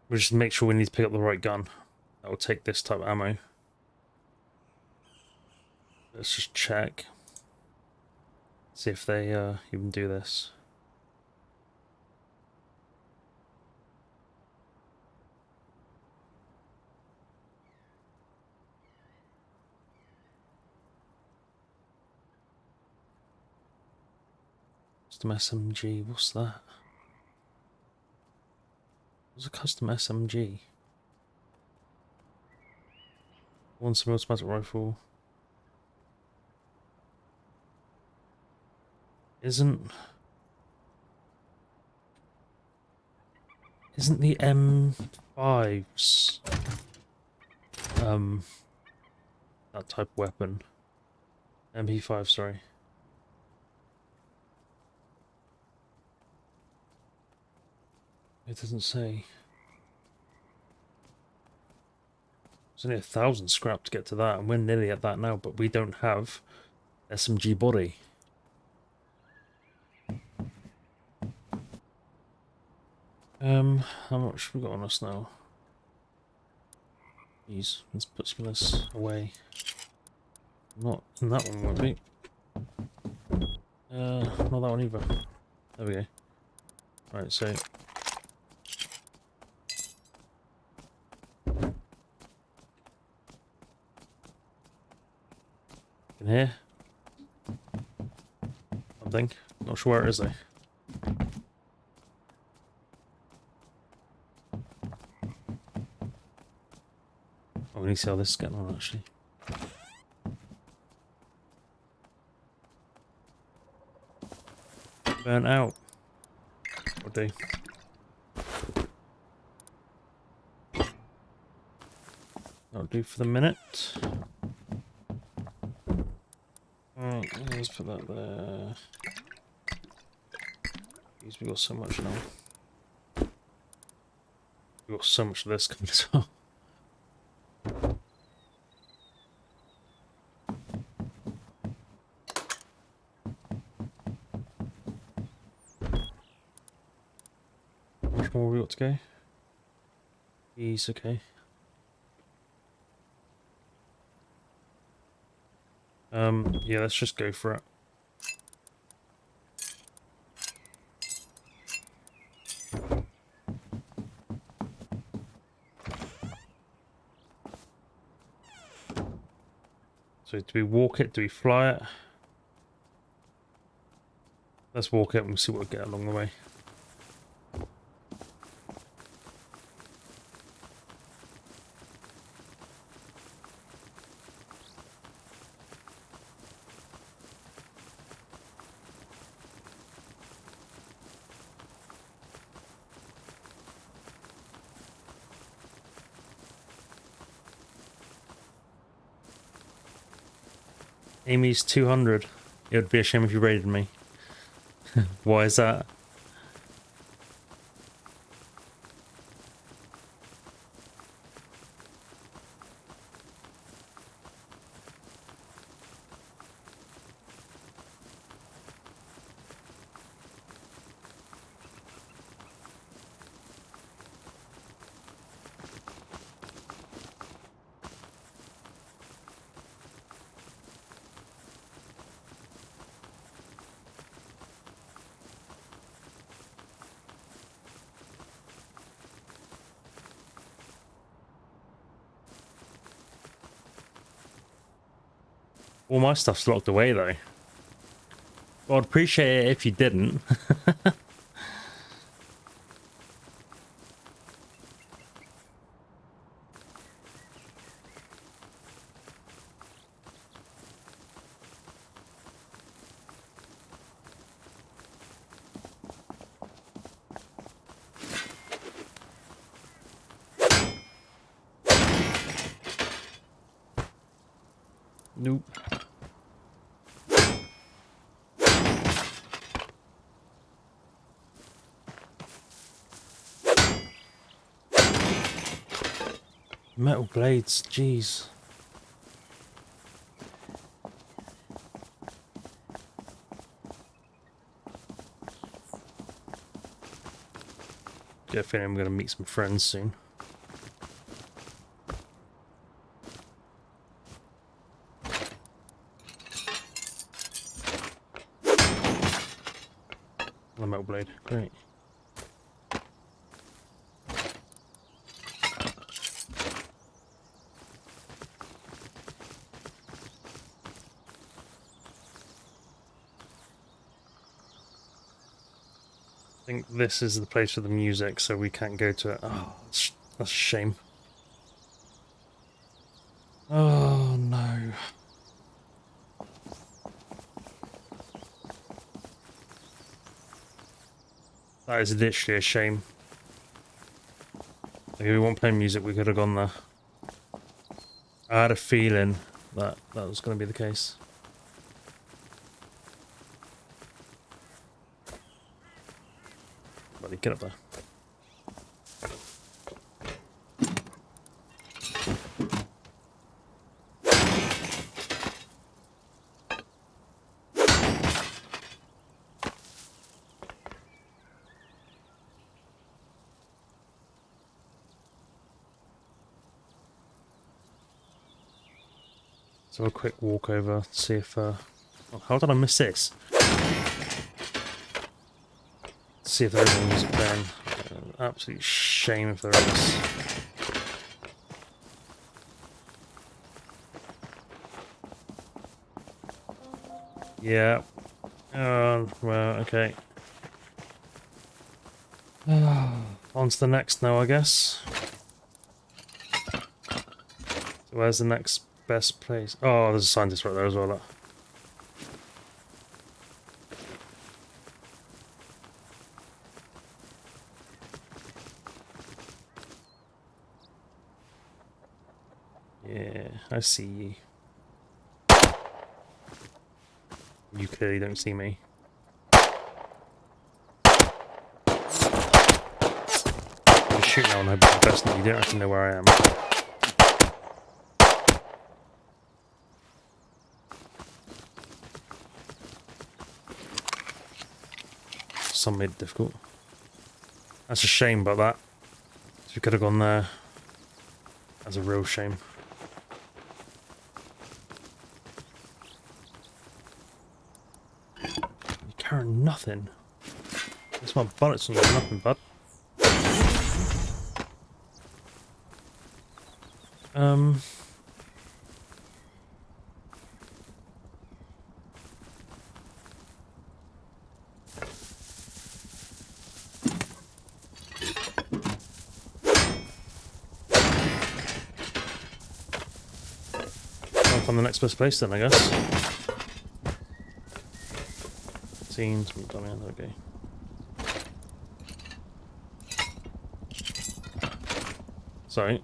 We just make sure we need to pick up the right gun. That will take this type of ammo. Let's just check. See if they even do this. Custom SMG, what's that? What's a custom SMG? One semi-automatic rifle. Isn't the M5s that type of weapon? MP5, sorry. It doesn't say. There's only 1,000 scrap to get to that, and we're nearly at that now, but we don't have SMG body. How much have we got on us now? Jeez, let's put some of this away. Not in that one, won't be. Not that one either. There we go. Right, so in here. Something. Not sure where it is though. Oh, we need to see how this is getting on actually. Burnt out. Will do. That'll do for the minute. Alright, let's put that there. Jeez, we got so much now. We got so much of this coming as well. How much more we got to go? Jeez, okay. Yeah, let's just go for it. So do we walk it? Do we fly it? Let's walk it and we'll see what we get along the way. Amy's 200. It would be a shame if you raided me. Why is that? All my stuff's locked away though. Well, I'd appreciate it if you didn't. Nope. Metal blades, jeez. Get a feeling I'm gonna meet some friends soon. The metal blade, great. I think this is the place for the music, so we can't go to it. Oh, that's a shame. Oh no. That is literally a shame. Like, if we weren't playing music, we could have gone there. I had a feeling that that was going to be the case. Buddy, get up there. So a quick walk over, see if oh, how did I miss this? See if there is any music playing. Absolute shame if there is. Yeah. Well, okay. On to the next now, I guess. So where's the next best place? Oh, there's a scientist right there as well. Look. Yeah, I see you. You clearly don't see me. I'm shoot now and hope for the best that you don't actually know where I am. Some made it difficult. That's a shame about that. We could have gone there. That's a real shame. You're carrying nothing. It's my bullets and nothing, bud. I'll find the next best place then, I guess. Scenes, McDonald's, okay. Sorry.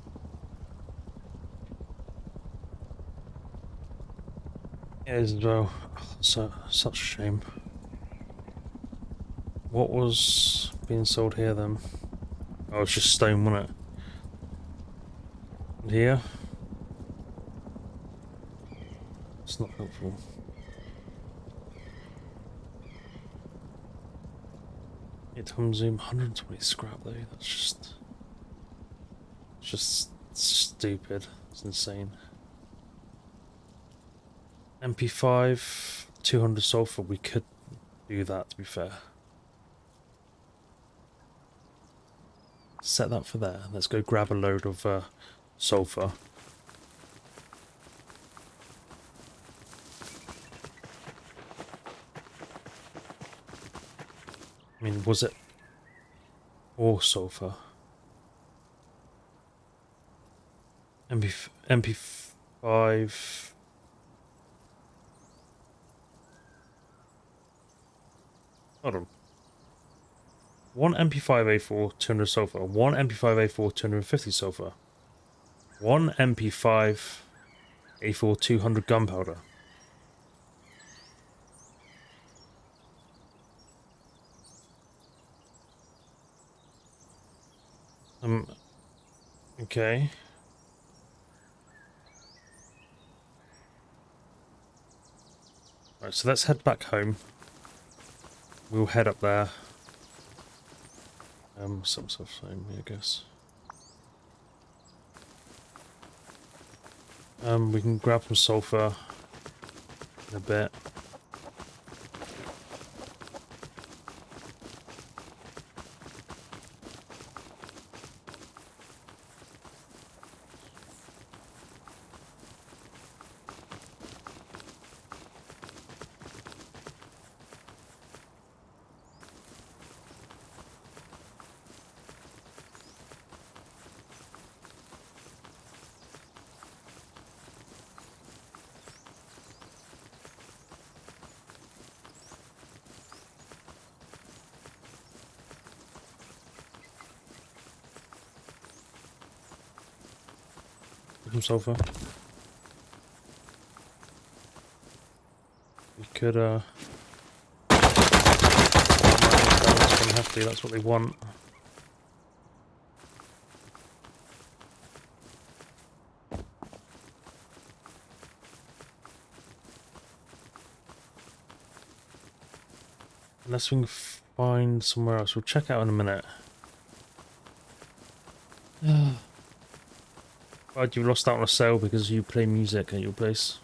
It is as well. So, such a shame. What was being sold here then? Oh, it's just stone, wasn't it? And here? It's not helpful. It comes in 120 scrap though, that's just stupid. It's insane. MP5, 200 sulfur, we could do that to be fair. Set that for there. Let's go grab a load of sulfur. I mean, was it or sulfur? MP5. Hold on. One MP5A4, 200 sulfur. One MP5A4, 250 sulfur. One MP5A4, 200 gunpowder. Okay. Right, so let's head back home. We'll head up there. Some stuff same, I guess. We can grab some sulfur in a bit. Some sulfur. We could that's gonna have to, that's what they want. Unless we can find somewhere else. We'll check out in a minute. Right, you lost out on a sale because you play music at your place.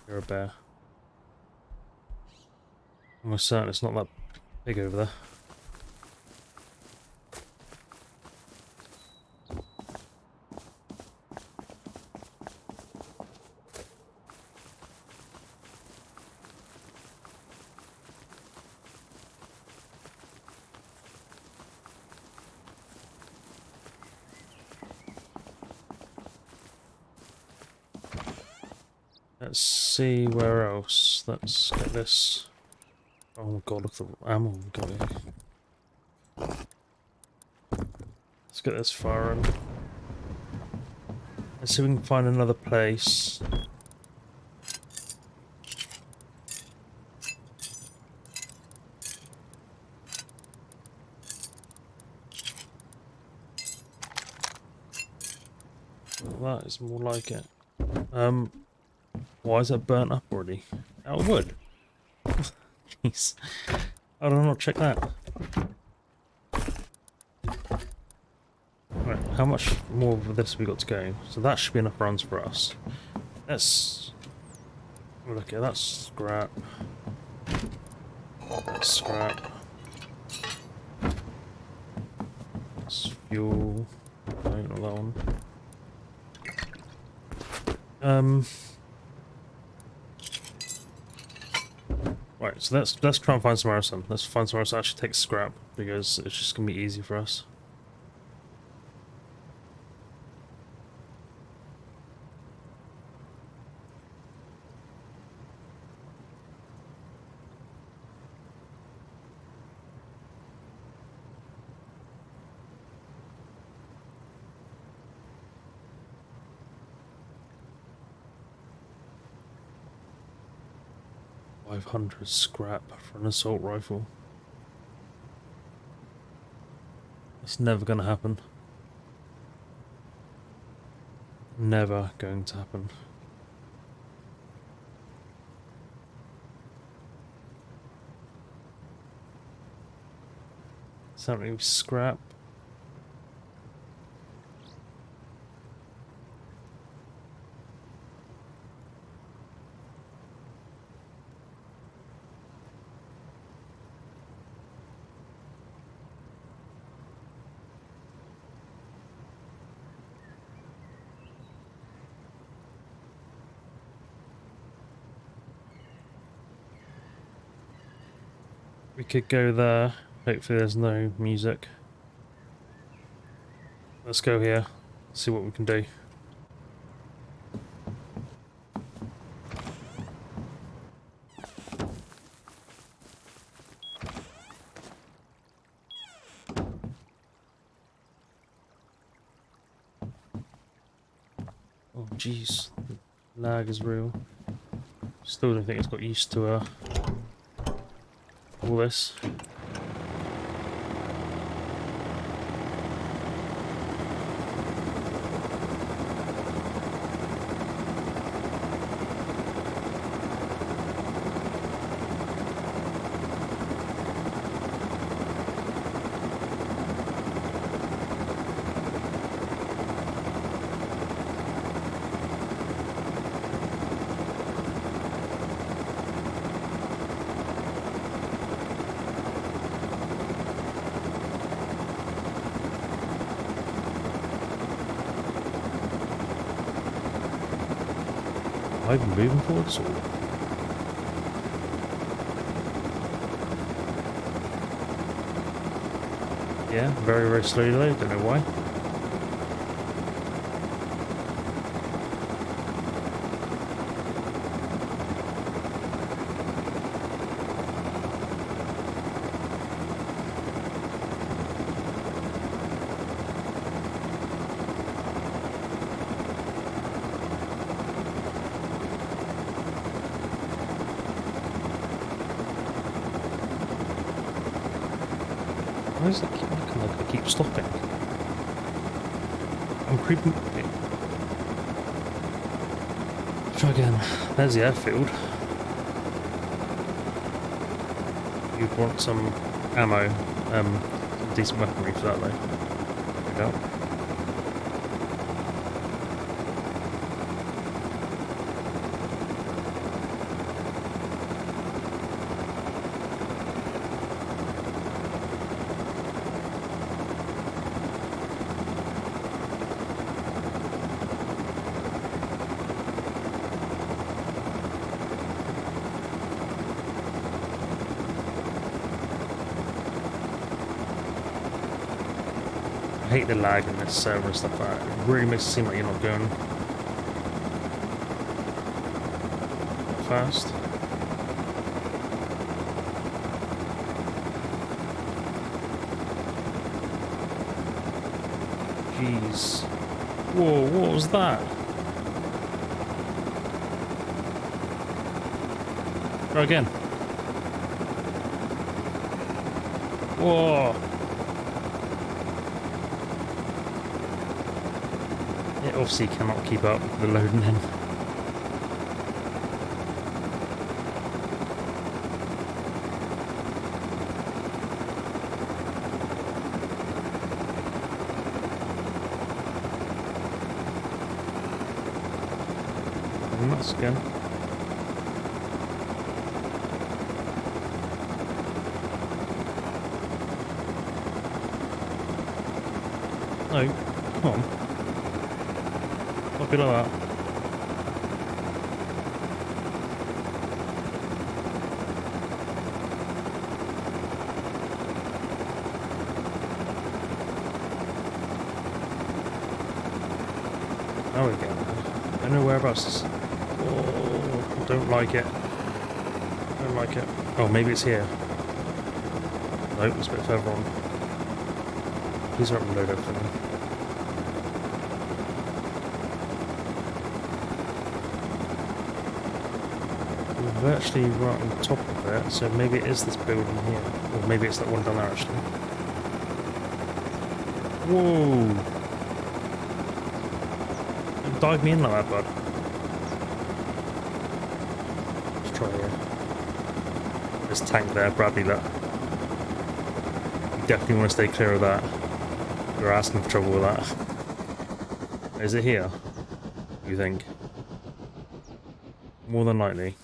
You're a bear. I'm almost certain it's not that big over there. Let's see where else. Let's get this. Oh my god, look at the ammo we got here. get this firing. Let's see if we can find another place. Well, that is more like it. Why is that burnt up already? Out of wood. Jeez. I don't know, check that. Right, how much more of this have we got to go? So that should be enough runs for us. Let's look at that scrap. That's scrap. That's fuel. No, not that one. Right, so let's try and find somewhere else then. Let's find somewhere else that actually takes scrap, because it's just gonna be easy for us. $500 scrap for an assault rifle. That's never gonna happen. Never going to happen. Something with scrap. We could go there. Hopefully there's no music. Let's go here. See what we can do. Oh jeez. Lag is real. Still don't think it's got used to all this. Am I even moving forwards or? Yeah, very, very slowly though, don't know why. Why does it keep looking like they keep stopping? I'm creeping. Okay. Try again. There's the airfield. You'd want some ammo, some decent weaponry for that though. No doubt. I hate the lag in this server and stuff like that. It really makes it seem like you're not going fast. Jeez. Whoa, what was that? Try again. Whoa. It obviously cannot keep up with the loading in. Nuts again. No, come on. Not be like that. There we go. I don't know whereabouts. Oh, I don't like it. I don't like it. Oh, maybe it's here. Nope, it's a bit further on. Please don't load up for me. We're actually right on top of it, so maybe it is this building here. Or maybe it's that one down there actually. Whoa! Don't dive me in like that, bud. Let's try here. There's a tank there, Bradley, look. You definitely want to stay clear of that. You're asking for trouble with that. Is it here? You think? More than likely.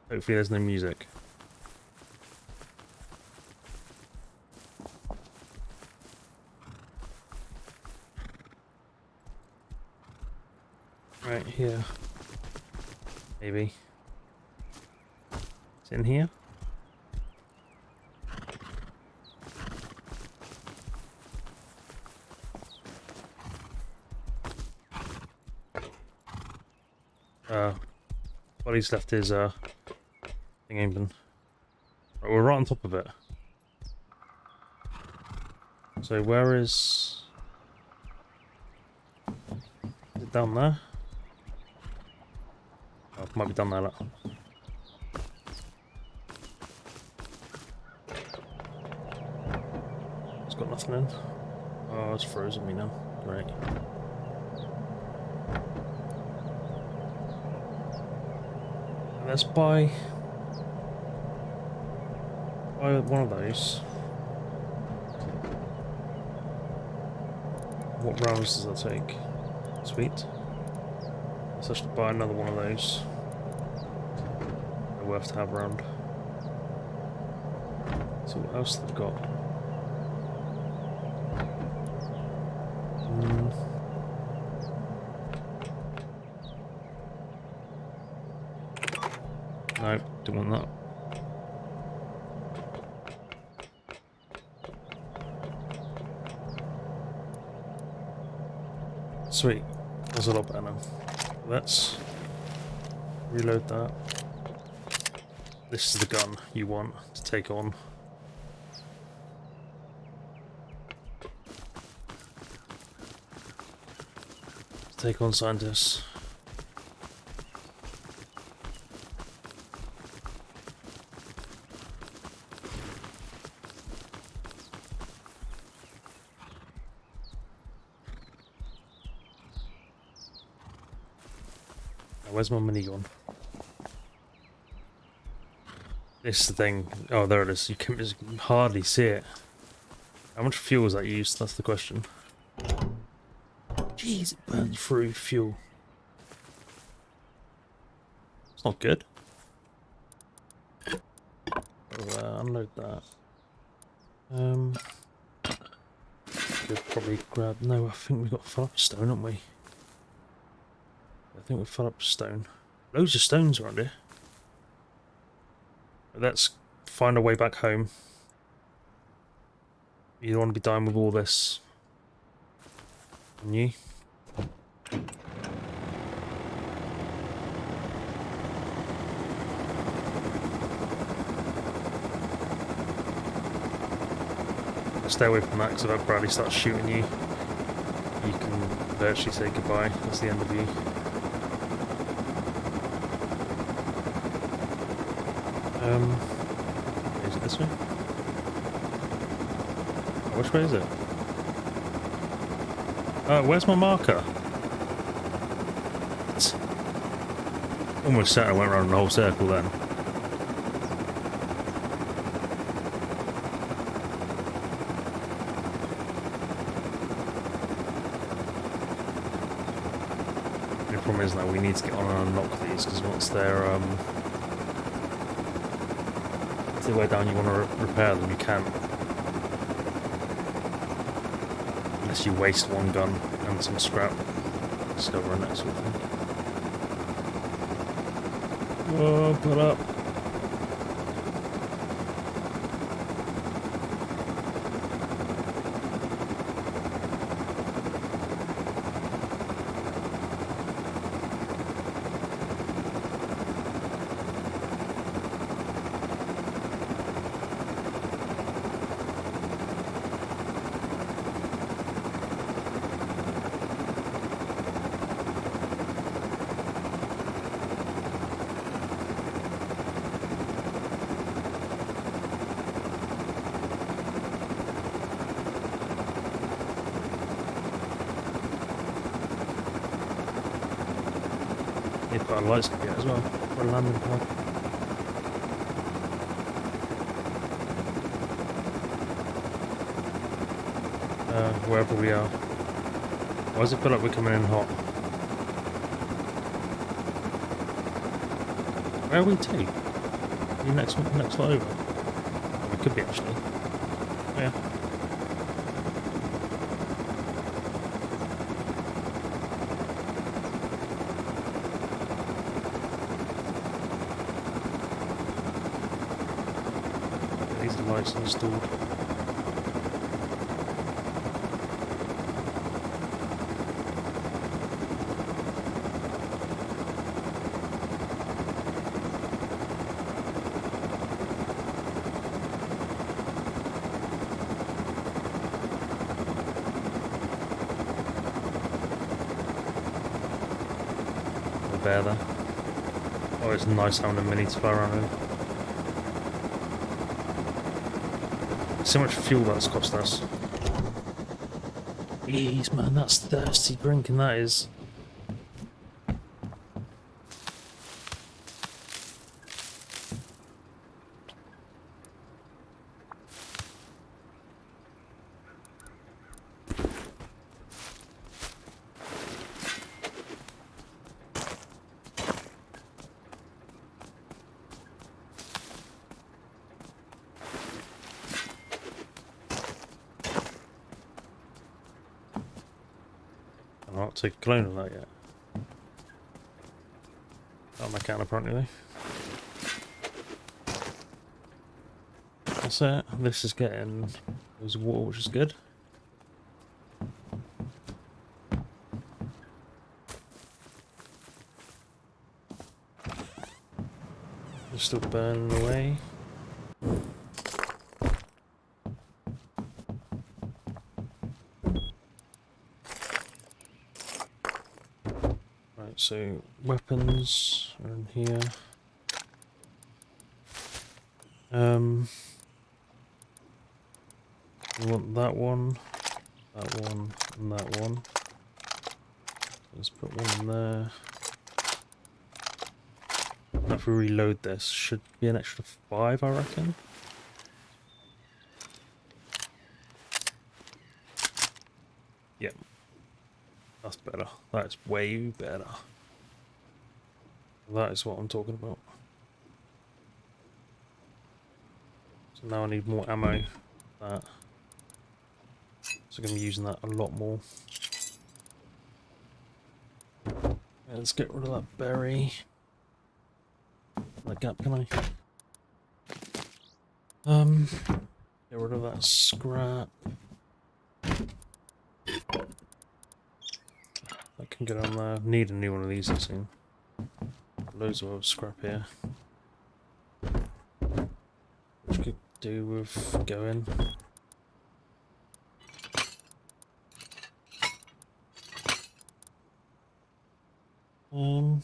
Hopefully there's no music. Right here. Maybe. It's in here? Well, he's left his thing open. Right, we're right on top of it. So where is it? Down there? Oh, it might be down there. Look. It's got nothing in. Oh, it's frozen me now. Great. Let's buy one of those. What rounds does that take? Sweet. Let's actually buy another one of those. They're worth to have around. So what else they've got? No, don't want that. Sweet, that's a lot better now. Let's reload that. This is the gun you want to take on. Take on scientists. Where's my minigun? This is the thing. Oh, there it is. You can hardly see it. How much fuel is that used? That's the question. Jeez, it burns through fuel. It's not good. Oh, unload that. Could probably grab. No, I think we've got to fill up stone, haven't we? I think we've filled up stone. Loads of stones around here. Let's find our way back home. You don't want to be dying with all this. And you? Stay away from that because if Bradley starts shooting you, virtually say goodbye. That's the end of you. Is it this way? Oh, which way is it? Where's my marker? It's almost certain I went around the whole circle then. The problem is now we need to get on and unlock these, because once they're if they wear down you want to repair them, you can't. Unless you waste one gun and some scrap. Discover that sort of thing. Whoa, pull up. Need to put a light skip as well for a landing pad. Wherever we are. Why does it feel like we're coming in hot? Where are we to? The next one over? We could be actually. Yeah. These are lights installed. Bear there. Oh, it's nice having a mini to fly around in. So much fuel that's cost us. Jeez, man, that's thirsty drinking, that is. I'll not take a clone of that yet. Oh, my can apparently. That's it. This is getting there's water, which is good. It's still burning away. So weapons are in here. We want that one, and that one. Let's put one in there. Now if we reload this, should be an extra 5, I reckon. Yep. That's better. That's way better. That is what I'm talking about. So now I need more ammo for that. So I'm going to be using that a lot more. Yeah, let's get rid of that berry. That gap, can I? Get rid of that scrap. I can get on there. Need a new one of these soon. Loads of scrap here. Which could do with going. Um,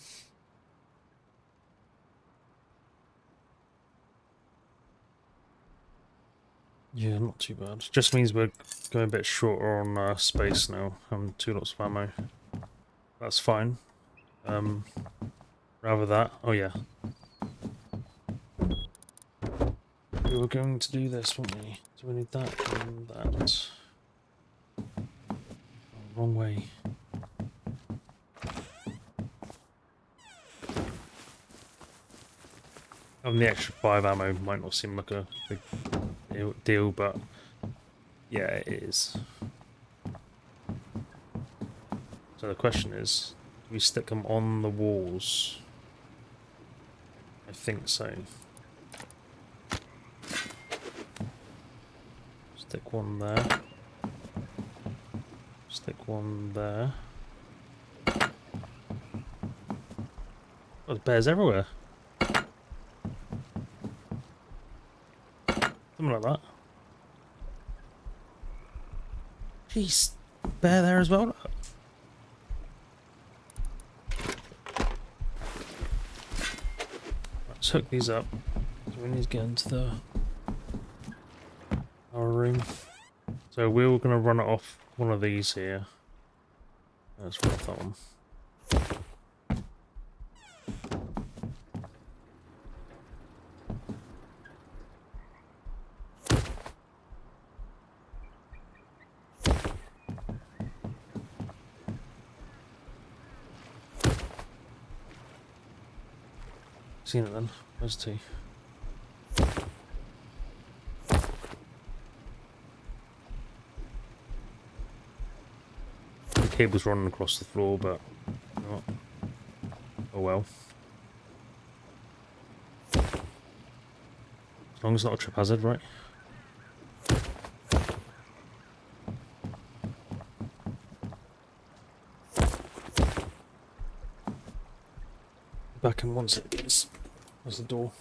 yeah, not too bad. Just means we're going a bit shorter on space now. 2 lots of ammo. That's fine. Rather that. Oh yeah. We were going to do this, weren't we? So we need that and that. Oh, wrong way. Having the extra 5 ammo might not seem like a big deal, but yeah, it is. So the question is, do we stick them on the walls? I think so. Stick one there. Stick one there. Oh, there's bears everywhere. Something like that. Jeez, bear there as well. Let's hook these up. So we need to get into our room. So we're going to run it off one of these here. Let's run off that one. Seen it then. Where's T? The cable's running across the floor, but not. Oh well. As long as it's not a trip hazard, right? Back in 1 second, please. There's the door.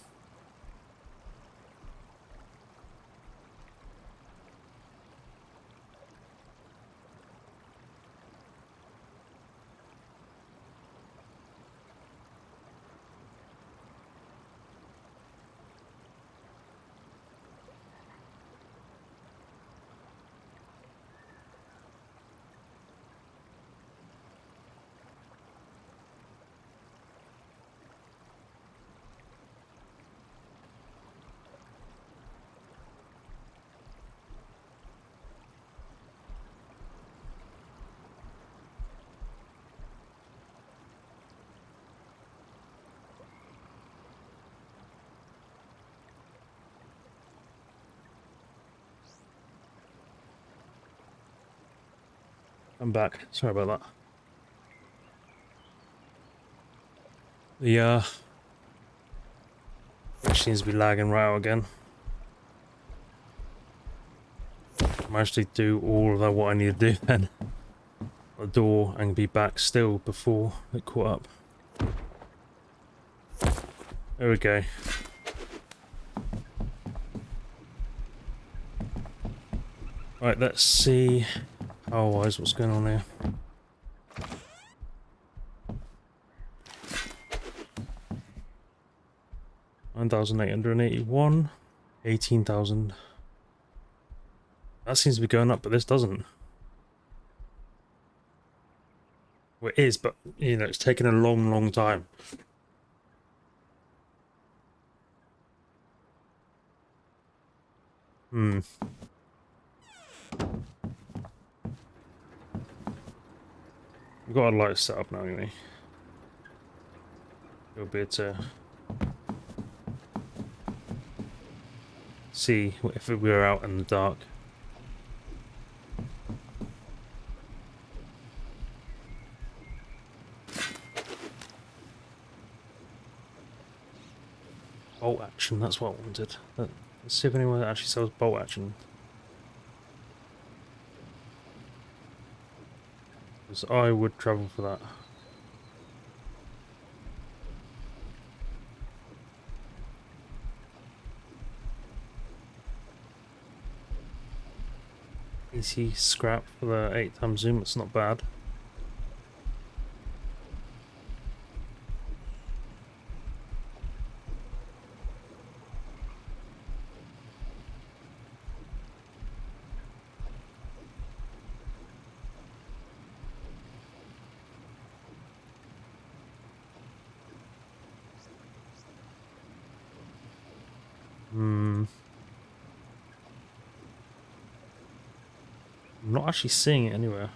I'm back. Sorry about that. The which seems to be lagging right out again. Managed to do all of that what I need to do then. The door and be back still before it caught up. There we go. Right, let's see power-wise what's going on here. $9,881, 18,000. That seems to be going up, but this doesn't. Well, it is, but you know, it's taken a long, long time. We've got a light set up now anyway. It'll be able to see if we were out in the dark. Bolt action, that's what I wanted. Let's see if anyone actually sells bolt action. Because I would travel for that. Easy scrap for the 8x zoom, it's not bad. I'm not actually seeing it anywhere.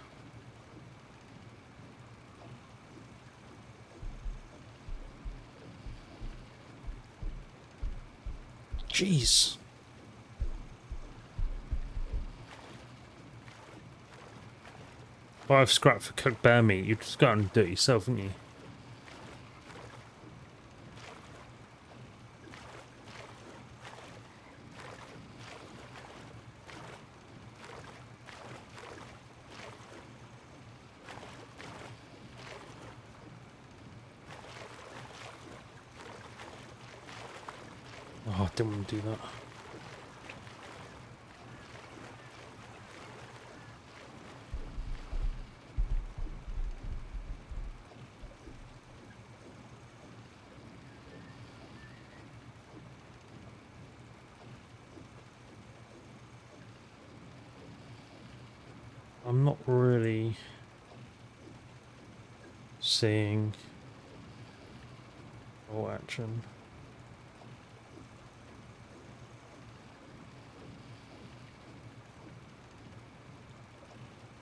Jeez. 5 scrap for cooked bear meat. You'd just go out and do it yourself, wouldn't you? Oh, I didn't want to do that. I'm not really seeing all action.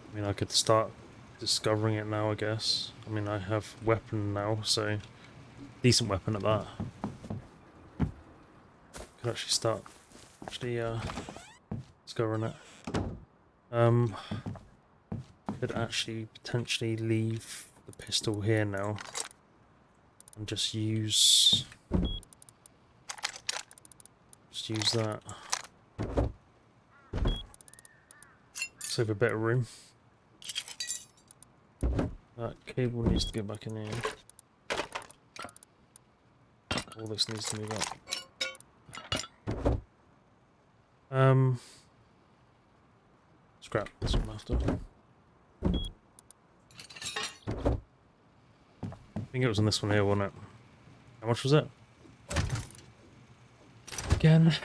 I mean, I could start discovering it now, I guess. I mean, I have weapon now, so decent weapon at that. Could actually start discovering it. Could actually potentially leave the pistol here now and just use that. Save a bit of room. That cable needs to go back in here. All this needs to move up. Scrap this one after. I think it was on this one here, wasn't it? How much was it? Again.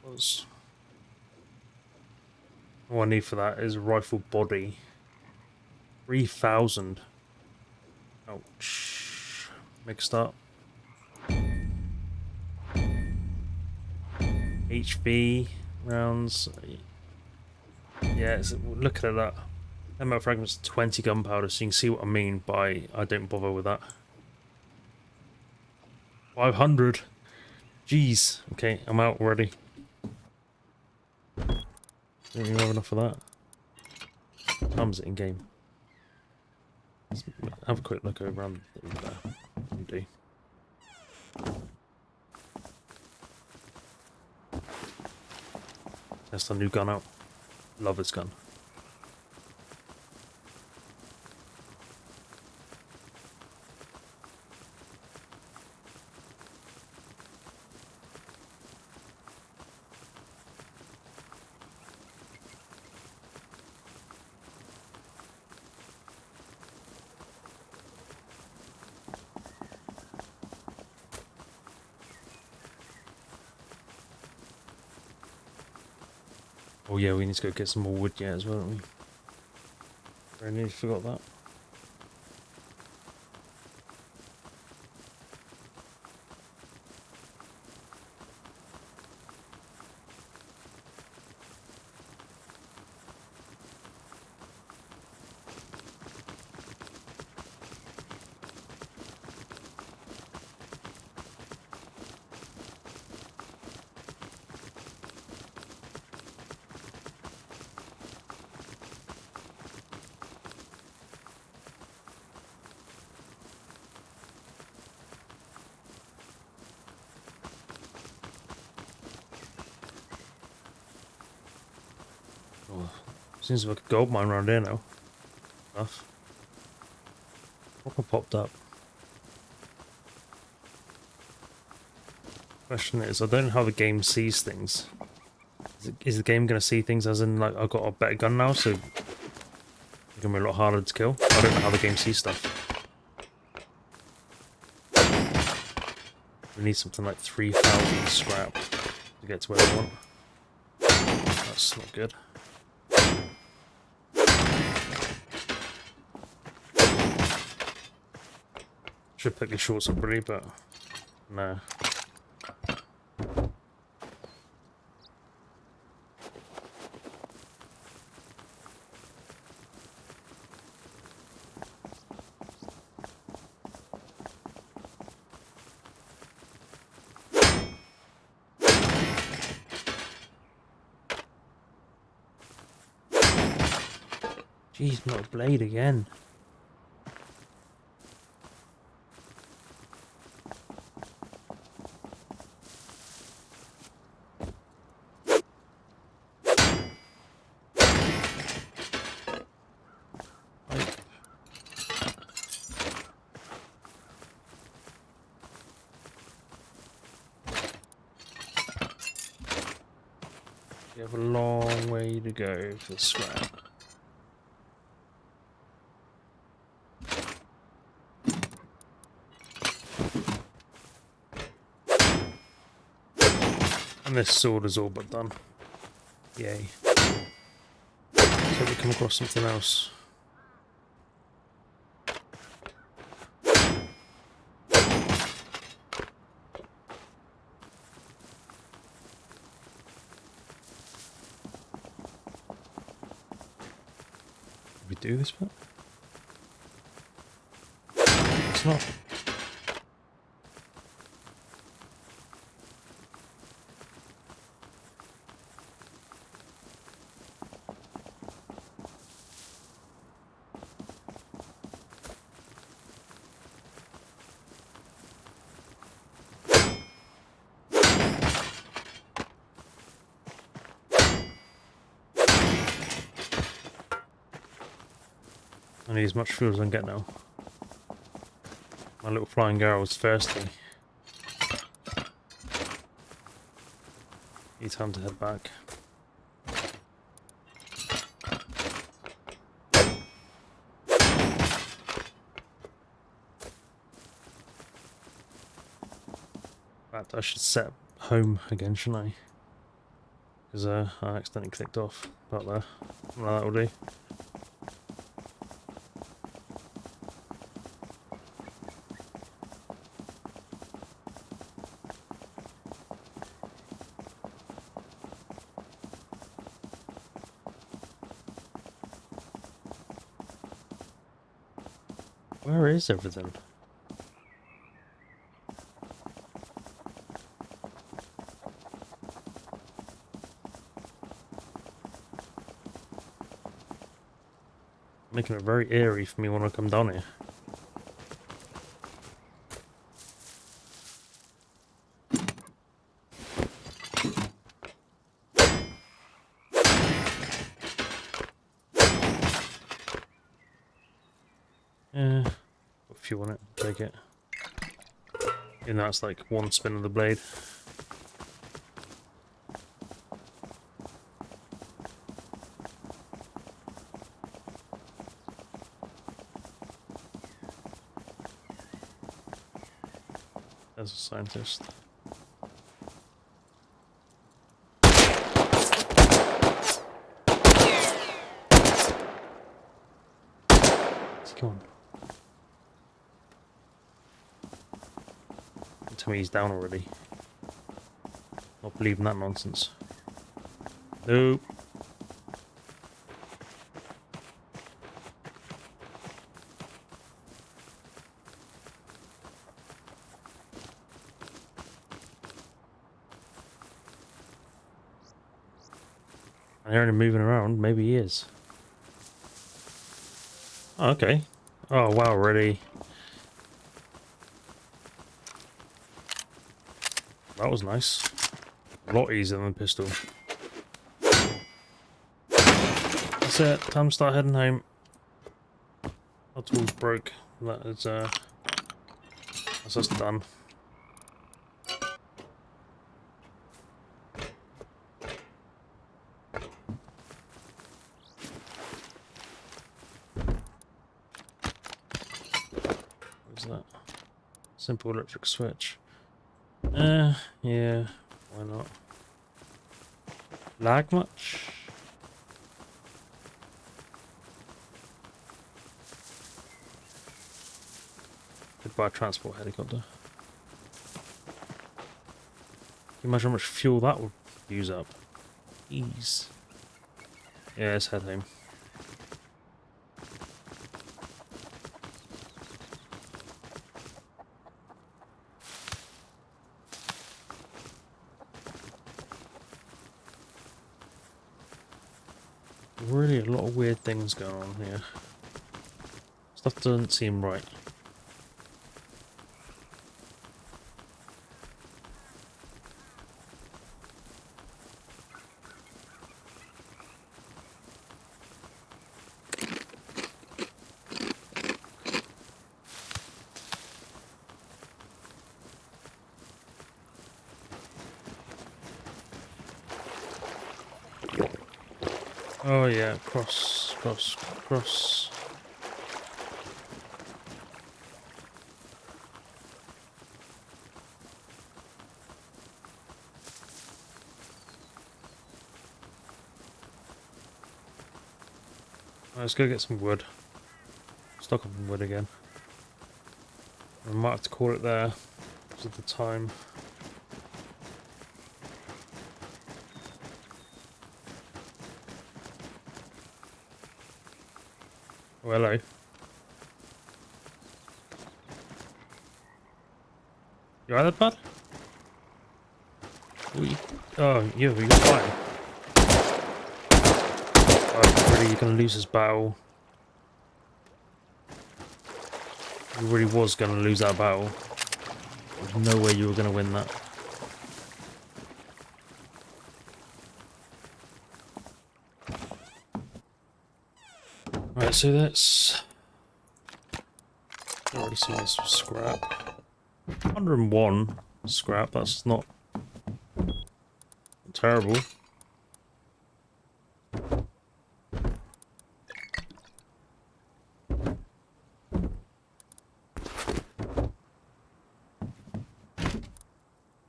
Was. All I need for that is a rifle body. 3,000. Ouch. Mixed up. HV rounds. Yeah, look at that. Ammo fragments, 20 gunpowder, so you can see what I mean by I don't bother with that. 500. Jeez. Okay, I'm out already. Don't even have enough of that. Time's it in game. Let's have a quick look around there. You do. Test a new gun out. Love this gun. Oh yeah, we need to go get some more wood yet as well, don't we? I nearly forgot that. Oh, seems like a gold mine around here now. Enough. What popped up? Question is, I don't know how the game sees things. Is the game going to see things as in, like, I've got a better gun now, so it's going to be a lot harder to kill? I don't know how the game sees stuff. We need something like 3,000 scrap to get to where we want. That's not good. Should pick the shorts up really, but no. Jeez, not a blade again. We have a long way to go for scrap. And this sword is all but done. Yay. So we come across something else. Did we do this bit? It's not. I need as much fuel as I can get now. My little flying girl was thirsty. Need time to head back. In fact, I should set home again, shouldn't I? Because I accidentally clicked off about there. Well, that will do. Where is everything? Making it very eerie for me when I come down here. Yeah, put fuel on it, take it. And that's like one spin of the blade. As a scientist. Where's he going? Tell me he's down already. Not believing that nonsense. Nope. I hear him moving around. Maybe he is. Oh, okay. Oh, wow, already. That was nice. A lot easier than the pistol. That's it. Time to start heading home. Our tools broke. That is, that's us done. What's that? Simple electric switch. Yeah, why not? Lag much? Goodbye transport helicopter. Can you imagine how much fuel that would use up? Ease. Yeah, let's head home. Really a lot of weird things going on here. Stuff doesn't seem right. Oh yeah, cross, cross, cross. Let's go get some wood. Stock up on wood again. I might have to call it there because of the time. Oh, hello. You alright, bud? Oh, you're fine. Oh, really, you're gonna lose this battle. You really was gonna lose that battle. There's no way you were gonna win that. Right, so that's already seen this scrap. 101 scrap, that's not terrible.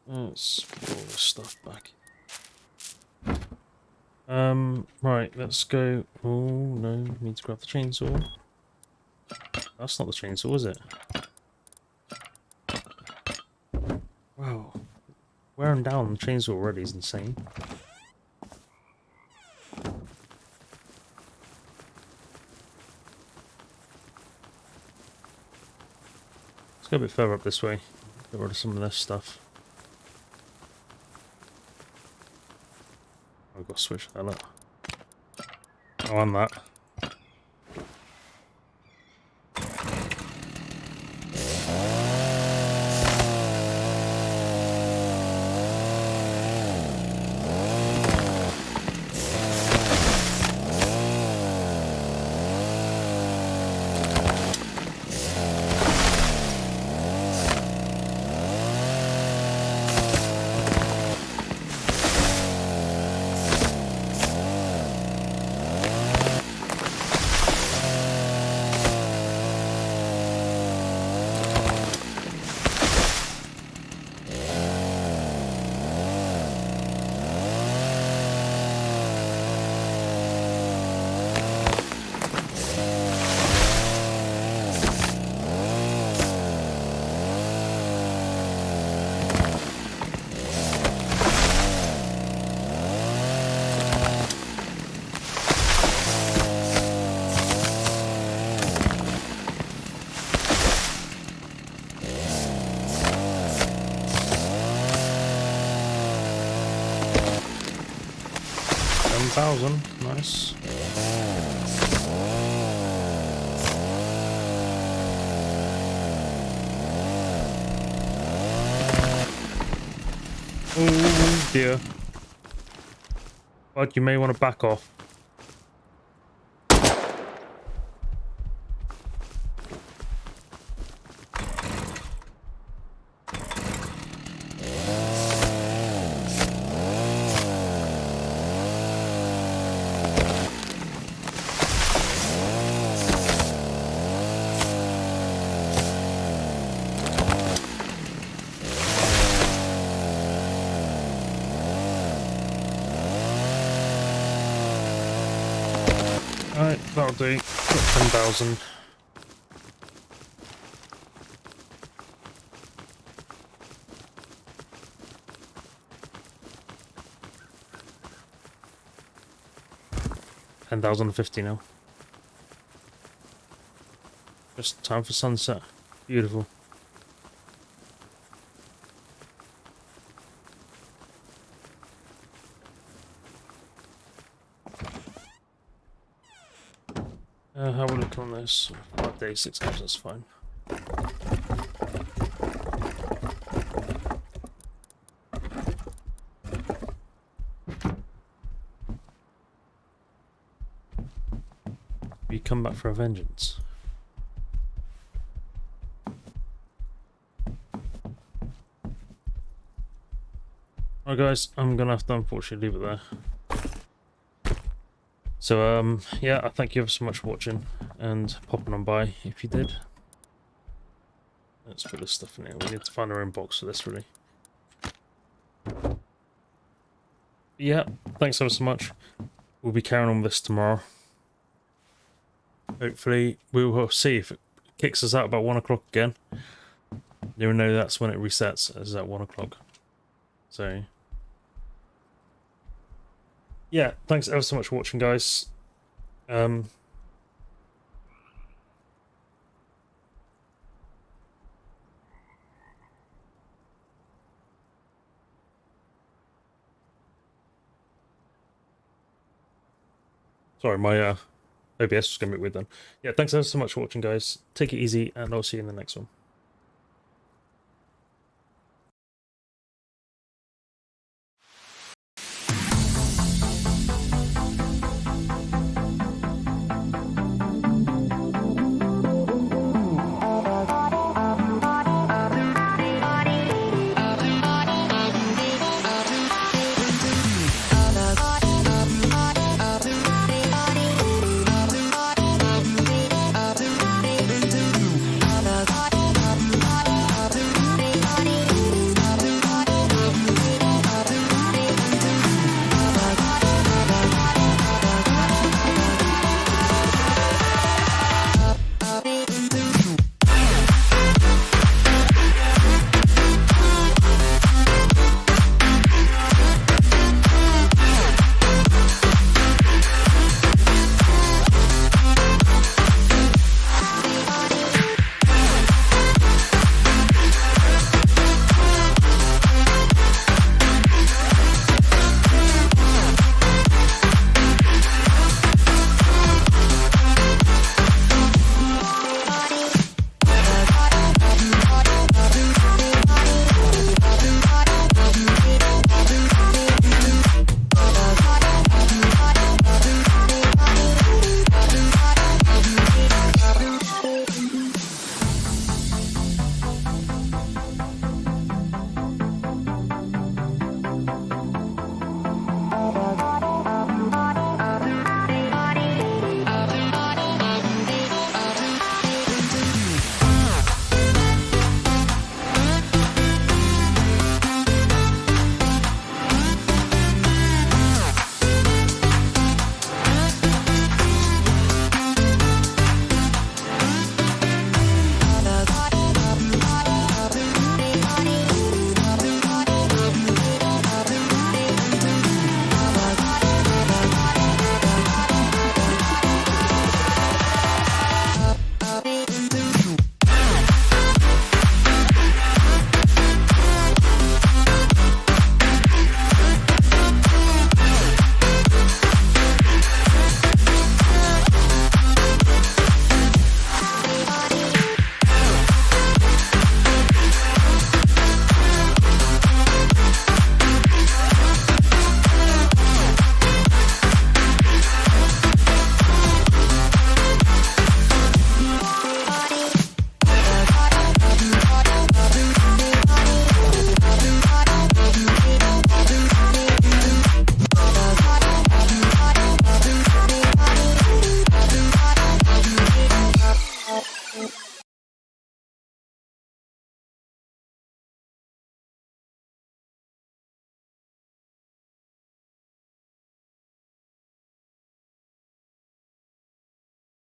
Let's put all this stuff back. Right, let's go. Oh no, need to grab the chainsaw. That's not the chainsaw, is it? Wow. Wearing down the chainsaw already is insane. Let's go a bit further up this way. Get rid of some of this stuff. I've got to switch that up. Oh, and that. Nice. Oh dear. But you may want to back off. Alright, that'll do. Got 10,000. $10,050 now. Just time for sunset. Beautiful. How we look on this? 5 days, 6 hours, that's fine. We come back for a vengeance. Alright guys, I'm gonna have to unfortunately leave it there. So yeah, I thank you ever so much for watching and popping on by if you did. Let's put this stuff in here. We need to find our own box for this really. Yeah, thanks ever so much. We'll be carrying on with this tomorrow. Hopefully we will see if it kicks us out about 1 o'clock again. You know that's when it resets, is at 1 o'clock. So yeah, thanks ever so much for watching, guys. Sorry, my OBS was going to be weird then. Yeah, thanks ever so much for watching, guys. Take it easy, and I'll see you in the next one.